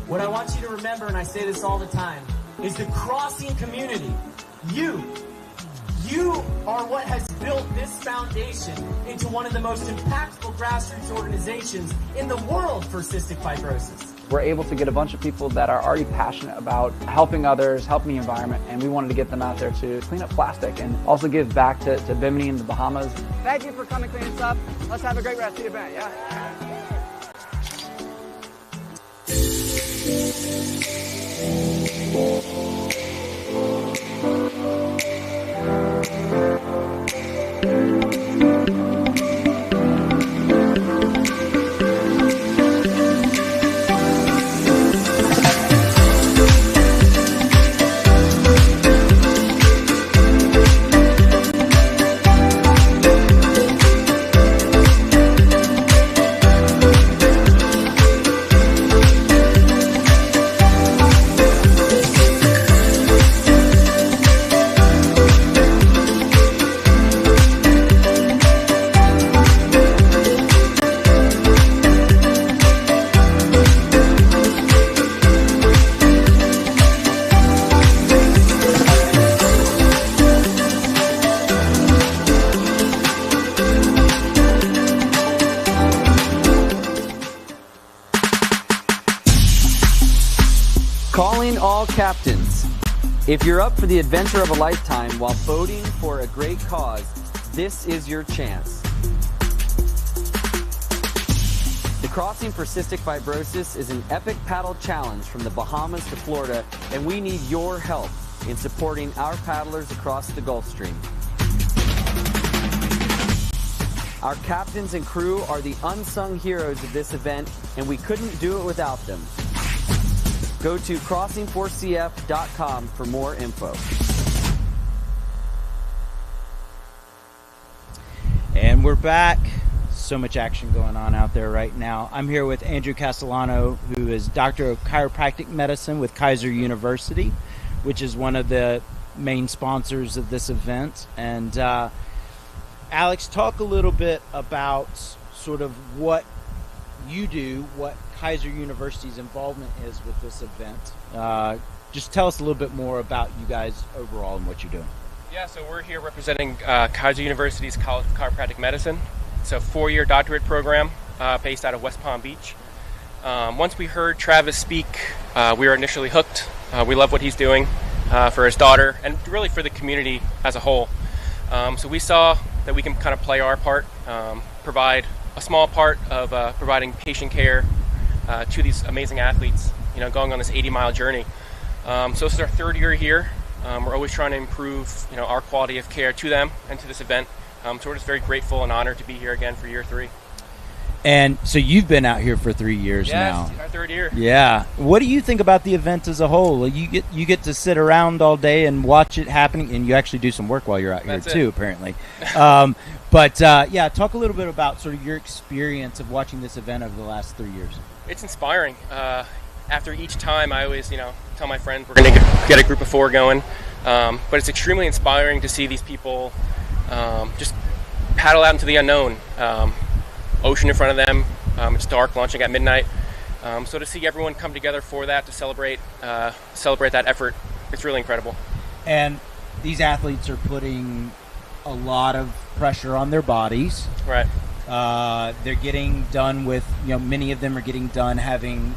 What I want you to remember, and I say this all the time, is the Crossing community. You are what has built this foundation into one of the most impactful grassroots organizations in the world for cystic fibrosis. We're able to get a bunch of people that are already passionate about helping others, helping the environment, and we wanted to get them out there to clean up plastic and also give back to Bimini and the Bahamas. Thank you for coming clean us up. Let's have a great rest of the event, yeah? Calling all captains. If you're up for the adventure of a lifetime while boating for a great cause, this is your chance. The Crossing for Cystic Fibrosis is an epic paddle challenge from the Bahamas to Florida, and we need your help in supporting our paddlers across the Gulf Stream. Our captains and crew are the unsung heroes of this event, and we couldn't do it without them. Go to crossingforcf.com for more info. And we're back. So much action going on out there right now. I'm here with Andrew Castellano, who is Doctor of Chiropractic Medicine with Kaiser University, which is one of the main sponsors of this event. And Alex, talk a little bit about sort of what you do, what Kaiser University's involvement is with this event. Just tell us a little bit more about you guys overall and what you're doing. Yeah, so we're here representing Kaiser University's College of Chiropractic Medicine. It's a 4-year doctorate program based out of West Palm Beach. Once we heard Travis speak, we were initially hooked. We love what he's doing for his daughter and really for the community as a whole. So we saw that we can kind of play our part, provide a small part of providing patient care to these amazing athletes, you know, going on this 80-mile journey. So this is our 3rd year here. We're always trying to improve, you know, our quality of care to them and to this event. So we're just very grateful and honored to be here again for year 3. And so you've been out here for 3 years now. Yes, our 3rd year. Yeah. What do you think about the event as a whole? You get to sit around all day and watch it happening, and you actually do some work while you're out here too, apparently. But yeah, talk a little bit about sort of your experience of watching this event over the last 3 years. It's inspiring. After each time, I always, tell my friends we're going to get a group of 4 going. But it's extremely inspiring to see these people just paddle out into the unknown. Ocean in front of them. It's dark, launching at midnight. So to see everyone come together for that, to celebrate that effort, it's really incredible. And these athletes are putting a lot of pressure on their bodies. Right. They're getting done with, many of them are getting done having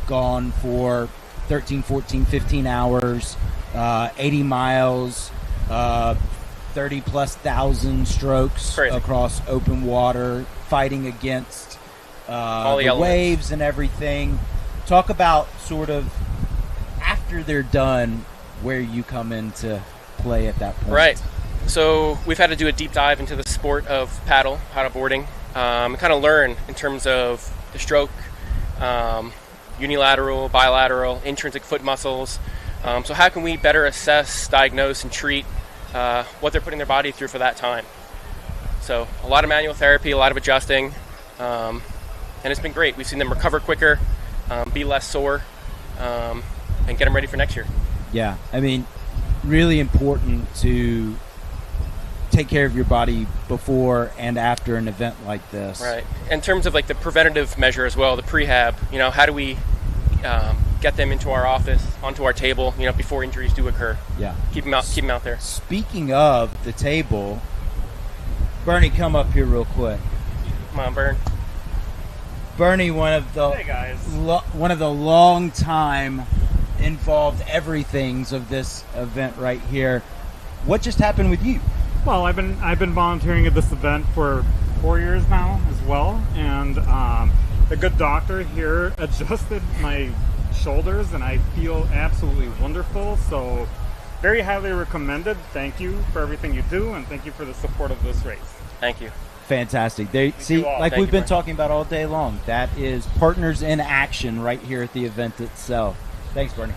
gone for 13, 14, 15 hours, 80 miles, 30-plus thousand strokes across open water, fighting against all the waves and everything. Talk about sort of after they're done, where you come into play at that point. Right. So we've had to do a deep dive into the sport of paddle boarding, and kind of learn in terms of the stroke, unilateral, bilateral, intrinsic foot muscles. So how can we better assess, diagnose, and treat what they're putting their body through for that time? So a lot of manual therapy, a lot of adjusting, and it's been great. We've seen them recover quicker, be less sore, and get them ready for next year. Yeah, I mean, really important to take care of your body before and after an event like this. Right. In terms of like the preventative measure as well, the prehab, how do we get them into our office, onto our table, before injuries do occur? Yeah. Keep them out there. Speaking of the table, Bernie, come up here real quick. Come on, Bern. Bernie, one of the hey guys. One of the long time involved everythings of this event right here. What just happened with you? Well, I've been volunteering at this event for 4 years now as well, and the good doctor here adjusted my shoulders, and I feel absolutely wonderful. So, very highly recommended. Thank you for everything you do, and thank you for the support of this race. Thank you. Fantastic. Like Thank we've you, been Brian. talking about all day long, that is Partners in Action right here at the event itself. Thanks, Bernie.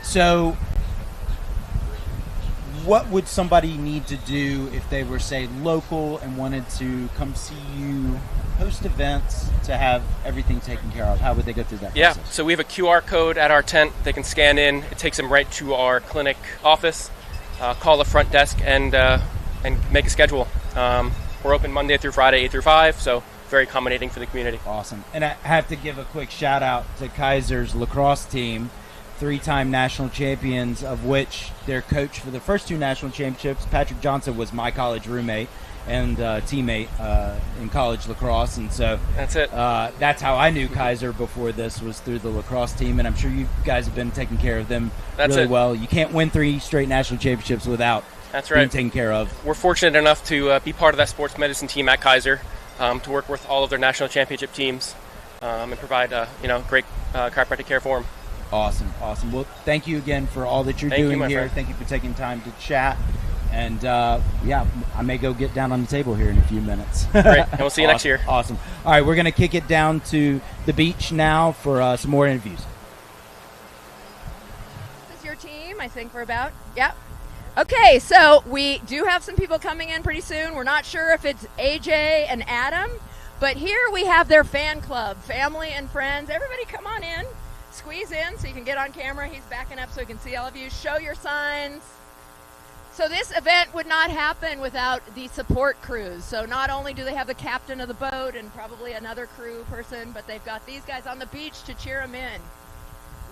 So what would somebody need to do if they were, say, local and wanted to come see you host events to have everything taken care of? How would they go through that process? So we have a QR code at our tent they can scan in. It takes them right to our clinic office. Call the front desk and make a schedule. We're open Monday through Friday, 8 through 5, so very accommodating for the community. Awesome. And I have to give a quick shout out to Kaiser's lacrosse team, 3-time national champions, of which their coach for the first 2 national championships, Patrick Johnson, was my college roommate and teammate in college lacrosse. And so that's it. That's how I knew Kaiser before this, was through the lacrosse team. And I'm sure you guys have been taking care of them really well. You can't win 3 straight national championships without being taken care of. We're fortunate enough to be part of that sports medicine team at Kaiser, to work with all of their national championship teams and provide great chiropractic care for them. Awesome. Well, thank you again for all that you're doing here. Friend. Thank you for taking time to chat. And I may go get down on the table here in a few minutes. Great, and we'll see you next year. Awesome. All right, we're going to kick it down to the beach now for some more interviews. This is your team, I think we're about. Yep. Okay, so we do have some people coming in pretty soon. We're not sure if it's AJ and Adam, but here we have their fan club, family and friends. Everybody come on in, squeeze in so you can get on camera. He's backing up so he can see all of you. Show your signs. So this event would not happen without the support crews. So not only do they have the captain of the boat and probably another crew person, but they've got these guys on the beach to cheer them in.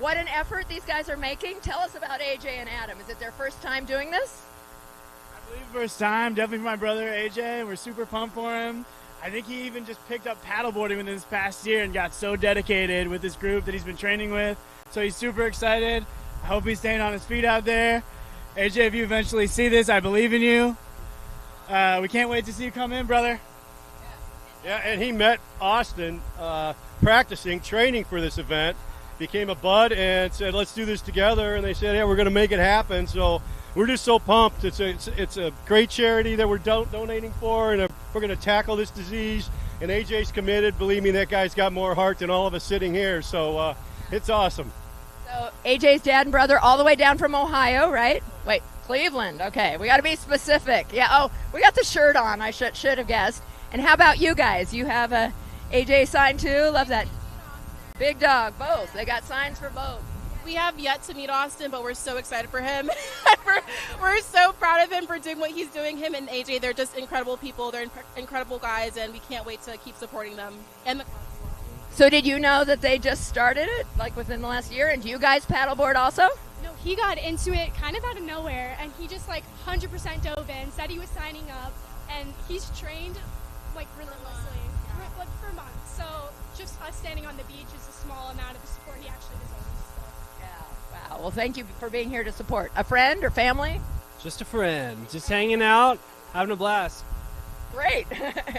What an effort these guys are making. Tell us about AJ and Adam. Is it their first time doing this? I believe first time. Definitely for my brother AJ. We're super pumped for him. I think he even just picked up paddleboarding within this past year and got so dedicated with this group that he's been training with. So he's super excited. I hope he's staying on his feet out there. AJ, if you eventually see this, I believe in you. We can't wait to see you come in, brother. Yeah, and he met Austin practicing, training for this event. Became a bud and said, let's do this together. And they said, yeah, we're going to make it happen. So we're just so pumped. It's a great charity that we're donating for, and we're going to tackle this disease. And AJ's committed. Believe me, that guy's got more heart than all of us sitting here. So it's awesome. So AJ's dad and brother all the way down from Ohio, right? Wait, Cleveland. Okay, we got to be specific. Yeah, oh, we got the shirt on. I should have guessed. And how about you guys? You have a AJ sign too? Love that. Big dog, both. They got signs for both. We have yet to meet Austin, but we're so excited for him. we're so proud of him for doing what he's doing. Him and AJ, they're just incredible people. They're incredible guys, and we can't wait to keep supporting them. And so did you know that they just started it, like within the last year? And do you guys paddleboard also? No, he got into it kind of out of nowhere, and he just like 100% dove in, said he was signing up, and he's trained like relentlessly like for months. So just us standing on the beach is a small amount of the support he actually deserves. So. Yeah. Wow. Well, thank you for being here to support a friend or family. Just a friend, just hanging out, having a blast. Great.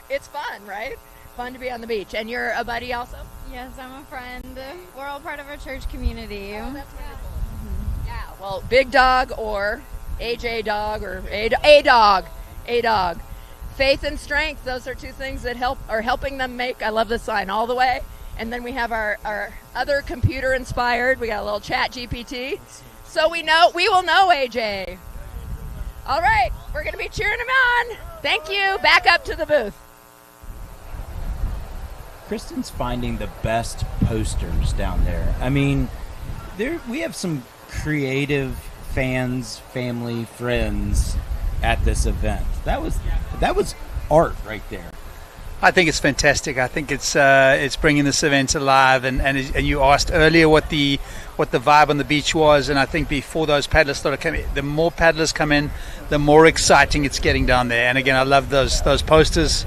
It's fun, right? Fun to be on the beach. And you're a buddy also? Yes, I'm a friend. We're all part of our church community. Oh, that's really cool. Yeah, well, Big Dog or AJ Dog or A Dog. Faith and strength, those are two things that are helping them make, I love this sign, all the way. And then we have our other computer inspired, we got a little chat GPT. So we will know AJ. All right, we're going to be cheering him on. Thank you. Back up to the booth. Kristen's finding the best posters down there. I mean, we have some creative fans, family, friends at this event. That was art right there. I think it's fantastic. I think it's bringing this event alive. And you asked earlier what the vibe on the beach was, and I think before those paddlers started coming, the more paddlers come in, the more exciting it's getting down there. And again, I love those posters.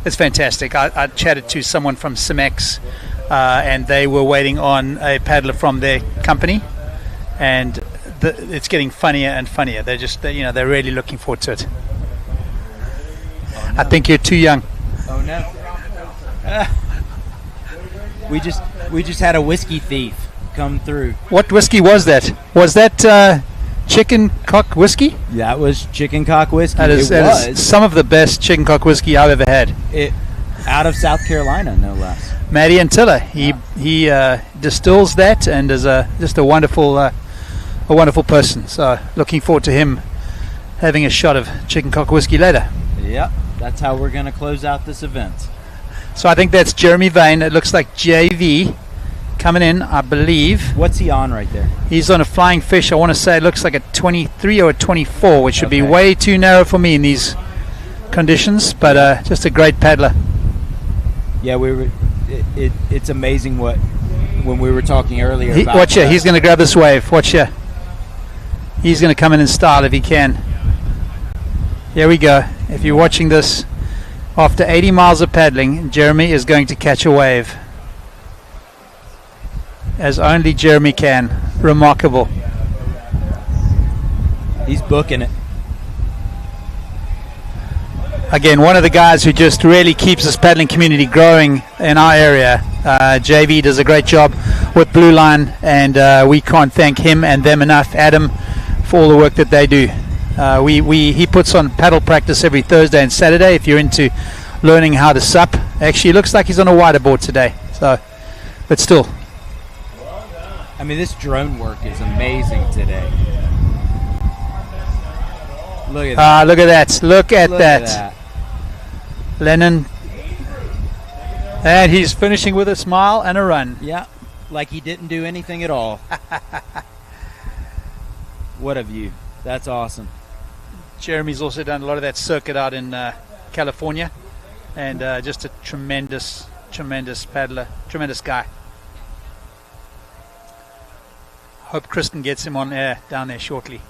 It's fantastic. I chatted to someone from Cimex, and they were waiting on a paddler from their company, and it's getting funnier and funnier. They're really looking forward to it. Oh, no. I think you're too young. Oh no! We just had a whiskey thief come through. What whiskey was that? Was that chicken cock whiskey? That was chicken cock whiskey. That is some of the best chicken cock whiskey I've ever had. Out of South Carolina, no less. Matty Antilla, he distills that, and is just a wonderful person. So looking forward to him having a shot of chicken cock whiskey later. Yep, that's how we're going to close out this event. So I think that's Jeremy Vane. It looks like JV coming in, I believe. What's he on right there? He's on a flying fish. I want to say it looks like a 23 or a 24, which should be way too narrow for me in these conditions, but just a great paddler. Yeah, it's amazing when we were talking earlier about... Watch ya, he's going to grab this wave. Watch ya. He's going to come in style if he can. Here we go. If you're watching this, after 80 miles of paddling, Jeremy is going to catch a wave. As only Jeremy can. Remarkable. He's booking it. Again, one of the guys who just really keeps this paddling community growing in our area. JV does a great job with Blue Line, and we can't thank him and them enough, Adam, for all the work that they do. He puts on paddle practice every Thursday and Saturday if you're into learning how to sup. Actually, it looks like he's on a wider board today. So, but still. I mean, this drone work is amazing today. Look at that. Look at that. Look at that. Lennon. And he's finishing with a smile and a run. Yeah, like he didn't do anything at all. What a view. That's awesome. Jeremy's also done a lot of that circuit out in California, and just a tremendous paddler, tremendous guy. Hope Kristen gets him on air down there shortly.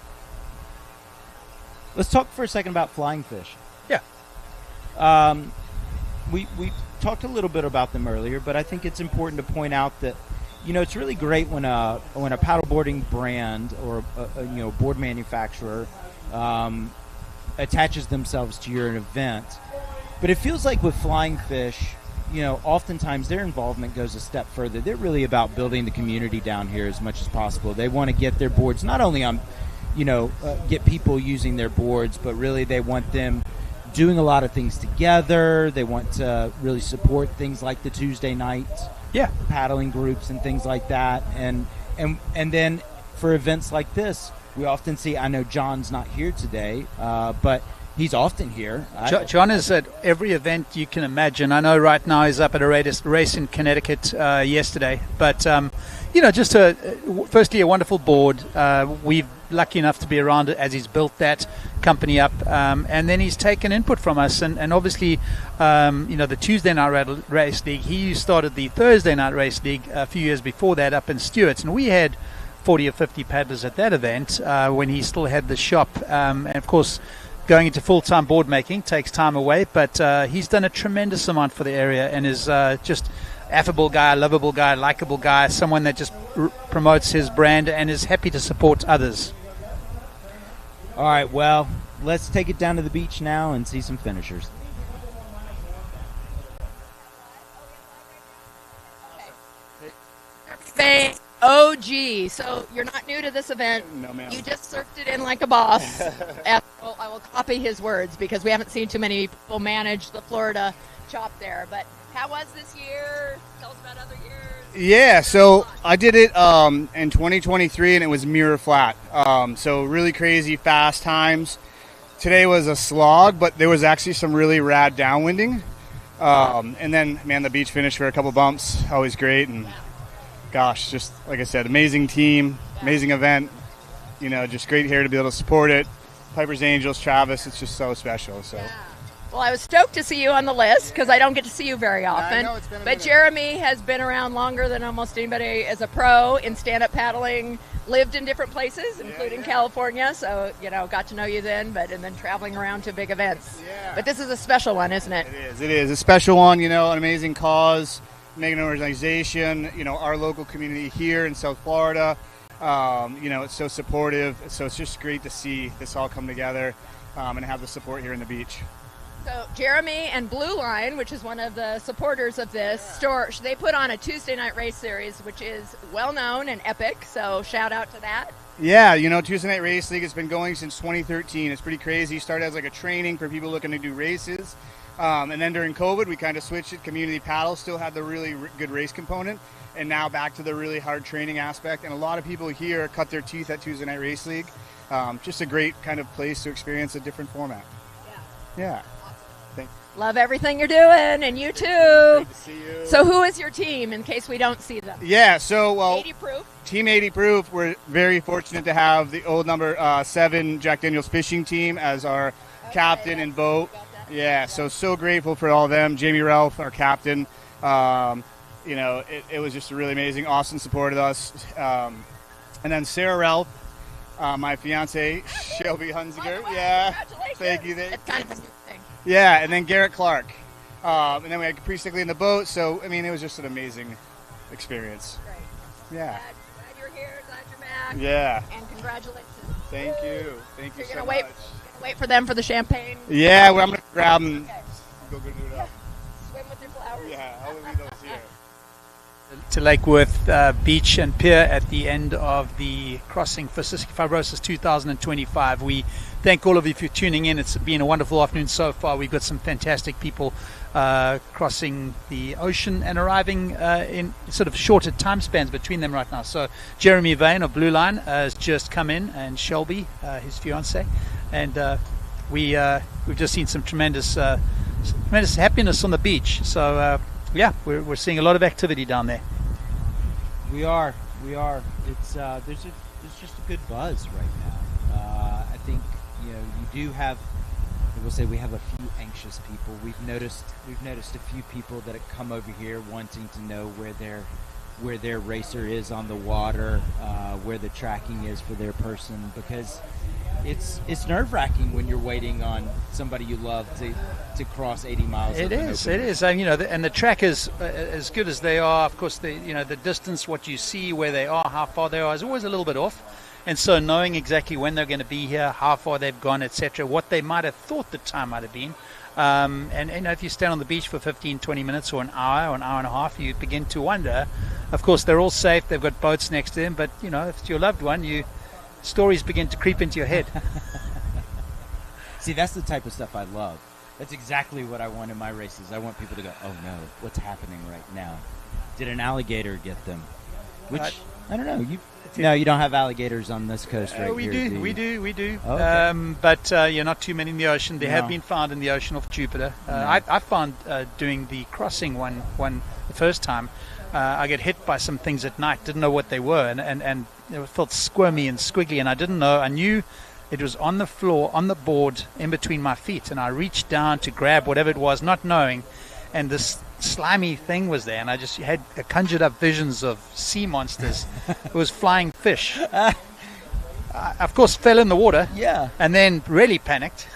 Let's talk for a second about flying fish. Yeah. We talked a little bit about them earlier, but I think it's important to point out that it's really great when a paddleboarding brand or a board manufacturer attaches themselves to your event. But it feels like with Flying Fish, oftentimes their involvement goes a step further. They're really about building the community down here as much as possible. They want to get their boards not only on, get people using their boards, but really they want them doing a lot of things together. They want to really support things like the Tuesday night paddling groups and things like that. And then for events like this, we often see, I know John's not here today, but he's often here. John is at every event you can imagine. I know right now he's up at a race in Connecticut yesterday. But, just firstly, a wonderful board. We've lucky enough to be around it as he's built that company up. And then he's taken input from us. And obviously, the Tuesday night race league, he started the Thursday night race league a few years before that up in Stewart's. And we had 40 or 50 paddlers at that event when he still had the shop. And of course, going into full-time board making takes time away, but he's done a tremendous amount for the area and is just affable guy, lovable guy, likable guy, someone that just promotes his brand and is happy to support others. All right, well, let's take it down to the beach now and see some finishers. OG. So you're not new to this event. No, ma'am. You just surfed it in like a boss. I will copy his words because we haven't seen too many people manage the Florida chop there. But how was this year? Tell us about other years. Yeah, so I did it in 2023, and it was mirror flat. So really crazy fast times. Today was a slog, but there was actually some really rad downwinding. And then, man, the beach finish for a couple bumps, always great. And gosh, just like I said, amazing team, amazing event. You know, just great here to be able to support it. Piper's Angels, Travis, it's just so special. So. Yeah. Well, I was stoked to see you on the list because I don't get to see you very often. I know, it's been a but minute. Jeremy has been around longer than almost anybody as a pro in stand-up paddling, lived in different places, including California. So, you know, got to know you then, and then traveling around to big events. Yeah. But this is a special one, isn't it? It is a special one, you know, an amazing cause, making an organization, you know, our local community here in South Florida. You know, it's so supportive. So it's just great to see this all come together and have the support here in the beach. So Jeremy and Blue Line, which is one of the supporters of this store, they put on a Tuesday night race series, which is well known and epic. So shout out to that. Yeah, you know, Tuesday Night Race League has been going since 2013. It's pretty crazy. Started as like a training for people looking to do races. And then during COVID, we kind of switched it. Community paddle still had the really good race component. And now back to the really hard training aspect. And a lot of people here cut their teeth at Tuesday Night Race League. Just a great kind of place to experience a different format. Yeah. Love everything you're doing, and you too. Great to see you. So who is your team in case we don't see them? Yeah, so, well, 80 Proof. Team 80 Proof, we're very fortunate to have the old number 7 Jack Daniels fishing team as our captain and boat. Yeah, so grateful for all of them. Jamie Ralph, our captain. You know, it was just really amazing. Austin supported us. And then Sarah Ralph, my fiance, Shelby Hunziger. Yeah, thank you. It's kind of a new thing. Yeah, and then Garrett Clark. And then we had Capri Stickley in the boat. So, I mean, it was just an amazing experience. Great. Yeah. Glad you're here. Glad you're back. Yeah. And congratulations. Thank you. Thank you You're so gonna much. wait for them for the champagne? Yeah, well, I'm going to grab them. Go do it up. Swim with your flowers? Yeah, I'll leave those here. To Lake Worth Beach and Pier at the end of the Crossing for Cystic Fibrosis 2025. We thank all of you for tuning in. It's been a wonderful afternoon so far. We've got some fantastic people crossing the ocean and arriving in sort of shorter time spans between them right now. So Jeremy Vane of Blue Line has just come in, and Shelby, his fiance, and we've just seen some tremendous happiness on the beach. So yeah, we're seeing a lot of activity down there. We are. It's there's just a good buzz right now. I think, you know, you do have. I will say we have a few anxious people. We've noticed a few people that have come over here wanting to know where their racer is on the water, where the tracking is for their person, because it's nerve-wracking when you're waiting on somebody you love to cross 80 miles. It is. And, you know, and the track is as good as they are. Of course, the distance, what you see, where they are, how far they are, is always a little bit off. And so knowing exactly when they're going to be here, how far they've gone, etc., what they might have thought the time might have been. And you know, if you stand on the beach for 15, 20 minutes or an hour and a half, you begin to wonder. Of course, they're all safe. They've got boats next to them. But, you know, if it's your loved one, stories begin to creep into your head. See, that's the type of stuff I love. That's exactly what I want in my races. I want people to go, oh no, what's happening right now? Did an alligator get them? Which, I don't know. No, you don't have alligators on this coast right we here. do. We do. Oh, okay. But not too many in the ocean. They have been found in the ocean off Jupiter. I found doing the crossing one the first time, I get hit by some things at night. Didn't know what they were, and it felt squirmy and squiggly, and I didn't know. I knew it was on the floor, on the board, in between my feet, and I reached down to grab whatever it was, not knowing, and this slimy thing was there, and I just had conjured up visions of sea monsters. It was flying fish. I, of course, fell in the water. Yeah. And then really panicked.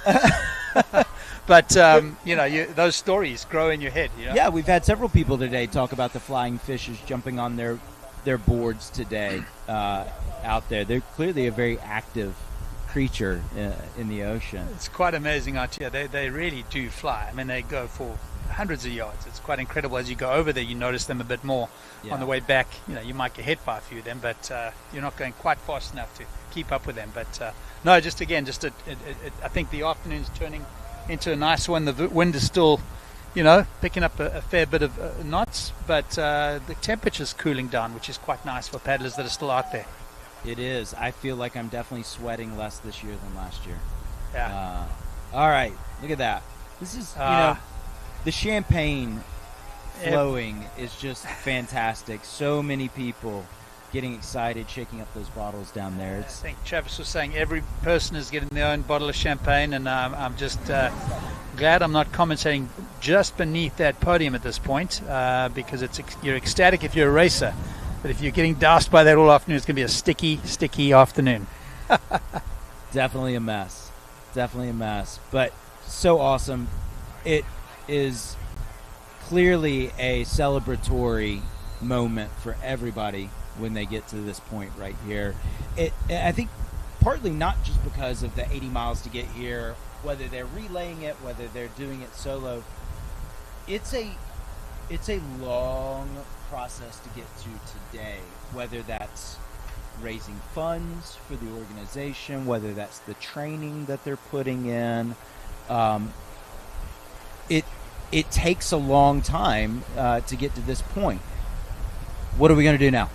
But those stories grow in your head. You know? Yeah, we've had several people today talk about the flying fishes jumping on their boards today out there. They're clearly a very active creature in the ocean. It's quite amazing out here. They really do fly. I mean, they go for hundreds of yards. It's quite incredible. As you go over there, you notice them a bit more. Yeah. On the way back, you might get hit by a few of them, but you're not going quite fast enough to keep up with them. But no, I think the afternoon's turning into a nice one. The wind is still, picking up a fair bit of knots, but the temperature's cooling down, which is quite nice for paddlers that are still out there. It is. I feel like I'm definitely sweating less this year than last year. Yeah. All right, look at that. This is, the champagne flowing is just fantastic. So many people getting excited, shaking up those bottles down there. I think Travis was saying every person is getting their own bottle of champagne, and I'm just glad I'm not commentating just beneath that podium at this point, because you're ecstatic if you're a racer, but if you're getting doused by that all afternoon, it's going to be a sticky afternoon. Definitely a mess. But so awesome. It is clearly a celebratory moment for everybody when they get to this point right here. I think partly not just because of the 80 miles to get here, whether they're relaying it, whether they're doing it solo. It's a long process to get to today, whether that's raising funds for the organization, whether that's the training that they're putting in. It takes a long time to get to this point. What are we going to do now?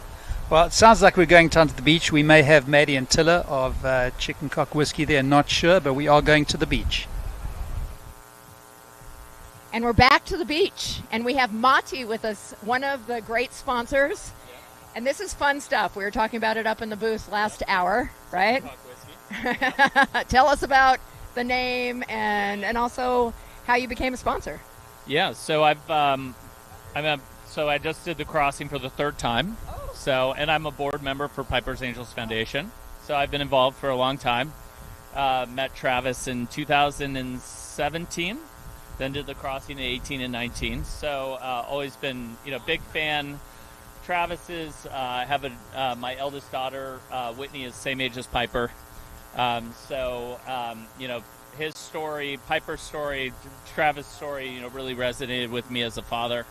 Well, it sounds like we're going down to the beach. We may have Maddie and Tilla of Chicken Cock Whiskey there, not sure, but we are going to the beach. And we're back to the beach, and we have Mati with us, one of the great sponsors. And this is fun stuff. We were talking about it up in the booth last hour, right? Tell us about the name and also how you became a sponsor. Yeah, so I just did the crossing for the third time. And I'm a board member for Piper's Angels Foundation. So I've been involved for a long time. Met Travis in 2017, then did the crossing in 18 and 19. So always been, big fan. Travis's, I have my eldest daughter, Whitney, is same age as Piper. His story, Piper's story, Travis' story, really resonated with me as a father.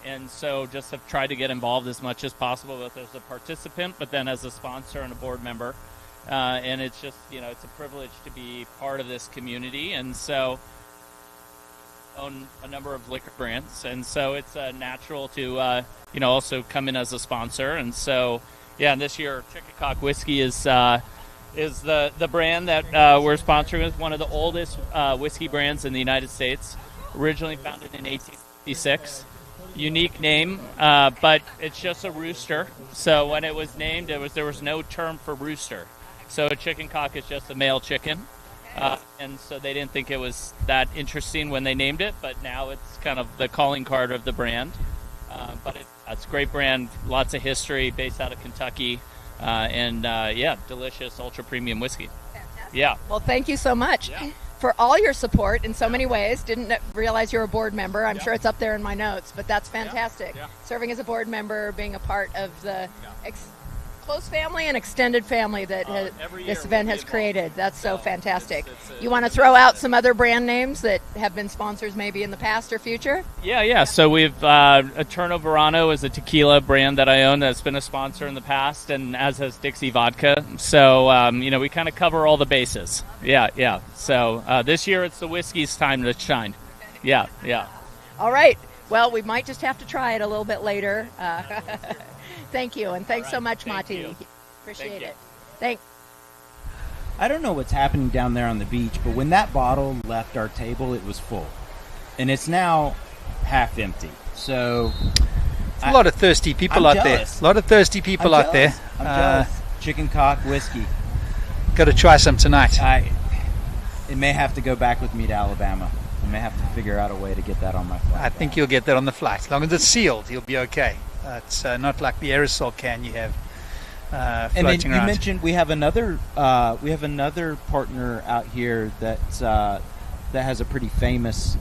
And so just have tried to get involved as much as possible, both as a participant, but then as a sponsor and a board member. And it's just, it's a privilege to be part of this community. And so own a number of liquor brands. And so it's natural to, also come in as a sponsor. And so, and this year Chicken Cock Whiskey is the brand that we're sponsoring with, one of the oldest whiskey brands in the United States, originally founded in 1856. Unique name, but it's just a rooster. So when it was named, there was no term for rooster. So a chicken cock is just a male chicken, and so they didn't think it was that interesting when they named it. But now it's kind of the calling card of the brand. But it's a great brand, lots of history, based out of Kentucky, and delicious ultra premium whiskey. Fantastic. Yeah. Well, thank you so much. Yeah. For all your support in so many ways. Didn't realize you're a board member. I'm sure it's up there in my notes, but that's fantastic. Yeah. Serving as a board member, being a part of the close family and extended family that this event has created. That's so fantastic. You want to throw out some other brand names that have been sponsors maybe in the past or future? Yeah. So we've Eterno Verano is a tequila brand that I own that's been a sponsor in the past, and as has Dixie Vodka. So, we kind of cover all the bases. Yeah. So this year it's the whiskey's time to shine. Yeah. All right. Well, we might just have to try it a little bit later. Thank you, and thanks so much, Mati. Appreciate it. I don't know what's happening down there on the beach, but when that bottle left our table, it was full. And it's now half empty. So a lot of thirsty people out there. A lot of thirsty people out there. I'm jealous. Chicken Cock Whiskey. Got to try some tonight. It may have to go back with me to Alabama. may have to figure out a way to get that on my flight. I think you'll get that on the flight. As long as it's sealed, you'll be okay. It's not like the aerosol can you have and then floating you around. mentioned we have another partner out here that has a pretty famous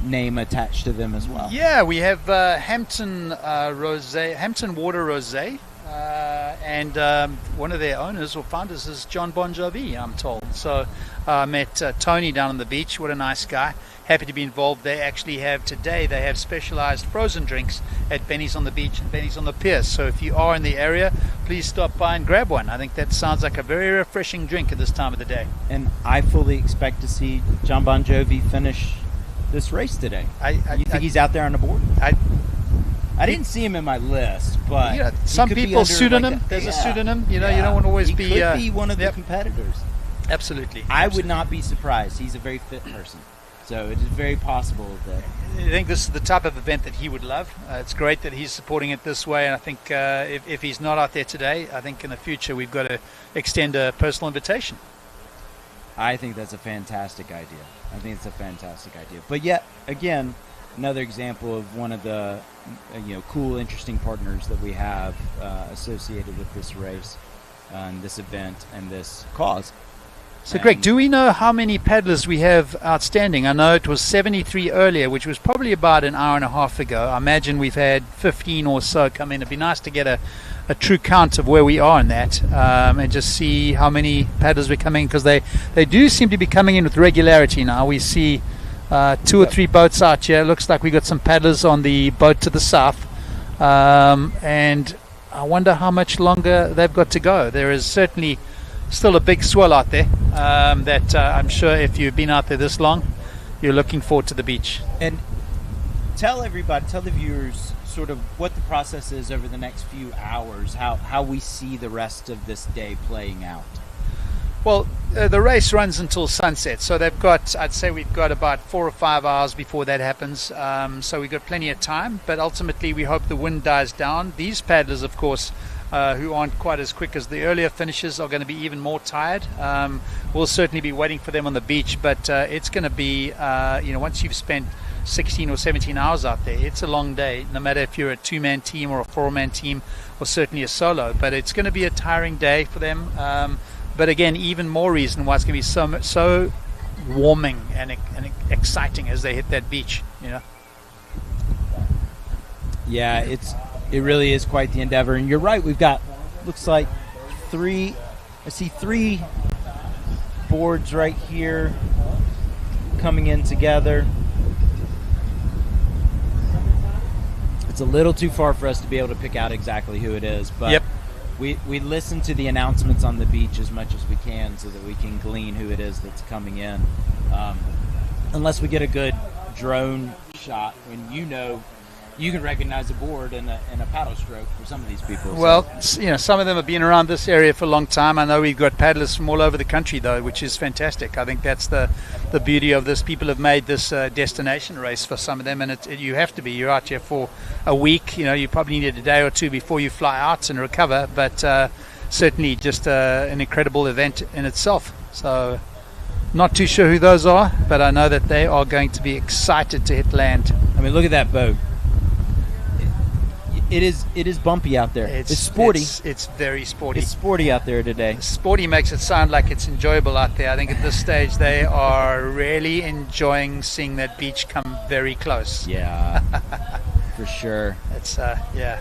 name attached to them as well. Yeah, we have Hampton Water Rosé, and one of their owners or founders is John Bon Jovi, I'm told. So I met Tony down on the beach. What a nice guy. Happy to be involved. They actually have specialized frozen drinks at Benny's on the beach and Benny's on the pier. So if you are in the area, please stop by and grab one. I think that sounds like a very refreshing drink at this time of the day. And I fully expect to see John Bon Jovi finish this race today. You think he's out there on the board? I didn't see him in my list, but some people pseudonym. There's a pseudonym. You don't want to always be. He could be one of the competitors. Absolutely. I would not be surprised. He's a very fit person, so it is very possible that. I think this is the type of event that he would love. It's great that he's supporting it this way, and I think if he's not out there today, I think in the future we've got to extend a personal invitation. I think that's a fantastic idea. But yet again, another example of one of the cool, interesting partners that we have associated with this race, and this event, and this cause. So, Greg, do we know how many paddlers we have outstanding? I know it was 73 earlier, which was probably about an hour and a half ago. I imagine we've had 15 or so come in. It'd be nice to get a true count of where we are in that, and just see how many paddlers we're coming, because they do seem to be coming in with regularity now. We see 2 or 3 boats out here. It looks like we got some paddlers on the boat to the south, and I wonder how much longer they've got to go. There is certainly still a big swell out there that I'm sure if you've been out there this long, you're looking forward to the beach. And tell the viewers sort of what the process is over the next few hours, how we see the rest of this day playing out. Well, the race runs until sunset, so I'd say we've got about 4 or 5 hours before that happens, so we've got plenty of time, but ultimately we hope the wind dies down. These paddlers, of course, who aren't quite as quick as the earlier finishers, are going to be even more tired. We'll certainly be waiting for them on the beach, but it's going to be, once you've spent 16 or 17 hours out there, it's a long day, no matter if you're a 2-man team or a 4-man team, or certainly a solo, but it's going to be a tiring day for them. But again, even more reason why it's going to be so warming and exciting as they hit that beach, Yeah, it really is quite the endeavor, and you're right. We've got, looks like 3 boards right here coming in together. It's a little too far for us to be able to pick out exactly who it is, but yep. We listen to the announcements on the beach as much as we can so that we can glean who it is that's coming in. Unless we get a good drone shot, when you can recognize a board and a paddle stroke for some of these people. Well, some of them have been around this area for a long time. I know we've got paddlers from all over the country, though, which is fantastic. I think that's the beauty of this. People have made this destination race for some of them, and you have to be. You're out here for a week. You probably need a day or two before you fly out and recover, but certainly just an incredible event in itself. So not too sure who those are, but I know that they are going to be excited to hit land. I mean, look at that boat. It is bumpy out there. It's sporty. It's very sporty. It's sporty out there today. Sporty makes it sound like it's enjoyable out there. I think at this stage they are really enjoying seeing that beach come very close. Yeah, for sure. It's yeah.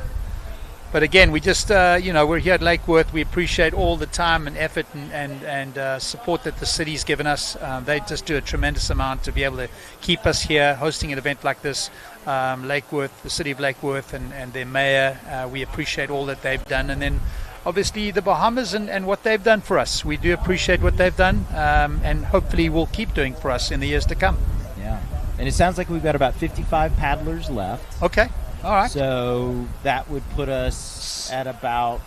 But again, we just we're here at Lake Worth. We appreciate all the time and effort and support that the city's given us. They just do a tremendous amount to be able to keep us here hosting an event like this. Lake Worth, the city of Lake Worth, and their mayor, we appreciate all that they've done, and then obviously the Bahamas and what they've done for us. We do appreciate what they've done, and hopefully will keep doing for us in the years to come. Yeah, and it sounds like we've got about 55 paddlers left. Okay, all right. So that would put us at about,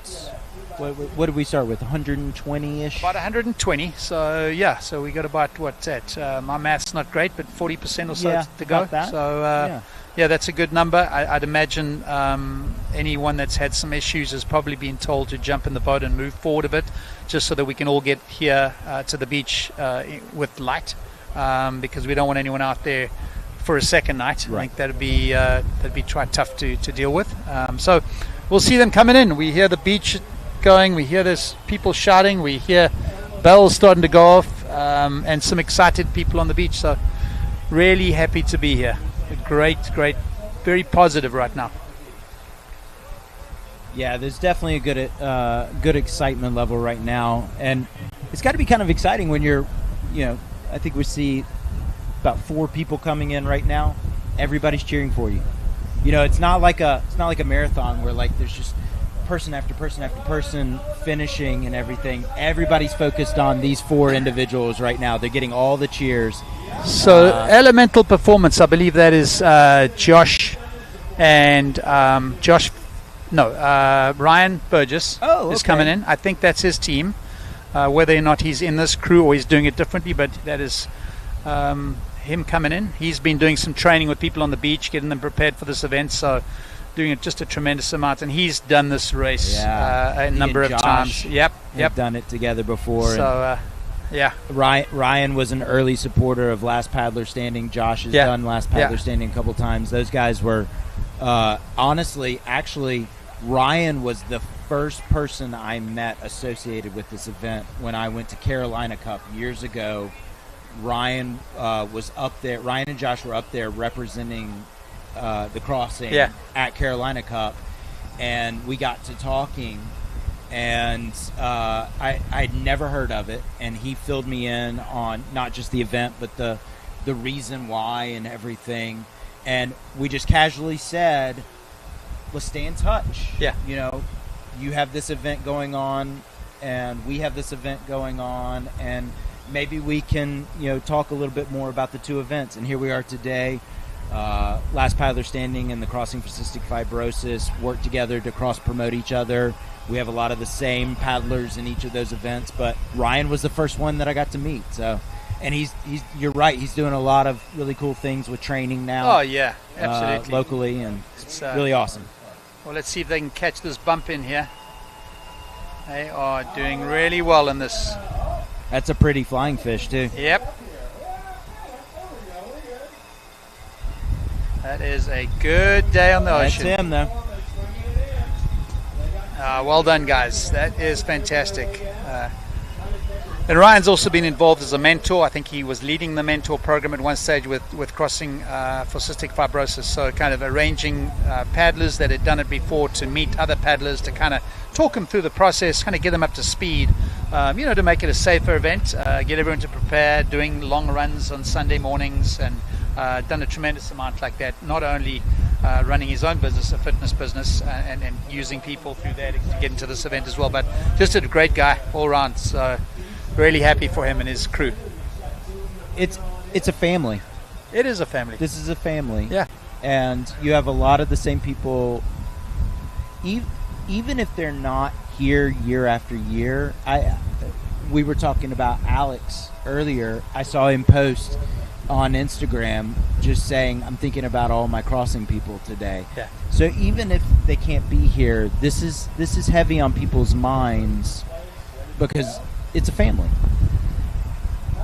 what did we start with, 120-ish? About 120, so yeah, so we got about, what's that, my math's not great, but 40% or so to go. That. So yeah, that's a good number. I'd imagine anyone that's had some issues has probably been told to jump in the boat and move forward a bit, just so that we can all get here to the beach with light, because we don't want anyone out there for a second night. I think that'd be quite tough to deal with. So we'll see them coming in. We hear the beach going. We hear there's people shouting. We hear bells starting to go off, and some excited people on the beach. So really happy to be here. Great, very positive right now. Yeah, there's definitely a good excitement level right now, and it's got to be kind of exciting when you're, I think we see about 4 people coming in right now. Everybody's cheering for you. It's not like a marathon where like there's just person after person after person finishing and everything. Everybody's focused on these 4 individuals right now. They're getting all the cheers. So Elemental Performance, I believe that is Josh and Ryan Burgess is coming in. I think that's his team. Whether or not he's in this crew or he's doing it differently, but that is him coming in. He's been doing some training with people on the beach, getting them prepared for this event, so doing it just a tremendous amount. And he's done this race a number of times. Yep. Done it together before. So, Ryan was an early supporter of Last Paddler Standing. Josh has done Last Paddler Standing a couple times. Those guys were, actually, Ryan was the first person I met associated with this event when I went to Carolina Cup years ago. Ryan was up there. Ryan and Josh were up there representing the Crossing at Carolina Cup, and we got to talking, and I'd never heard of it, and he filled me in on not just the event but the reason why and everything, and we just casually said, let's stay in touch. You have this event going on and we have this event going on, and maybe we can talk a little bit more about the 2 events. And here we are today. Last Paddler Standing and the Crossing for Cystic Fibrosis work together to cross promote each other. We have a lot of the same paddlers in each of those events, but Ryan was the first one that I got to meet. So, and you're right, he's doing a lot of really cool things with training now. Oh yeah, absolutely. Locally, and it's really awesome. Well, let's see if they can catch this bump in here. They are doing really well in this. That's a pretty flying fish too. Yep. That is a good day on the ocean. That's him, though. Well done, guys. That is fantastic. And Ryan's also been involved as a mentor. I think he was leading the mentor program at one stage with Crossing for Cystic Fibrosis. So kind of arranging paddlers that had done it before to meet other paddlers to kind of talk them through the process, kind of get them up to speed, to make it a safer event, get everyone to prepare, doing long runs on Sunday mornings, and done a tremendous amount like that, not only running his own business, a fitness business, and using people through there to get into this event as well, but just a great guy all around. So really happy for him and his crew. It's a family. It is a family. This is a family. Yeah. And you have a lot of the same people, even if they're not here year after year. We were talking about Alex earlier. I saw him post on Instagram just saying, I'm thinking about all my crossing people today. Yeah. So even if they can't be here, this is heavy on people's minds because it's a family.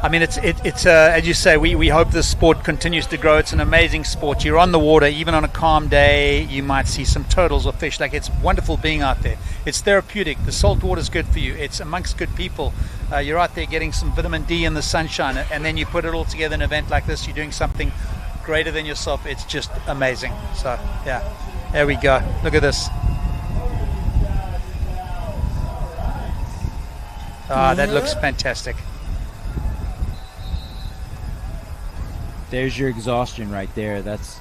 I mean, it's as you say, we hope this sport continues to grow. It's an amazing sport. You're on the water, even on a calm day, you might see some turtles or fish. Like, it's wonderful being out there. It's therapeutic. The salt water is good for you. It's amongst good people. You're out there getting some vitamin D in the sunshine, and then you put it all together in an event like this. You're doing something greater than yourself. It's just amazing. So, yeah, there we go. Look at this. That looks fantastic. There's your exhaustion right there. That's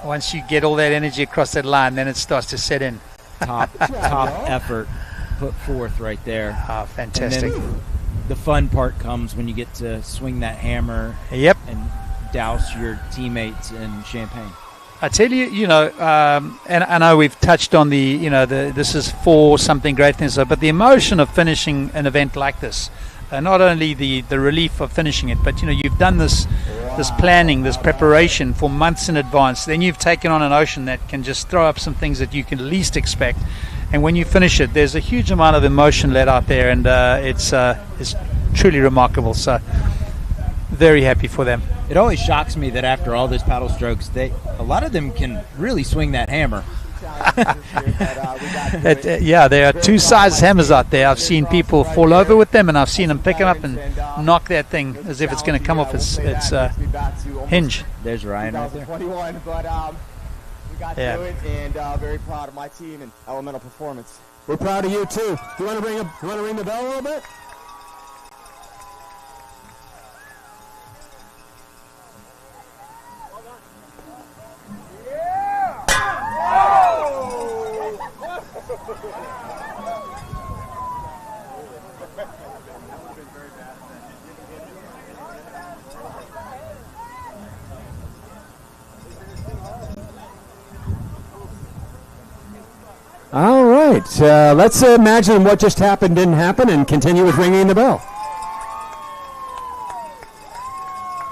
once you get all that energy across that line, then it starts to set in. Top effort put forth right there. Fantastic. And then the fun part comes when you get to swing that hammer. Yep. And douse your teammates in champagne. I tell you, and I know we've touched on this is for something great, but the emotion of finishing an event like this, not only the relief of finishing it, but you've done this planning, this preparation for months in advance. Then you've taken on an ocean that can just throw up some things that you can least expect, and when you finish it, there's a huge amount of emotion let out there, and it's truly remarkable. So very happy for them. It always shocks me that after all those paddle strokes, a lot of them can really swing that hammer. Yeah, there are two size hammers out there. I've seen people fall over with them, and I've seen them pick them up and knock that thing as if it's going to come off its hinge. There's Ryan right there. 21, but we got Yeah. through it, and very proud of my team and elemental performance. We're proud of you too. You want to ring the bell a little bit? All right, let's imagine what just happened didn't happen and continue with ringing the bell.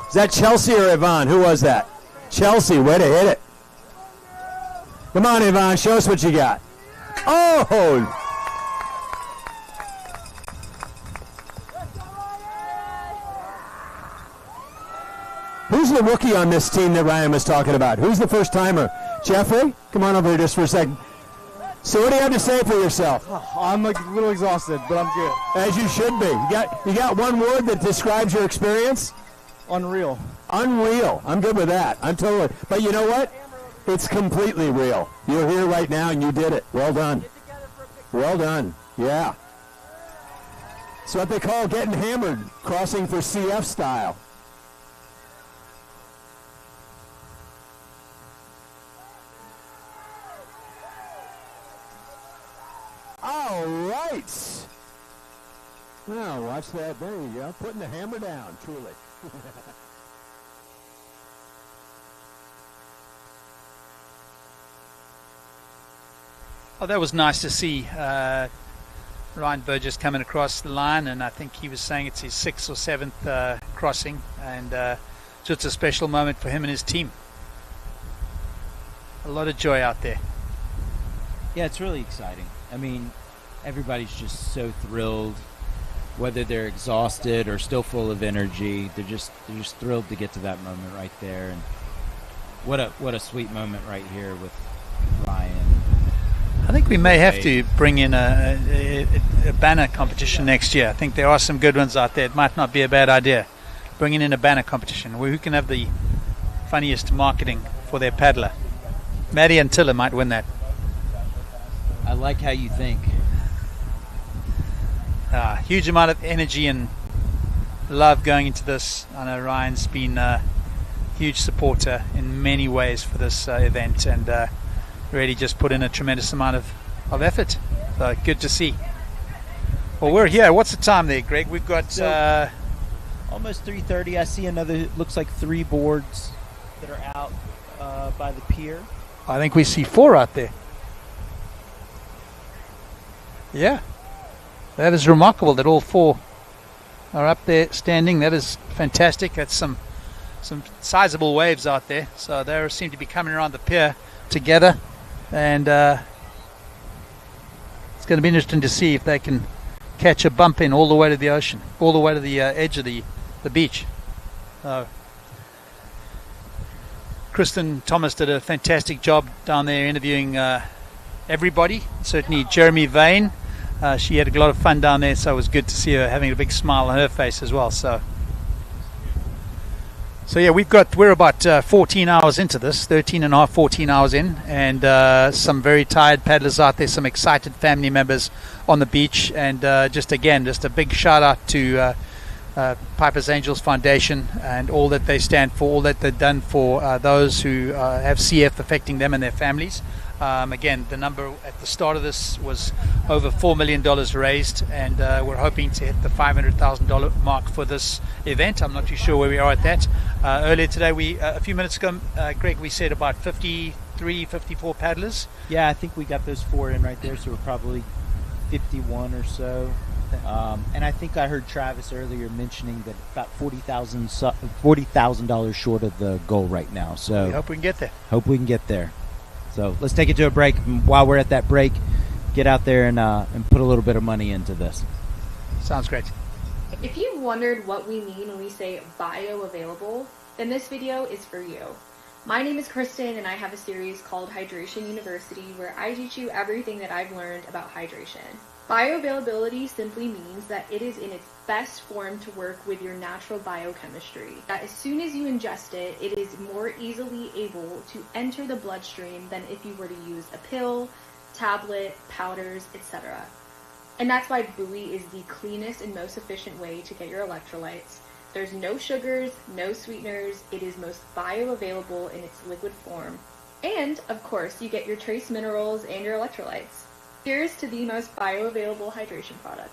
Is that Chelsea or Yvonne? Who was that? Chelsea, way to hit it. Come on, Yvonne, show us what you got. Oh! Who's the rookie on this team that Ryan was talking about? Who's the first timer? Jeffrey? Come on over here just for a second. So what do you have to say for yourself? I'm like a little exhausted, but I'm good. As you should be. You got one word that describes your experience? Unreal. Unreal. I'm good with that. I'm totally. But you know what? It's completely real. You're here right now and you did it. Well done. Well done. Yeah. It's what they call getting hammered, crossing for CF style. All right. Now, watch that. There you go. Putting the hammer down, truly. Oh, that was nice to see Ryan Burgess coming across the line, and I think he was saying it's his 6th or 7th crossing, and so it's a special moment for him and his team. A lot of joy out there. Yeah, it's really exciting. I mean, everybody's just so thrilled, whether they're exhausted or still full of energy. They're just thrilled to get to that moment right there, and what a sweet moment right here with Ryan. I think we may have to bring in a banner competition next year. I think there are some good ones out there. It might not be a bad idea. Bringing in a banner competition who can have the funniest marketing for their paddler. Maddie and Tiller might win that. I like how you think. Huge amount of energy and love going into this. I know Ryan's been a huge supporter in many ways for this event, and really just put in a tremendous amount of effort. So good to see. Well, we're here. What's the time there, Greg? We've got almost 3:30. I see another, looks like 3 boards that are out by the pier. I think we see 4 out there. Yeah, that is remarkable that all 4 are up there standing. That is fantastic. That's some sizable waves out there. So they seem to be coming around the pier together, and it's going to be interesting to see if they can catch a bump in all the way to the ocean, all the way to the edge of the beach. Kristen Thomas did a fantastic job down there interviewing everybody. Certainly Jeremy Vane. She had a lot of fun down there, so it was good to see her having a big smile on her face as well. So yeah, we're about 14 hours into this, 13 and a half, 14 hours in, and some very tired paddlers out there, some excited family members on the beach, and just a big shout out to Piper's Angels Foundation and all that they stand for, all that they've done for those who have CF affecting them and their families. Again, the number at the start of this was over $4 million raised, and we're hoping to hit the $500,000 mark for this event. I'm not too sure where we are at that. Earlier today, a few minutes ago, Greg, we said about 53, 54 paddlers. Yeah, I think we got those 4 in right there, so we're probably 51 or so. And I think I heard Travis earlier mentioning that about $40,000 short of the goal right now. So we hope we can get there. Hope we can get there. So let's take it to a break. While we're at that break, get out there and put a little bit of money into this. Sounds great. If you've wondered what we mean when we say bioavailable, then this video is for you. My name is Kristen and I have a series called Hydration University where I teach you everything that I've learned about hydration. Bioavailability simply means that it is in its best form to work with your natural biochemistry. That as soon as you ingest it, it is more easily able to enter the bloodstream than if you were to use a pill, tablet, powders, etc. And that's why buoy is the cleanest and most efficient way to get your electrolytes. There's no sugars, no sweeteners, it is most bioavailable in its liquid form. And, of course, you get your trace minerals and your electrolytes. Here's to the most bioavailable hydration product.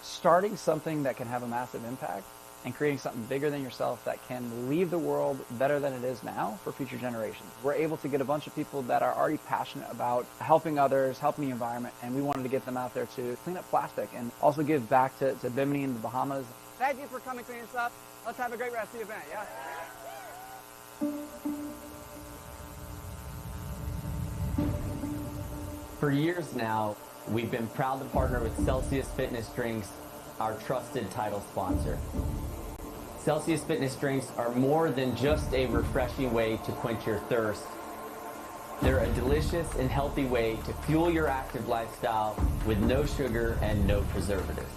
Starting something that can have a massive impact and creating something bigger than yourself that can leave the world better than it is now for future generations. We're able to get a bunch of people that are already passionate about helping others, helping the environment, and we wanted to get them out there to clean up plastic and also give back to Bimini and the Bahamas. Thank you for coming, clean us up. Let's have a great rest of the event, yeah? For years now, we've been proud to partner with Celsius Fitness Drinks, our trusted title sponsor. Celsius Fitness Drinks are more than just a refreshing way to quench your thirst. They're a delicious and healthy way to fuel your active lifestyle with no sugar and no preservatives.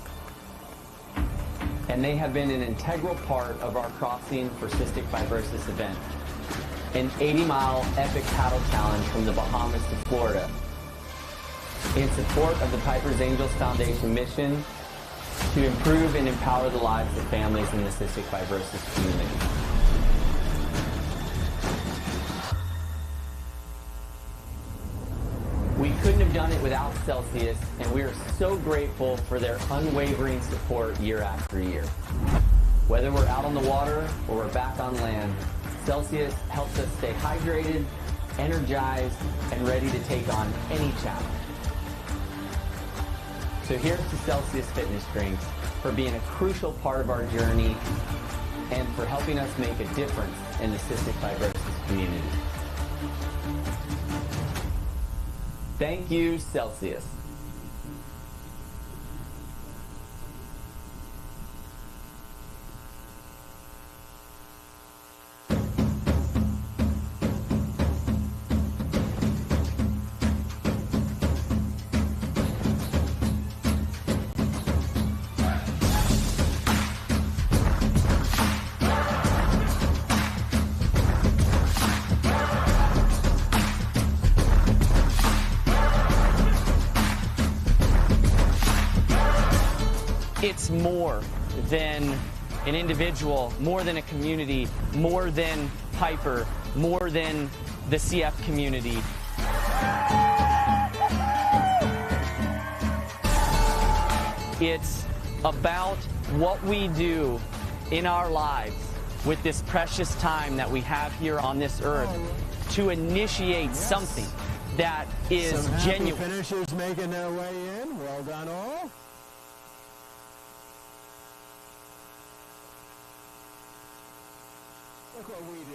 And they have been an integral part of our Crossing For Cystic Fibrosis event, an 80-mile epic paddle challenge from the Bahamas to Florida, in support of the Piper's Angels Foundation mission to improve and empower the lives of families in the cystic fibrosis community. We couldn't have done it without Celsius, and we are so grateful for their unwavering support year after year. Whether we're out on the water or we're back on land, Celsius helps us stay hydrated, energized, and ready to take on any challenge. So here's to Celsius Fitness Drinks for being a crucial part of our journey and for helping us make a difference in the cystic fibrosis community. Thank you, Celsius. It's more than an individual, more than a community, more than Piper, more than the CF community. It's about what we do in our lives with this precious time that we have here on this earth to initiate something that is Some genuine. happy finishers making their way in. Well done all. Look what we did.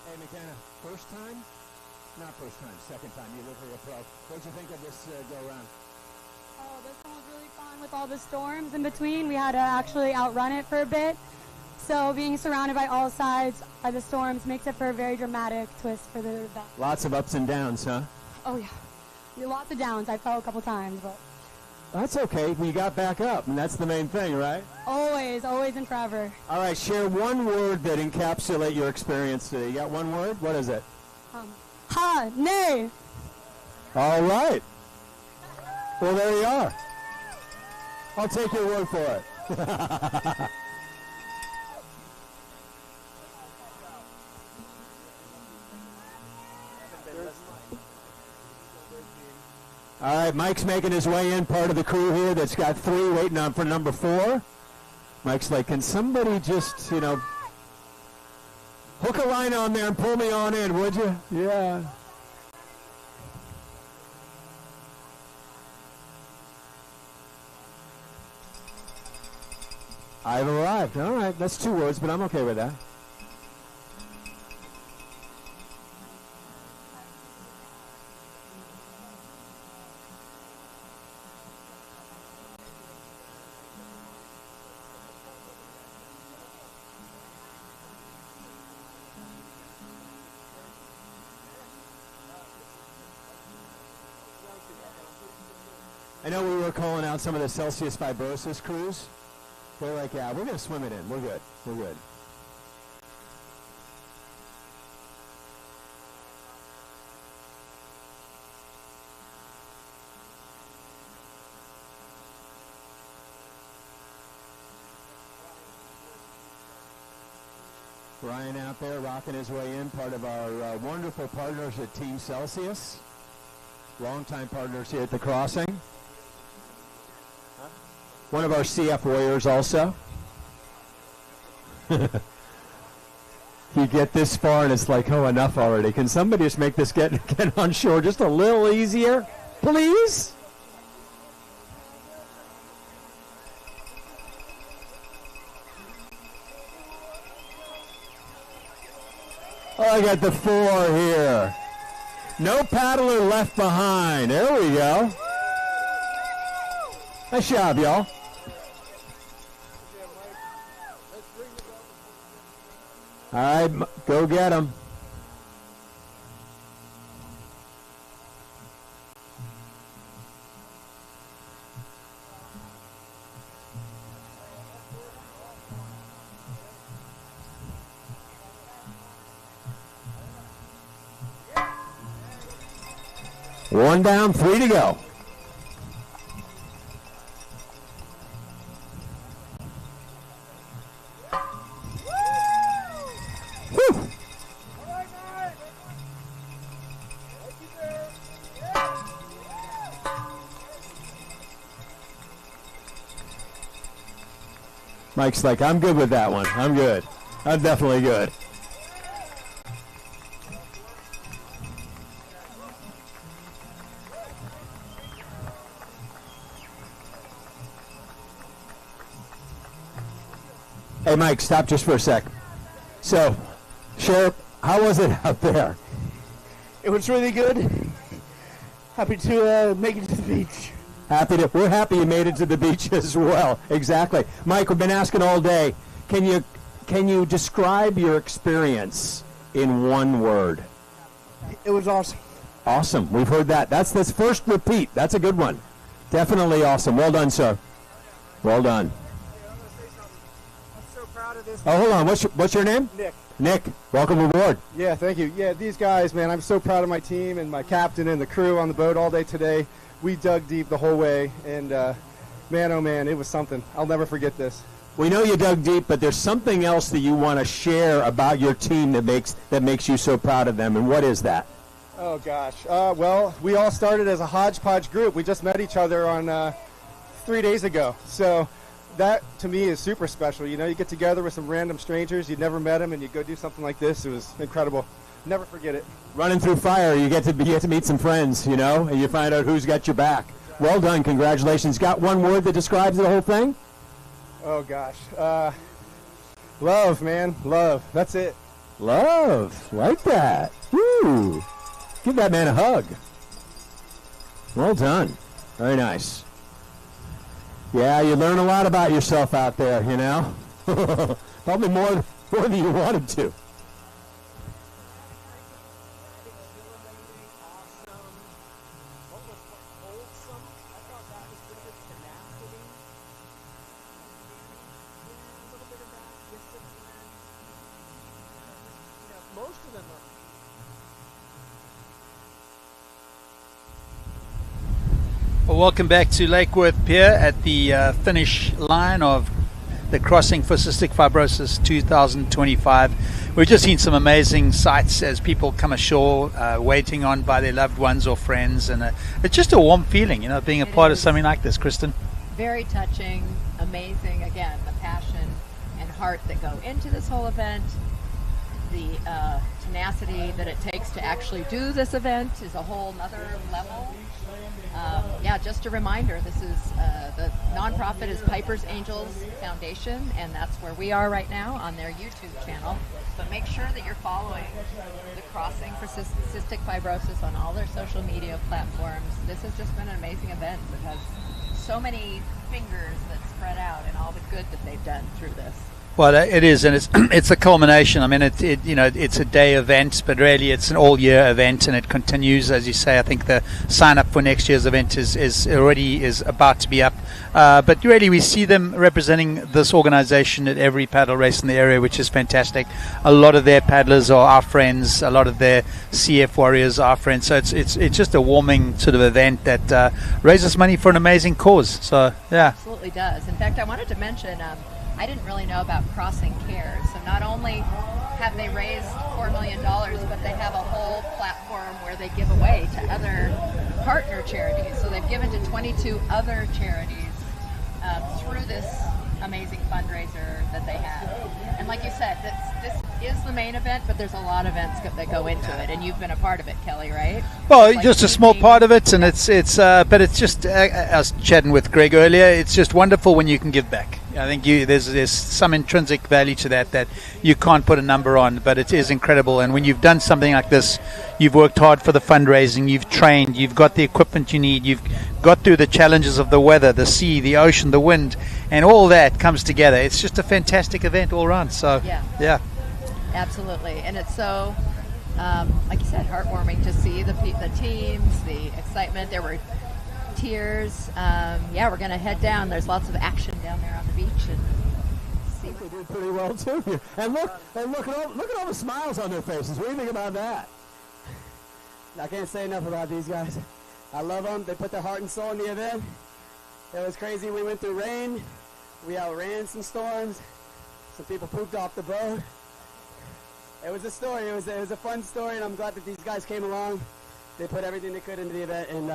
Hey, McKenna, first time? Not first time, second time. You look like a pro. What'd you think of this go-round? Oh, this one was really fun with all the storms in between. We had to actually outrun it for a bit. So being surrounded by all sides by the storms makes it for a very dramatic twist for the event. Lots of ups and downs, huh? Oh, yeah. Lots of downs. I fell a couple times, but That's okay. We got back up, and that's the main thing, right? always and forever. All right, share one word that encapsulate your experience today. You got one word? What is it? Ha, nay. All right. Well, there you are. I'll take your word for it. All right, Mike's making his way in, part of the crew here that's got 3 waiting on for number 4. Mike's like, can somebody just, hook a line on there and pull me on in, would you? Yeah. I've arrived. All right, that's 2 words, but I'm okay with that. I know we were calling out some of the Celsius Fibrosis crews. They're like, yeah, we're going to swim it in. We're good. We're good. Ryan out there rocking his way in, part of our wonderful partners at Team Celsius. Longtime partners here at the Crossing. One of our CF Warriors also. You get this far and it's like, oh, enough already. Can somebody just make this get on shore just a little easier, please? Oh, I got the 4 here. No paddler left behind. There we go. Nice job, y'all. All right, go get them. One down, 3 to go. Mike's like, I'm good with that one. I'm good. I'm definitely good. Hey, Mike, stop just for a sec. So, Sheriff, how was it out there? It was really good. Happy to make it to the beach. We're happy you made it to the beach as well. Exactly. Mike, we've been asking all day. Can you describe your experience in one word? It was awesome. Awesome. We've heard that. That's first repeat. That's a good one. Definitely awesome. Well done, sir. Well done. Oh, hold on. What's your name? Nick. Nick, welcome aboard. Yeah, thank you. Yeah, these guys, man, I'm so proud of my team and my captain and the crew on the boat all day today. We dug deep the whole way, and man, oh man, it was something. I'll never forget this. We know you dug deep, but there's something else that you want to share about your team that makes you so proud of them, and what is that? Oh, gosh. Well, we all started as a hodgepodge group. We just met each other on 3 days ago. So that, to me, is super special. You know, you get together with some random strangers. You'd never met them, and you go do something like this. It was incredible. Never forget it. Running through fire, you get to meet some friends, you know, and you find out who's got your back. Well done. Congratulations. Got one word that describes the whole thing? Oh, gosh. Love, man. Love. That's it. Love. Like that. Woo. Give that man a hug. Well done. Very nice. Yeah, you learn a lot about yourself out there, you know. Probably more than you wanted to. Well, welcome back to Lake Worth Pier at the finish line of the Crossing for Cystic Fibrosis 2025. We've just seen some amazing sights as people come ashore, waiting on by their loved ones or friends, and it's just a warm feeling, you know, being a part of something like this, Kristen. Very touching, amazing. Again, the passion and heart that go into this whole event, the tenacity that it takes to actually do this event is a whole nother level. Yeah, just a reminder, this is the nonprofit is Piper's Angels Foundation, and that's where we are right now on their YouTube channel. But make sure that you're following the Crossing for Cystic Fibrosis on all their social media platforms. This has just been an amazing event that has so many fingers that spread out and all the good that they've done through this. Well, it is, and it's a culmination. I mean, it's a day event, but really it's an all-year event, and it continues, as you say. I think the sign-up for next year's event is already about to be up. But really, we see them representing this organization at every paddle race in the area, which is fantastic. A lot of their paddlers are our friends. A lot of their CF warriors are our friends. So it's just a warming sort of event that raises money for an amazing cause. So yeah, absolutely does. In fact, I wanted to mention. I didn't really know about Crossing Cares. So not only have they raised $4 million, but they have a whole platform where they give away to other partner charities. So they've given to 22 other charities through this amazing fundraiser that they have. And like you said, this is the main event, but there's a lot of events that go into it, and you've been a part of it, Kelly, right? Well, like just a small part of it, and but it's just, I was chatting with Greg earlier, it's just wonderful when you can give back. I think there's some intrinsic value to that you can't put a number on, but it is incredible. And when you've done something like this, you've worked hard for the fundraising, you've trained, you've got the equipment you need, you've got through the challenges of the weather, the sea, the ocean, the wind, and all that comes together. It's just a fantastic event all around. So yeah. Absolutely, and it's so, like you said, heartwarming to see the teams, the excitement. There were tears. Yeah, we're going to head down. There's lots of action down there on the beach, and see. They did pretty well too here. And look at all the smiles on their faces. What do you think about that? I can't say enough about these guys. I love them. They put their heart and soul in the event. It was crazy. We went through rain. We outran some storms. Some people pooped off the boat. It was a story. It was a fun story, and I'm glad that these guys came along. They put everything they could into the event, and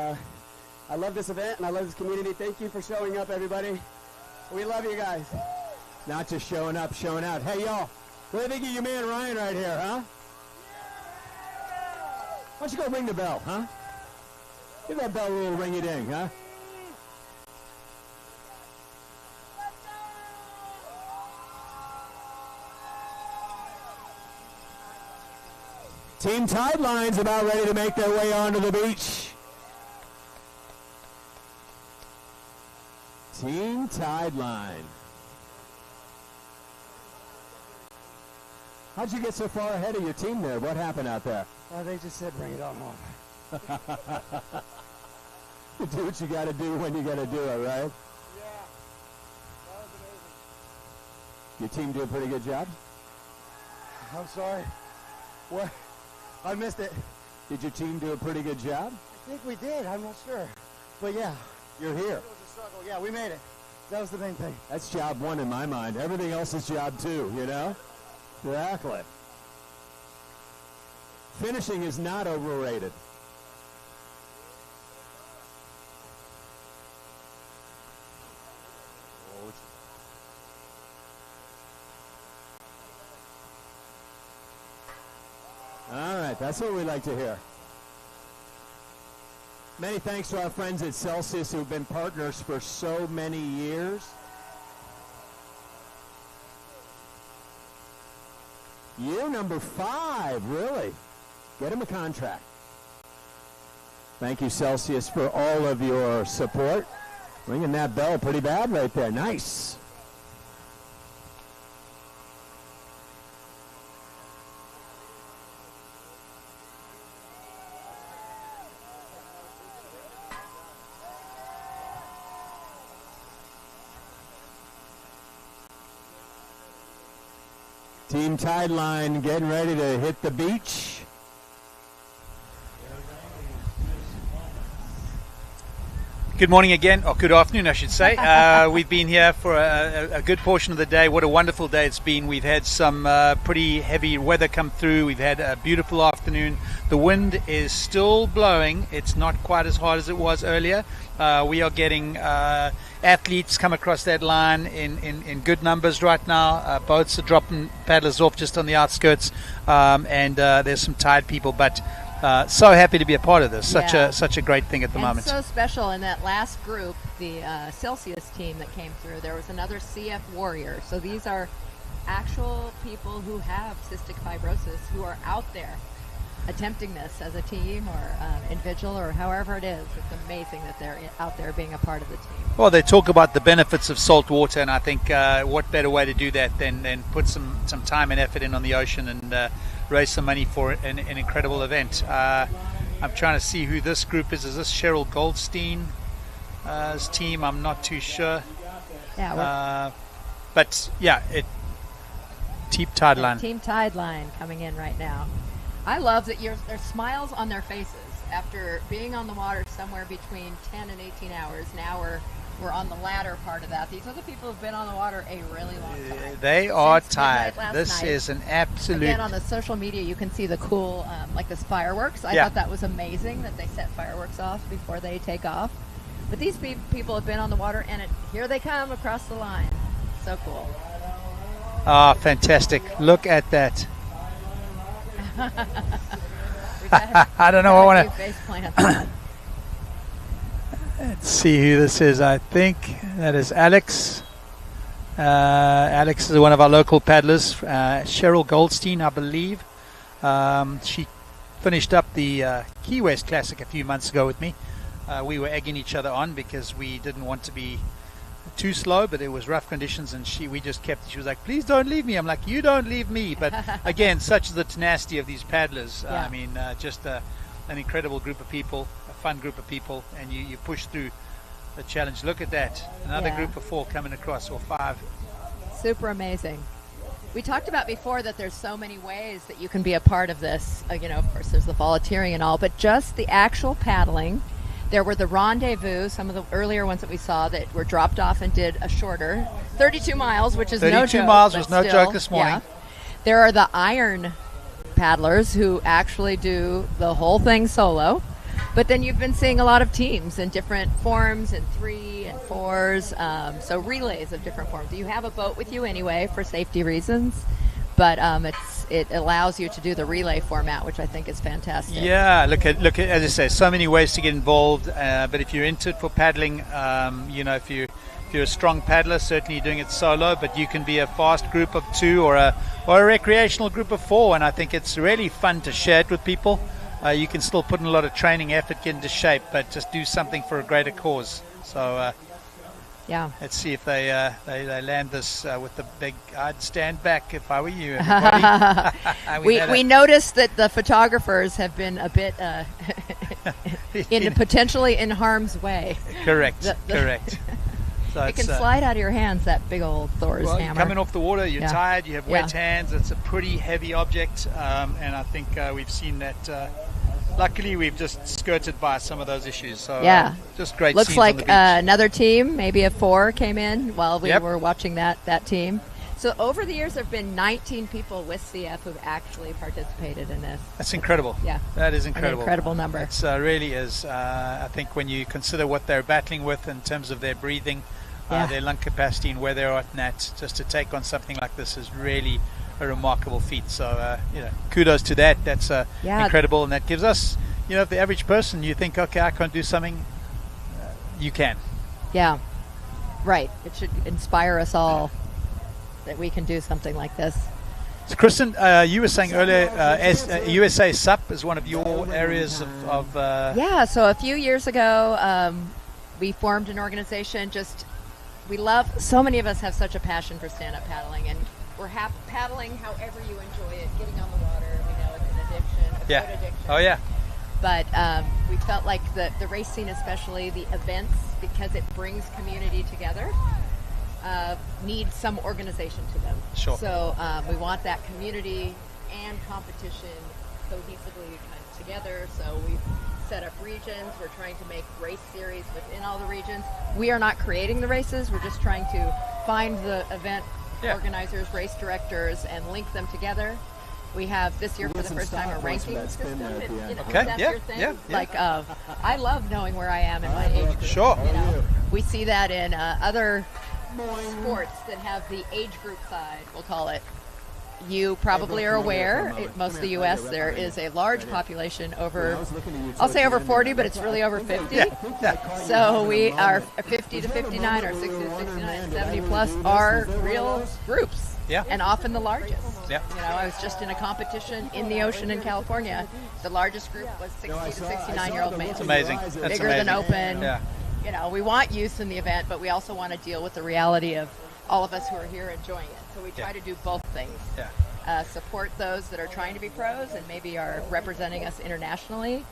I love this event, and I love this community. Thank you for showing up, everybody. We love you guys. Not just showing up, showing out. Hey, y'all, what do you think of your man Ryan right here, huh? Why don't you go ring the bell, huh? Give that bell a little ring-a-ding, huh? Team Tide Line's about ready to make their way onto the beach. Team Tide Line. How'd you get so far ahead of your team there? What happened out there? They just said bring it on home. You do what you got to do when you got to do it, right? Yeah, that was amazing. Your team do a pretty good job? I'm sorry. What? I missed it. Did your team do a pretty good job? I think we did. I'm not sure. But yeah. You're here. It was a struggle. Yeah, we made it. That was the main thing. That's job one in my mind. Everything else is job two, you know? Exactly. finishing is not overrated. All right, that's what we like to hear. Many thanks to our friends at Celsius who've been partners for so many years. Year number 5, really. Get him a contract. Thank you, Celsius, for all of your support. Ringing that bell pretty bad right there. Nice. Team Tide Line getting ready to hit the beach. Good morning again, or good afternoon, I should say. We've been here for a good portion of the day. What a wonderful day it's been. We've had some pretty heavy weather come through. We've had a beautiful afternoon. The wind is still blowing. It's not quite as hard as it was earlier. We are getting athletes come across that line in good numbers right now. Boats are dropping paddlers off just on the outskirts, and there's some tired people, but so happy to be a part of this. Such a great thing at the moment. So special. In that last group, the Celsius team that came through, there was another CF warrior. So these are actual people who have cystic fibrosis who are out there attempting this as a team or individual or however it is. It's amazing that they're out there being a part of the team. Well, they talk about the benefits of salt water, and I think what better way to do that than put some time and effort in on the ocean and raise some money for an incredible event. I'm trying to see who this group is. Is this Cheryl Goldstein's team? I'm not too sure. Yeah. But yeah, Team Tide Line. Team Tide Line coming in right now. I love that there's smiles on their faces after being on the water somewhere between 10 and 18 hours. Now we're on the latter part of that. These other people have been on the water a really long time. They are Since tired. midnight last This night. is an absolute... Again, on the social media, you can see the cool, like this fireworks. I thought that was amazing that they set fireworks off before they take off. But these people have been on the water, and here they come across the line. So cool. Ah, fantastic. Look at that. I don't know. I want to... Let's see who this is. I think that is Alex. Alex is one of our local paddlers. Cheryl Goldstein, I believe. She finished up the Key West Classic a few months ago with me. We were egging each other on because we didn't want to be too slow, but it was rough conditions, and she was like, please don't leave me. I'm like, you don't leave me. But again, such is the tenacity of these paddlers. I mean, just an incredible group of people, a fun group of people, and you push through the challenge. Look at that. Another group of 4 coming across, or 5. Super amazing. We talked about before that there's so many ways that you can be a part of this. Of course, there's the volunteering and all, but just the actual paddling. There were the rendezvous, some of the earlier ones that we saw that were dropped off and did a shorter 32 miles, which is no joke. 32 miles was no joke this morning. Yeah. There are the iron paddlers who actually do the whole thing solo. But then you've been seeing a lot of teams in different forms, in 3 and 4s, so relays of different forms. You have a boat with you anyway for safety reasons, but it allows you to do the relay format, which I think is fantastic. Yeah, look at as I say, so many ways to get involved. But if you're into it for paddling, if you're a strong paddler, certainly doing it solo. But you can be a fast group of 2 or a recreational group of 4, and I think it's really fun to share it with people. You can still put in a lot of training effort, get into shape, but just do something for a greater cause. So let's see if they land this with the big. I'd stand back if I were you. We noticed that the photographers have been a bit potentially in harm's way. Correct. Correct. So it can slide out of your hands, that big old Thor's hammer. You're coming off the water, you're tired, you have wet hands. It's a pretty heavy object, and I think we've seen that. Luckily, we've just skirted by some of those issues. So just great. Looks scenes like on the beach. Another team, maybe a 4, came in while we were watching that team. So over the years, there have been 19 people with CF who've actually participated in this. That's incredible. Yeah. That is incredible. An incredible number. It really is. I think when you consider what they're battling with in terms of their breathing, their lung capacity and where they're at in that, just to take on something like this is really a remarkable feat. So, kudos to that. That's incredible. And that gives us, if the average person, you think, okay, I can't do something, you can. Yeah. Right. It should inspire us all that we can do something like this. So, Kristen, you were saying earlier, USA SUP is one of your areas of Yeah, so a few years ago, we formed an organization. So many of us have such a passion for stand-up paddling, and we're paddling however you enjoy it, getting on the water. We know it's an addiction, a good addiction. Oh, yeah. But we felt like the race scene, especially the events, because it brings community together, need some organization to them. Sure. So we want that community and competition cohesively kind of together. So we've set up regions. We're trying to make race series within all the regions. We are not creating the races. We're just trying to find the event organizers, race directors, and link them together. We have this year for the first time a ranking system. That's your thing. Yeah. Like, I love knowing where I am in my age group. Sure. We see that in other sports that have the age group side, we'll call it. You probably are aware, most of the U.S., there is a large population I'll say over 40, but it's really over 50. So we are 50 to 59 or 60 to 69, 70 plus are real groups. Yeah. And often the largest. Yeah. I was just in a competition in the ocean in California. The largest group was 60 to 69-year-old males. That's amazing. That's bigger amazing. than open. Yeah. We want youth in the event, but we also want to deal with the reality of all of us who are here enjoying it. So we try to do both things. Yeah. Support those that are trying to be pros and maybe are representing us internationally,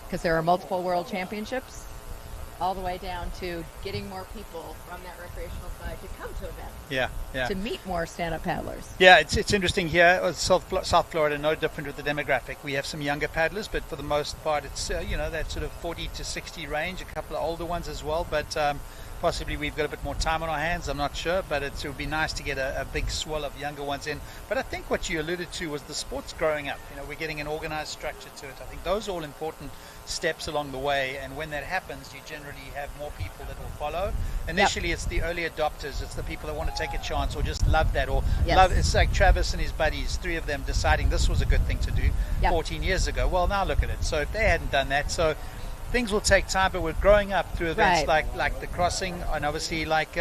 because there are multiple world championships, all the way down to getting more people from that recreational side to come to events. Yeah. To meet more stand-up paddlers. Yeah, it's interesting here. South Florida, no different with the demographic. We have some younger paddlers, but for the most part, it's that sort of 40 to 60 range. A couple of older ones as well, but possibly we've got a bit more time on our hands. I'm not sure, but it would be nice to get a big swell of younger ones in. But I think what you alluded to was the sport's growing up. We're getting an organized structure to it. I think those are all important steps along the way, and when that happens, you generally have more people that will follow. Initially, it's the early adopters. It's the people that want to take a chance or just love that, or love. It's like Travis and his buddies, 3 of them deciding this was a good thing to do 14 years ago. Well, now look at it. So if they hadn't done that, things will take time, but we're growing up through events like the Crossing, and obviously like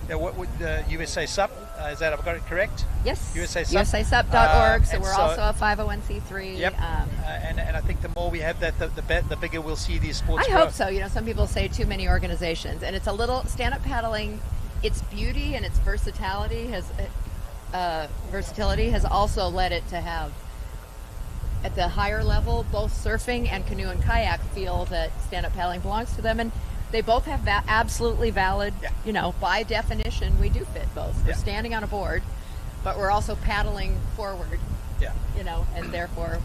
what would USA SUP, is that, I've got it correct? Yes. USA SUP. USASUP.org. So we're also a 501c3. Yep. And I think the more we have that, the bigger we'll see these sports I grow. hope so. Some people say too many organizations, and it's a little stand-up paddling. Its beauty and its versatility has also led it to have, at the higher level, both surfing and canoe and kayak feel that stand-up paddling belongs to them, and they both have absolutely valid, by definition, we do fit both. We're standing on a board, but we're also paddling forward, and therefore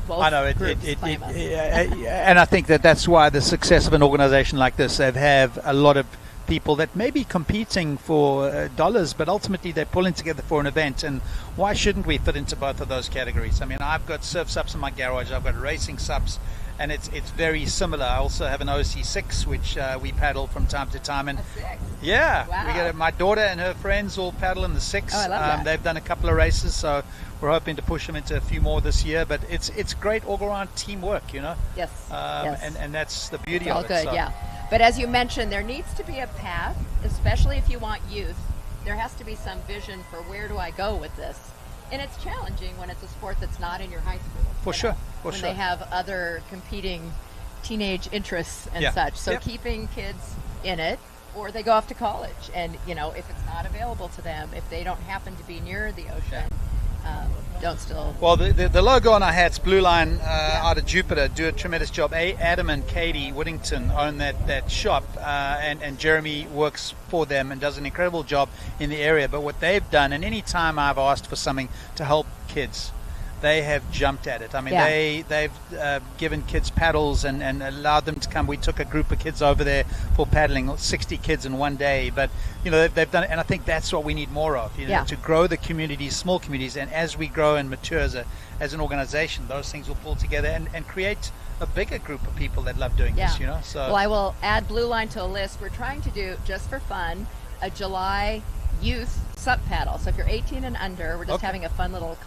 both groups claim us. And I think that's why the success of an organization like this, they have a lot of people that may be competing for dollars, but ultimately they're pulling together for an event. And why shouldn't we fit into both of those categories? I mean, I've got surf subs in my garage, I've got racing subs, and it's very similar. I also have an OC6 which we paddle from time to time, and we get my daughter and her friends all paddle in the 6. I love that. They've done a couple of races, so we're hoping to push them into a few more this year. But it's great all-around teamwork, Yes. And that's the beauty it's all of it. Good, so. yeah. But as you mentioned, there needs to be a path, especially if you want youth. There has to be some vision for where do I go with this. And it's challenging when it's a sport that's not in your high school. For sure. When they have other competing teenage interests and such. So keeping kids in it, or they go off to college. And, if it's not available to them, if they don't happen to be near the ocean, don't still... Well, the logo on our hats, Blue Line out of Jupiter, do a tremendous job. Adam and Katie Whittington own that shop, and Jeremy works for them and does an incredible job in the area. But what they've done, and any time I've asked for something to help kids, they have jumped at it. I mean, Yeah. they've given kids paddles and allowed them to come. We took a group of kids over there for paddling, 60 kids in one day. But, they've done it, and I think that's what we need more of, Yeah. to grow the communities, small communities. And as we grow and mature as an organization, those things will pull together and create a bigger group of people that love doing this, So Well, I will add Blue Line to a list. We're trying to do, just for fun, a July youth sup paddle. So if you're 18 and under, we're just having a fun little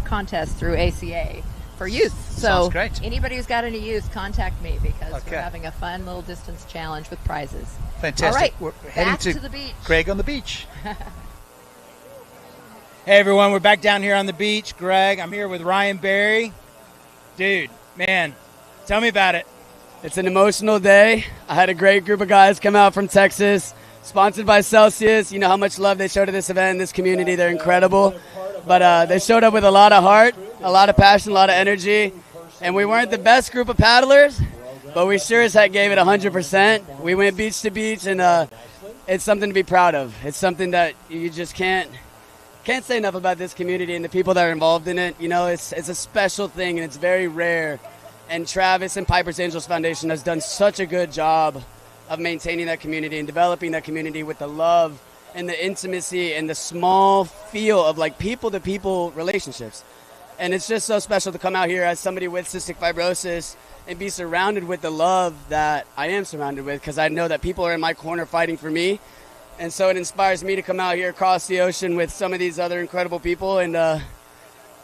contest through ACA for youth. So Sounds great. Anybody who's got any youth, contact me, because we're having a fun little distance challenge with prizes. Fantastic. All right, We're back heading to the beach. Greg on the beach. Hey everyone, we're back down here on the beach. Greg, I'm here with Ryan Berry. Dude, man, tell me about it. It's an emotional day. I had a great group of guys come out from Texas, sponsored by Celsius. You know how much love they show to this event, this community. They're incredible. But they showed up with a lot of heart, a lot of passion, a lot of energy. And we weren't the best group of paddlers, but we sure as heck gave it 100%. We went beach to beach, and it's something to be proud of. It's something that you just can't say enough about this community and the people that are involved in it. It's a special thing, and it's very rare. And Travis and Piper's Angels Foundation has done such a good job of maintaining that community and developing that community with the love and the intimacy and the small feel of like people-to-people relationships. And it's just so special to come out here as somebody with cystic fibrosis and be surrounded with the love that I am surrounded with, because I know that people are in my corner fighting for me. And so it inspires me to come out here across the ocean with some of these other incredible people, and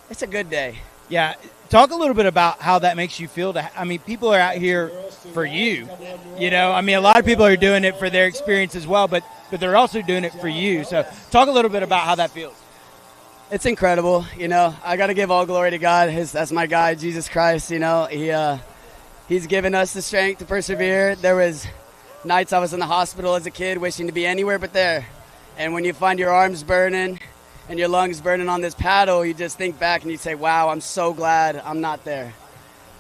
it's a good day. Yeah, talk a little bit about how that makes you feel. People are out here for you. A lot of people are doing it for their experience as well, but they're also doing it for you. So talk a little bit about how that feels. It's incredible. I got to give all glory to God. That's my guy, Jesus Christ. He's given us the strength to persevere. There was nights I was in the hospital as a kid wishing to be anywhere but there. And when you find your arms burning and your lungs burning on this paddle, you just think back and you say, wow, I'm so glad I'm not there.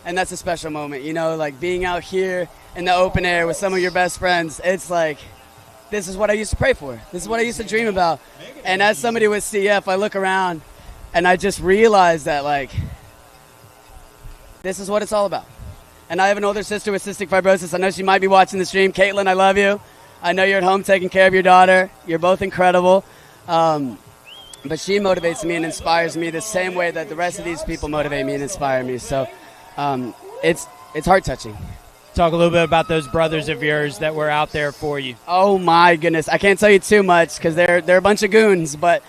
And that's a special moment, like being out here in the open air with some of your best friends. It's like, this is what I used to pray for. This is what I used to dream about. And as somebody with CF, I look around and I just realize that, like, this is what it's all about. And I have an older sister with cystic fibrosis. I know she might be watching the stream. Caitlin, I love you. I know you're at home taking care of your daughter. You're both incredible. But she motivates me and inspires me the same way that the rest of these people motivate me and inspire me. So it's heart-touching. Talk a little bit about those brothers of yours that were out there for you. Oh, my goodness. I can't tell you too much because they're a bunch of goons, but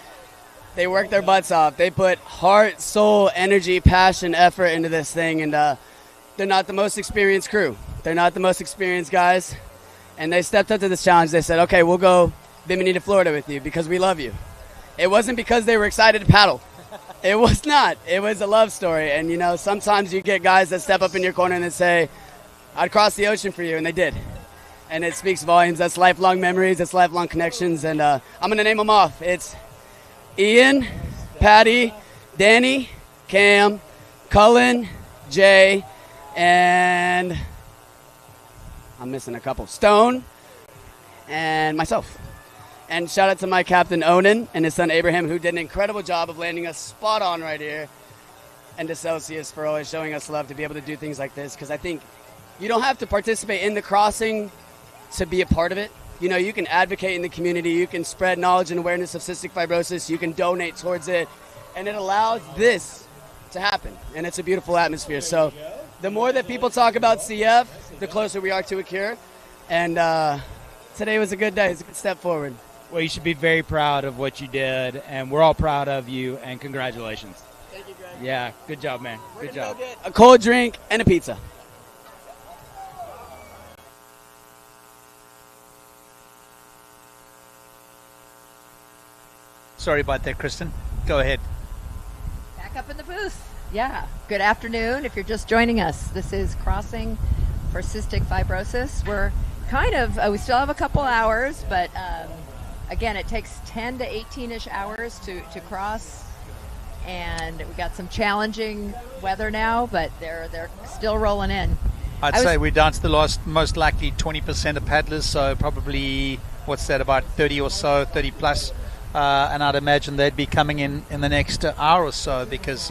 they work their butts off. They put heart, soul, energy, passion, effort into this thing, and they're not the most experienced crew. They're not the most experienced guys, and they stepped up to this challenge. They said, okay, we'll go Bimini to Florida with you because we love you. It wasn't because they were excited to paddle. It was not. It was a love story, and, sometimes you get guys that step up in your corner and they say, I'd cross the ocean for you, and they did. And it speaks volumes. That's lifelong memories. That's lifelong connections, and I'm going to name them off. It's Ian, Patty, Danny, Cam, Cullen, Jay, and I'm missing a couple. Stone, and myself. And shout out to my captain, Onan, and his son, Abraham, who did an incredible job of landing us spot on right here. And to Celsius for always showing us love to be able to do things like this, because I think you don't have to participate in the crossing to be a part of it. You can advocate in the community. You can spread knowledge and awareness of cystic fibrosis. You can donate towards it. And it allows this to happen. And it's a beautiful atmosphere. So the more that people talk about CF, the closer we are to a cure. And today was a good day. It's a good step forward. Well, you should be very proud of what you did. And we're all proud of you. And congratulations. Thank you, Greg. Yeah, good job, man. Good job. Get a cold drink and a pizza. Sorry about that, Kristen. Go ahead. Back up in the booth. Yeah. Good afternoon. If you're just joining us, this is Crossing for Cystic Fibrosis. We're we still have a couple hours, but again, it takes 10 to 18-ish hours to cross. And we got some challenging weather now, but they're still rolling in. I'd say we're down to the last, most likely 20% of paddlers, so probably, what's that, about 30 or so, 30 plus and I'd imagine they'd be coming in the next hour or so, because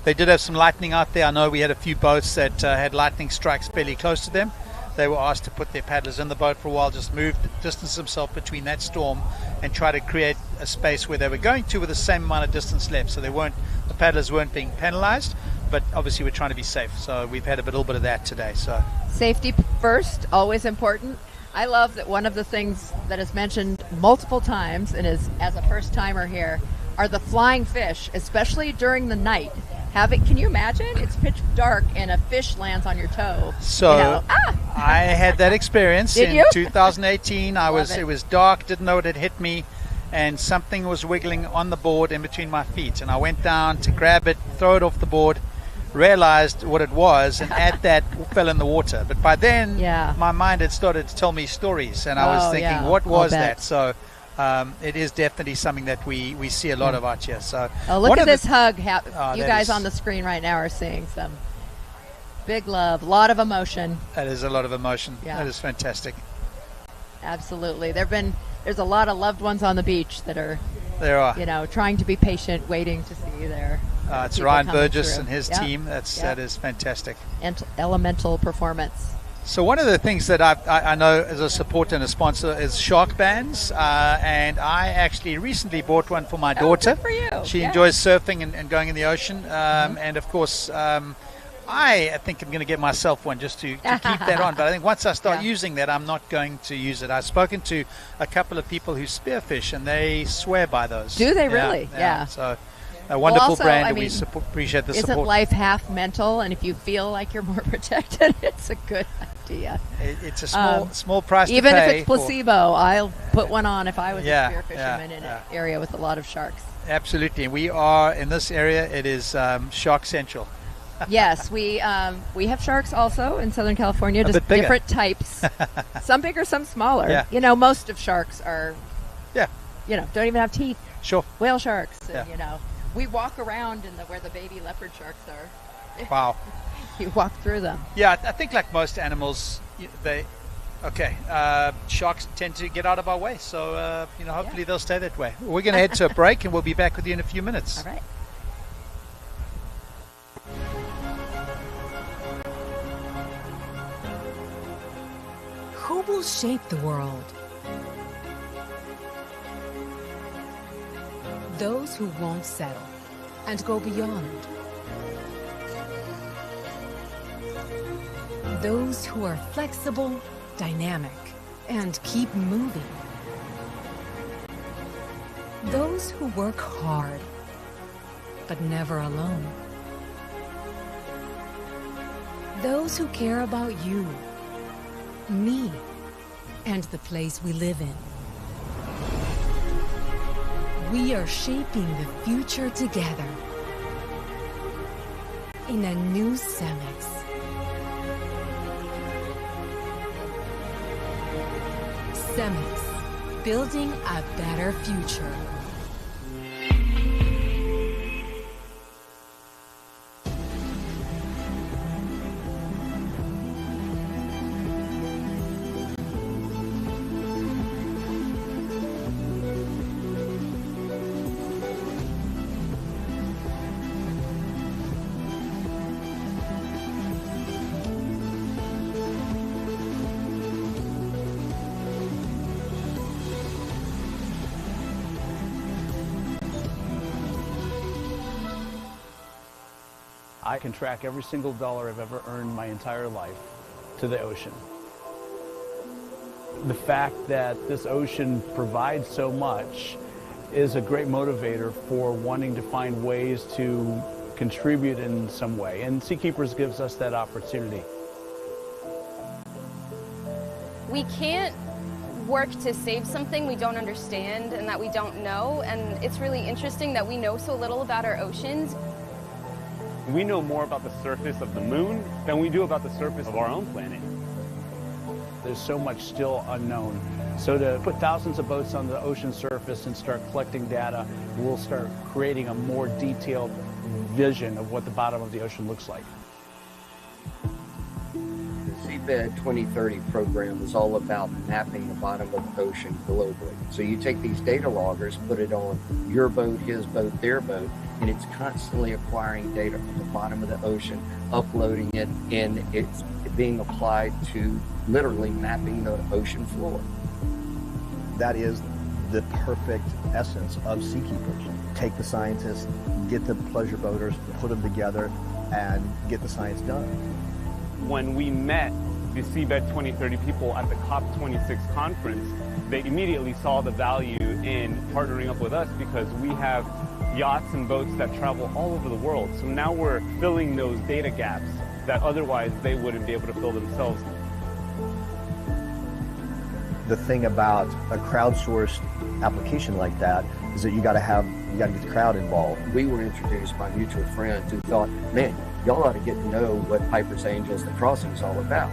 they did have some lightning out there. I know we had a few boats that had lightning strikes fairly close to them. They were asked to put their paddlers in the boat for a while, just distance themselves between that storm and try to create a space where they were going to with the same amount of distance left. So the paddlers weren't being penalized, but obviously we're trying to be safe. So we've had a little bit of that today. So safety first, always important. I love that one of the things that is mentioned multiple times, and is as a first timer here, are the flying fish, especially during the night. Can you imagine? It's pitch dark and a fish lands on your toe. So I had that experience Did in you? 2018. It was dark, didn't know it had hit me, and something was wiggling on the board in between my feet. And I went down to grab it, throw it off the board, realized what it was, and at that fell in the water. But by then, my mind had started to tell me stories, and I was thinking, what was that? So it is definitely something that we see a lot of out here. So look at this hug. You guys on the screen right now are seeing some big love, a lot of emotion. That is a lot of emotion. Yeah. That is fantastic. Absolutely. There's a lot of loved ones on the beach that are trying to be patient, waiting to see their it's people Ryan coming Burgess through. and his team. That is fantastic. And elemental performance. So one of the things that I know as a supporter and a sponsor is shark bands, and I actually recently bought one for my daughter. Good for you. She enjoys surfing and going in the ocean, and of course I think I'm going to get myself one just to keep that on. But I think once I start using that, I'm not going to use it. I've spoken to a couple of people who spearfish, and they swear by those. Do they really? Yeah. So a wonderful also, brand, I and we mean, appreciate the support. Isn't life half mental? And if you feel like you're more protected, it's a good idea. It's a small price even to pay. Even if it's placebo, I'll put one on if I was Yeah, a spear fisherman in an area with a lot of sharks. Absolutely. And we are in this area. It is Shark Central. Yes, we have sharks also in Southern California, A just bit bigger. different types. Some bigger, some smaller. Yeah. You know, most of sharks are, don't even have teeth. Sure. Whale sharks. Yeah. And, we walk around in where the baby leopard sharks are. Wow. You walk through them. Yeah, I think like most animals, sharks tend to get out of our way. So, hopefully they'll stay that way. We're going to head to a break, and we'll be back with you in a few minutes. All right. Who will shape the world? Those who won't settle and go beyond. Those who are flexible, dynamic, and keep moving. Those who work hard, but never alone. Those who care about you, me, and the place we live in. We are shaping the future together in a new Cemex. Cemex, building a better future. I can track every single dollar I've ever earned my entire life to the ocean. The fact that this ocean provides so much is a great motivator for wanting to find ways to contribute in some way, and Seakeepers gives us that opportunity. We can't work to save something we don't understand and that we don't know, and it's really interesting that we know so little about our oceans. We know more about the surface of the moon than we do about the surface of our own planet. There's so much still unknown. So to put thousands of boats on the ocean surface and start collecting data, we'll start creating a more detailed vision of what the bottom of the ocean looks like. Seabed 2030 program is all about mapping the bottom of the ocean globally. So you take these data loggers, put it on your boat, his boat, their boat, and it's constantly acquiring data from the bottom of the ocean, uploading it, and it's being applied to literally mapping the ocean floor. That is the perfect essence of Seakeepers. Take the scientists, get the pleasure boaters, put them together, and get the science done. When we met the Seabed 2030 people at the COP26 conference, they immediately saw the value in partnering up with us because we have yachts and boats that travel all over the world. So now we're filling those data gaps that otherwise they wouldn't be able to fill themselves. The thing about a crowdsourced application like that is that you got to get the crowd involved. We were introduced by mutual friends who thought, man, y'all ought to get to know what Piper's Angels, the Crossing is all about.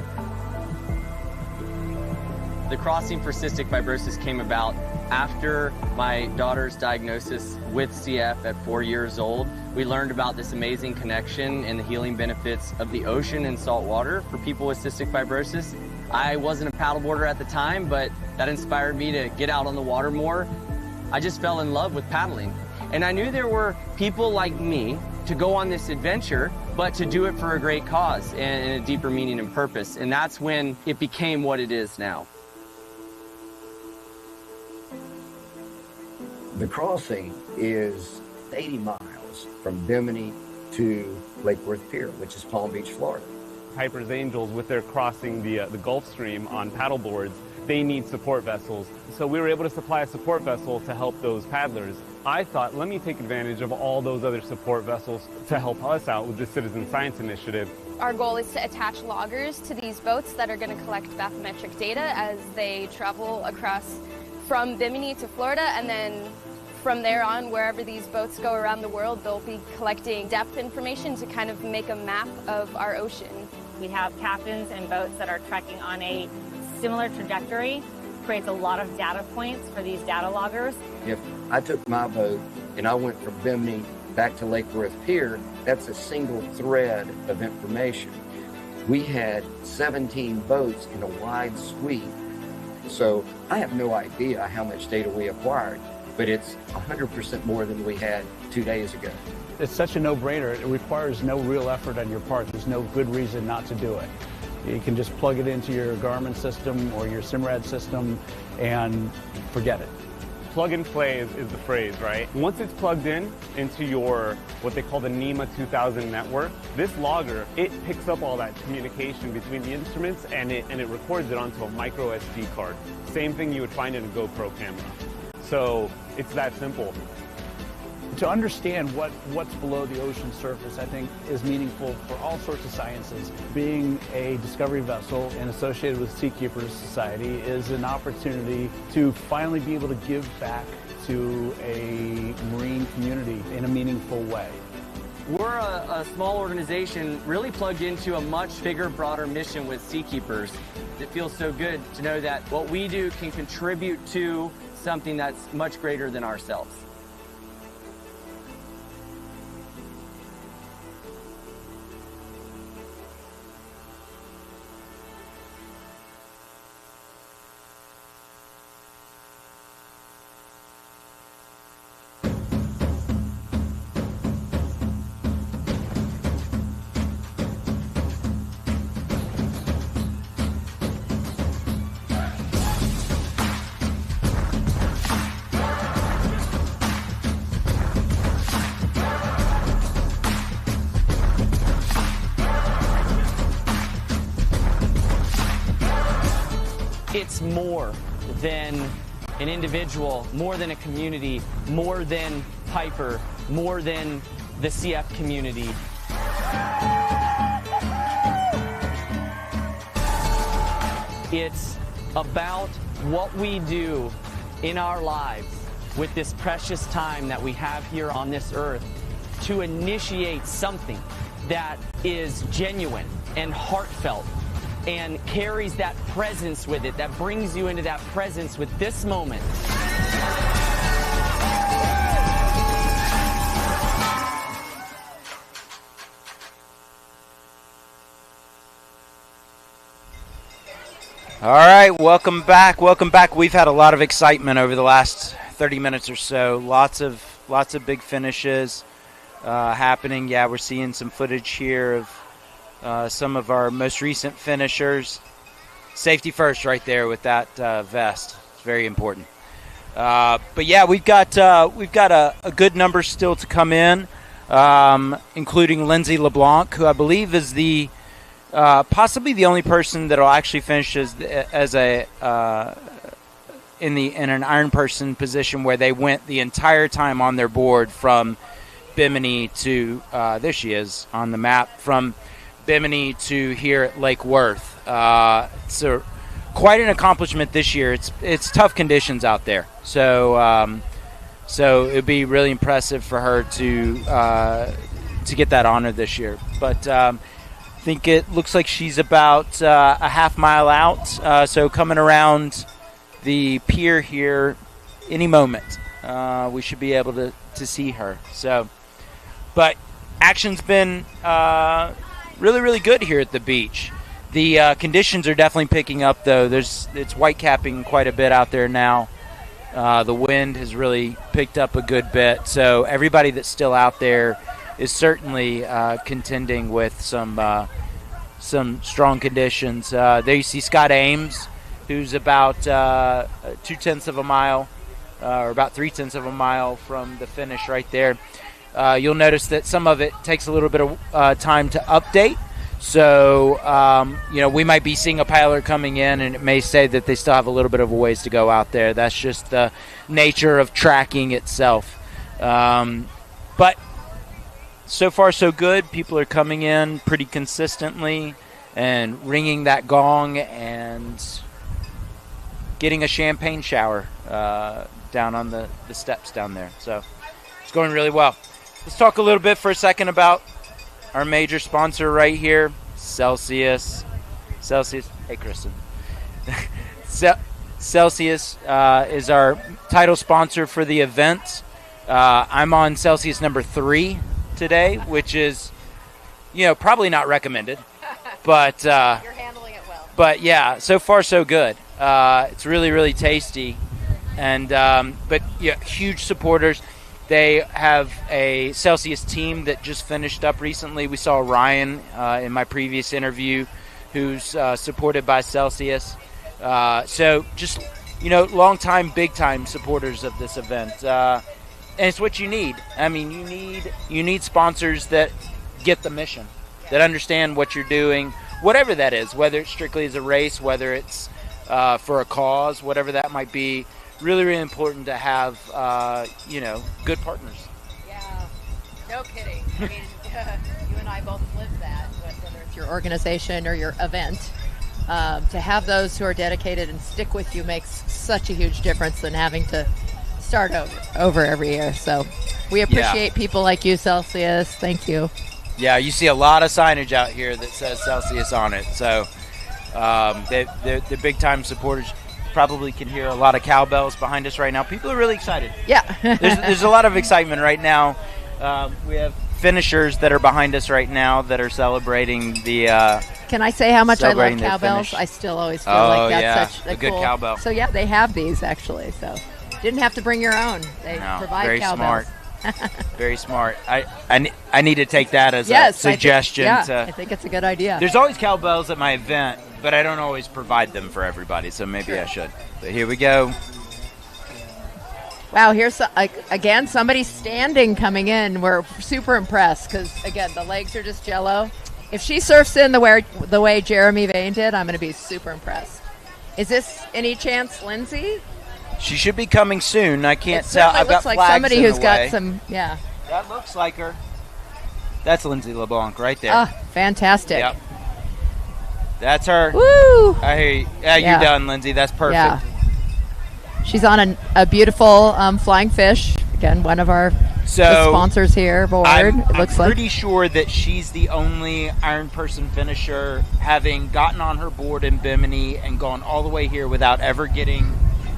The Crossing for Cystic Fibrosis came about after my daughter's diagnosis with CF at 4 years old. We learned about this amazing connection and the healing benefits of the ocean and salt water for people with cystic fibrosis. I wasn't a paddleboarder at the time, but that inspired me to get out on the water more. I just fell in love with paddling. And I knew there were people like me to go on this adventure, but to do it for a great cause and a deeper meaning and purpose. And that's when it became what it is now. The Crossing is 80 miles from Bimini to Lake Worth Pier, which is Palm Beach, Florida. Piper's Angels, with their crossing the Gulf Stream on paddleboards, they need support vessels. So we were able to supply a support vessel to help those paddlers. I thought, let me take advantage of all those other support vessels to help us out with the Citizen Science Initiative. Our goal is to attach loggers to these boats that are going to collect bathymetric data as they travel across from Bimini to Florida, and then from there on, wherever these boats go around the world, they'll be collecting depth information to kind of make a map of our ocean. We have captains and boats that are trekking on a similar trajectory, creates a lot of data points for these data loggers. If I took my boat and I went from Bimini back to Lake Worth Pier, that's a single thread of information. We had 17 boats in a wide sweep. So I have no idea how much data we acquired, but it's 100% more than we had 2 days ago. It's such a no-brainer. It requires no real effort on your part. There's no good reason not to do it. You can just plug it into your Garmin system or your Simrad system and forget it. Plug and play is the phrase, right? Once it's plugged in into your, what they call the NEMA 2000 network, this logger, it picks up all that communication between the instruments and it records it onto a micro SD card. Same thing you would find in a GoPro camera. So it's that simple. To understand what's below the ocean surface, I think, is meaningful for all sorts of sciences. Being a discovery vessel and associated with Seakeepers Society is an opportunity to finally be able to give back to a marine community in a meaningful way. We're a small organization really plugged into a much bigger, broader mission with Seakeepers. It feels so good to know that what we do can contribute to something that's much greater than ourselves. It's more than an individual, more than a community, more than Piper, more than the CF community. It's about what we do in our lives with this precious time that we have here on this earth to initiate something that is genuine and heartfelt and carries that presence with it, that brings you into that presence with this moment. All right, welcome back. Welcome back. We've had a lot of excitement over the last 30 minutes or so. Lots of big finishes happening. Yeah, we're seeing some footage here of some of our most recent finishers. Safety first, right there with that vest. It's very important. But yeah, we've got a good number still to come in, including Lindsay LeBlanc, who I believe is the possibly the only person that will actually finish as a in an iron person position where they went the entire time on their board from Bimini to there she is on the map, from Bimini to here at Lake Worth. So quite an accomplishment this year. It's tough conditions out there, so it'd be really impressive for her to get that honor this year. But I think it looks like she's about a half mile out, so coming around the pier here any moment. We should be able to see her. So, but action's been really, really good here at the beach. The conditions are definitely picking up, though. It's white capping quite a bit out there now. The wind has really picked up a good bit, so everybody that's still out there is certainly contending with some strong conditions. There you see Scott Ames, who's about 0.2 of a mile, or about 0.3 of a mile from the finish right there. You'll notice that some of it takes a little bit of time to update. So, we might be seeing a Padeler coming in, and it may say that they still have a little bit of a ways to go out there. That's just the nature of tracking itself. But so far, so good. People are coming in pretty consistently and ringing that gong and getting a champagne shower down on the steps down there. So it's going really well. Let's talk a little bit for a second about our major sponsor right here, Celsius. Hey, Kristen. Celsius is our title sponsor for the event. I'm on Celsius number 3 today, which is, probably not recommended, but you're handling it well. But yeah, so far so good. It's really, really tasty, and but yeah, huge supporters. They have a Celsius team that just finished up recently. We saw Ryan in my previous interview, who's supported by Celsius. So just, long time, big time supporters of this event. And it's what you need. I mean, you need sponsors that get the mission, that understand what you're doing, whatever that is, whether it's strictly as a race, whether it's for a cause, whatever that might be. Really, really important to have, good partners. Yeah, no kidding. I mean, you and I both live that, whether it's your organization or your event. To have those who are dedicated and stick with you makes such a huge difference than having to start over every year. So we appreciate people like you, Celsius. Thank you. Yeah, you see a lot of signage out here that says Celsius on it. So they're big time supporters. Probably can hear a lot of cowbells behind us right now. People are really excited. Yeah. there's a lot of excitement right now. We have finishers that are behind us right now that are celebrating the Can I say how much I love cowbells? I still always feel like that's such a good cool cowbell. So yeah, they have these actually. So didn't have to bring your own. They provide very cowbells. Smart. Very smart. I need to take that as a suggestion. I think it's a good idea. There's always cowbells at my event, but I don't always provide them for everybody, so maybe I should. But here we go. Wow, here's again somebody standing coming in. We're super impressed because again the legs are just jello. If she surfs in the way Jeremy Vane did, I'm going to be super impressed. Is this any chance Lindsay? She should be coming soon. I can't tell. I've got like flags somebody in who's the got way. some. Yeah. That looks like her. That's Lindsay LeBlanc right there. Oh, fantastic. Yep. That's her. Woo! I hear you. Yeah, you're done, Lindsay. That's perfect. Yeah. She's on a beautiful flying fish. Again, one of our sponsors here aboard. I'm looks pretty sure that she's the only iron person finisher having gotten on her board in Bimini and gone all the way here without ever getting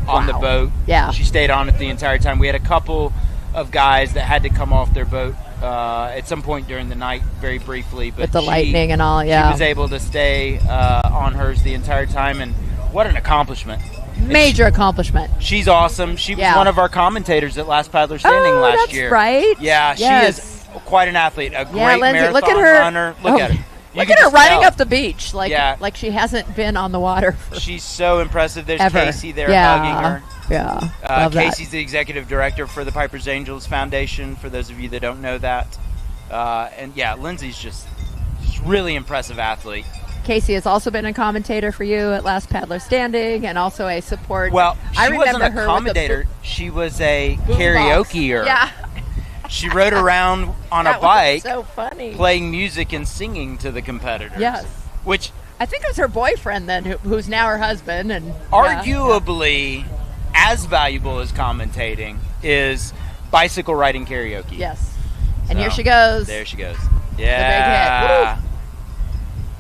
on the boat. Yeah. She stayed on it the entire time. We had a couple of guys that had to come off their boat at some point during the night, very briefly. But with the lightning and all, yeah. She was able to stay on hers the entire time. And what an accomplishment. Major accomplishment. She's awesome. She was Yeah. one of our commentators at Last Paddler Standing Oh, last that's year. right. Yeah, Yes. she is quite an athlete, a great Lindsay, marathon look at her. runner. Look at her. You Look can at her just riding tell. up the beach like she hasn't been on the water for She's so impressive. There's ever. Casey there Yeah. hugging her. Yeah, love that. Casey's the executive director for the Piper's Angels Foundation, for those of you that don't know that. And yeah, Lindsay's just really impressive athlete. Casey has also been a commentator for you at Last Paddler Standing, and also a support. Well, she I remember wasn't a her commentator. With She was a boom karaokeer. box. Yeah, She rode around on That a was bike, so funny. playing music and singing to the competitors. Yes. Which I think it was her boyfriend then, who's now her husband, and arguably as valuable as commentating is bicycle riding karaoke. Yes. And So, here she goes. There she goes. The Yeah. big hit. Woo.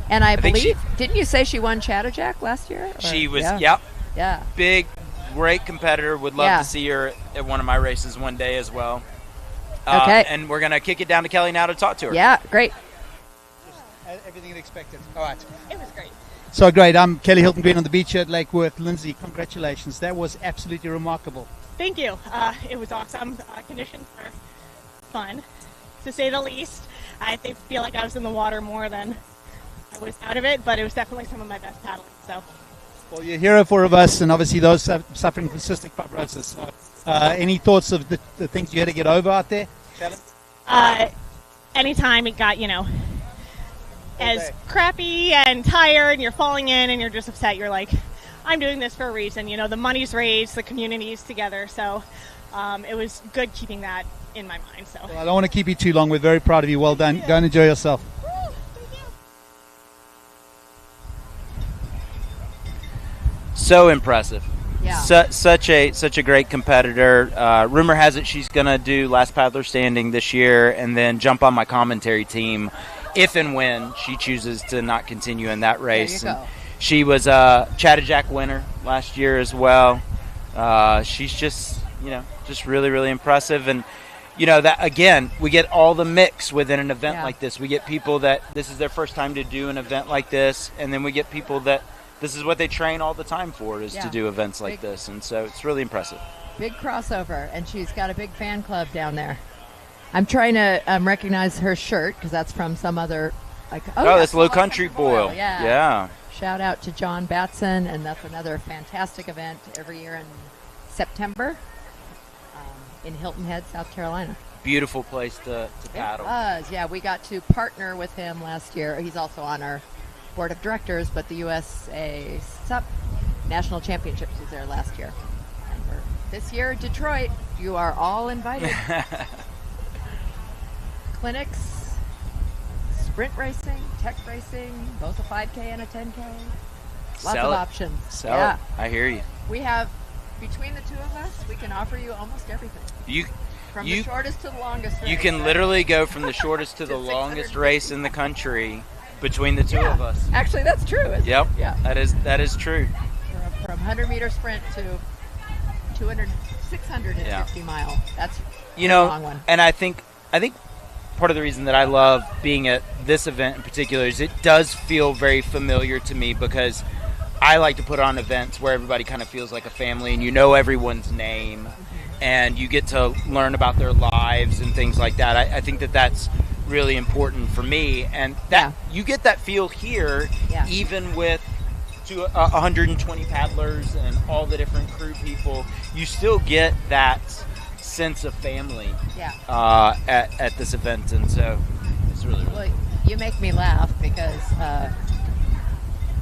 And I think believe, didn't you say she won Chatterjack last year? Or- She was, yeah. yep. Yeah. Big, great competitor. Would love Yeah. to see her at one of my races one day as well. Okay. And we're going to kick it down to Kelly now to talk to her. Yeah, great. Everything expected. All right. It was great. So great. I'm Kelly Hilton Green on the beach at Lake Worth. Lindsay, congratulations. That was absolutely remarkable. Thank you. It was awesome. Conditions were fun, to say the least. I feel like I was in the water more than I was out of it, but it was definitely some of my best paddling. So, Well, you're a hero for of us, and obviously those suffering from cystic fibrosis. Any thoughts of the things you had to get over out there? anytime it got, as crappy and tired, and you're falling in, and you're just upset, you're like, I'm doing this for a reason. The money's raised, the community's together, so it was good keeping that in my mind. So Well, I don't want to keep you too long. We're very proud of you. Well done. Go and enjoy yourself. So impressive. Yeah. Such a great competitor. Rumor has it she's going to do Last Paddler Standing this year and then jump on my commentary team if and when she chooses to not continue in that race. There you go. And she was a Chatterjack winner last year as well. She's just really, really impressive. And, that again, we get all the mix within an event like this. We get people that this is their first time to do an event like this, and then we get people that this is what they train all the time for, is to do events like this. And so it's really impressive. Big crossover, and she's got a big fan club down there. I'm trying to recognize her shirt because that's from some other, that's Low Country Boil. Yeah. Shout out to John Batson, and that's another fantastic event every year in September in Hilton Head, South Carolina. Beautiful place to paddle. It was, yeah. We got to partner with him last year. He's also on our board of directors, but the USA SUP National Championships was there last year. And this year, Detroit, you are all invited. Clinics, sprint racing, tech racing, both a 5K and a 10K. Lots of options. Sell it. I hear you. We have, between the two of us, we can offer you almost everything. From the shortest to the longest race. You can literally go from the shortest to the longest race in the country between the two of us. Actually, that's true. Isn't Yep. it? Yeah. That is true. From 100-meter sprint to 650 mile. That's a long one. And I think part of the reason that I love being at this event in particular is it does feel very familiar to me, because I like to put on events where everybody kind of feels like a family, and you know everyone's name, and you get to learn about their lives and things like that. I think that that's really important for me, and that you get that feel here, even with 120 paddlers and all the different crew people. You still get that sense of family at this event, and so it's really Well, you make me laugh because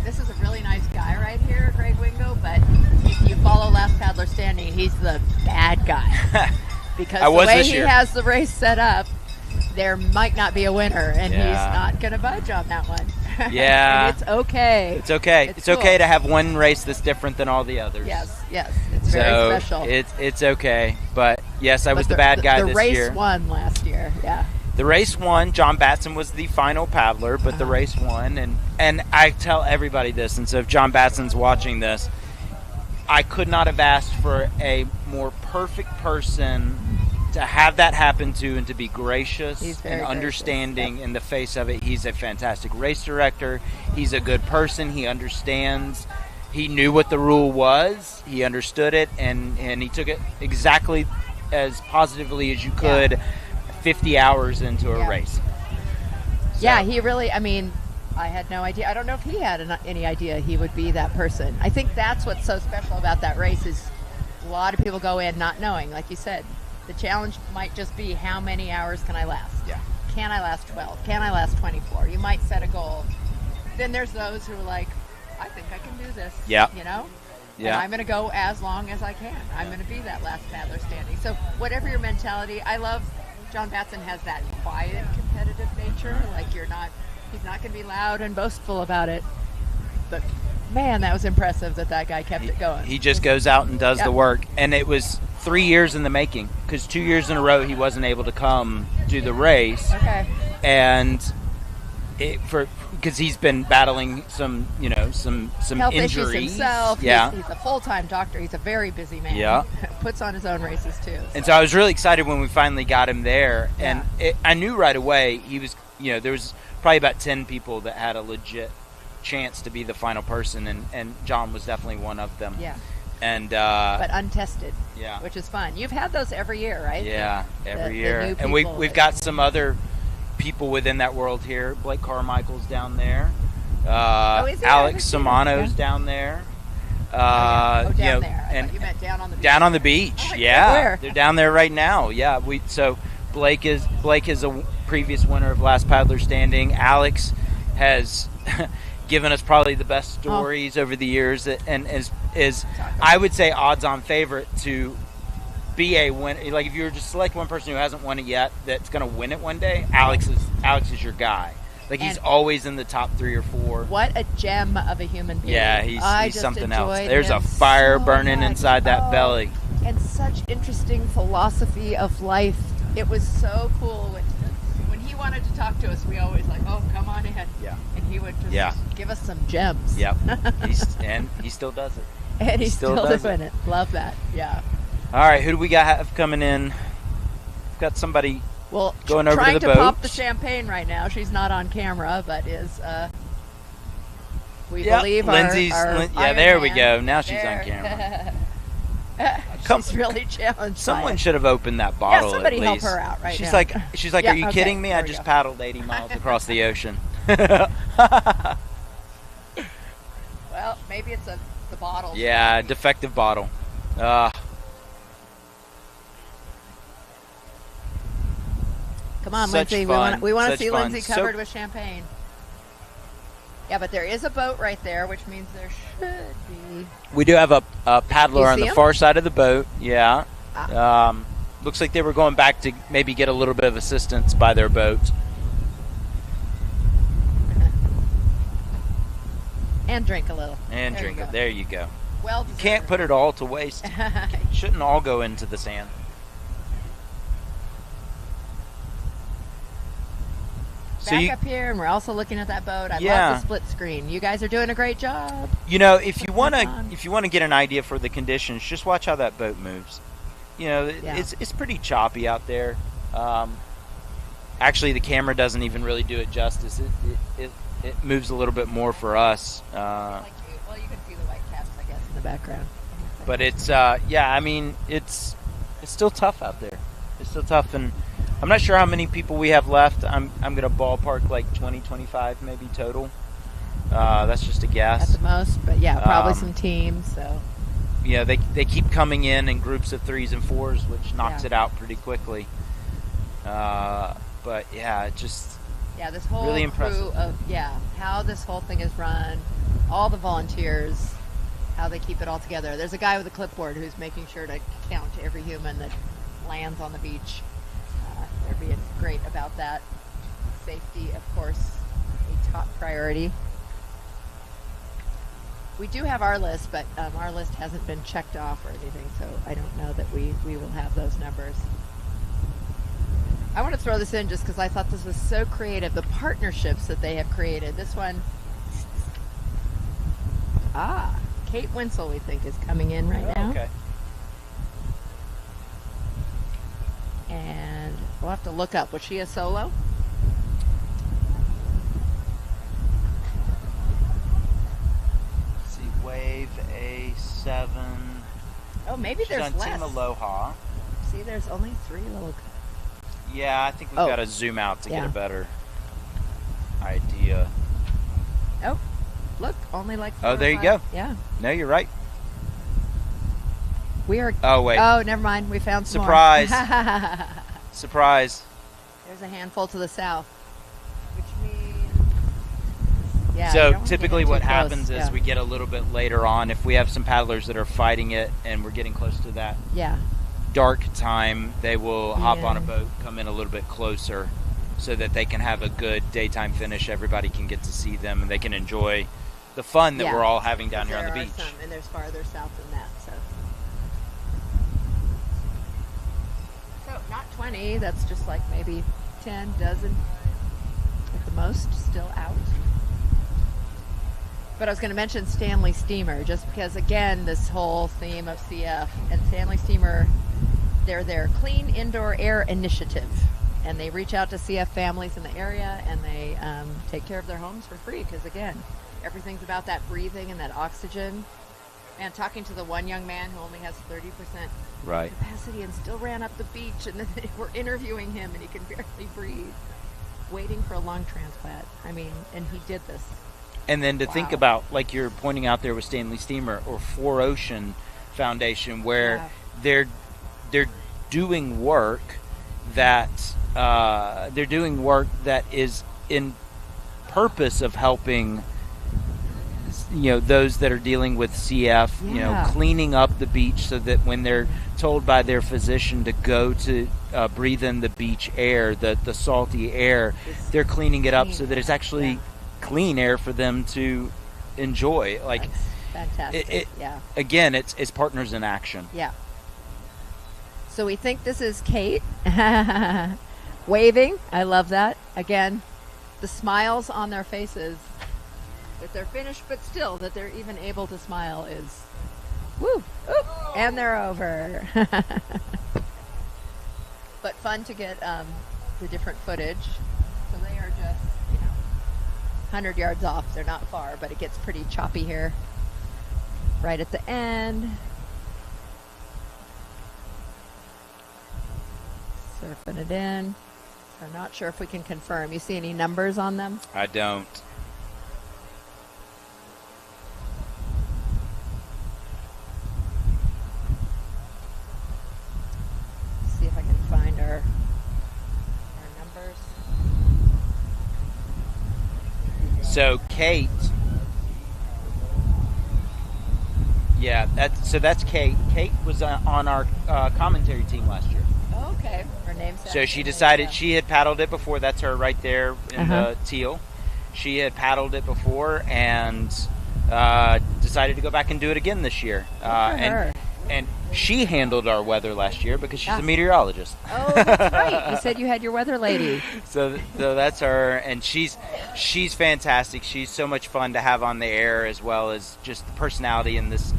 this is a really nice guy right here, Greg Wingo, but if you follow Last Paddler Standing, he's the bad guy. Because the way he has the race set up, there might not be a winner, and he's not going to budge on that one. Yeah. And it's okay. It's okay. It's cool. okay to have one race that's different than all the others. Yes. It's very special. It's okay. But yes, I was the bad guy this year. The race won last year, The race won. John Batson was the final paddler, but the race won. And I tell everybody this, and so if John Batson's watching this, I could not have asked for a more perfect person to have that happen to, and to be gracious and understanding in the face of it. He's a fantastic race director. He's a good person. He understands. he knew what the rule was, he understood it, and he took it exactly as positively as you could 50 hours into a race. Yeah, he really, I mean, I had no idea. I don't know if he had any idea he would be that person. I think that's what's so special about that race is a lot of people go in not knowing. Like you said, the challenge might just be how many hours can I last? Yeah. Can I last 12? Can I last 24? You might set a goal. Then there's those who are like, I think I can do this. Yeah. You know? Yeah. And I'm going to go as long as I can. I'm going to be that last paddler standing. So whatever your mentality, I love John Batson has that quiet competitive nature. Like he's not going to be loud and boastful about it. But man, that was impressive that guy kept it going. He just goes out and does the work. And it was 3 years in the making, because 2 years in a row he wasn't able to come do the race. Okay. And because he's been battling some health injuries issues himself. Yeah. He's a full-time doctor. He's a very busy man. Yeah. Puts on his own races too. And so I was really excited when we finally got him there. And I knew right away he was, there was probably about 10 people that had a legit chance to be the final person, and John was definitely one of them. Yeah. And but untested. Yeah. Which is fun. You've had those every year, right? Yeah, every the year. new And we've got some other people within that world here. Blake Carmichael's down there. Alex Simano's down there. down there. I thought you meant down on the beach. Down on the beach. Yeah. Where? They're down there right now. Yeah. So Blake is a previous winner of Last Paddler Standing. Alex has given us probably the best stories over the years, and is I would say odds-on favorite to be a winner. Like if you were to select one person who hasn't won it yet that's going to win it one day, Alex is your guy. Like he's always in the top 3 or 4. What a gem of a human being. Yeah, he's something else. There's a him fire so burning much. inside that belly. And such interesting philosophy of life. It was so cool when he wanted to talk to us. We always like, oh, come on in. Yeah. And he would just give us some gems. Yep. He still does it. And he's still does doing it. Love that. Yeah. All right, who do we have coming in? We've got somebody going over to the boat. Trying to pop the champagne right now. She's not on camera, but is we believe Lindsay's. our There Iron we Man. go. Now she's There. on camera. She's really challenged. Someone should have opened that bottle. somebody at help least. her out right she's now. She's like, Yeah, are you okay, kidding me? there I we just go. paddled 80 miles across the ocean. Well, maybe it's the bottle. Yeah, defective bottle. Come on, Such Lindsay. fun. We want to Such see fun. Lindsay covered with champagne. Yeah, but there is a boat right there, which means there should be. We do have a paddler You on see the him? far side of the boat. Yeah. Looks like they were going back to maybe get a little bit of assistance by their boat. And drink a little. And There drink you it. go. There you go. Well You can't put it all to waste. Shouldn't all go into the sand. Back up here, and we're also looking at that boat. I Yeah. love the split screen. You guys are doing a great job. If you want to get an idea for the conditions, just watch how that boat moves. It's pretty choppy out there. Actually, the camera doesn't even really do it justice. It moves a little bit more for us. Well, you can see the white caps, I guess, in the background. But it's it's still tough out there. It's still tough, and I'm not sure how many people we have left. I'm going to ballpark like 20, 25 maybe total. That's just a guess. At the most, but yeah, probably some teams. So yeah, they keep coming in groups of 3s and 4s, which knocks it out pretty quickly. But yeah, it just this whole really impressive. crew of how this whole thing is run, all the volunteers, how they keep it all together. There's a guy with a clipboard who's making sure to count every human that lands on the beach. They're being great about that. Safety, of course, a top priority. We do have our list, but our list hasn't been checked off or anything, so I don't know that we will have those numbers. I want to throw this in just because I thought this was so creative. The partnerships that they have created. This one, Kate Winsel, we think, is coming in right now. Okay. And we'll have to look up. Was she a solo? See, way Oh, maybe She's there's on less. Team Aloha. See, there's only 3 little. Yeah, I think we've got to zoom out to get Yeah. a better idea. Oh, look, only like 4 Oh, or there you 5. go. Yeah. No, you're right. We are. Oh, wait. Oh, never mind. We found some Surprise. more. Surprise. There's a handful to the south, which means. Yeah. you So don't wanna get typically in too what close. happens is Yeah. we get a little bit later on, if we have some paddlers that are fighting it and we're getting close to that Yeah. dark time, they will hop on a Yeah. boat, come in a little bit closer so that they can have a good daytime finish. Everybody can get to see them and they can enjoy the fun that Yeah. we're all having down here on the There are beach. some, and there's farther south than that. So not 20. That's just like maybe 10 dozen at the most still out. But I was going to mention Stanley Steamer just because, again, this whole theme of CF and Stanley Steamer, they're their Clean Indoor Air Initiative. And they reach out to CF families in the area and they take care of their homes for free because, again, everything's about that breathing and that oxygen. And talking to the one young man who only has 30% Right. capacity and still ran up the beach, and then they were interviewing him and he can barely breathe, waiting for a lung transplant. I mean, and he did this. And then to think Wow. about, like you're pointing out there with Stanley Steamer or Four Ocean Foundation, where they're doing work that is in purpose of helping, those that are dealing with CF, Yeah. cleaning up the beach so that when they're told by their physician to go to breathe in the beach air, the salty air, they're cleaning it up so that it's actually clean air for them to enjoy. Like, That's fantastic. Yeah. Again, it's partners in action. Yeah. So we think this is Kate waving. I love that. Again, the smiles on their faces, that they're finished, but still that they're even able to smile is woo. Ooh, and they're over. But fun to get the different footage. So they are just 100 yards off. They're not far, but it gets pretty choppy here right at the end. Surfing it in. I'm not sure if we can confirm. You see any numbers on them? I don't. See if I can find our numbers. So Kate, that's Kate. Kate was on our commentary team last year. Oh, okay. Her name's So she decided she had paddled it before. That's her right there in the teal. She had paddled it before and decided to go back and do it again this year. And she handled our weather last year because she's a meteorologist. Oh, that's right. You said you had your weather lady. So that's her, and she's fantastic. She's so much fun to have on the air, as well as just the personality in this,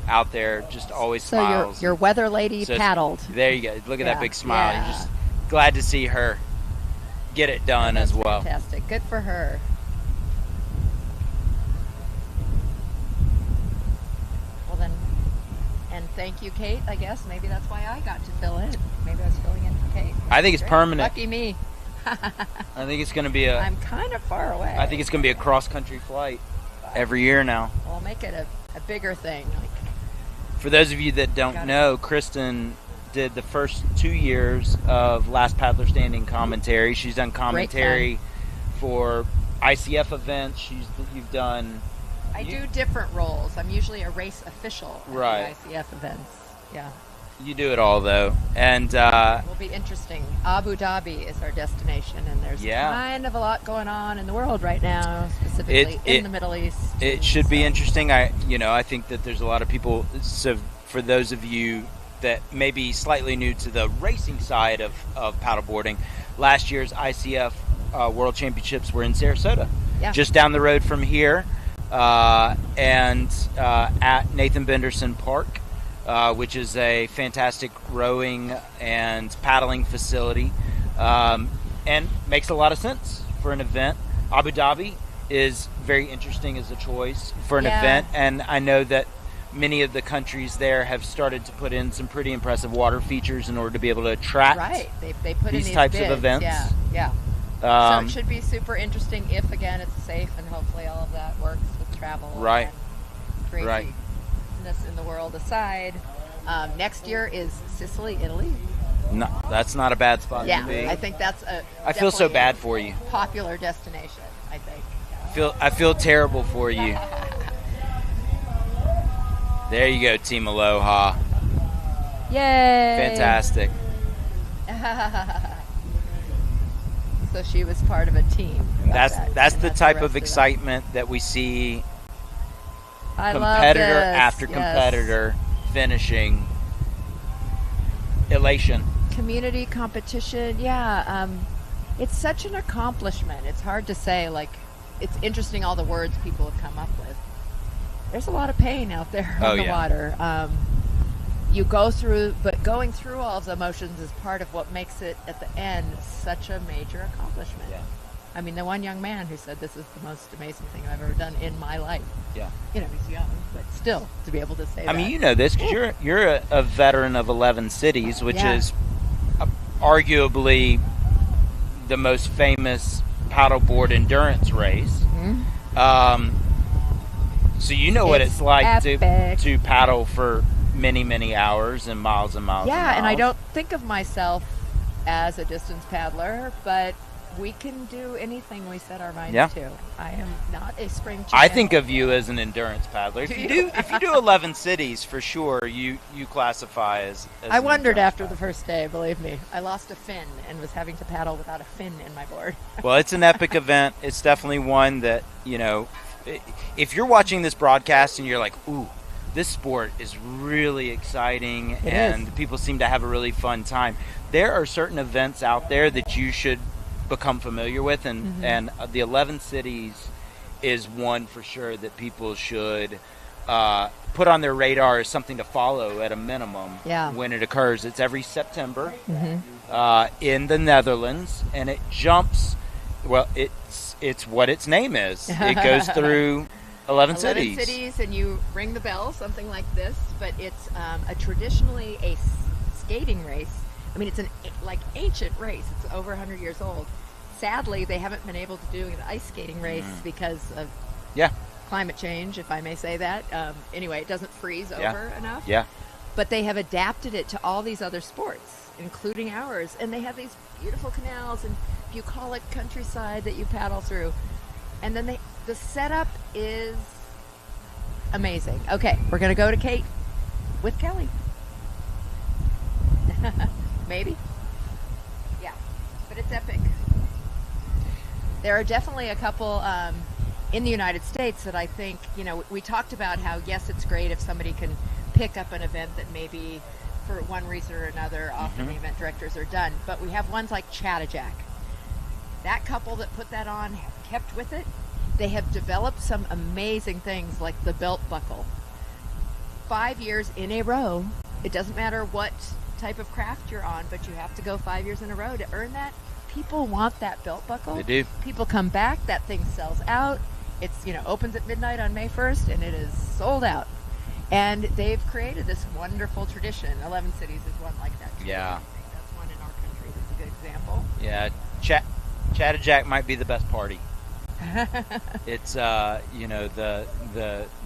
out there, just always smiles. So your weather lady paddled. There you go. Look at that big smile. Yeah. You're just glad to see her get it done as well. Fantastic. Good for her. Well then, and thank you, Kate. I guess maybe that's why I got to fill in. Maybe I was filling in for Kate. I think it's permanent. Lucky me. I think it's going to be I'm kind of far away. I think it's going to be a cross-country flight every year now. We'll make it a bigger thing. For those of you that don't know, Kristen did the first 2 years of Last Paddler Standing commentary. She's done commentary for ICF events. You've done. I do different roles. I'm usually a race official at Right. the ICF events. Yeah. You do it all though, and It will be interesting. Abu Dhabi is our destination, and there's Yeah. kind of a lot going on in the world right now, specifically in the Middle East. It should be interesting. I think that there's a lot of people. So for those of you that may be slightly new to the racing side of paddleboarding, last year's ICF World Championships were in Sarasota, just down the road from here, and at Nathan Benderson Park, which is a fantastic rowing and paddling facility, and makes a lot of sense for an event. Abu Dhabi is very interesting as a choice for an event, and I know that many of the countries there have started to put in some pretty impressive water features in order to be able to attract they put these in types bids. of events. Yeah. So it should be super interesting if, again, it's safe and hopefully all of that works with travel. Right. And craziness in the world aside. Next year is Sicily, Italy. No, that's not a bad spot to be. I think that's I feel so bad for you. Popular destination, I think. I feel terrible for you. There you go, Team Aloha. Yay! Fantastic. So she was part of a team. That's the type of excitement that we see competitor after competitor finishing. Elation. Community competition, it's such an accomplishment. It's hard to say, it's interesting all the words people have come up with. There's a lot of pain out there on the water. You go through, but going through all of the emotions is part of what makes it, at the end, such a major accomplishment. Yeah. I mean, the one young man who said, this is the most amazing thing I've ever done in my life. Yeah. He's young, but still, to be able to say that. I mean, you know this, because you're a veteran of 11 cities, which is arguably the most famous paddleboard endurance race. Mm-hmm. So you know what it's like to paddle for many, many hours and miles and miles. Yeah, and I don't think of myself as a distance paddler, but we can do anything we set our minds to. I am not a spring chicken. I think of you as an endurance paddler. If you do 11 cities, for sure, you classify as I wondered after the first day, believe me. I lost a fin and was having to paddle without a fin in my board. Well, it's an epic event. It's definitely one that, if you're watching this broadcast and you're like, ooh, this sport is really exciting and people seem to have a really fun time, there are certain events out there that you should become familiar with, and the 11 cities is one for sure that people should put on their radar as something to follow at a minimum when it occurs. It's every September in the Netherlands, and it jumps, it's what its name is. It goes through 11 cities, and you ring the bell, something like this, but it's traditionally a skating race. I mean, it's an ancient race. It's over 100 years old. Sadly, they haven't been able to do an ice skating race because of climate change, if I may say that. Anyway, it doesn't freeze over enough. Yeah. But they have adapted it to all these other sports, including ours, and they have these beautiful canals and bucolic countryside that you paddle through. And then the setup is amazing. Okay, we're going to go to Kate with Kelly. Maybe. Yeah, but it's epic. There are definitely a couple in the United States that I think, we talked about how, yes, it's great if somebody can pick up an event that maybe for one reason or another, often the event directors are done. But we have ones like Chattajack. That couple that put that on have kept with it. They have developed some amazing things like the belt buckle. 5 years in a row, it doesn't matter what type of craft you're on, but you have to go 5 years in a row to earn that. People want that belt buckle. They do. People come back. That thing sells out. It's opens at midnight on May 1st, and it is sold out. And they've created this wonderful tradition. 11 Cities is one like that too. Yeah. I think that's one in our country that's a good example. Yeah, Chattajack might be the best party. It's the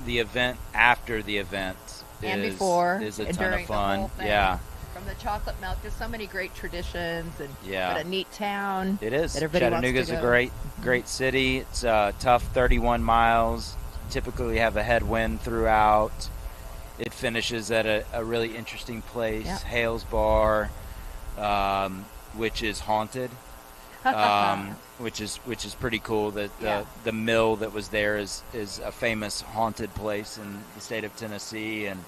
event after the event and before is a and ton during of fun. The whole thing. Yeah. From the chocolate milk, there's so many great traditions, and what a neat town. It is. That everybody Chattanooga's wants to a great city. It's tough, 31 miles. Typically have a headwind throughout. It finishes at a really interesting place, Hales Bar, which is haunted, which is pretty cool. That the mill that was there is a famous haunted place in the state of Tennessee, and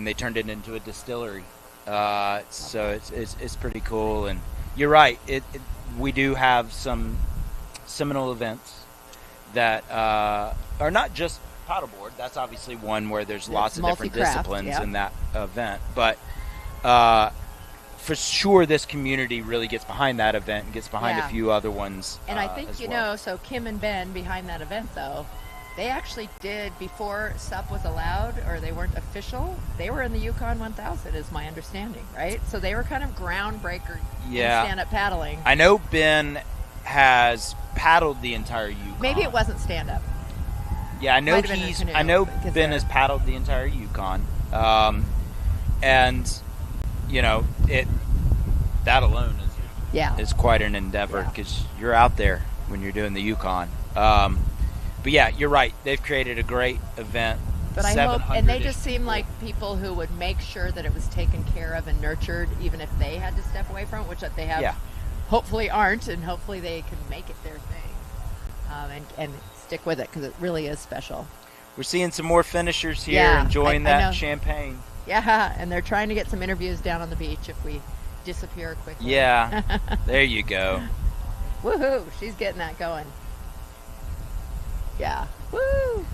they turned it into a distillery. So it's pretty cool. And you're right. We do have some seminal events that are not just paddleboard. That's obviously one where there's lots of different disciplines in that event. But for sure, this community really gets behind that event and gets behind a few other ones. And I think so Kim and Ben behind that event though They actually did, before SUP was allowed, or they weren't official, they were in the Yukon 1000 is my understanding, right? So they were kind of groundbreaker in stand-up paddling. I know Ben has paddled the entire Yukon. Maybe it wasn't stand-up. Yeah, I know Might have been a canoe, I know because Ben they're- has paddled the entire Yukon, and you know that alone is quite an endeavor because you're out there when you're doing the Yukon. But yeah, you're right. They've created a great event. But I hope, and they just seem like people who would make sure that it was taken care of and nurtured, even if they had to step away from it, which they have, hopefully aren't, and hopefully they can make it their thing, and stick with it because it really is special. We're seeing some more finishers here enjoying that champagne. Yeah, and they're trying to get some interviews down on the beach if we disappear quickly. Yeah, there you go. Woohoo! She's getting that going. Yeah. Woo!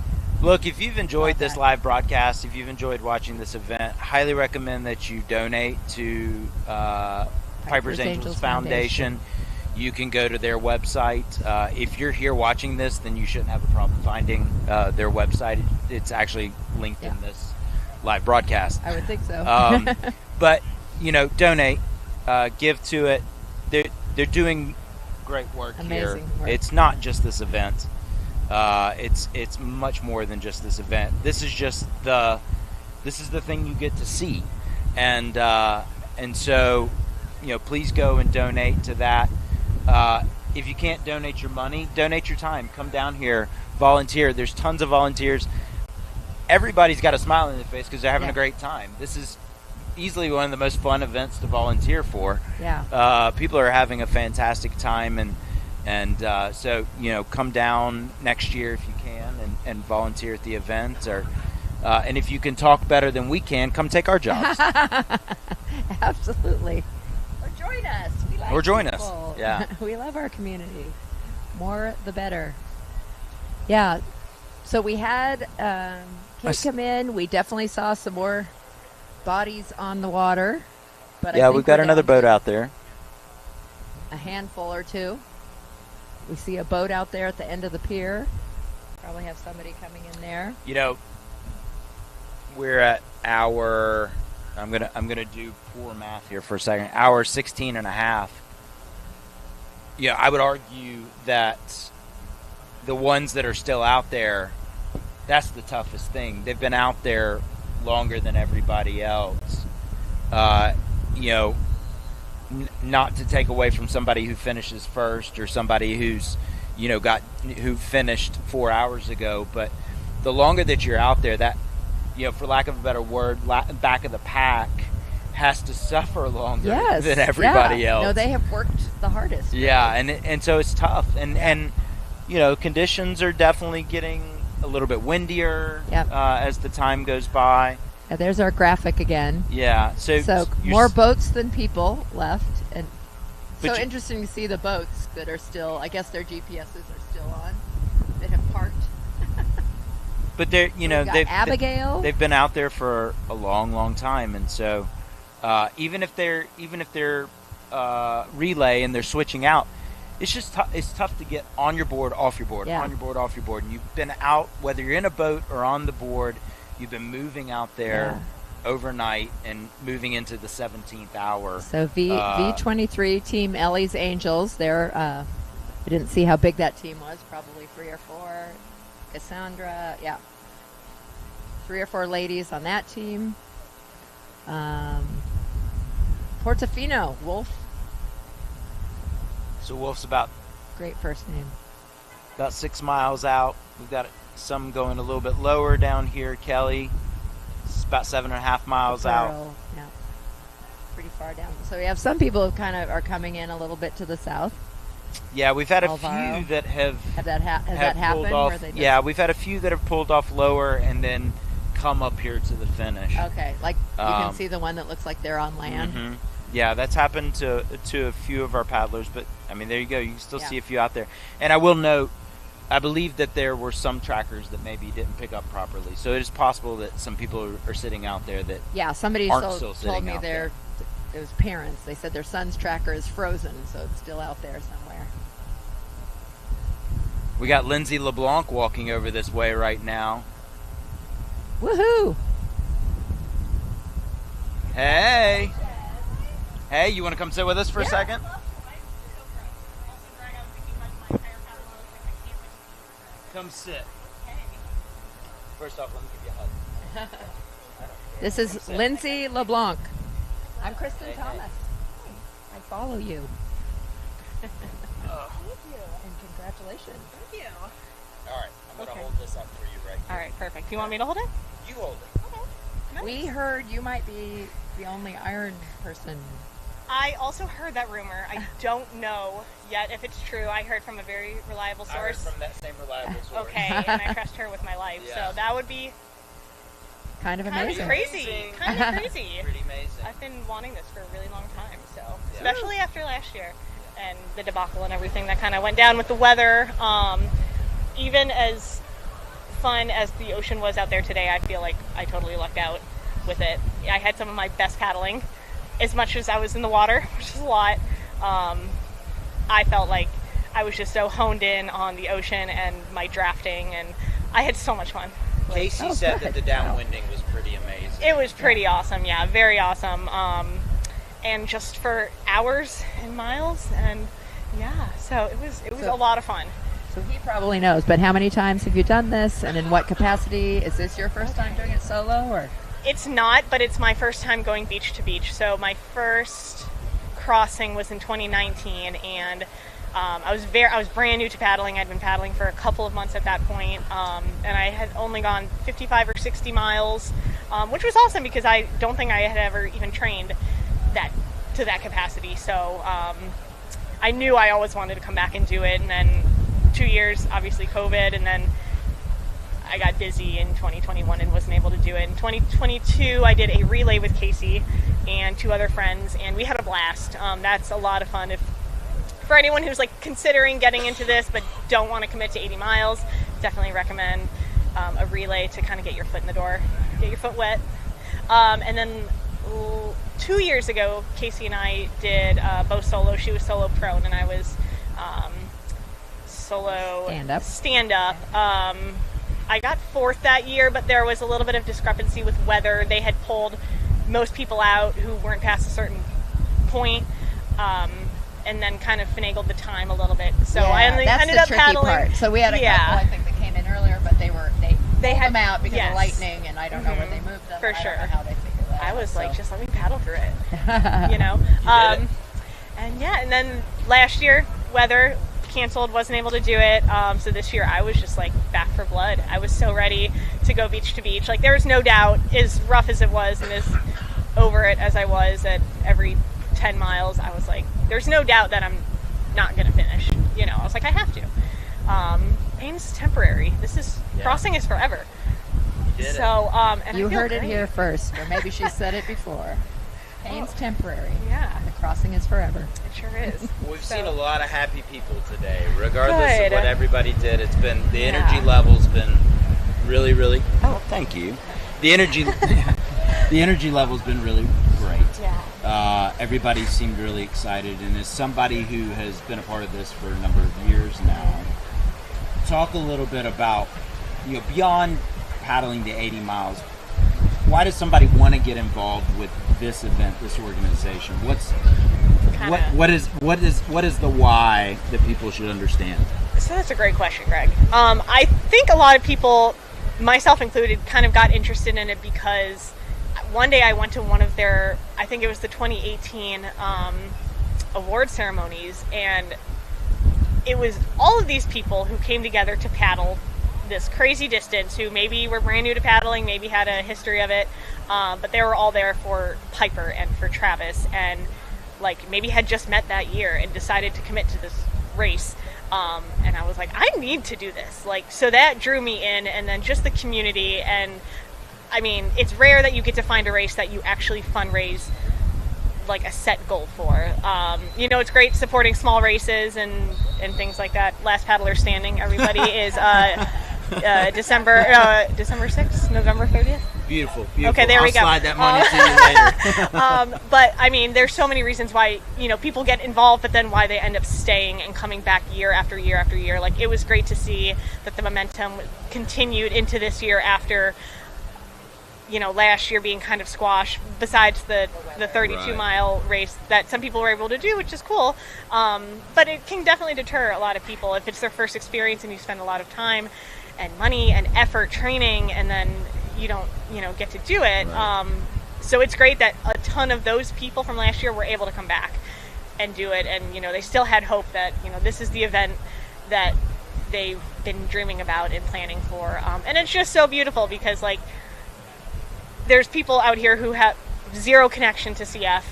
Look, if you've enjoyed this live broadcast, if you've enjoyed watching this event, highly recommend that you donate to Piper's Angels Foundation. You can go to their website. If you're here watching this, then you shouldn't have a problem finding their website. It's actually linked in this live broadcast. I would think so. But, you know, donate, give to it. They're doing great work here. Amazing work. It's not just this event. It's much more than just this event. This is just the thing you get to see, and so, you know, please go and donate to that. If you can't donate your money, donate your time. Come down here, volunteer. There's tons of volunteers. Everybody's got a smile on their face because they're having a great time. This is easily one of the most fun events to volunteer for. Yeah. People are having a fantastic time, and so, you know, come down next year if you can and volunteer at the event, and if you can talk better than we can, come take our jobs. Absolutely. Or join us. We like Or join people. us. Yeah. We love our community. More the better. Yeah. So we had Kate come in. We definitely saw some more bodies on the water. But I think we've got another boat out there. A handful or two. We see a boat out there at the end of the pier. Probably have somebody coming in there. You know, we're at hour, I'm gonna do poor math here for a second, hour 16 and a half. Yeah, I would argue that the ones that are still out there, that's the toughest thing. They've been out there longer than everybody else. You know, not to take away from somebody who finishes first or somebody who's, you know, who finished 4 hours ago, but the longer that you're out there, that, you know, for lack of a better word, back of the pack has to suffer longer than everybody else. No, they have worked the hardest. Yeah, and so it's tough, and you know, conditions are definitely getting a little bit windier as the time goes by. Yeah, there's our graphic again. Yeah, so more boats than people left, and But so you- interesting to see the boats that are still, I guess their GPSs are still on, that have parked. But they're, you know, We've got Abigail. They've been out there for a long, long time, and so even if they're relay and they're switching out, it's just it's tough to get on your board, off your board, on your board, off your board. And you've been out, whether you're in a boat or on the board, you've been moving out there overnight and moving into the 17th hour. So V23 Team Ellie's Angels. They're I didn't see how big that team was. Probably 3 or 4. Cassandra, 3 or 4 ladies on that team. Portofino, Wolf. So Wolf's about Great first name. about 6 miles out. We've got some going a little bit lower down here. Kelly, it's about 7.5 miles out. Pearl, yeah, pretty far down. So we have some people who kind of are coming in a little bit to the south. Yeah, we've had a Alvaro. few that have that happened? pulled off. Where they just- Yeah, we've had a few that have pulled off lower and then come up here to the finish. Okay, like you can see the one that looks like they're on land. Mm-hmm. Yeah, that's happened to a few of our paddlers, but I mean, there you go. You can still see a few out there. And I will note, I believe that there were some trackers that maybe didn't pick up properly. So it is possible that some people are sitting out there that Somebody aren't still told sitting me out there. it was parents. They said their son's tracker is frozen, so it's still out there somewhere. We got Lindsay LeBlanc walking over this way right now. Woohoo! Hey! Hey, you want to come sit with us for a second? Come sit. First off, let me give you a hug. This is Lindsay LeBlanc. I'm Kristen Thomas. I follow you. Thank you. And congratulations. Thank you. All right, I'm going to hold this up for you right here. All right, perfect. You want me to hold it? You hold it. Nice. We heard you might be the only iron person. I also heard that rumor. I don't know yet if it's true. I heard from a very reliable source. I heard from that same reliable source. Okay, and I trust her with my life. Yeah. So that would be kind of amazing. Crazy. Kind of crazy. Pretty amazing. I've been wanting this for a really long time. So especially after last year and the debacle and everything that kind of went down with the weather. Even as fun as the ocean was out there today, I feel like I totally lucked out with it. I had some of my best paddling. As much as I was in the water, which is a lot, I felt like I was just so honed in on the ocean and my drafting, and I had so much fun. Casey said that the downwinding was pretty amazing. It was pretty awesome, yeah, very awesome. And just for hours and miles, and yeah, so it was a lot of fun. So he probably knows, but how many times have you done this, and in what capacity? Is this your first time doing it solo, or? It's not, but it's my first time going beach to beach. So my first crossing was in 2019, and I was brand new to paddling. I'd been paddling for a couple of months at that point, and I had only gone 55 or 60 miles, which was awesome because I don't think I had ever even trained to that capacity. So I knew I always wanted to come back and do it, and then 2 years, obviously COVID, and then I got busy in 2021 and wasn't able to do it. In 2022, I did a relay with Casey and 2 other friends, and we had a blast. That's a lot of fun. For anyone who's like considering getting into this but don't want to commit to 80 miles, definitely recommend a relay to kind of get your foot in the door, get your foot wet. And then 2 years ago, Casey and I did both solo. She was solo prone, and I was solo stand up. I got 4th that year, but there was a little bit of discrepancy with weather. They had pulled most people out who weren't past a certain point, and then kind of finagled the time a little bit. So I ended up paddling. Part. So we had a couple, I think, that came in earlier, but they had them out because of lightning, and I don't know where they moved them. For sure. I don't know how they figured that out. I was like, just let me paddle through it, you know. And then last year, weather canceled, wasn't able to do it. So this year I was just like back for blood. I was so ready to go beach to beach. Like there was no doubt, as rough as it was and as over it as I was at every 10 miles, I was like, there's no doubt that I'm not gonna finish. You know, I was like, I have to. Pain's temporary. Crossing is forever. You did so and you I feel heard great. it here first, or maybe she said it before. Pain's temporary. Yeah. The crossing is forever. It sure is. We've seen a lot of happy people today, regardless of what everybody did. It's been, the energy level's been really, really, thank you. The energy level's been really great. Yeah. Everybody seemed really excited, and as somebody who has been a part of this for a number of years now, talk a little bit about, beyond paddling the 80 miles, why does somebody want to get involved with this event, this organization? What is the why that people should understand? So that's a great question, Greg. I think a lot of people, myself included, kind of got interested in it because one day I went to one of their, I think it was the 2018 award ceremonies, and it was all of these people who came together to paddle this crazy distance, who maybe were brand new to paddling, maybe had a history of it, but they were all there for Piper and for Travis, and like maybe had just met that year and decided to commit to this race. And I was like, I need to do this. Like, so that drew me in, and then just the community. And I mean, it's rare that you get to find a race that you actually fundraise like a set goal for. It's great supporting small races and things like that. Last Paddler standing, everybody is December 6th, November 30th. Beautiful. Okay, there we go. I'll slide that money to you later. But I mean, there's so many reasons why people get involved, but then why they end up staying and coming back year after year after year. Like, it was great to see that the momentum continued into this year after last year being kind of squashed. Besides the 32-mile race that some people were able to do, which is cool. But it can definitely deter a lot of people if it's their first experience and you spend a lot of time and money and effort training, and then you don't get to do it. So it's great that a ton of those people from last year were able to come back and do it, and they still had hope that this is the event that they've been dreaming about and planning for. And it's just so beautiful because there's people out here who have zero connection to CF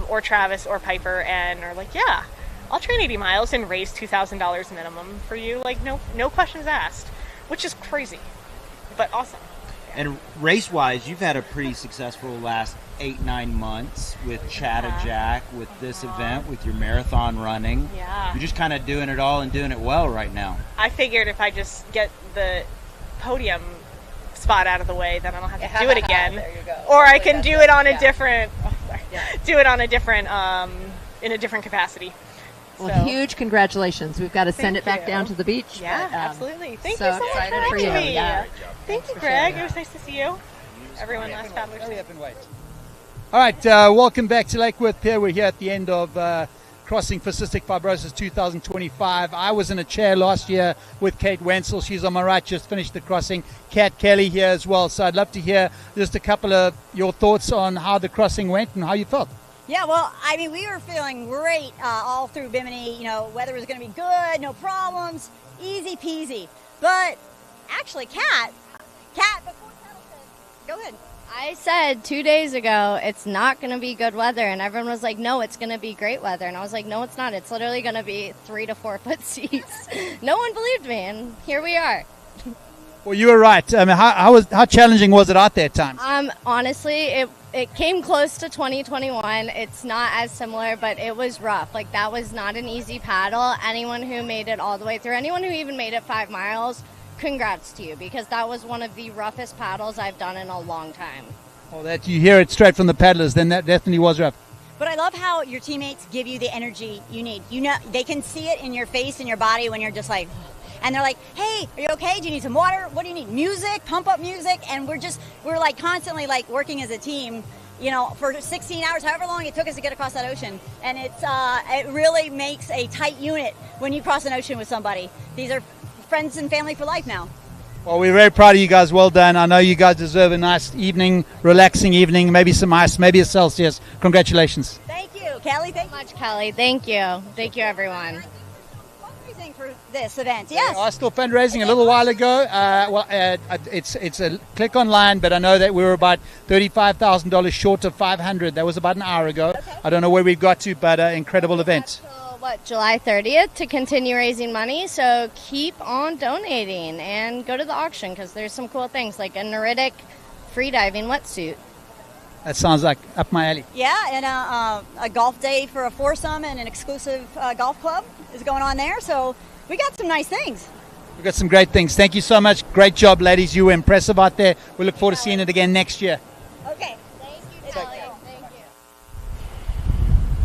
or Travis or Piper and are like, yeah, I'll train 80 miles and raise $2,000 minimum for you. Like, no questions asked, which is crazy, but awesome. And race-wise, you've had a pretty successful last 8-9 months with Chattajack, with this event, with your marathon running. Yeah. You're just kind of doing it all and doing it well right now. I figured if I just get the podium spot out of the way, then I don't have to do it again. There you go. Or I can do it on a different, do it on a different, in a different capacity. Well, So- huge congratulations. We've got to send Thank it back you. down to the beach. Yeah, but, absolutely. Thank so you so much excited for for having you. me. Yeah. Thank you, Greg. It was nice to see you. Everyone last Padelers. Hurry up and wait. All right, welcome back to Lake Worth Pier. We're here at the end of Crossing For Cystic Fibrosis 2025. I was in a chair last year with Kate Wenzel. She's on my right, just finished the crossing. Kat Kelly here as well. So I'd love to hear just a couple of your thoughts on how the crossing went and how you felt. Yeah, well, I mean, we were feeling great all through Bimini. Weather was going to be good, no problems, easy peasy. But actually, Kat, before Kettle said, go ahead. I said 2 days ago it's not going to be good weather, and everyone was like, no, it's going to be great weather. And I was like, no, it's not. It's literally going to be 3 to 4 foot seas. No one believed me, and here we are. Well, you were right. I mean, how challenging was it out there at times? Honestly, it came close to 2021. It's not as similar, but it was rough. Like, that was not an easy paddle. Anyone who made it all the way through, anyone who even made it 5 miles, congrats to you, because that was one of the roughest paddles I've done in a long time. Well, that you hear it straight from the paddlers, then that definitely was rough. But I love how your teammates give you the energy you need. They can see it in your face and your body when you're just like, and they're like, hey, are you okay? Do you need some water? What do you need? Music, pump up music. And we're like constantly like working as a team, for 16 hours, however long it took us to get across that ocean. And it really makes a tight unit when you cross an ocean with somebody. These are friends and family for life now. Well, we're very proud of you guys. Well done. I know you guys deserve a nice evening, relaxing evening, maybe some ice, maybe a Celsius. Congratulations. Thank you, Kelly. Thank you so much, Kelly. Thank you. Thank you, everyone. Fundraising for this event, yes. I was still fundraising a little while ago. It's a click online, but I know that we were about $35,000 short of $500. That was about an hour ago. Okay. I don't know where we've got to, but incredible event. July 30th to continue raising money, so keep on donating and go to the auction because there's some cool things like a Neritic freediving wetsuit. That sounds like up my alley. Yeah, and a golf day for a foursome and an exclusive golf club is going on there, so we got some nice things. We've got some great things. Thank you so much. Great job, ladies. You were impressive out there. We look forward to seeing it again next year. Okay. Thank you, Kelly. Thank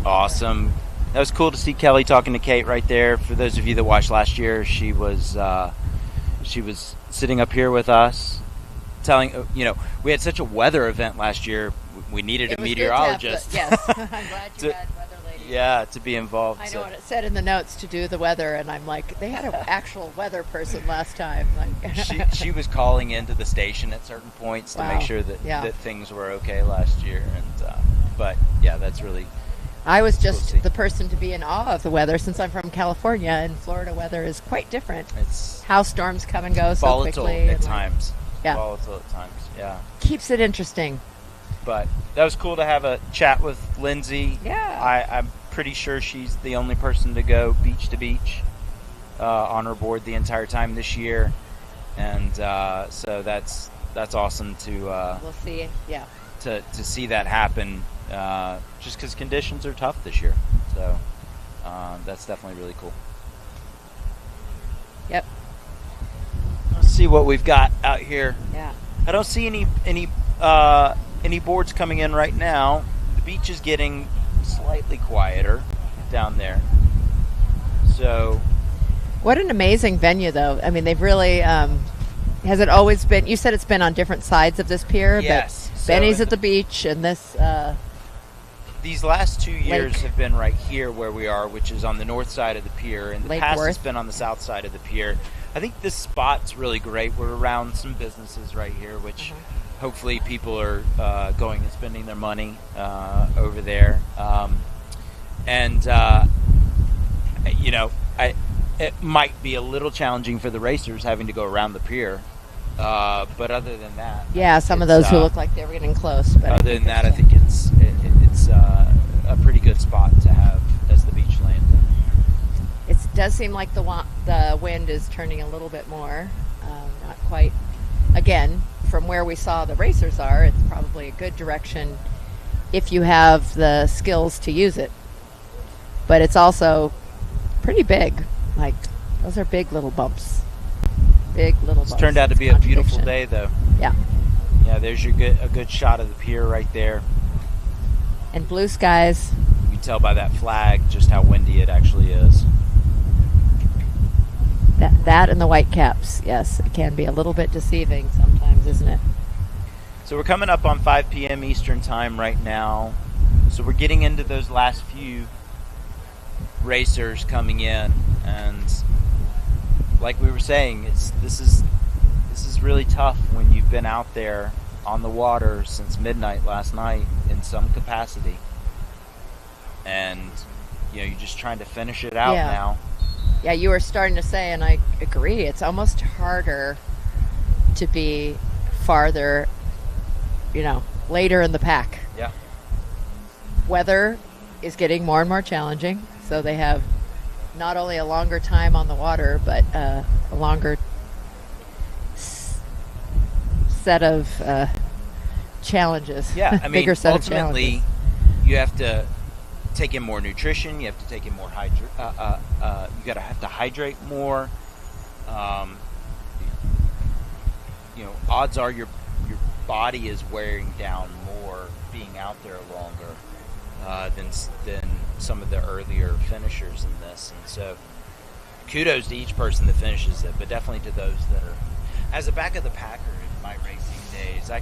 you. Awesome. That was cool to see Kelly talking to Kate right there. For those of you that watched last year, she was sitting up here with us, telling we had such a weather event last year. We needed a meteorologist. Yes, I'm glad you had weather lady. Yeah, to be involved. I know what it said in the notes to do the weather, and I'm like, they had an actual weather person last time. Like, she was calling into the station at certain points to make sure that things were okay last year, and but yeah, that's really. I was just the person to be in awe of the weather since I'm from California, and Florida weather is quite different. It's how storms come and go so volatile quickly. At times. Yeah. Volatile at times, yeah. Keeps it interesting. But that was cool to have a chat with Lindsay. Yeah. I'm pretty sure she's the only person to go beach to beach on her board the entire time this year. And so that's awesome to we'll see. Yeah. To see that happen. Just because conditions are tough this year, so that's definitely really cool. Yep. see what we've got out here. Yeah. I don't see any boards coming in right now. The beach is getting slightly quieter down there. So, what an amazing venue, though. I mean, they've really. Has it always been? You said it's been on different sides of this pier. Yes. But Benny's at the beach, and this. These last 2 years Lake. have been right here where we are, which is on the north side of the pier. In the Lake past, Worth. it's been on the south side of the pier. I think this spot's really great. We're around some businesses right here, which hopefully people are going and spending their money over there. You know, it might be a little challenging for the racers having to go around the pier. But other than that, Yeah, some of those who look like they were getting close. But other than that, I think it's a pretty good spot to have as the beach landing. It does seem like the wind is turning a little bit more. Not quite. Again, from where we saw the racers are, it's probably a good direction if you have the skills to use it. But it's also pretty big. Like, those are big little bumps. Big little bumps. It's turned out to be a beautiful day, though. Yeah. Yeah, there's a good shot of the pier right there. And blue skies. You can tell by that flag just how windy it actually is. That and the white caps, yes, it can be a little bit deceiving sometimes, isn't it? So we're coming up on 5 p.m. Eastern time right now. So we're getting into those last few racers coming in, and like we were saying, this is really tough when you've been out there on the water since midnight last night in some capacity, and you're just trying to finish it out now. Yeah, you were starting to say, and I agree, it's almost harder to be farther, later in the pack. Yeah. Weather is getting more and more challenging, so they have not only a longer time on the water, but a longer set of challenges. Yeah, I mean, bigger set ultimately, of challenges. you have to take in more nutrition. You have to take in more you have to hydrate more. Odds are your body is wearing down more being out there longer than some of the earlier finishers in this. And so, kudos to each person that finishes it, but definitely to those that are, as a back of the packer in my racing days, I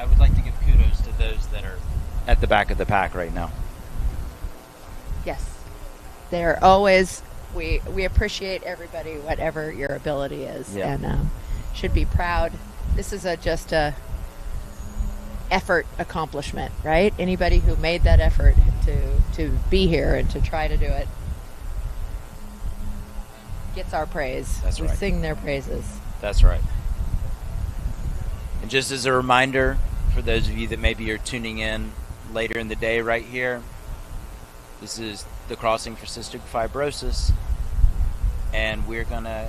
would like to give kudos to those that are at the back of the pack right now. Yes. They're always, we appreciate everybody, whatever your ability is, and should be proud. This is just a effort accomplishment, right? Anybody who made that effort to be here and to try to do it gets our praise. That's right. We sing their praises. That's right. And just as a reminder, for those of you that maybe are tuning in later in the day right here, this is the Crossing for Cystic Fibrosis, and we're going to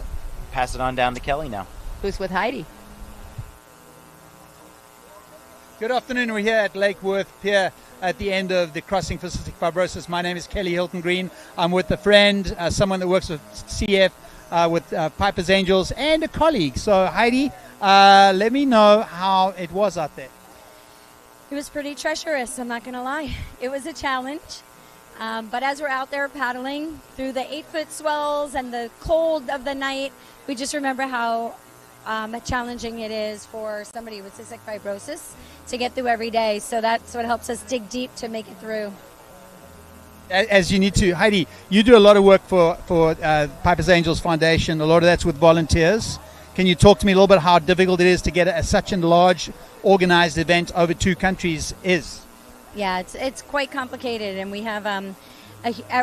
pass it on down to Kelly now. Who's with Heidi? Good afternoon. We're here at Lake Worth Pier at the end of the Crossing for Cystic Fibrosis. My name is Kelly Hilton Green. I'm with a friend, someone that works with CF, with Piper's Angels, and a colleague. So Heidi, let me know how it was out there. It was pretty treacherous, I'm not going to lie. It was a challenge. But as we're out there paddling through the 8-foot swells and the cold of the night, we just remember how challenging it is for somebody with cystic fibrosis to get through every day. So that's what helps us dig deep to make it through. As you need to. Heidi, you do a lot of work for Piper's Angels Foundation. A lot of that's with volunteers. Can you talk to me a little bit how difficult it is to get such a large organized event over 2 countries is? Yeah, it's quite complicated, and we have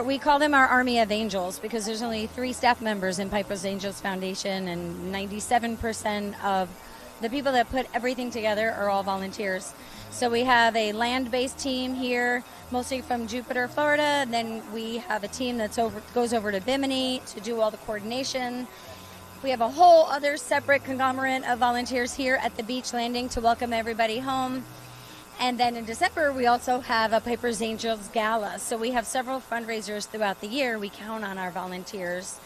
we call them our Army of Angels because there's only 3 staff members in Piper's Angels Foundation, and 97% of the people that put everything together are all volunteers. So we have a land-based team here, mostly from Jupiter, Florida. And then we have a team that goes over to Bimini to do all the coordination. We have a whole other separate conglomerate of volunteers here at the beach landing to welcome everybody home. And then in December, we also have a Piper's Angels Gala. So we have several fundraisers throughout the year. We count on our volunteers.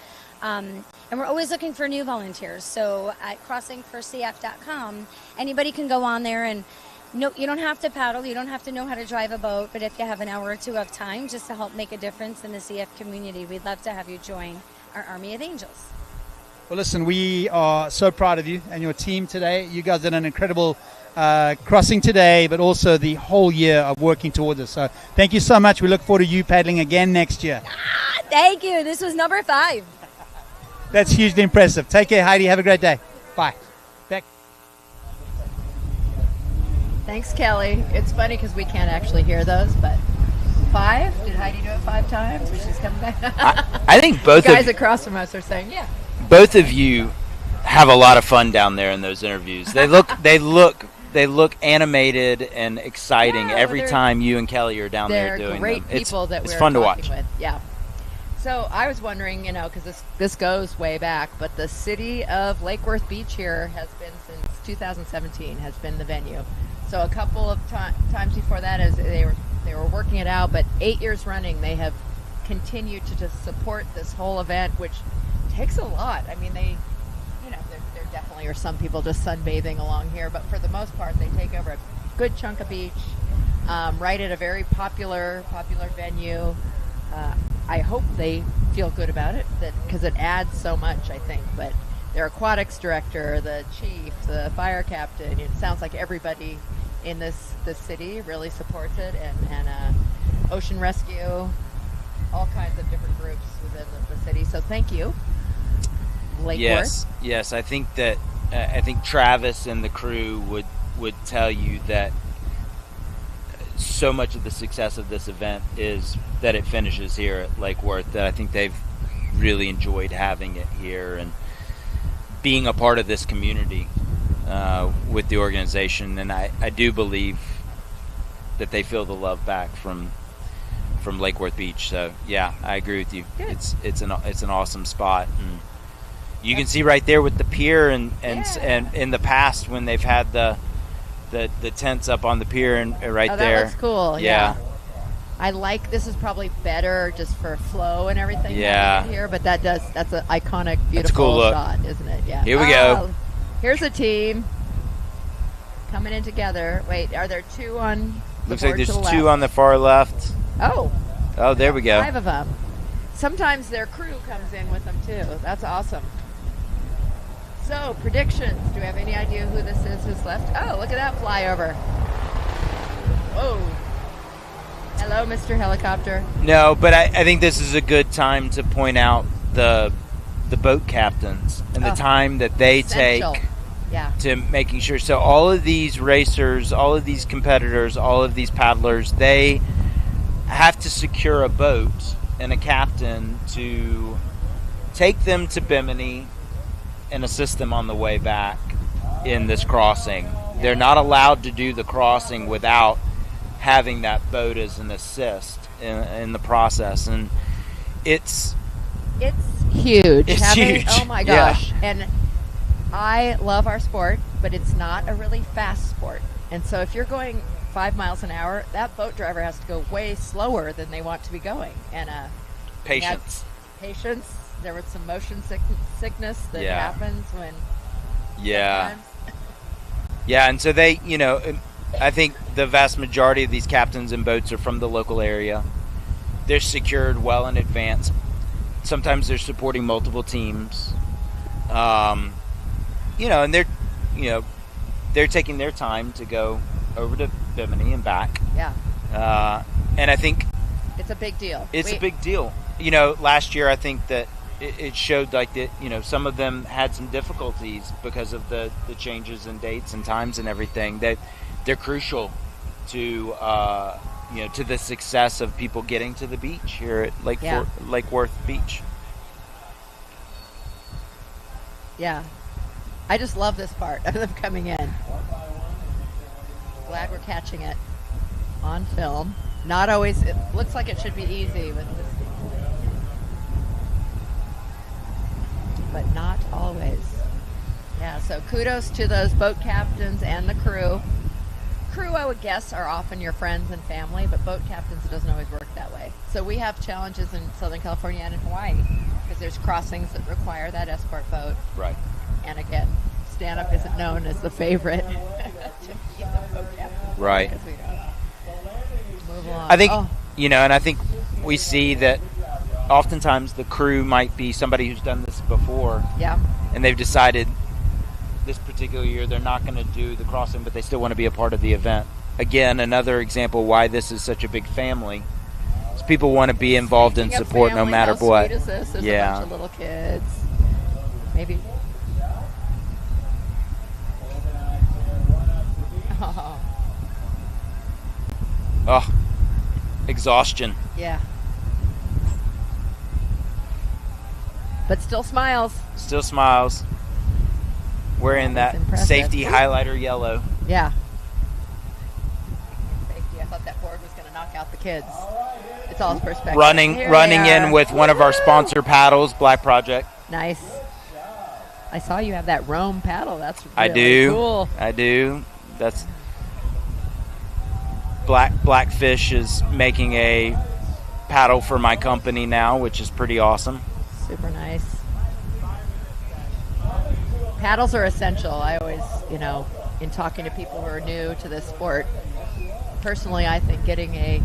And we're always looking for new volunteers. So at crossingforcf.com, anybody can go on there, and no, you don't have to paddle, you don't have to know how to drive a boat, but if you have an hour or two of time just to help make a difference in the CF community, we'd love to have you join our Army of Angels. Well, listen, we are so proud of you and your team today. You guys did an incredible crossing today, but also the whole year of working towards us. So thank you so much. We look forward to you paddling again next year. Thank you. This was number 5. That's hugely impressive. Take care, Heidi. Have a great day. Bye. Back. Thanks, Kelly. It's funny because we can't actually hear those, but 5? Did Heidi do it 5 times? She's coming back. I think both the guys across from us are saying, yeah. Both of you have a lot of fun down there in those interviews. They look animated and exciting every time you and Kelly are down there doing them. They're great people that it's we're fun to talking watch. with. Yeah. So I was wondering, because this goes way back, but the city of Lake Worth Beach here has been since 2017 has been the venue. So a couple of times before that, as they were working it out, but 8 years running, they have continued to just support this whole event, which takes a lot. I mean, there definitely are some people just sunbathing along here, but for the most part, they take over a good chunk of beach, right at a very popular venue. I hope they feel good about it, because it adds so much, I think. But their aquatics director, the chief, the fire captain, it sounds like everybody in this city really supports it, and ocean rescue, all kinds of different groups within the city. So thank you. Yes. I think that Travis and the crew would tell you that so much of the success of this event is that it finishes here at Lake Worth. That I think they've really enjoyed having it here and being a part of this community with the organization. And I do believe that they feel the love back from Lake Worth Beach. So yeah, I agree with you. Good. It's an awesome spot. And you can see right there with the pier and in the past when they've had the tents up on the pier and right there. That looks cool. Yeah. I like this is probably better just for flow and everything. Yeah. Here, but that's an iconic, beautiful shot, isn't it? Yeah. Here we go. Here's a team coming in together. Wait, are there 2 on? Looks like there's 2 on the far left. Oh, there we go. 5 of them. Sometimes their crew comes in with them too. That's awesome. So, predictions. Do we have any idea who this is who's left? Oh, look at that flyover. Whoa. Hello, Mr. Helicopter. No, but I think this is a good time to point out the boat captains and the time that they essential. take to making sure. So all of these racers, all of these competitors, all of these paddlers, they have to secure a boat and a captain to take them to Bimini and assist them on the way back in this crossing. They're not allowed to do the crossing without having that boat as an assist in the process, and it's huge. It's huge. Oh my gosh. Yeah. And I love our sport, but it's not a really fast sport. And so if you're going 5 miles an hour, that boat driver has to go way slower than they want to be going. And patience. There was some motion sickness that happens when. Yeah. Yeah, and so they, I think the vast majority of these captains and boats are from the local area. They're secured well in advance. Sometimes they're supporting multiple teams. And they're taking their time to go over to Bimini and back. Yeah. And I think it's a big deal. It's a big deal. Last year I think that it showed like that, some of them had some difficulties because of the changes in dates and times and everything. That they're crucial to to the success of people getting to the beach here at Lake Worth Beach. Yeah. I just love this part of them coming in. Glad we're catching it on film. Not always, it looks like it should be easy with this, but not always. Yeah, so kudos to those boat captains and the crew. Crew, I would guess, are often your friends and family, but boat captains, it doesn't always work that way. So we have challenges in Southern California and in Hawaii because there's crossings that require that escort boat. Right. And again, stand-up isn't known as the favorite. Right. Move along. I think, and I think we see that oftentimes the crew might be somebody who's done this before. Yeah. And they've decided this particular year they're not going to do the crossing, but they still want to be a part of the event. Again, another example why this is such a big family. Is people want to be involved in support no matter what. Sweet is this? There's a bunch of little kids. Maybe. Oh, exhaustion. Yeah. But still smiles. Still smiles. Wearing that safety highlighter yellow. Yeah. Safety. I thought that board was going to knock out the kids. It's all perspective. Running in with one of our sponsor paddles, Black Project. Nice. I saw you have that Rome paddle. That's really cool. I do. That's Blackfish is making a paddle for my company now, which is pretty awesome. Super nice. Paddles are essential. I always, in talking to people who are new to this sport, personally, I think getting a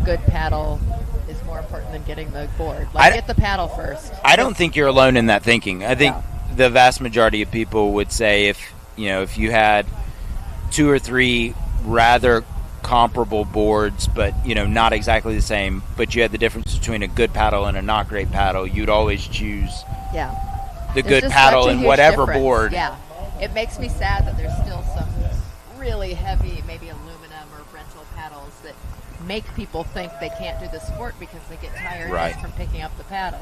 good paddle is more important than getting the board. Get the paddle first. I don't think you're alone in that thinking. I think the vast majority of people would say if you had 2 or 3 rather comparable boards, but not exactly the same, but you had the difference between a good paddle and a not great paddle, you'd always choose the good paddle and whatever board. Yeah, it makes me sad that there's still some really heavy, maybe aluminum or rental paddles that make people think they can't do the sport because they get tired just from picking up the paddle.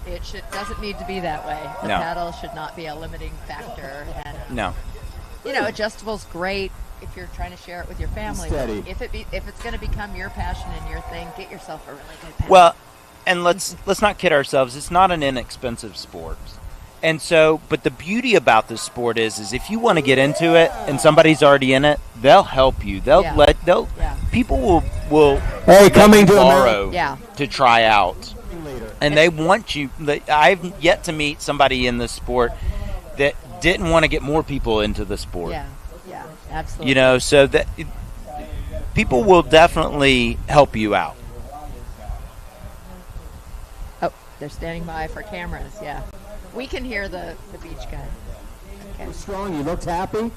It doesn't need to be that way. The paddle should not be a limiting factor. And adjustable's great if you're trying to share it with your family. Steady. If it's going to become your passion and your thing, get yourself a really good paddle. Well, and let's not kid ourselves. It's not an inexpensive sport. And so, but the beauty about this sport is if you want to get into it and somebody's already in it, they'll help you. People will coming to borrow to try out. And they want you. I've yet to meet somebody in this sport that didn't want to get more people into the sport. Yeah, absolutely. So that people will definitely help you out. Oh, they're standing by for cameras, yeah. We can hear the beach guy. Okay. Strong, you looked happy?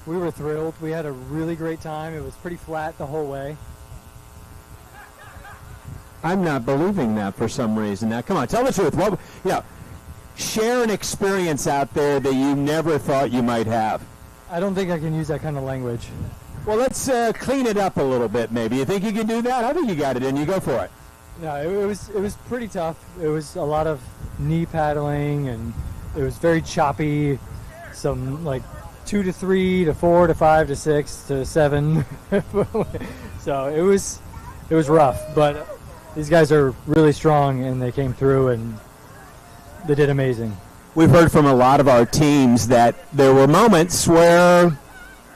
We were thrilled. We had a really great time. It was pretty flat the whole way. I'm not believing that for some reason. Now, come on, tell the truth. Share an experience out there that you never thought you might have. I don't think I can use that kind of language. Well, let's clean it up a little bit, maybe. You think you can do that? I think you got it in. You go for it. No, it was pretty tough. It was a lot of knee paddling, and it was very choppy. Some 2 to 3 to 4 to 5 to 6 to 7. So it was rough, but these guys are really strong, and they came through, and they did amazing. We've heard from a lot of our teams that there were moments where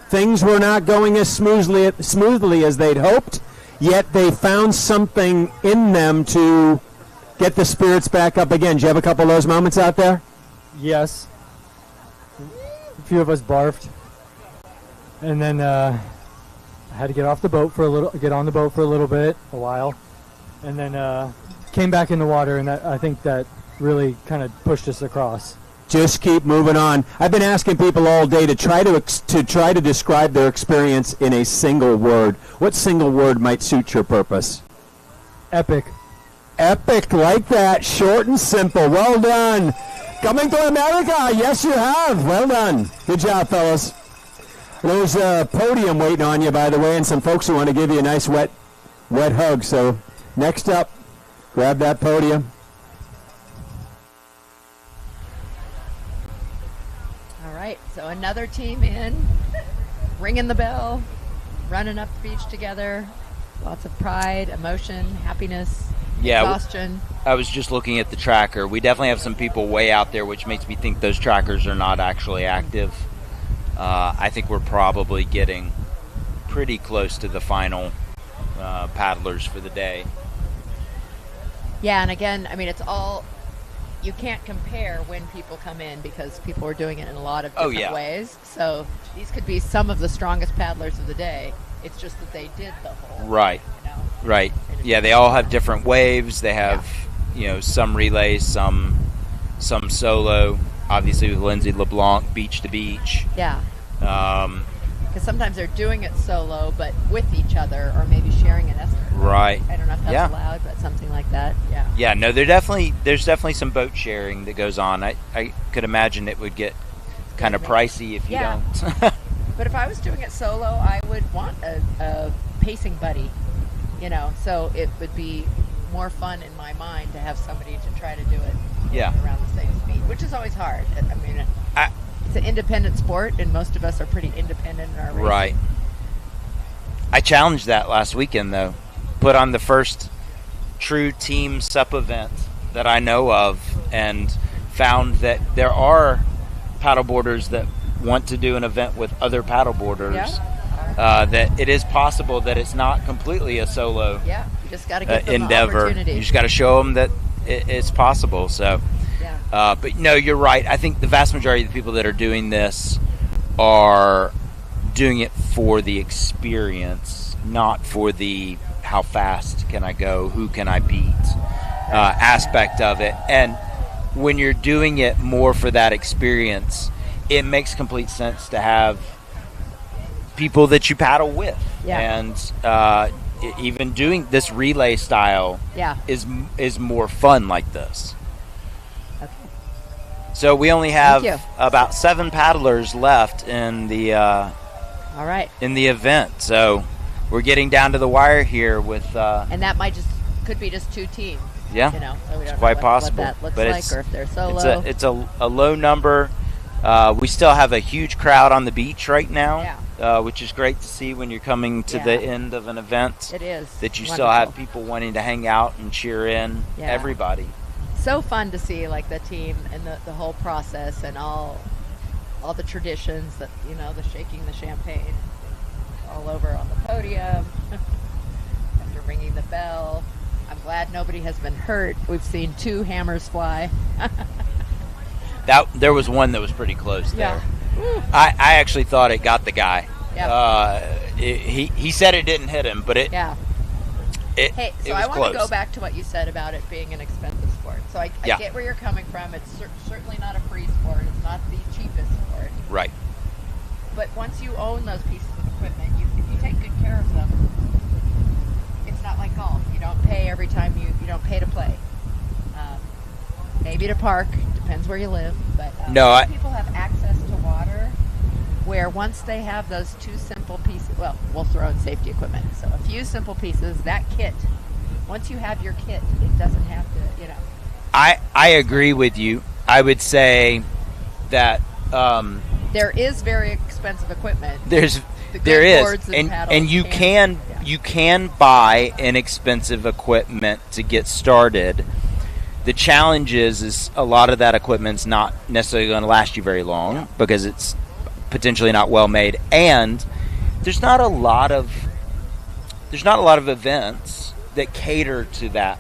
things were not going as smoothly as they'd hoped, yet they found something in them to get the spirits back up again. Do you have a couple of those moments out there? Yes. A few of us barfed, and then I had to get on the boat for a while, and then came back in the water, and I think that really kind of pushed us across. Just keep moving on. I've been asking people all day to try to describe their experience in a single word. What single word might suit your purpose? Epic. Epic, like that. Short and simple. Well done. Coming to America. Yes, you have. Well done. Good job, fellas. There's a podium waiting on you, by the way, and some folks who want to give you a nice wet hug. So next up, grab that podium. All right, so another team in, ringing the bell, running up the beach together. Lots of pride, emotion, happiness, exhaustion. I was just looking at the tracker. We definitely have some people way out there, which makes me think those trackers are not actually active. I think we're probably getting pretty close to the final paddlers for the day. Yeah, and again, I mean, it's all, you can't compare when people come in because people are doing it in a lot of different ways. So these could be some of the strongest paddlers of the day. It's just that they did the whole Right. You know? Right. Yeah, they all have different waves. They have, some relays, some solo. Obviously with Lindsay LeBlanc, beach to beach. Yeah. Because sometimes they're doing it solo, but with each other, or maybe sharing an ester. Right. I don't know if that's allowed, but something like that. Yeah. Yeah. No, there's definitely some boat sharing that goes on. I could imagine it would get kind of pricey if you don't. But if I was doing it solo, I would want a pacing buddy. So it would be more fun in my mind to have somebody to try to do it. Around the same speed, which is always hard. I mean, it's an independent sport, and most of us are pretty independent in our racing. Right. I challenged that last weekend, though. Put on the first true team SUP event that I know of, and found that there are paddleboarders that want to do an event with other paddleboarders. That it is possible that it's not completely a solo you just got to give them endeavor. The opportunity. You just got to show them that it's possible. So, but no, you're right. I think the vast majority of the people that are doing this are doing it for the experience, not for the how fast can I go, who can I beat aspect of it. And when you're doing it more for that experience, it makes complete sense to have people that you paddle with. And even doing this relay style is more fun like this. Okay. So we only have about 7 paddlers left in the all right, in the event. So we're getting down to the wire here with and that could be just 2 teams. Yeah, so we don't it's quite know possible. what that looks but like, it's, or if they're solo. It's a low number. We still have a huge crowd on the beach right now, which is great to see when you're coming to the end of an event. It is. That you wonderful. still have people wanting to hang out and cheer in everybody. So fun to see, like, the team and the whole process and all the traditions that, the shaking the champagne all over on the podium after ringing the bell. I'm glad nobody has been hurt. We've seen 2 hammers fly. There was one that was pretty close there. Yeah. I actually thought it got the guy. Yeah. He said it didn't hit him, but it. Yeah. It was I want close. to go back to what you said about it being an expensive sport. So I get where you're coming from. It's certainly not a free sport. It's not the cheapest sport. Right. But once you own those pieces of equipment, if you take good care of them, it's not like golf. You don't pay every time you don't pay to play. Maybe to park, depends where you live. But people have access to water where once they have those 2 simple pieces, well, we'll throw in safety equipment. So a few simple pieces, that kit, once you have your kit, it doesn't have to, I agree with you. I would say that there is very expensive equipment. There is, and you can buy inexpensive equipment to get started. The challenge is a lot of that equipment's not necessarily going to last you very long because it's potentially not well made, and there's not a lot of events that cater to that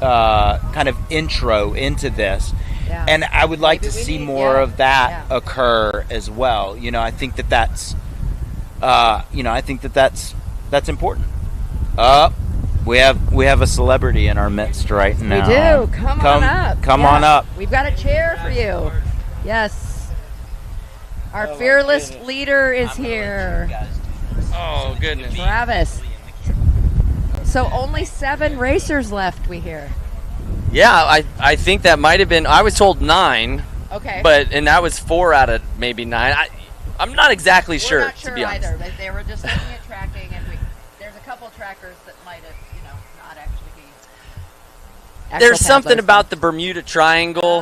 kind of intro into this. Yeah. And I would like to see more of that occur as well. I think that's that's important. We have a celebrity in our midst right now. We do. Come on up. Come on up. We've got a chair for you. Yes. Our fearless leader is here. Oh, goodness. Travis. So only 7 racers left, we hear. Yeah, I think that might have been, I was told 9. Okay. And that was 4 out of maybe 9. I'm not exactly We're sure, not sure to be honest. either. They were just looking at tracking, and there's a couple of trackers that might have, not actually be. There's something about the Bermuda Triangle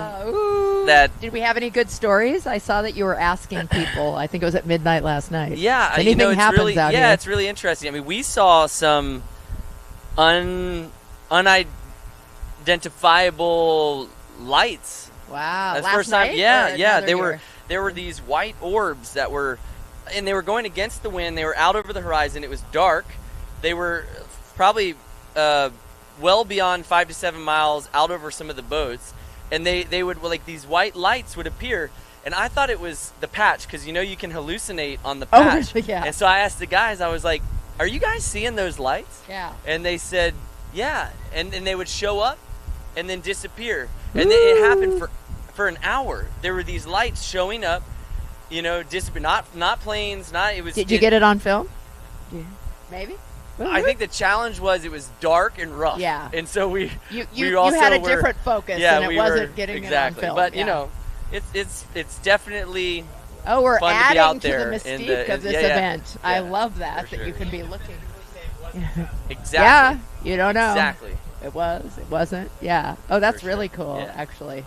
that. Did we have any good stories? I saw that you were asking people. I think it was at midnight last night. Yeah, if anything happens really, out here. Yeah, it's really interesting. I mean, we saw some unidentifiable lights. Wow, that's last the first time. night Yeah. or There were these white orbs that were, and they were going against the wind. They were out over the horizon. It was dark. They were probably well beyond 5 to 7 miles out over some of the boats, and they would, like, these white lights would appear, and I thought it was the patch, because you know you can hallucinate on the patch. Really? Yeah. And so I asked the guys, I was like, are you guys seeing those lights? Yeah. And they said, yeah. And they would show up and then disappear. And then it happened for an hour. There were these lights showing up, you know, disappear. Not planes, it was. Did you get it on film? Yeah. Maybe. I think the challenge was it was dark and rough. Yeah. And so we you had a different focus, and it wasn't getting exactly. it on film. But yeah. you know, it's definitely. Oh, we're fun adding to be out to the there mystique of this event. Yeah, I love that sure. you can be looking. Exactly. Yeah, you don't know. Exactly. It wasn't. Yeah. Oh, that's sure. really cool, Yeah. actually.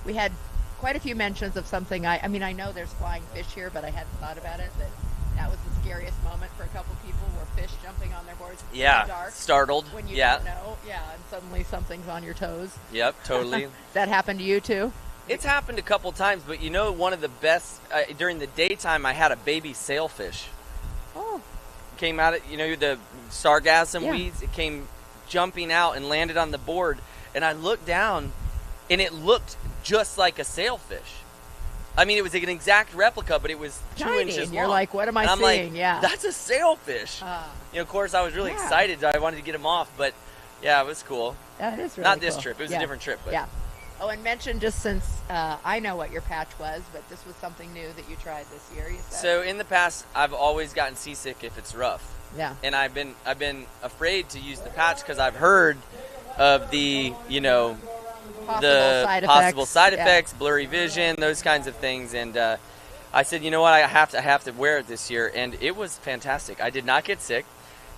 We had quite a few mentions of something. I mean, I know there's flying fish here, but I hadn't thought about it. That was the scariest moment for a couple people, were fish jumping on their boards in the dark. Startled. When you yeah. don't know. Yeah, and suddenly something's on your toes. Yep, totally. That happened to you, too? It's happened a couple times, but you know, one of the best, during the daytime, I had a baby sailfish. Oh. Came out, you know, the sargassum Yeah. weeds, it came jumping out and landed on the board, and I looked down, and it looked just like a sailfish. I mean, it was like an exact replica, but it was 2 Tiny, inches and you're long. like, what am I and I'm seeing? like, Yeah. that's a sailfish. You know, of course, I was really excited. I wanted to get him off, but yeah, it was cool. That is really Not this cool. trip. It was Yeah. a different trip. But. Yeah. Oh, and mention, just since I know what your patch was, but this was something new that you tried this year, you said. So in the past, I've always gotten seasick if it's rough. Yeah. And I've been afraid to use the patch because I've heard of the, you know, possible side effects, blurry vision, those kinds of things. And I said, you know what, I have to wear it this year, and it was fantastic. I did not get sick.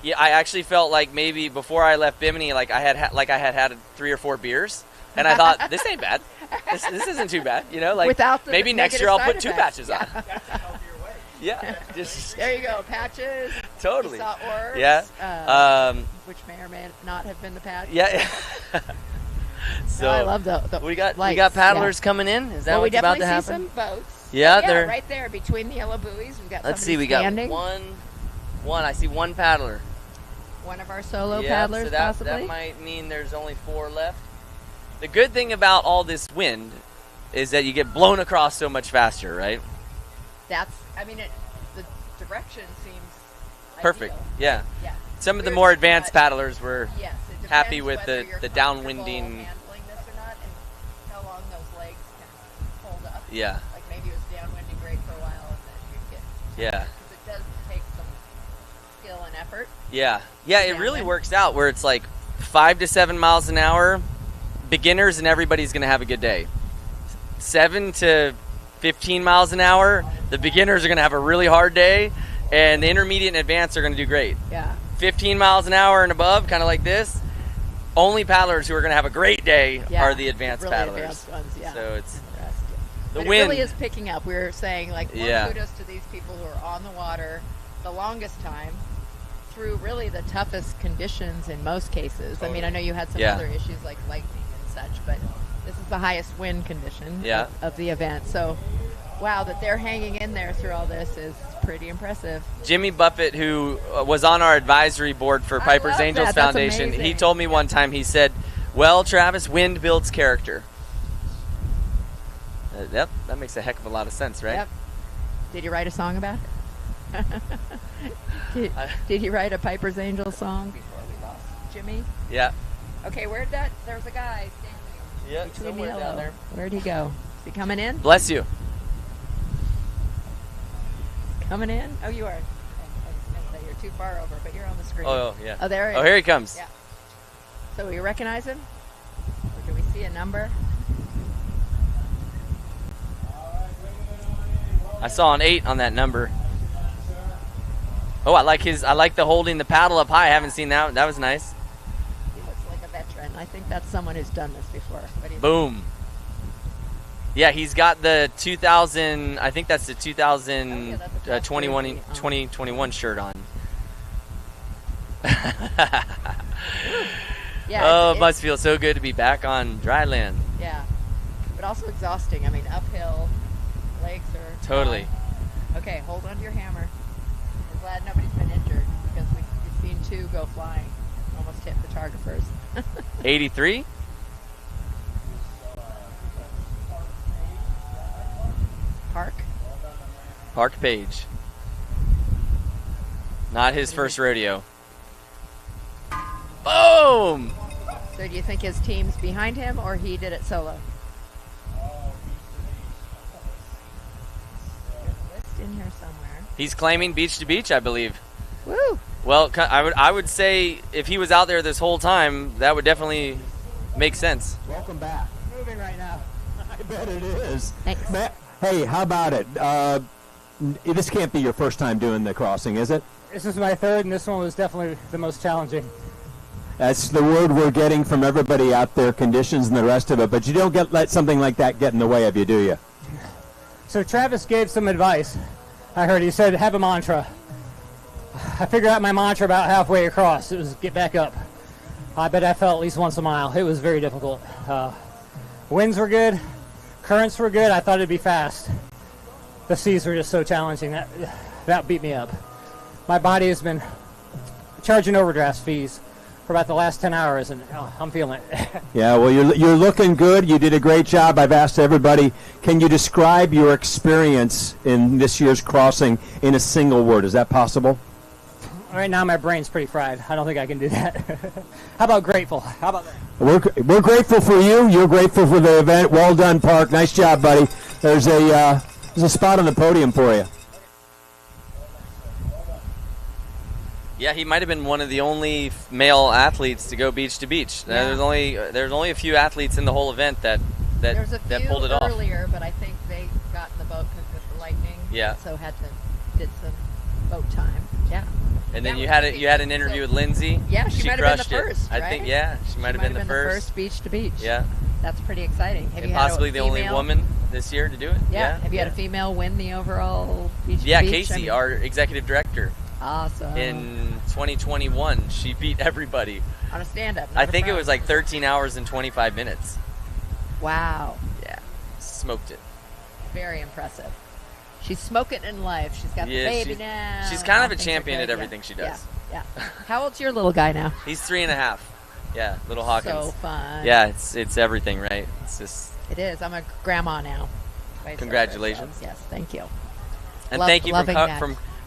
Yeah, I actually felt like maybe before I left Bimini, like I had 3 or 4 beers. And I thought, this ain't bad. This isn't too bad, you know. Like without the maybe next year I'll put 2 effects. patches on. Yeah, just there you go, patches. Totally. You saw orbs, yeah. Which may or may not have been the patch. Yeah. So no, I love the we got lights, paddlers coming in. Is that well, what's we about definitely to happen? see some boats. Yeah, yeah, they're right there between the yellow buoys. We've got. Let's see. We standing. got one. I see one paddler. One of our solo yeah, paddlers, so possibly. That might mean there's only 4 left. The good thing about all this wind is that you get blown across so much faster, right? I mean, the direction seems perfect. ideal. Yeah. Yeah. Some of the more advanced paddlers were yes, it happy depends with whether the you're downwinding. Handling this or not, and how long those legs can hold up. Yeah. Like maybe it was downwinding great for a while, and then you get. Yeah. Because it does take some skill and effort. Yeah. Yeah, it really works out where it's like 5 to 7 miles an hour, beginners and everybody's going to have a good day. 7 to 15 miles an hour, the beginners are going to have a really hard day, and the intermediate and advanced are going to do great. Yeah. 15 miles an hour and above, kind of like this, only paddlers who are going to have a great day are the advanced really paddlers. Advanced ones, yeah. So it's the but wind. It really is picking up. We're saying, like, more kudos to these people who are on the water the longest time through really the toughest conditions in most cases. I mean, I know you had some other issues like lightning and such, but this is the highest wind condition of the event. So, wow, that they're hanging in there through all this is pretty impressive. Jimmy Buffett, who was on our advisory board for Piper's Angels Foundation, he told me one time, he said, well, Travis, wind builds character. Yep, that makes a heck of a lot of sense, right? Yep. Did you write a song about it? Did you write a Piper's Angels song? Jimmy? Yeah. Okay, where'd that? There's a guy standing Yeah, between somewhere the down yellow. there. Where'd he go? Is he coming in? Bless you. Coming in? Oh, you are. I was going to say you're too far over, but you're on the screen. Oh, yeah. Oh, there he is. Oh, here he comes. Yeah. So we recognize him? Or do we see a number? I saw an 8 on that number. Oh, I like the holding the paddle up high. I haven't seen that. That was nice. He looks like a veteran. I think that's someone who's done this before. What do you Boom. think? Yeah, he's got the 2000, I think that's the 2021 shirt on. Yeah, it must feel so good to be back on dry land. Yeah, but also exhausting. I mean, uphill, legs are Totally. gone. Okay, hold on to your hammer. We're glad nobody's been injured because we've seen 2 go flying. Almost hit photographers. 83. Park Page. Not his first rodeo. Boom! So do you think his team's behind him, or he did it solo? List in here somewhere. He's claiming beach to beach, I believe. Woo! Well, I would say if he was out there this whole time, that would definitely make sense. Welcome back. Moving right now. I bet it is. Thanks. Hey, how about it? This can't be your first time doing the crossing, is it? This is my third, and this one was definitely the most challenging. That's the word we're getting from everybody out there, conditions and the rest of it. But you don't let something like that get in the way of you, do you? So Travis gave some advice. I heard he said, have a mantra. I figured out my mantra about halfway across. It was get back up. I bet I fell at least once a mile. It was very difficult. Winds were good. Currents were good. I thought it'd be fast. The seas were just so challenging. That beat me up. My body has been charging overdraft fees for about the last 10 hours, and I'm feeling it. Yeah, well, you're looking good. You did a great job. I've asked everybody, can you describe your experience in this year's crossing in a single word? Is that possible? Right now, my brain's pretty fried. I don't think I can do that. How about grateful? How about that? We're grateful for you. You're grateful for the event. Well done, Park. Nice job, buddy. There's a spot on the podium for you. Yeah, he might have been one of the only male athletes to go beach to beach. Yeah. There's only a few athletes in the whole event that pulled it off. Earlier, but I think they got in the boat with the lightning. Yeah. So did some boat time. Yeah. And then you had an interview with Lindsay. Yeah, she might have been the crushed it. first. I right? think she might have been the first beach to beach. Yeah. That's pretty exciting. Have and you had possibly the only woman this year to do it. Yeah. Have you had a female win the overall beach to beach? Yeah, Casey, our executive director. Awesome. In 2021, she beat everybody. On a stand-up. I think it was like 13 hours and 25 minutes. Wow. Yeah. Smoked it. Very impressive. She's smoking in life. She's got the baby now. She's kind of a champion at everything she does. Yeah. How old's your little guy now? He's 3.5. Yeah, little Hawkins. So fun. Yeah, it's everything, right? It's just. It is. I'm a grandma now. Congratulations. Yes, thank you. And thank you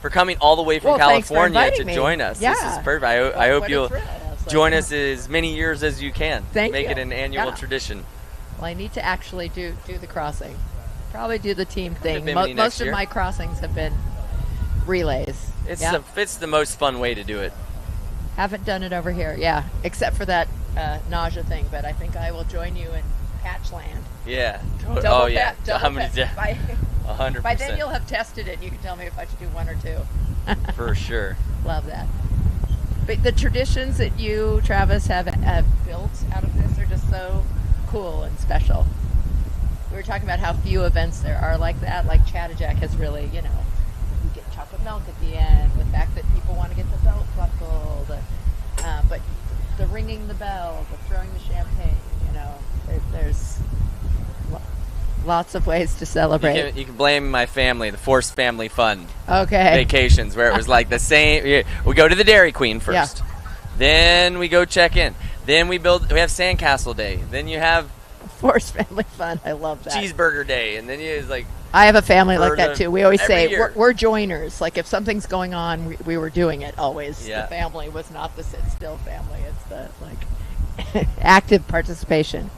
for coming all the way from California to join us. Yeah. This is perfect. I hope you'll join us as many years as you can. Make it an annual tradition. Well, I need to actually do the crossing. Probably do the team thing. Most of my crossings have been relays. It's the most fun way to do it. Haven't done it over here, except for that nausea thing. But I think I will join you in Patchland. Yeah. Double 100%. By then you'll have tested it, and you can tell me if I should do one or two. For sure. Love that. But the traditions that you, Travis, have built out of this are just so cool and special. We were talking about how few events there are like that. Like Chattajack has really, you get chocolate milk at the end. The fact that people want to get the belt buckled, but the ringing the bell, the throwing the champagne. There's lots of ways to celebrate. You can blame my family, the forced family fun. Okay. Vacations where it was like the same. We go to the Dairy Queen first, then we go check in, then we have Sandcastle Day, then you have forced family fun. I love that. Cheeseburger Day, and then it's like. I have a family like that too. We always say we're joiners. Like if something's going on, we were doing it always. Yeah. The family was not the sit still family. It's the active participation.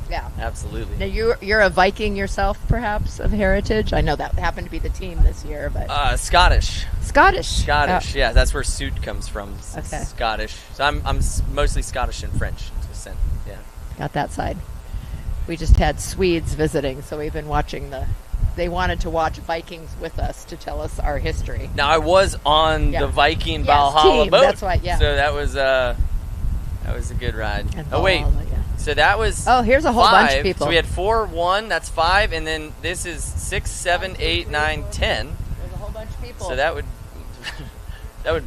Yeah, absolutely. Now you're a Viking yourself, perhaps of heritage. I know that happened to be the team this year, but Scottish. Scottish. Yeah, that's where suit comes from. Okay. Scottish. So I'm mostly Scottish and French descent. Yeah. Got that side. We just had Swedes visiting, so we've been watching They wanted to watch Vikings with us to tell us our history. Now I was on the Viking Valhalla boat. That's why. Yeah. So that was a good ride. Oh wait. So that was. Oh, here's a whole bunch of people. So we had 4, 1. That's 5, and then this is 6, 7, 8, 9, 10. There's a whole bunch of people. So that would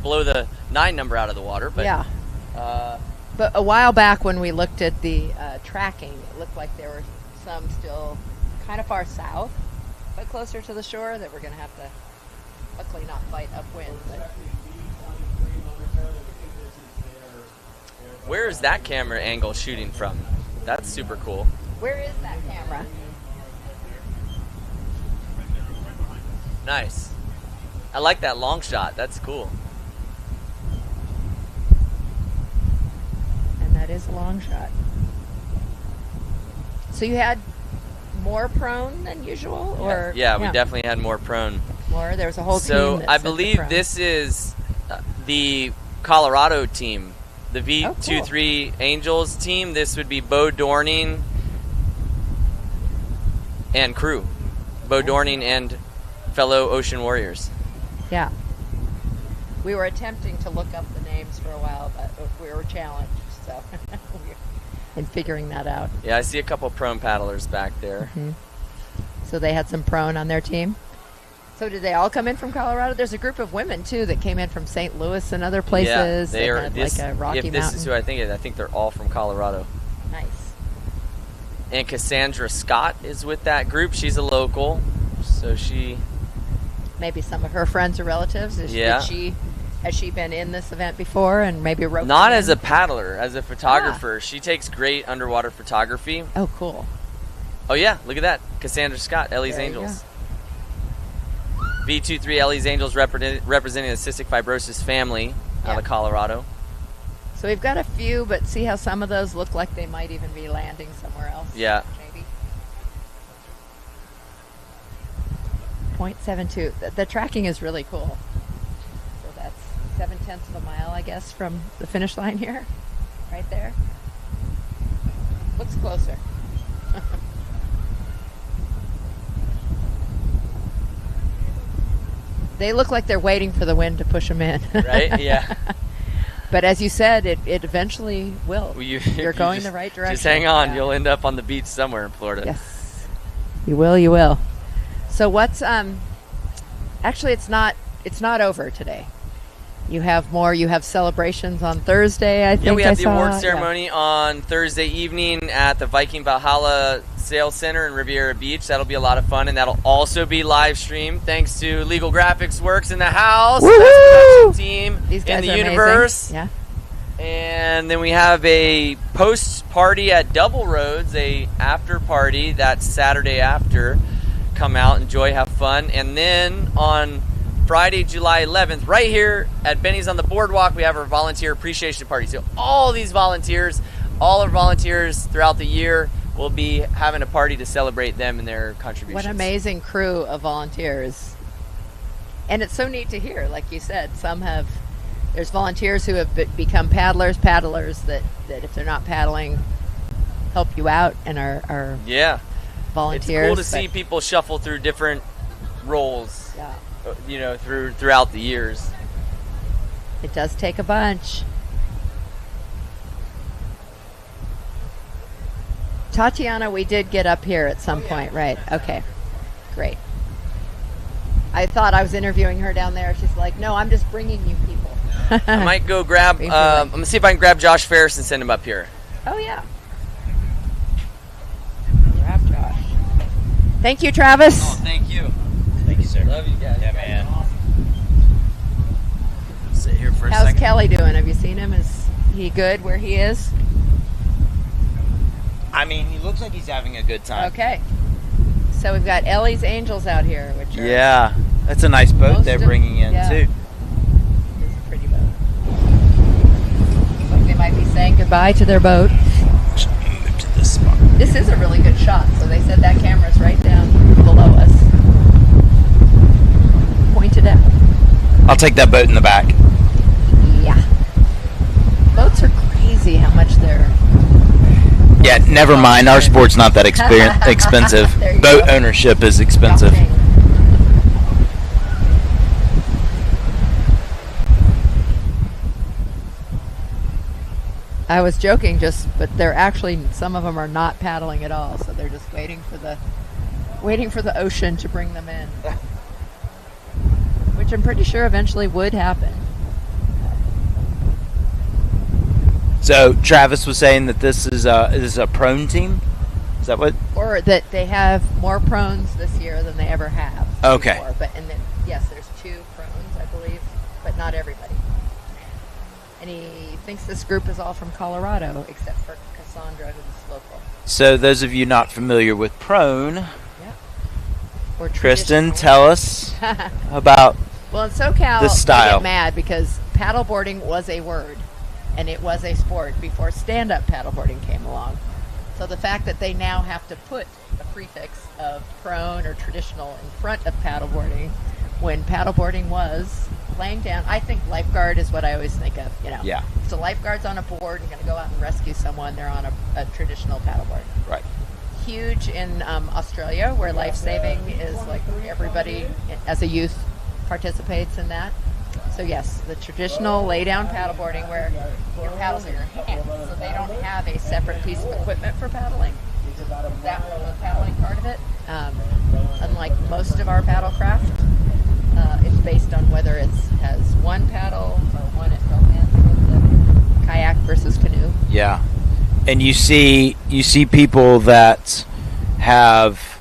blow the 9 number out of the water. But yeah. But a while back when we looked at the tracking, it looked like there were some still kind of far south, but closer to the shore that we're going to have to, luckily, not fight upwind. But Where is that camera angle shooting from? That's super cool. Where is that camera? Nice. I like that long shot. That's cool. And that is a long shot. So you had more prone than usual, or yeah, we definitely had more prone. More. There was a whole team. So that I sent the believe prone. this is the Colorado team, the V23 Angels team. This would be Bo Dorning and crew. Bo Dorning and fellow Ocean Warriors. Yeah. We were attempting to look up the names for a while, but we were challenged, so in figuring that out. Yeah, I see a couple prone paddlers back there. Mm-hmm. So they had some prone on their team. So did they all come in from Colorado? There's a group of women too that came in from St. Louis and other places. Yeah, they are. Had like a Rocky if this Mountain. is who I think they're all from Colorado. Nice. And Cassandra Scott is with that group. She's a local, so she. Maybe some of her friends or relatives. Has she been in this event before and maybe wrote? Not as a paddler, as a photographer. She takes great underwater photography. Oh, cool. Oh yeah, look at that, Cassandra Scott, Ellie's Angels. V23 Ellie's Angels representing the cystic fibrosis family out of Colorado. So we've got a few, but see how some of those look like they might even be landing somewhere else. Yeah. Maybe. 0.72. The tracking is really cool. So that's 0.7 of a mile, I guess, from the finish line here. Right there. Looks closer. They look like they're waiting for the wind to push them in. Right? Yeah. But as you said, it eventually will. Well, You're going the right direction. Just hang on. Yeah. You'll end up on the beach somewhere in Florida. Yes. You will, you will. So what's actually it's not over today. You have more. You have celebrations on Thursday, I think. Yeah, we have the saw. award ceremony on Thursday evening at the Viking Valhalla Sales Center in Riviera Beach. That'll be a lot of fun, and that'll also be live streamed thanks to Legal Graphics Works in the house. Woo-hoo! Best team These guys in the are universe. amazing. Yeah. And then we have a post party at Double Roads, a after party that's Saturday after. Come out, enjoy, have fun, and then on Friday, July 11th, right here at Benny's on the Boardwalk, we have our volunteer appreciation party. So all these volunteers, all our volunteers throughout the year, will be having a party to celebrate them and their contributions. What an amazing crew of volunteers. And it's so neat to hear, like you said, there's volunteers who have become paddlers that if they're not paddling, help you out and are volunteers. It's cool to see people shuffle through different roles. Yeah. Throughout the years. It does take a bunch. Tatiana, we did get up here at some point, right? Okay, great. I thought I was interviewing her down there. She's like, no, I'm just bringing you people. I might go grab, I'm going to see if I can grab Josh Ferris and send him up here. Oh, yeah. Grab Josh. Thank you, Travis. Oh, thank you. Thank you, sir. Love you guys. Yeah, man. Sit here for a How's second. Kelly doing? Have you seen him? Is he good where he is? I mean, he looks like he's having a good time. Okay. So we've got Ellie's Angels out here, which are Yeah, that's a nice boat they're bringing in, too. It's a pretty boat. Looks like they might be saying goodbye to their boat. Move to this spot. This is a really good shot. So they said that camera's right down below us. Pointed out. I'll take that boat in the back. Yeah. Boats are crazy how much they're... Yeah, never mind. Our sport's not that expensive. There you Boat go. ownership is expensive. I was joking, but they're actually, some of them are not paddling at all, so they're just waiting for the ocean to bring them in, which I'm pretty sure eventually would happen. So Travis was saying that this is a prone team. Is that what? Or that they have more prones this year than they ever have. Okay. Before. Yes, there's 2 prones, I believe, but not everybody. And he thinks this group is all from Colorado, except for Cassandra, who's local. So those of you not familiar with prone, Or Kristen, tell us about well, in SoCal, the style. they get mad because paddleboarding was a word, and it was a sport before stand-up paddleboarding came along. So the fact that they now have to put a prefix of prone or traditional in front of paddleboarding, when paddleboarding was laying down, I think lifeguard is what I always think of. Yeah. So lifeguard's on a board and going to go out and rescue someone. They're on a traditional paddleboard. Right. Huge in Australia, where life-saving is like everybody as a youth participates in that. So yes, the traditional lay-down paddleboarding where your paddles are your hands, so they don't have a separate piece of equipment for paddling. That was the paddling part of it. Unlike most of our paddlecraft, it's based on whether it has one paddle or one at both ends, the kayak versus canoe. Yeah. And you see people that have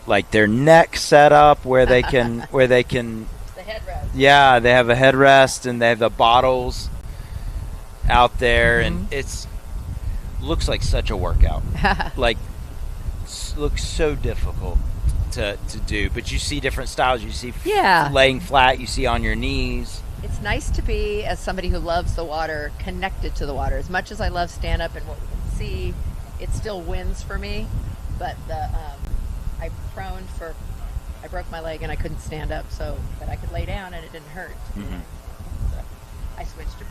like their neck set up where they can the headrest. Yeah, they have a headrest and they have the bottles out there, and it's looks like such a workout. Like looks so difficult to do, but you see different styles. You see laying flat, you see on your knees. It's nice to be, as somebody who loves the water, connected to the water. As much as I love stand-up and what we can see, it still wins for me. But I broke my leg and I couldn't stand up, but I could lay down and it didn't hurt. Mm-hmm. So I switched to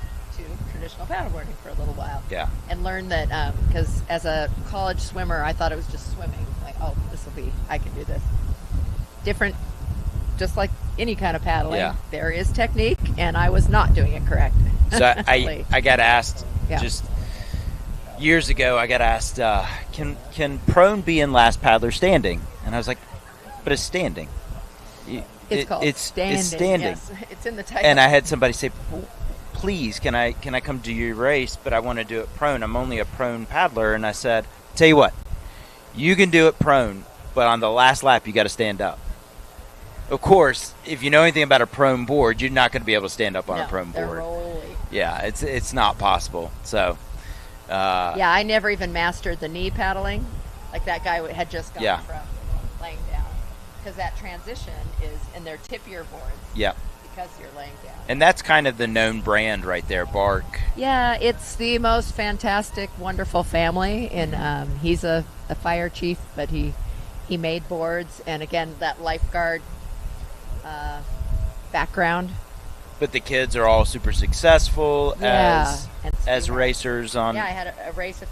traditional paddleboarding for a little while. Yeah. And learned that, because as a college swimmer, I thought it was just swimming. Like, oh, I can do this. Different, just like any kind of paddling. Yeah. There is technique, and I was not doing it correct. So I got asked just years ago. I got asked, can prone be in last paddler standing? And I was like, but it's standing. It's called standing. It's standing. Yes. It's in the title. And I had somebody say, please, can I come do your race? But I want to do it prone. I'm only a prone paddler. And I said, tell you what, you can do it prone, but on the last lap you got to stand up. Of course, if you know anything about a prone board, you're not going to be able to stand up on a prone board. Rolly. Yeah, it's not possible. So, I never even mastered the knee paddling. Like that guy had just gone from laying down, because that transition is, and they're tippier boards. Yeah. Because you're laying down. And that's kind of the known brand right there, Bark. Yeah, it's the most fantastic, wonderful family, and he's a fire chief, but he made boards, and again, that lifeguard background. But the kids are all super successful as racers on. Yeah, I had a race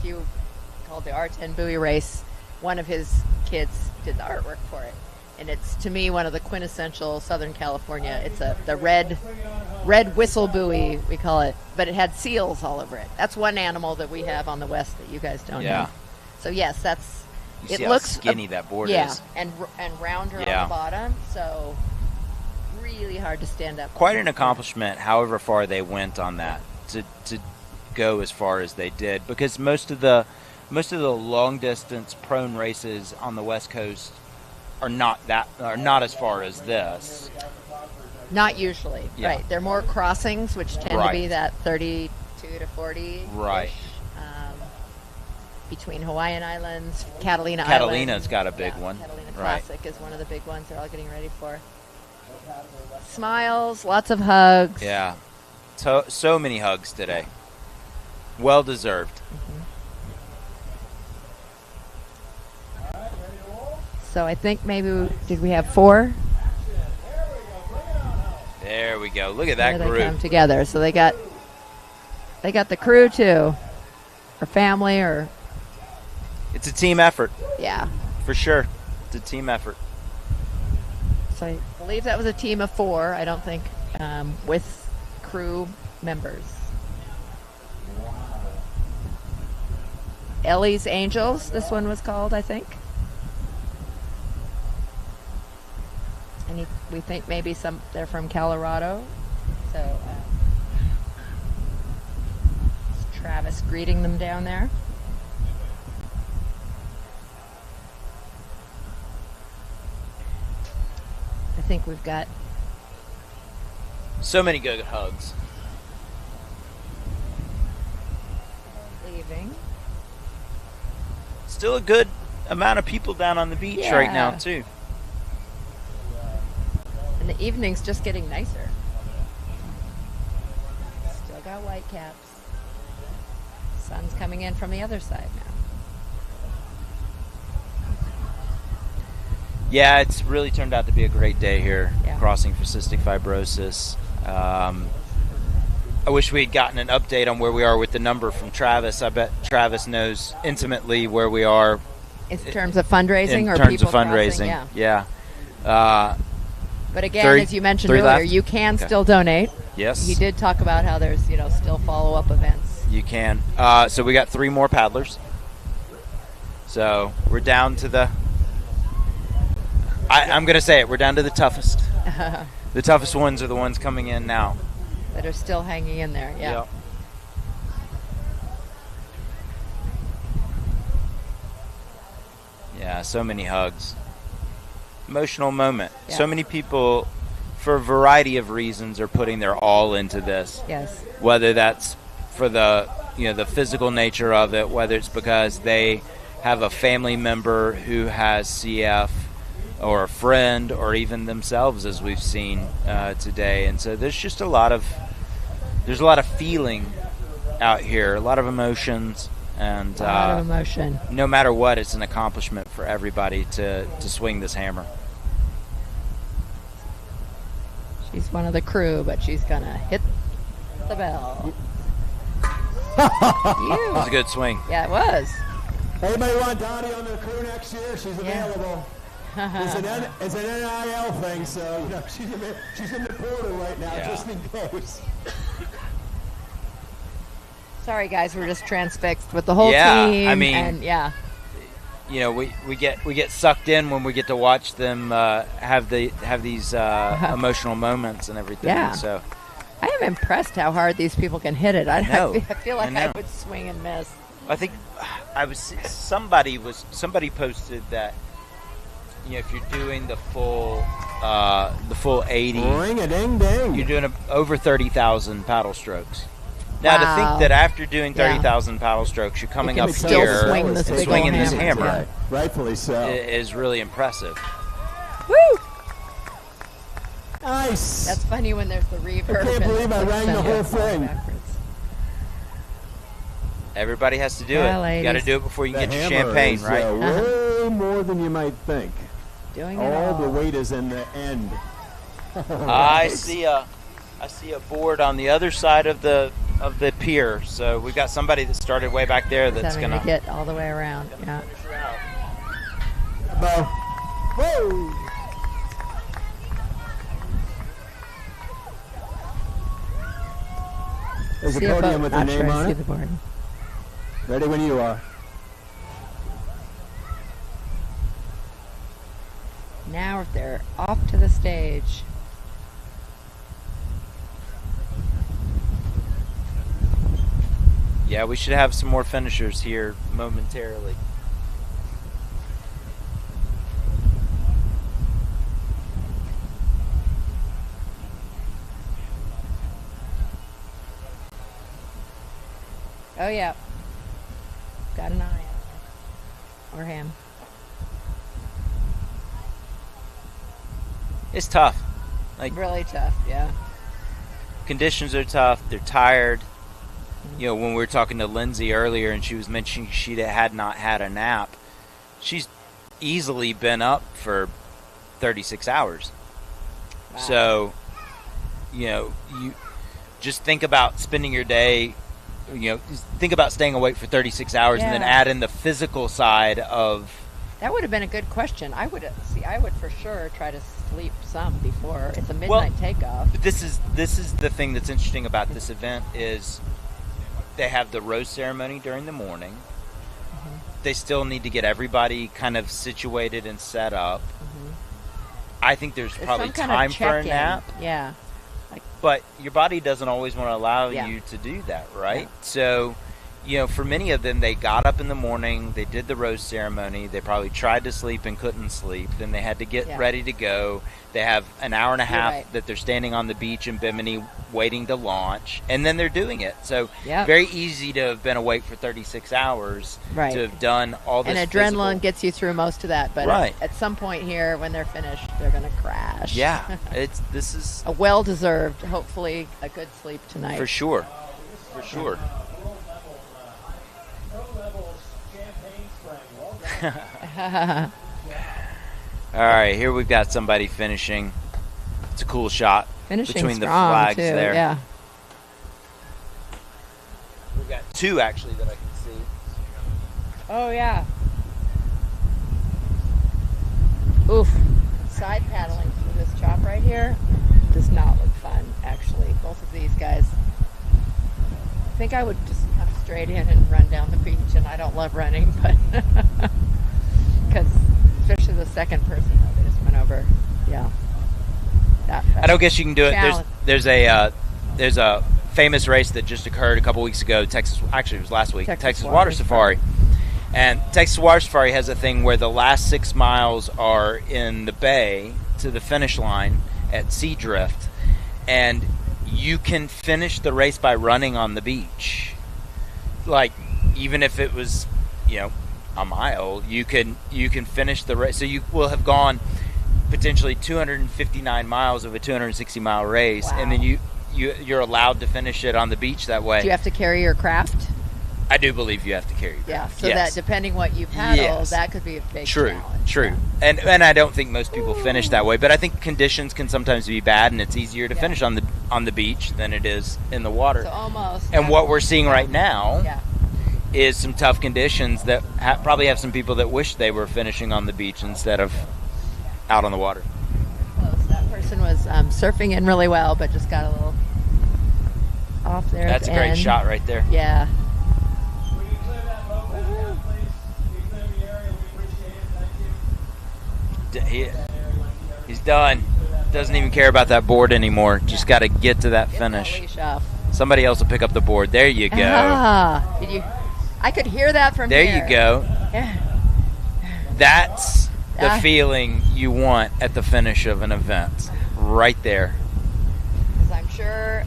called the R10 Buoy race. One of his kids did the artwork for it, and it's, to me, one of the quintessential Southern California. It's the red whistle buoy, we call it, but it had seals all over it. That's one animal that we have on the west that you guys don't have. So yes, it looks how skinny that board is. Yeah, and rounder on the bottom, so really hard to stand up. Quite an accomplishment, however far they went on that, to go as far as they did, because most of the long distance prone races on the West Coast are not as far as this. Not usually, right? They're more crossings, which tend to be that 32 to 40. Right. Between Hawaiian Islands, Catalina's Catalina's got a big one. Catalina Classic is one of the big ones they're all getting ready for. Smiles, lots of hugs. Yeah. So many hugs today. Well deserved. So I think maybe did we have 4? There we go. Look at that group. They come together. So they got the crew too, or family, or. It's a team effort. Yeah. For sure. It's a team effort. So I believe that was a team of 4, I don't think, with crew members. Ellie's Angels, this one was called, I think. And we think maybe they're from Colorado. So it's Travis greeting them down there. I think we've got so many good hugs. leaving. Still a good amount of people down on the beach right now, too. And the evening's just getting nicer. Still got white caps. Sun's coming in from the other side now. Yeah, it's really turned out to be a great day here, Crossing for Cystic Fibrosis. I wish we had gotten an update on where we are with the number from Travis. I bet Travis knows intimately where we are. In terms of fundraising in or terms people of fundraising, crossing? yeah. But again, as you mentioned earlier, left? you can still donate. Yes. He did talk about how there's, still follow-up events. You can. So we got 3 more paddlers. So we're down to the... I'm going to say it. We're down to the toughest. The toughest ones are the ones coming in now. That are still hanging in there, yeah. Yep. Yeah, so many hugs. Emotional moment. Yeah. So many people, for a variety of reasons, are putting their all into this. Yes. Whether that's for the the physical nature of it, whether it's because they have a family member who has CF, or a friend, or even themselves, as we've seen today. And so there's just a lot of feeling out here, a lot of emotions, and a lot of emotion. No matter what, it's an accomplishment for everybody to swing this hammer. She's one of the crew, but she's gonna hit the bell. It was a good swing. Yeah, it was. Anybody want Dottie on their crew next year? She's available. It's an NIL thing, so she's in the portal right now, just in case. Sorry, guys, we're just transfixed with the whole team. I mean, and we get sucked in when we get to watch them have these emotional moments and everything. Yeah. So I am impressed how hard these people can hit it. I feel like I know. would swing and miss. I think somebody posted that. If you're doing the full 80, ring-a-ding-ding, you're doing over 30,000 paddle strokes. Now, to think that after doing 30,000 paddle strokes, you're coming up here and swinging this hammer, right. Rightfully so, is really impressive. Woo! Nice. That's funny when there's the reverb. I can't believe I rang the whole thing. Everybody has to do it. You got to do it before you can get your champagne, right? Way more than you might think. Doing all the weight is in the end. I see a board on the other side of the pier. So we've got somebody that started way back there that's going to get all the way around. Yeah. Whoa! There's a podium with your name on it. Ready when you are. Now they're off to the stage. Yeah, we should have some more finishers here momentarily. Oh, yeah. Got an eye on her. Or him. It's tough. Really tough, yeah. Conditions are tough. They're tired. When we were talking to Lindsay earlier and she was mentioning she had not had a nap, she's easily been up for 36 hours. Wow. So, you just think about spending your day, think about staying awake for 36 hours and then add in the physical side of... That would have been a good question. I would for sure try to sleep some before. It's a midnight takeoff. But this is the thing that's interesting about this event is they have the rose ceremony during the morning. Mm-hmm. They still need to get everybody kind of situated and set up. Mm-hmm. I think there's probably time for a nap. Yeah. But your body doesn't always want to allow you to do that, right? Yeah. So for many of them, they got up in the morning, they did the rose ceremony, they probably tried to sleep and couldn't sleep, then they had to get ready to go. They have an hour and a half that they're standing on the beach in Bimini waiting to launch, and then they're doing it. So very easy to have been awake for 36 hours to have done all this. And adrenaline gets you through most of that, but at some point here, when they're finished, they're going to crash. Yeah, this is a well-deserved, hopefully, a good sleep tonight. For sure. For sure. All right, here we've got somebody finishing. It's a cool shot between the flags there. Yeah. We've got two actually that I can see. Oh yeah. Oof. Side paddling through this chop right here does not look fun, actually. Both of these guys. I think I would just come straight in and run down the beach, and I don't love running, but because especially the second person that they just went over, I don't guess you can do it. There's a famous race that just occurred a couple weeks ago. Actually, it was last week. Texas Water Safari, and Texas Water Safari has a thing where the last 6 miles are in the bay to the finish line at Sea Drift, and you can finish the race by running on the beach. Like, even if it was, a mile, you can finish the race. So you will have gone potentially 259 miles of a 260-mile race, and then you're allowed to finish it on the beach that way. Do you have to carry your craft? I do believe you have to carry your craft. So that depending what you paddle, that could be a big challenge. True. And I don't think most people finish that way, but I think conditions can sometimes be bad, and it's easier to finish on the beach than it is in the water. So almost. And what we're seeing right now is some tough conditions that probably have some people that wish they were finishing on the beach instead of out on the water. Close. That person was surfing in really well, but just got a little off there. That's a great shot right there. Yeah. He's done. Doesn't even care about that board anymore. Just got to get to that finish. Somebody else will pick up the board. There you go. I could hear that from there. Here. You go. That's the feeling you want at the finish of an event. Right there. Because I'm sure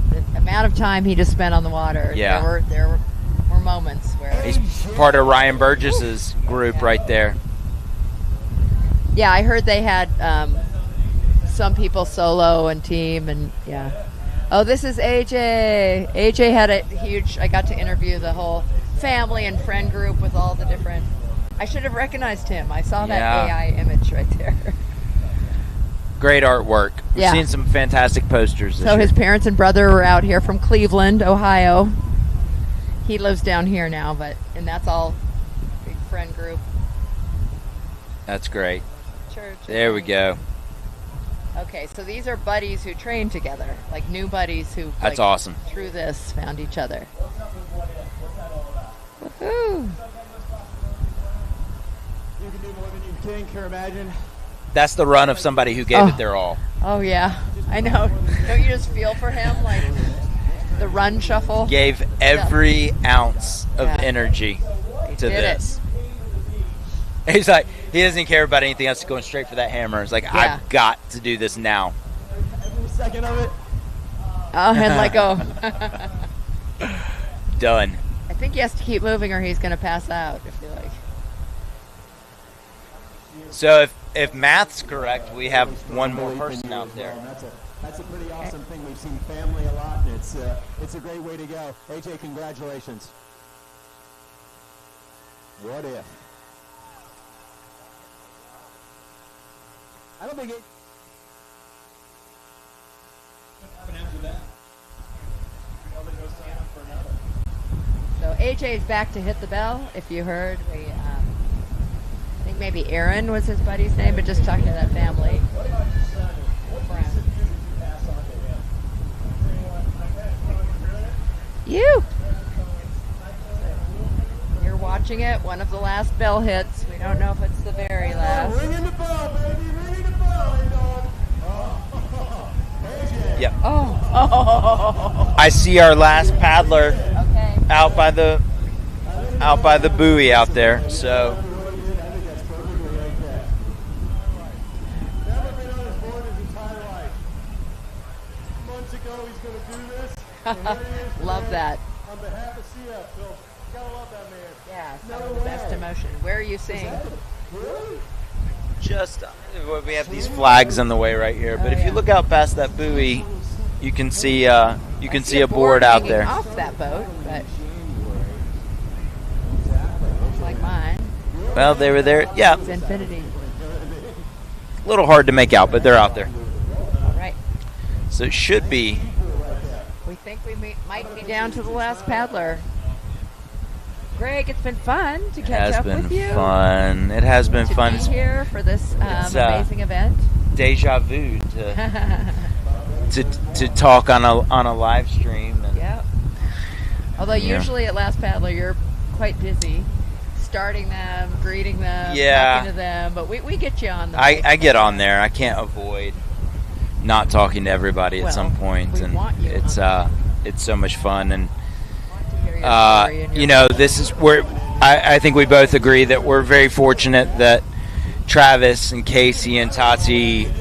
the amount of time he just spent on the water. Yeah. There were moments where he's part of Ryan Burgess's group right there. Yeah, I heard they had some people solo and team, and Oh, this is AJ. AJ had a huge. I got to interview the whole family and friend group with all the different. I should have recognized him. I saw that AI image right there. Great artwork. We've seen some fantastic posters. So his parents and brother were out here from Cleveland, Ohio. He lives down here now, and that's all big friend group. That's great. Church. There we go. Okay, so these are buddies who train together, like new buddies who. That's awesome. Through this, found each other. Woohoo! You can do more than you can. Can you imagine? That's the run of somebody who gave it their all. Oh yeah, I know. Don't you just feel for him, like the run shuffle? Gave every ounce of energy to this. He's like, he doesn't care about anything else. He's going straight for that hammer. It's like, I've got to do this now. Every second of it. Oh, and let go. Done. I think he has to keep moving or he's going to pass out, I feel like. So if math's correct, we have one more person out there. That's a pretty awesome thing. We've seen family a lot, and it's a great way to go. AJ, congratulations. What if? I don't think it. So AJ's back to hit the bell. If you heard, I think maybe Aaron was his buddy's name, but just talking to that family. You. You're watching it. One of the last bell hits. We don't know if it's the very last. Ringing the bell, baby. Ringing the bell. Yep. Oh. I see our last paddler. Okay. out by the buoy out there. So love that. On behalf of CF, so gotta love that man. Yeah, some of the best emotion. Where are you seeing? just we have these flags in the way right here, but if you look out past that buoy, you can see a board out hanging there. Off that boat, but looks like mine. Well, they were there. Yeah, It's infinity. a little hard to make out, but they're out there. All right. So it should be. We think we might be down to the last paddler. Greg, it's been fun to catch up with you. It has been fun. It has been to fun. Be here for this amazing event. Deja vu to talk on a live stream. Yeah. Although usually at Last Paddler you're quite busy, starting them, greeting them, talking to them. But we get you on the. I get on there. I can't avoid not talking to everybody at some point, and it's so much fun. And this is where I think we both agree that we're very fortunate that Travis and Casey and Tati,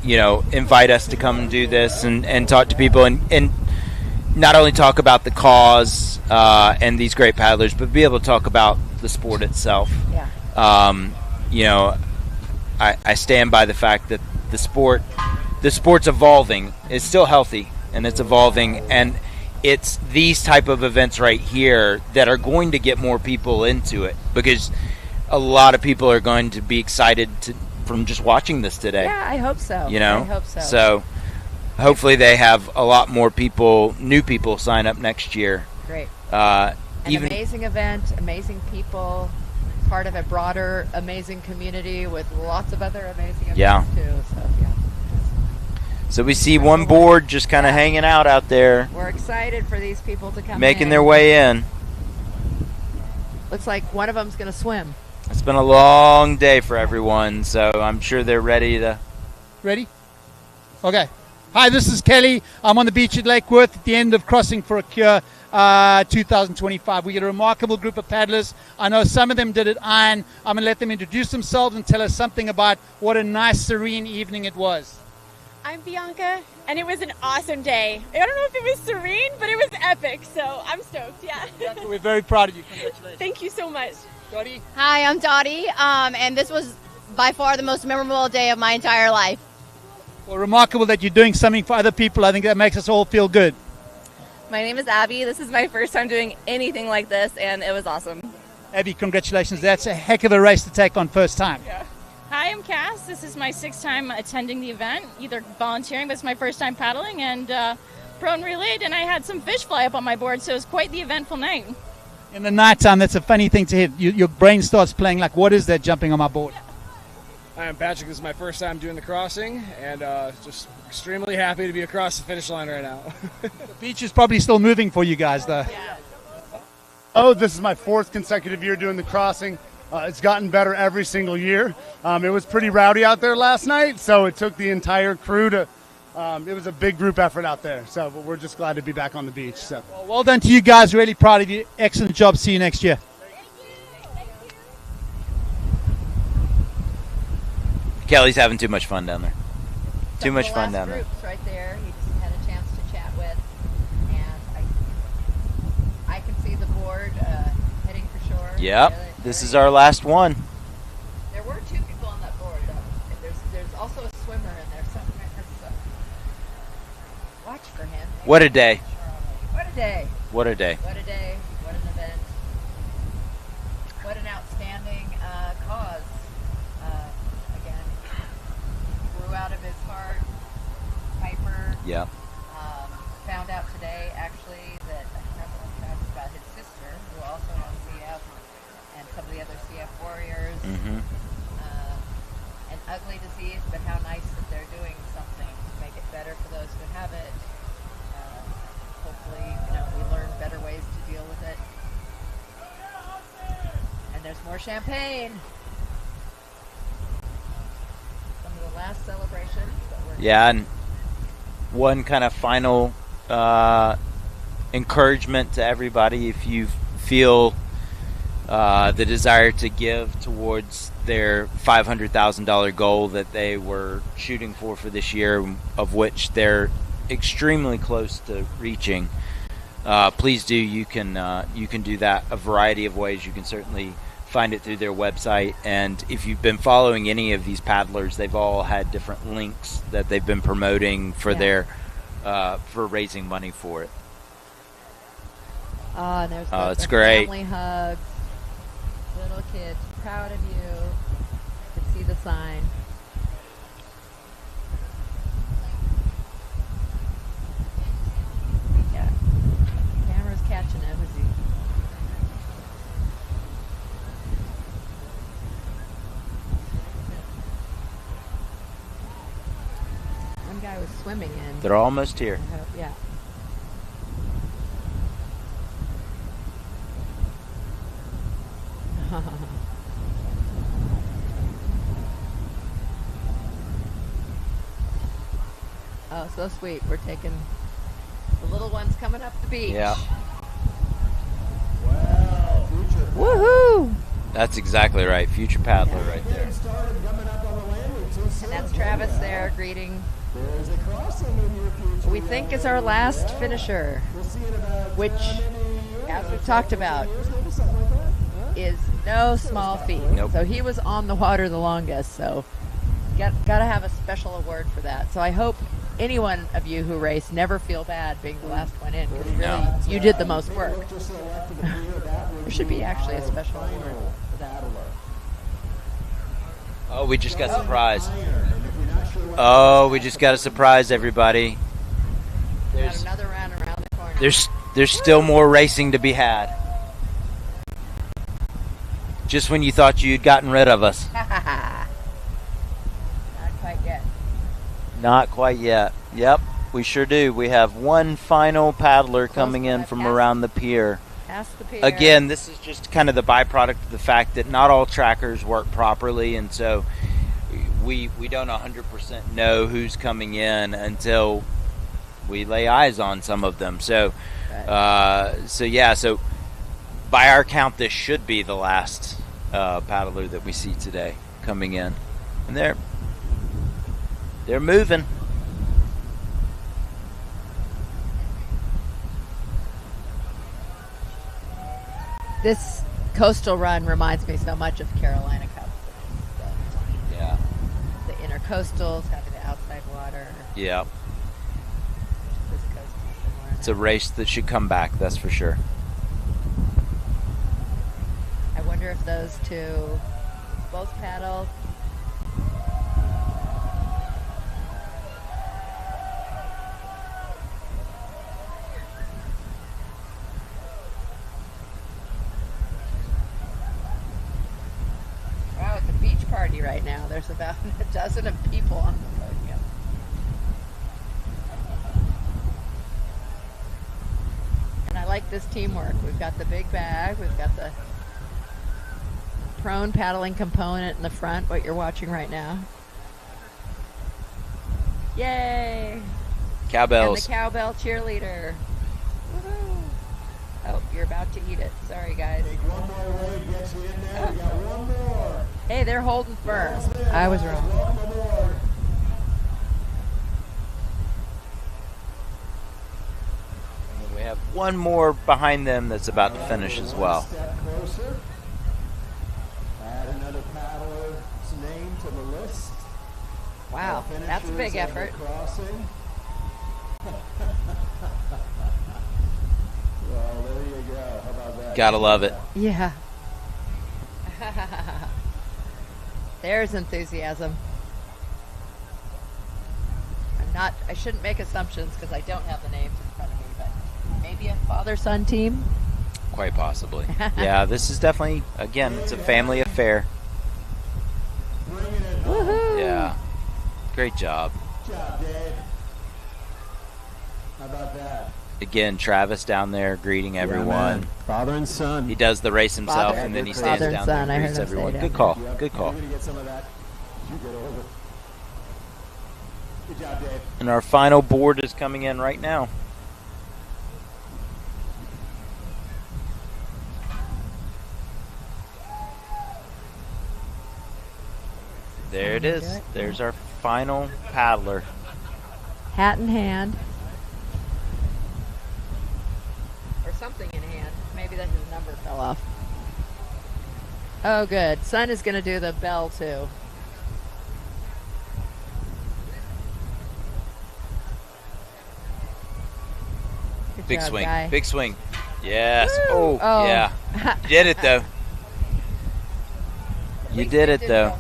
invite us to come and do this and talk to people and not only talk about the cause and these great paddlers, but be able to talk about the sport itself. Yeah. I stand by the fact that the sport's evolving. It's still healthy and it's evolving, and it's these type of events right here that are going to get more people into it, because a lot of people are going to be excited from just watching this today. Yeah, I hope so. I hope so. So hopefully they have a lot more new people sign up next year. Great. Amazing event, amazing people, part of a broader amazing community with lots of other amazing events too. So So we see one board just kind of hanging out there. We're excited for these people to come making their way in. Looks like one of them's going to swim. It's been a long day for everyone, so I'm sure they're ready to... Ready? Okay. Hi, this is Kelly. I'm on the beach at Lake Worth at the end of Crossing For a Cure 2025. We get a remarkable group of paddlers. I know some of them did it iron. I'm going to let them introduce themselves and tell us something about what a nice, serene evening it was. I'm Bianca, and it was an awesome day. I don't know if it was serene, but it was epic, so I'm stoked, yeah. We're very proud of you. Congratulations. Thank you so much. Dottie? Hi, I'm Dottie, and this was by far the most memorable day of my entire life. Well, remarkable that you're doing something for other people. I think that makes us all feel good. My name is Abby. This is my first time doing anything like this, and it was awesome. Abby, congratulations. That's a heck of a race to take on first time. Yeah. Hi, I'm Cass. This is my 6th time attending the event, either volunteering, but it's my first time paddling, and prone relayed, and I had some fish fly up on my board, so it was quite the eventful night. In the nighttime, that's a funny thing to hit. Your brain starts playing like, what is that jumping on my board? Hi, I'm Patrick. This is my first time doing the crossing, and just extremely happy to be across the finish line right now. The beach is probably still moving for you guys, though. Yeah. Oh, this is my 4th consecutive year doing the crossing. It's gotten better every single year. It was pretty rowdy out there last night, so it took the entire crew to. It was a big group effort out there, so we're just glad to be back on the beach. So, well done to you guys. Really proud of you. Excellent job. See you next year. Kelly's having too much fun down there. Too much fun down there. Right there, he just had a chance to chat with, and I can see the board heading for shore. Yep, this is our last one. There were 2 people on that board, though. There's also a swimmer in there somewhere. So watch for him. What a day. What a day. What a day. What a day. What an event. What an outstanding cause. Again, grew out of his heart. Piper. Yeah. Found out today, actually, that about his sister, who also has CF, and some of the other CF warriors. Mm-hmm. An ugly disease, but how nice that they're doing something to make it better for those who have it. Hopefully, we learn better ways to deal with it. And there's more champagne. Some of the last celebrations that we're Yeah, and one kind of final encouragement to everybody, if you feel the desire to give towards their $500,000 goal that they were shooting for this year, of which they're extremely close to reaching, please do. You can do that a variety of ways. You can certainly find it through their website, and if you've been following any of these paddlers, they've all had different links that they've been promoting for their for raising money for it. Oh, and there's it's the great. Family hugs. Little kids, proud of you. You can see the sign. Yeah. Camera's catching it. Was he? One guy was swimming in. They're almost here. Yeah. Oh, so sweet. We're taking the little ones coming up the beach. Yeah. Wow. Woohoo! That's exactly right. Future paddler right there. And that's Travis there greeting. There's a crossing in your future. We think is our last finisher, which, as we've talked about, is no small feat. Nope. So he was on the water the longest, so got to have a special award for that. So I hope any one of you who race never feel bad being the last one in, because really you did the most work. There should be actually a special award for that. Oh, we just got surprised. Oh, we just got a surprise, everybody. Got another round around the corner. There's still more racing to be had. Just when you thought you'd gotten rid of us. Not quite yet. Not quite yet. Yep, we sure do. We have one final paddler coming in from around the pier. Past the pier. Again, this is just kind of the byproduct of the fact that not all trackers work properly, and so we don't 100% know who's coming in until we lay eyes on some of them. So, so by our count, this should be the last paddler that we see today coming in, and they're moving. This coastal run reminds me so much of Carolina Cup. Yeah. The intercoastals, having the outside water. Yeah. This coast is similar. It's a race that should come back, that's for sure. I wonder if those two both paddle. Wow, it's a beach party right now. There's about a dozen of people on the podium. And I like this teamwork. We've got the big bag, we've got the prone paddling component in the front, what you're watching right now. Yay! Cowbells. And the cowbell cheerleader. Woohoo! Oh, you're about to eat it. Sorry, guys. Take one more leg, get you in there. We got one more. Hey, they're holding firm. I was wrong. Welcome aboard. And we have one more behind them that's about to finish as well. Step closer. Add another paddler's name to the list. Wow, that's a big Finishers of the effort. Crossing. Well, there you go. How about that? Gotta love it. Yeah. There's enthusiasm. I shouldn't make assumptions because I don't have the names in front of me, but maybe a father-son team? Quite possibly. Yeah, this is definitely, again, it's a family affair. Woohoo! Yeah. Great job. Good job, Dave. How about that? Again, Travis down there greeting everyone. man. Father and son. He does the race himself, Father- and then he father stands and down son, there I and heard greets him say everyone. that. Good call. Yep. Good call. You're going to get some of that. You get over. Good job, Dave. And our final board is coming in right now. There it is. There's our final paddler. Hat in hand. Or something in hand. Maybe that his number fell off. Oh, good. Son is going to do the bell, too. Good Big job, swing. guy. Big swing. Yes. Woo! Oh, yeah. You did it, though. You did it, though.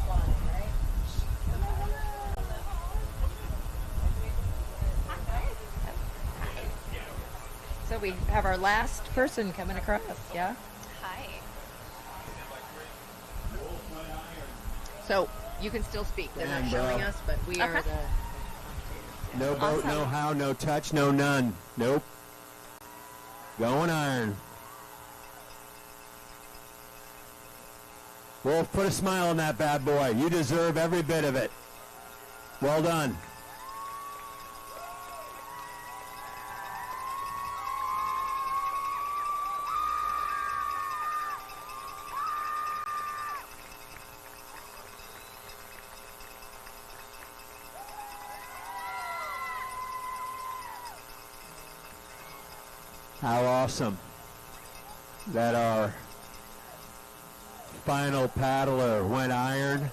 So we have our last person coming across, yeah? Hi. So you can still speak. They're not Damn, showing bro. us, but we are Okay. the... No boat, Awesome. no how, no touch, no none. Nope. Going iron. Wolf, put a smile on that bad boy. You deserve every bit of it. Well done. How awesome that our final paddler went iron.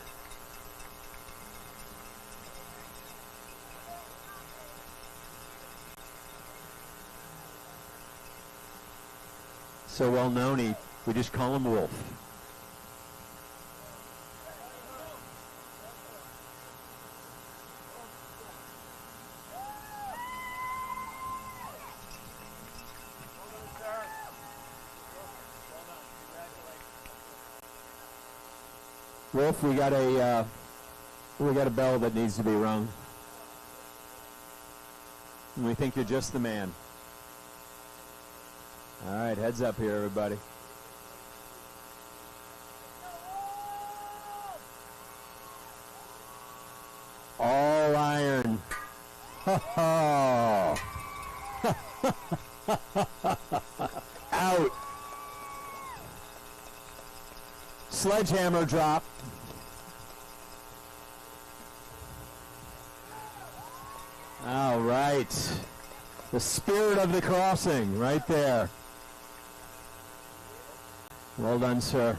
So well known, we just call him Wolf. Wolf, we got a bell that needs to be rung. And we think you're just the man. All right, heads up here, everybody. All iron. Ha Out. Sledgehammer drop. All right. The spirit of the crossing right there. Well done, sir.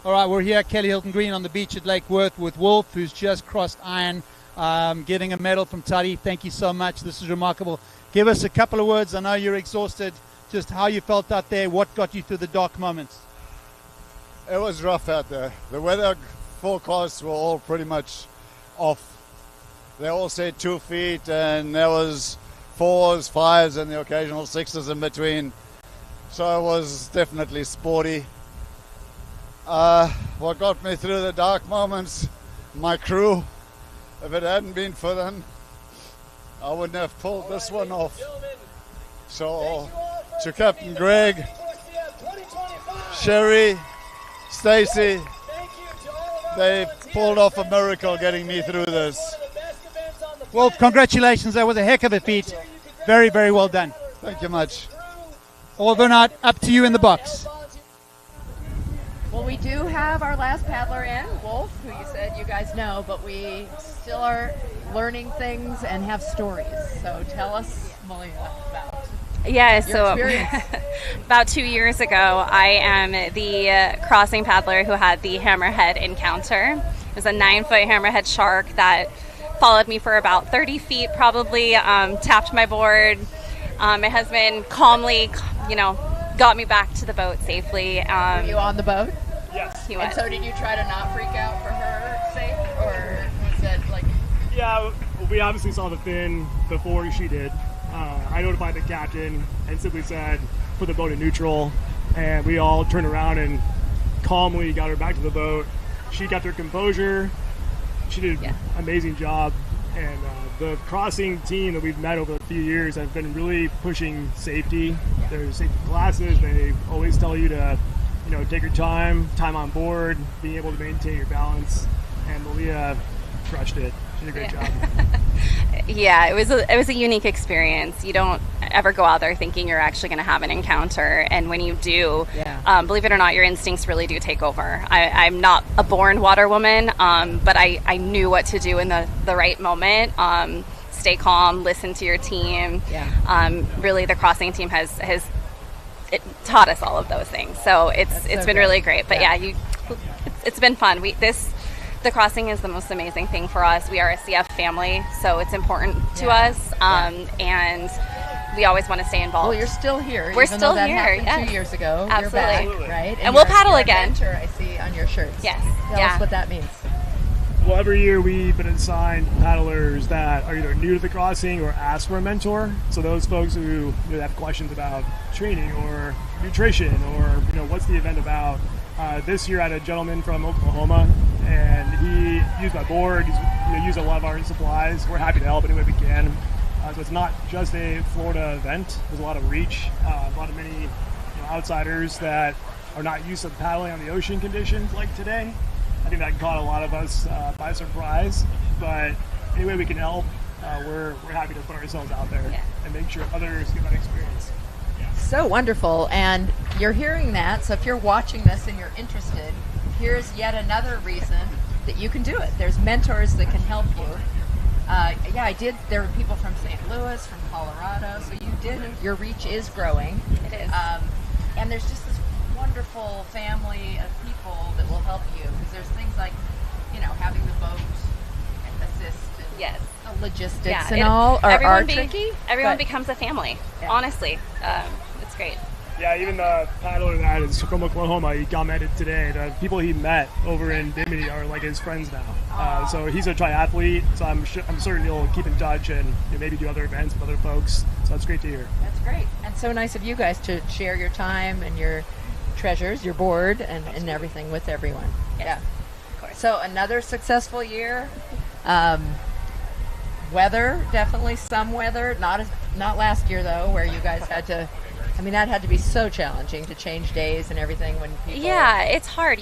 All right, we're here at Kelly Hilton Green on the beach at Lake Worth with Wolf, who's just crossed iron, getting a medal from Toddy. Thank you so much. This is remarkable. Give us a couple of words. I know you're exhausted. Just how you felt out there. What got you through the dark moments? It was rough out there. The weather forecasts were all pretty much off. They all said 2 feet, and there was 4s, 5s, and the occasional 6s in between. So it was definitely sporty. What got me through the dark moments, my crew. If it hadn't been for them, I wouldn't have pulled this one off. So to Captain Greg, Sherry, Stacy, they pulled off a miracle getting me through this. Well, congratulations. That was a heck of a feat. Very, very well done. Thank you much. Although not, up to you in the box. Well, we do have our last paddler in, Wolf, who you said you guys know, but we still are learning things and have stories. So tell us, Malia, about Yeah, your so experience. about 2 years ago, I am the crossing paddler who had the hammerhead encounter. It was a 9-foot hammerhead shark that followed me for about 30 feet, probably tapped my board. My husband calmly, got me back to the boat safely. Were you on the boat? Yes. He And was. so did you try to not freak out for her sake? Or was it like... Yeah, we obviously saw the fin before she did. I notified the captain and simply said, put the boat in neutral. And we all turned around and calmly got her back to the boat. She kept her composure. She did an amazing job. And the crossing team that we've met over a few years have been really pushing safety. There's safety classes. They always tell you to, take your time on board, being able to maintain your balance. And Malia crushed it. She did a great job. Yeah, it was a unique experience. You don't ever go out there thinking you're actually going to have an encounter, and when you do, believe it or not, your instincts really do take over. I'm not a born water woman, but I knew what to do in the right moment. Stay calm, listen to your team. Really, the crossing team has it taught us all of those things. So it's been really great. But it's been fun. The crossing is the most amazing thing for us. We are a CF family, so it's important to us, and we always want to stay involved. Well, you're still here. We're even still though that here. happened 2 years ago. Absolutely. You're back, right? And we'll you're- paddle you're a again. mentor, I see on your shirts. Yes. Tell us what that means. Well, every year we've been assigned paddlers that are either new to the crossing or ask for a mentor. So those folks who have questions about training or nutrition or what's the event about. This year I had a gentleman from Oklahoma, and he used my board. He's used a lot of our supplies. We're happy to help any way we can. So it's not just a Florida event. There's a lot of reach, a lot of many outsiders that are not used to paddling on the ocean conditions like today. I think that caught a lot of us by surprise, but any way we can help, we're happy to put ourselves out there and make sure others get that experience. So wonderful, and you're hearing that, so if you're watching this and you're interested, here's yet another reason that you can do it. There's mentors that can help you. There were people from St. Louis, from Colorado, so your reach is growing. It is. And there's just this wonderful family of people that will help you, because there's things like, having the boat assist and the logistics and all are tricky. Everyone becomes a family, honestly. It's great. Yeah, even the paddler that is from Oklahoma, he commented today, the people he met over in Bimini are like his friends now. So he's a triathlete, so I'm certain he'll keep in touch and maybe do other events with other folks. So that's great to hear. That's great. And so nice of you guys to share your time and your treasures, your board, and everything with everyone. Yes, of course. So another successful year. Weather, definitely some weather. Not last year, though, where you guys had to... that had to be so challenging to change days and everything when people... Yeah, it's hard.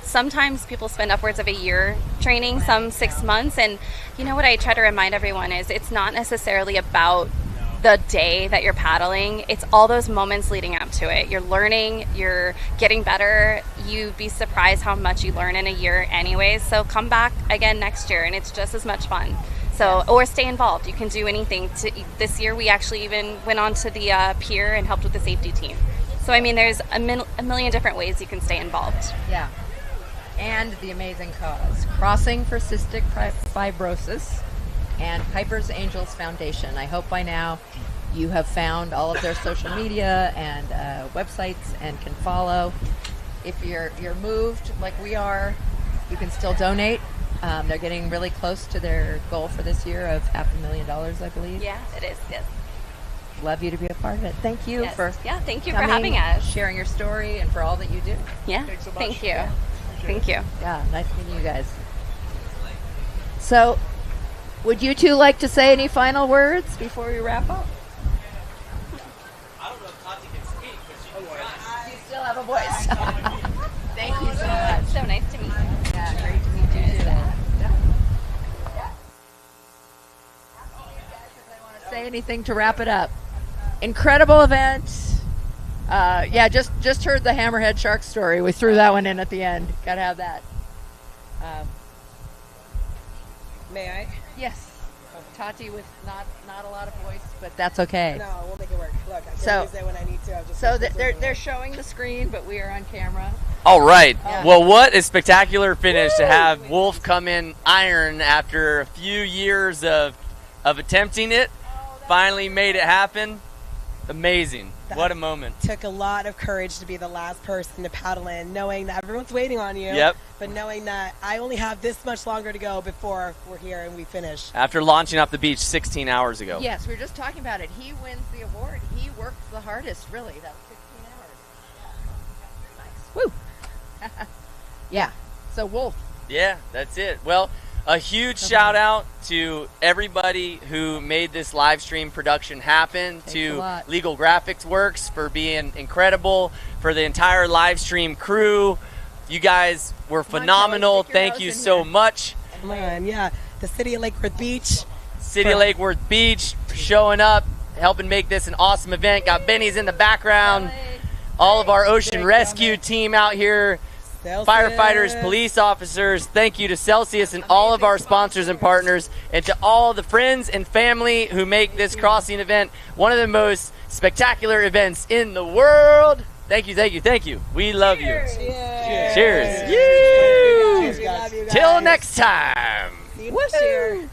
Sometimes people spend upwards of a year training, some 6 months. And what I try to remind everyone is it's not necessarily about the day that you're paddling. It's all those moments leading up to it. You're learning, you're getting better. You'd be surprised how much you learn in a year anyways. So come back again next year and it's just as much fun. So, or stay involved. You can do anything. This year we actually even went on to the pier and helped with the safety team. So there's a million different ways you can stay involved. Yeah. And the amazing cause, Crossing for Cystic Fibrosis and Piper's Angels Foundation. I hope by now you have found all of their social media and websites and can follow. If you're moved like we are, you can still donate. They're getting really close to their goal for this year of $500,000, I believe. Yeah, it is. Yes. Love you to be a part of it. Thank you for thank you for coming, having us, sharing your story, and for all that you do. Yeah, thanks so much. Thank you. Thank you. Yeah, nice meeting you guys. So, would you two like to say any final words before we wrap up? I don't know if Tati can speak, but you still have a voice. Thank you so much. So nice to meet you. Yeah, great to meet you too. Say anything to wrap it up. Incredible event. Just heard the hammerhead shark story. We threw that one in at the end. Gotta have that. May I? Yes. Tati with not a lot of voice, but that's okay. No, we'll make it work. Look, I can use that when I need to. They're showing the screen, but we are on camera. All right. Well, what a spectacular finish to have Wolf come in iron after a few years of attempting it. Finally made it happen. Amazing. What a moment. Took a lot of courage to be the last person to paddle in, knowing that everyone's waiting on you. Yep. But knowing that I only have this much longer to go before we're here and we finish. After launching off the beach 16 hours ago. Yes, we were just talking about it. He wins the award. He worked the hardest, really. That was 16 hours. Nice. Woo. Yeah. So, Wolf. Yeah, that's it. Well, a huge shout out to everybody who made this live stream production happen, to Legal Graphics Works for being incredible, for the entire live stream crew. You guys were phenomenal. Thank you so much. Come on, yeah. The City of Lake Worth Beach. City of Lake Worth Beach for showing up, helping make this an awesome event. Got Benny's in the background. All of our ocean rescue team out here. Firefighters, police officers. Thank you to Celsius and all of our sponsors and partners, and to all the friends and family who make this crossing event one of the most spectacular events in the world. Thank you, thank you, thank you. We love you. Cheers. Cheers. Till next time. See you next year.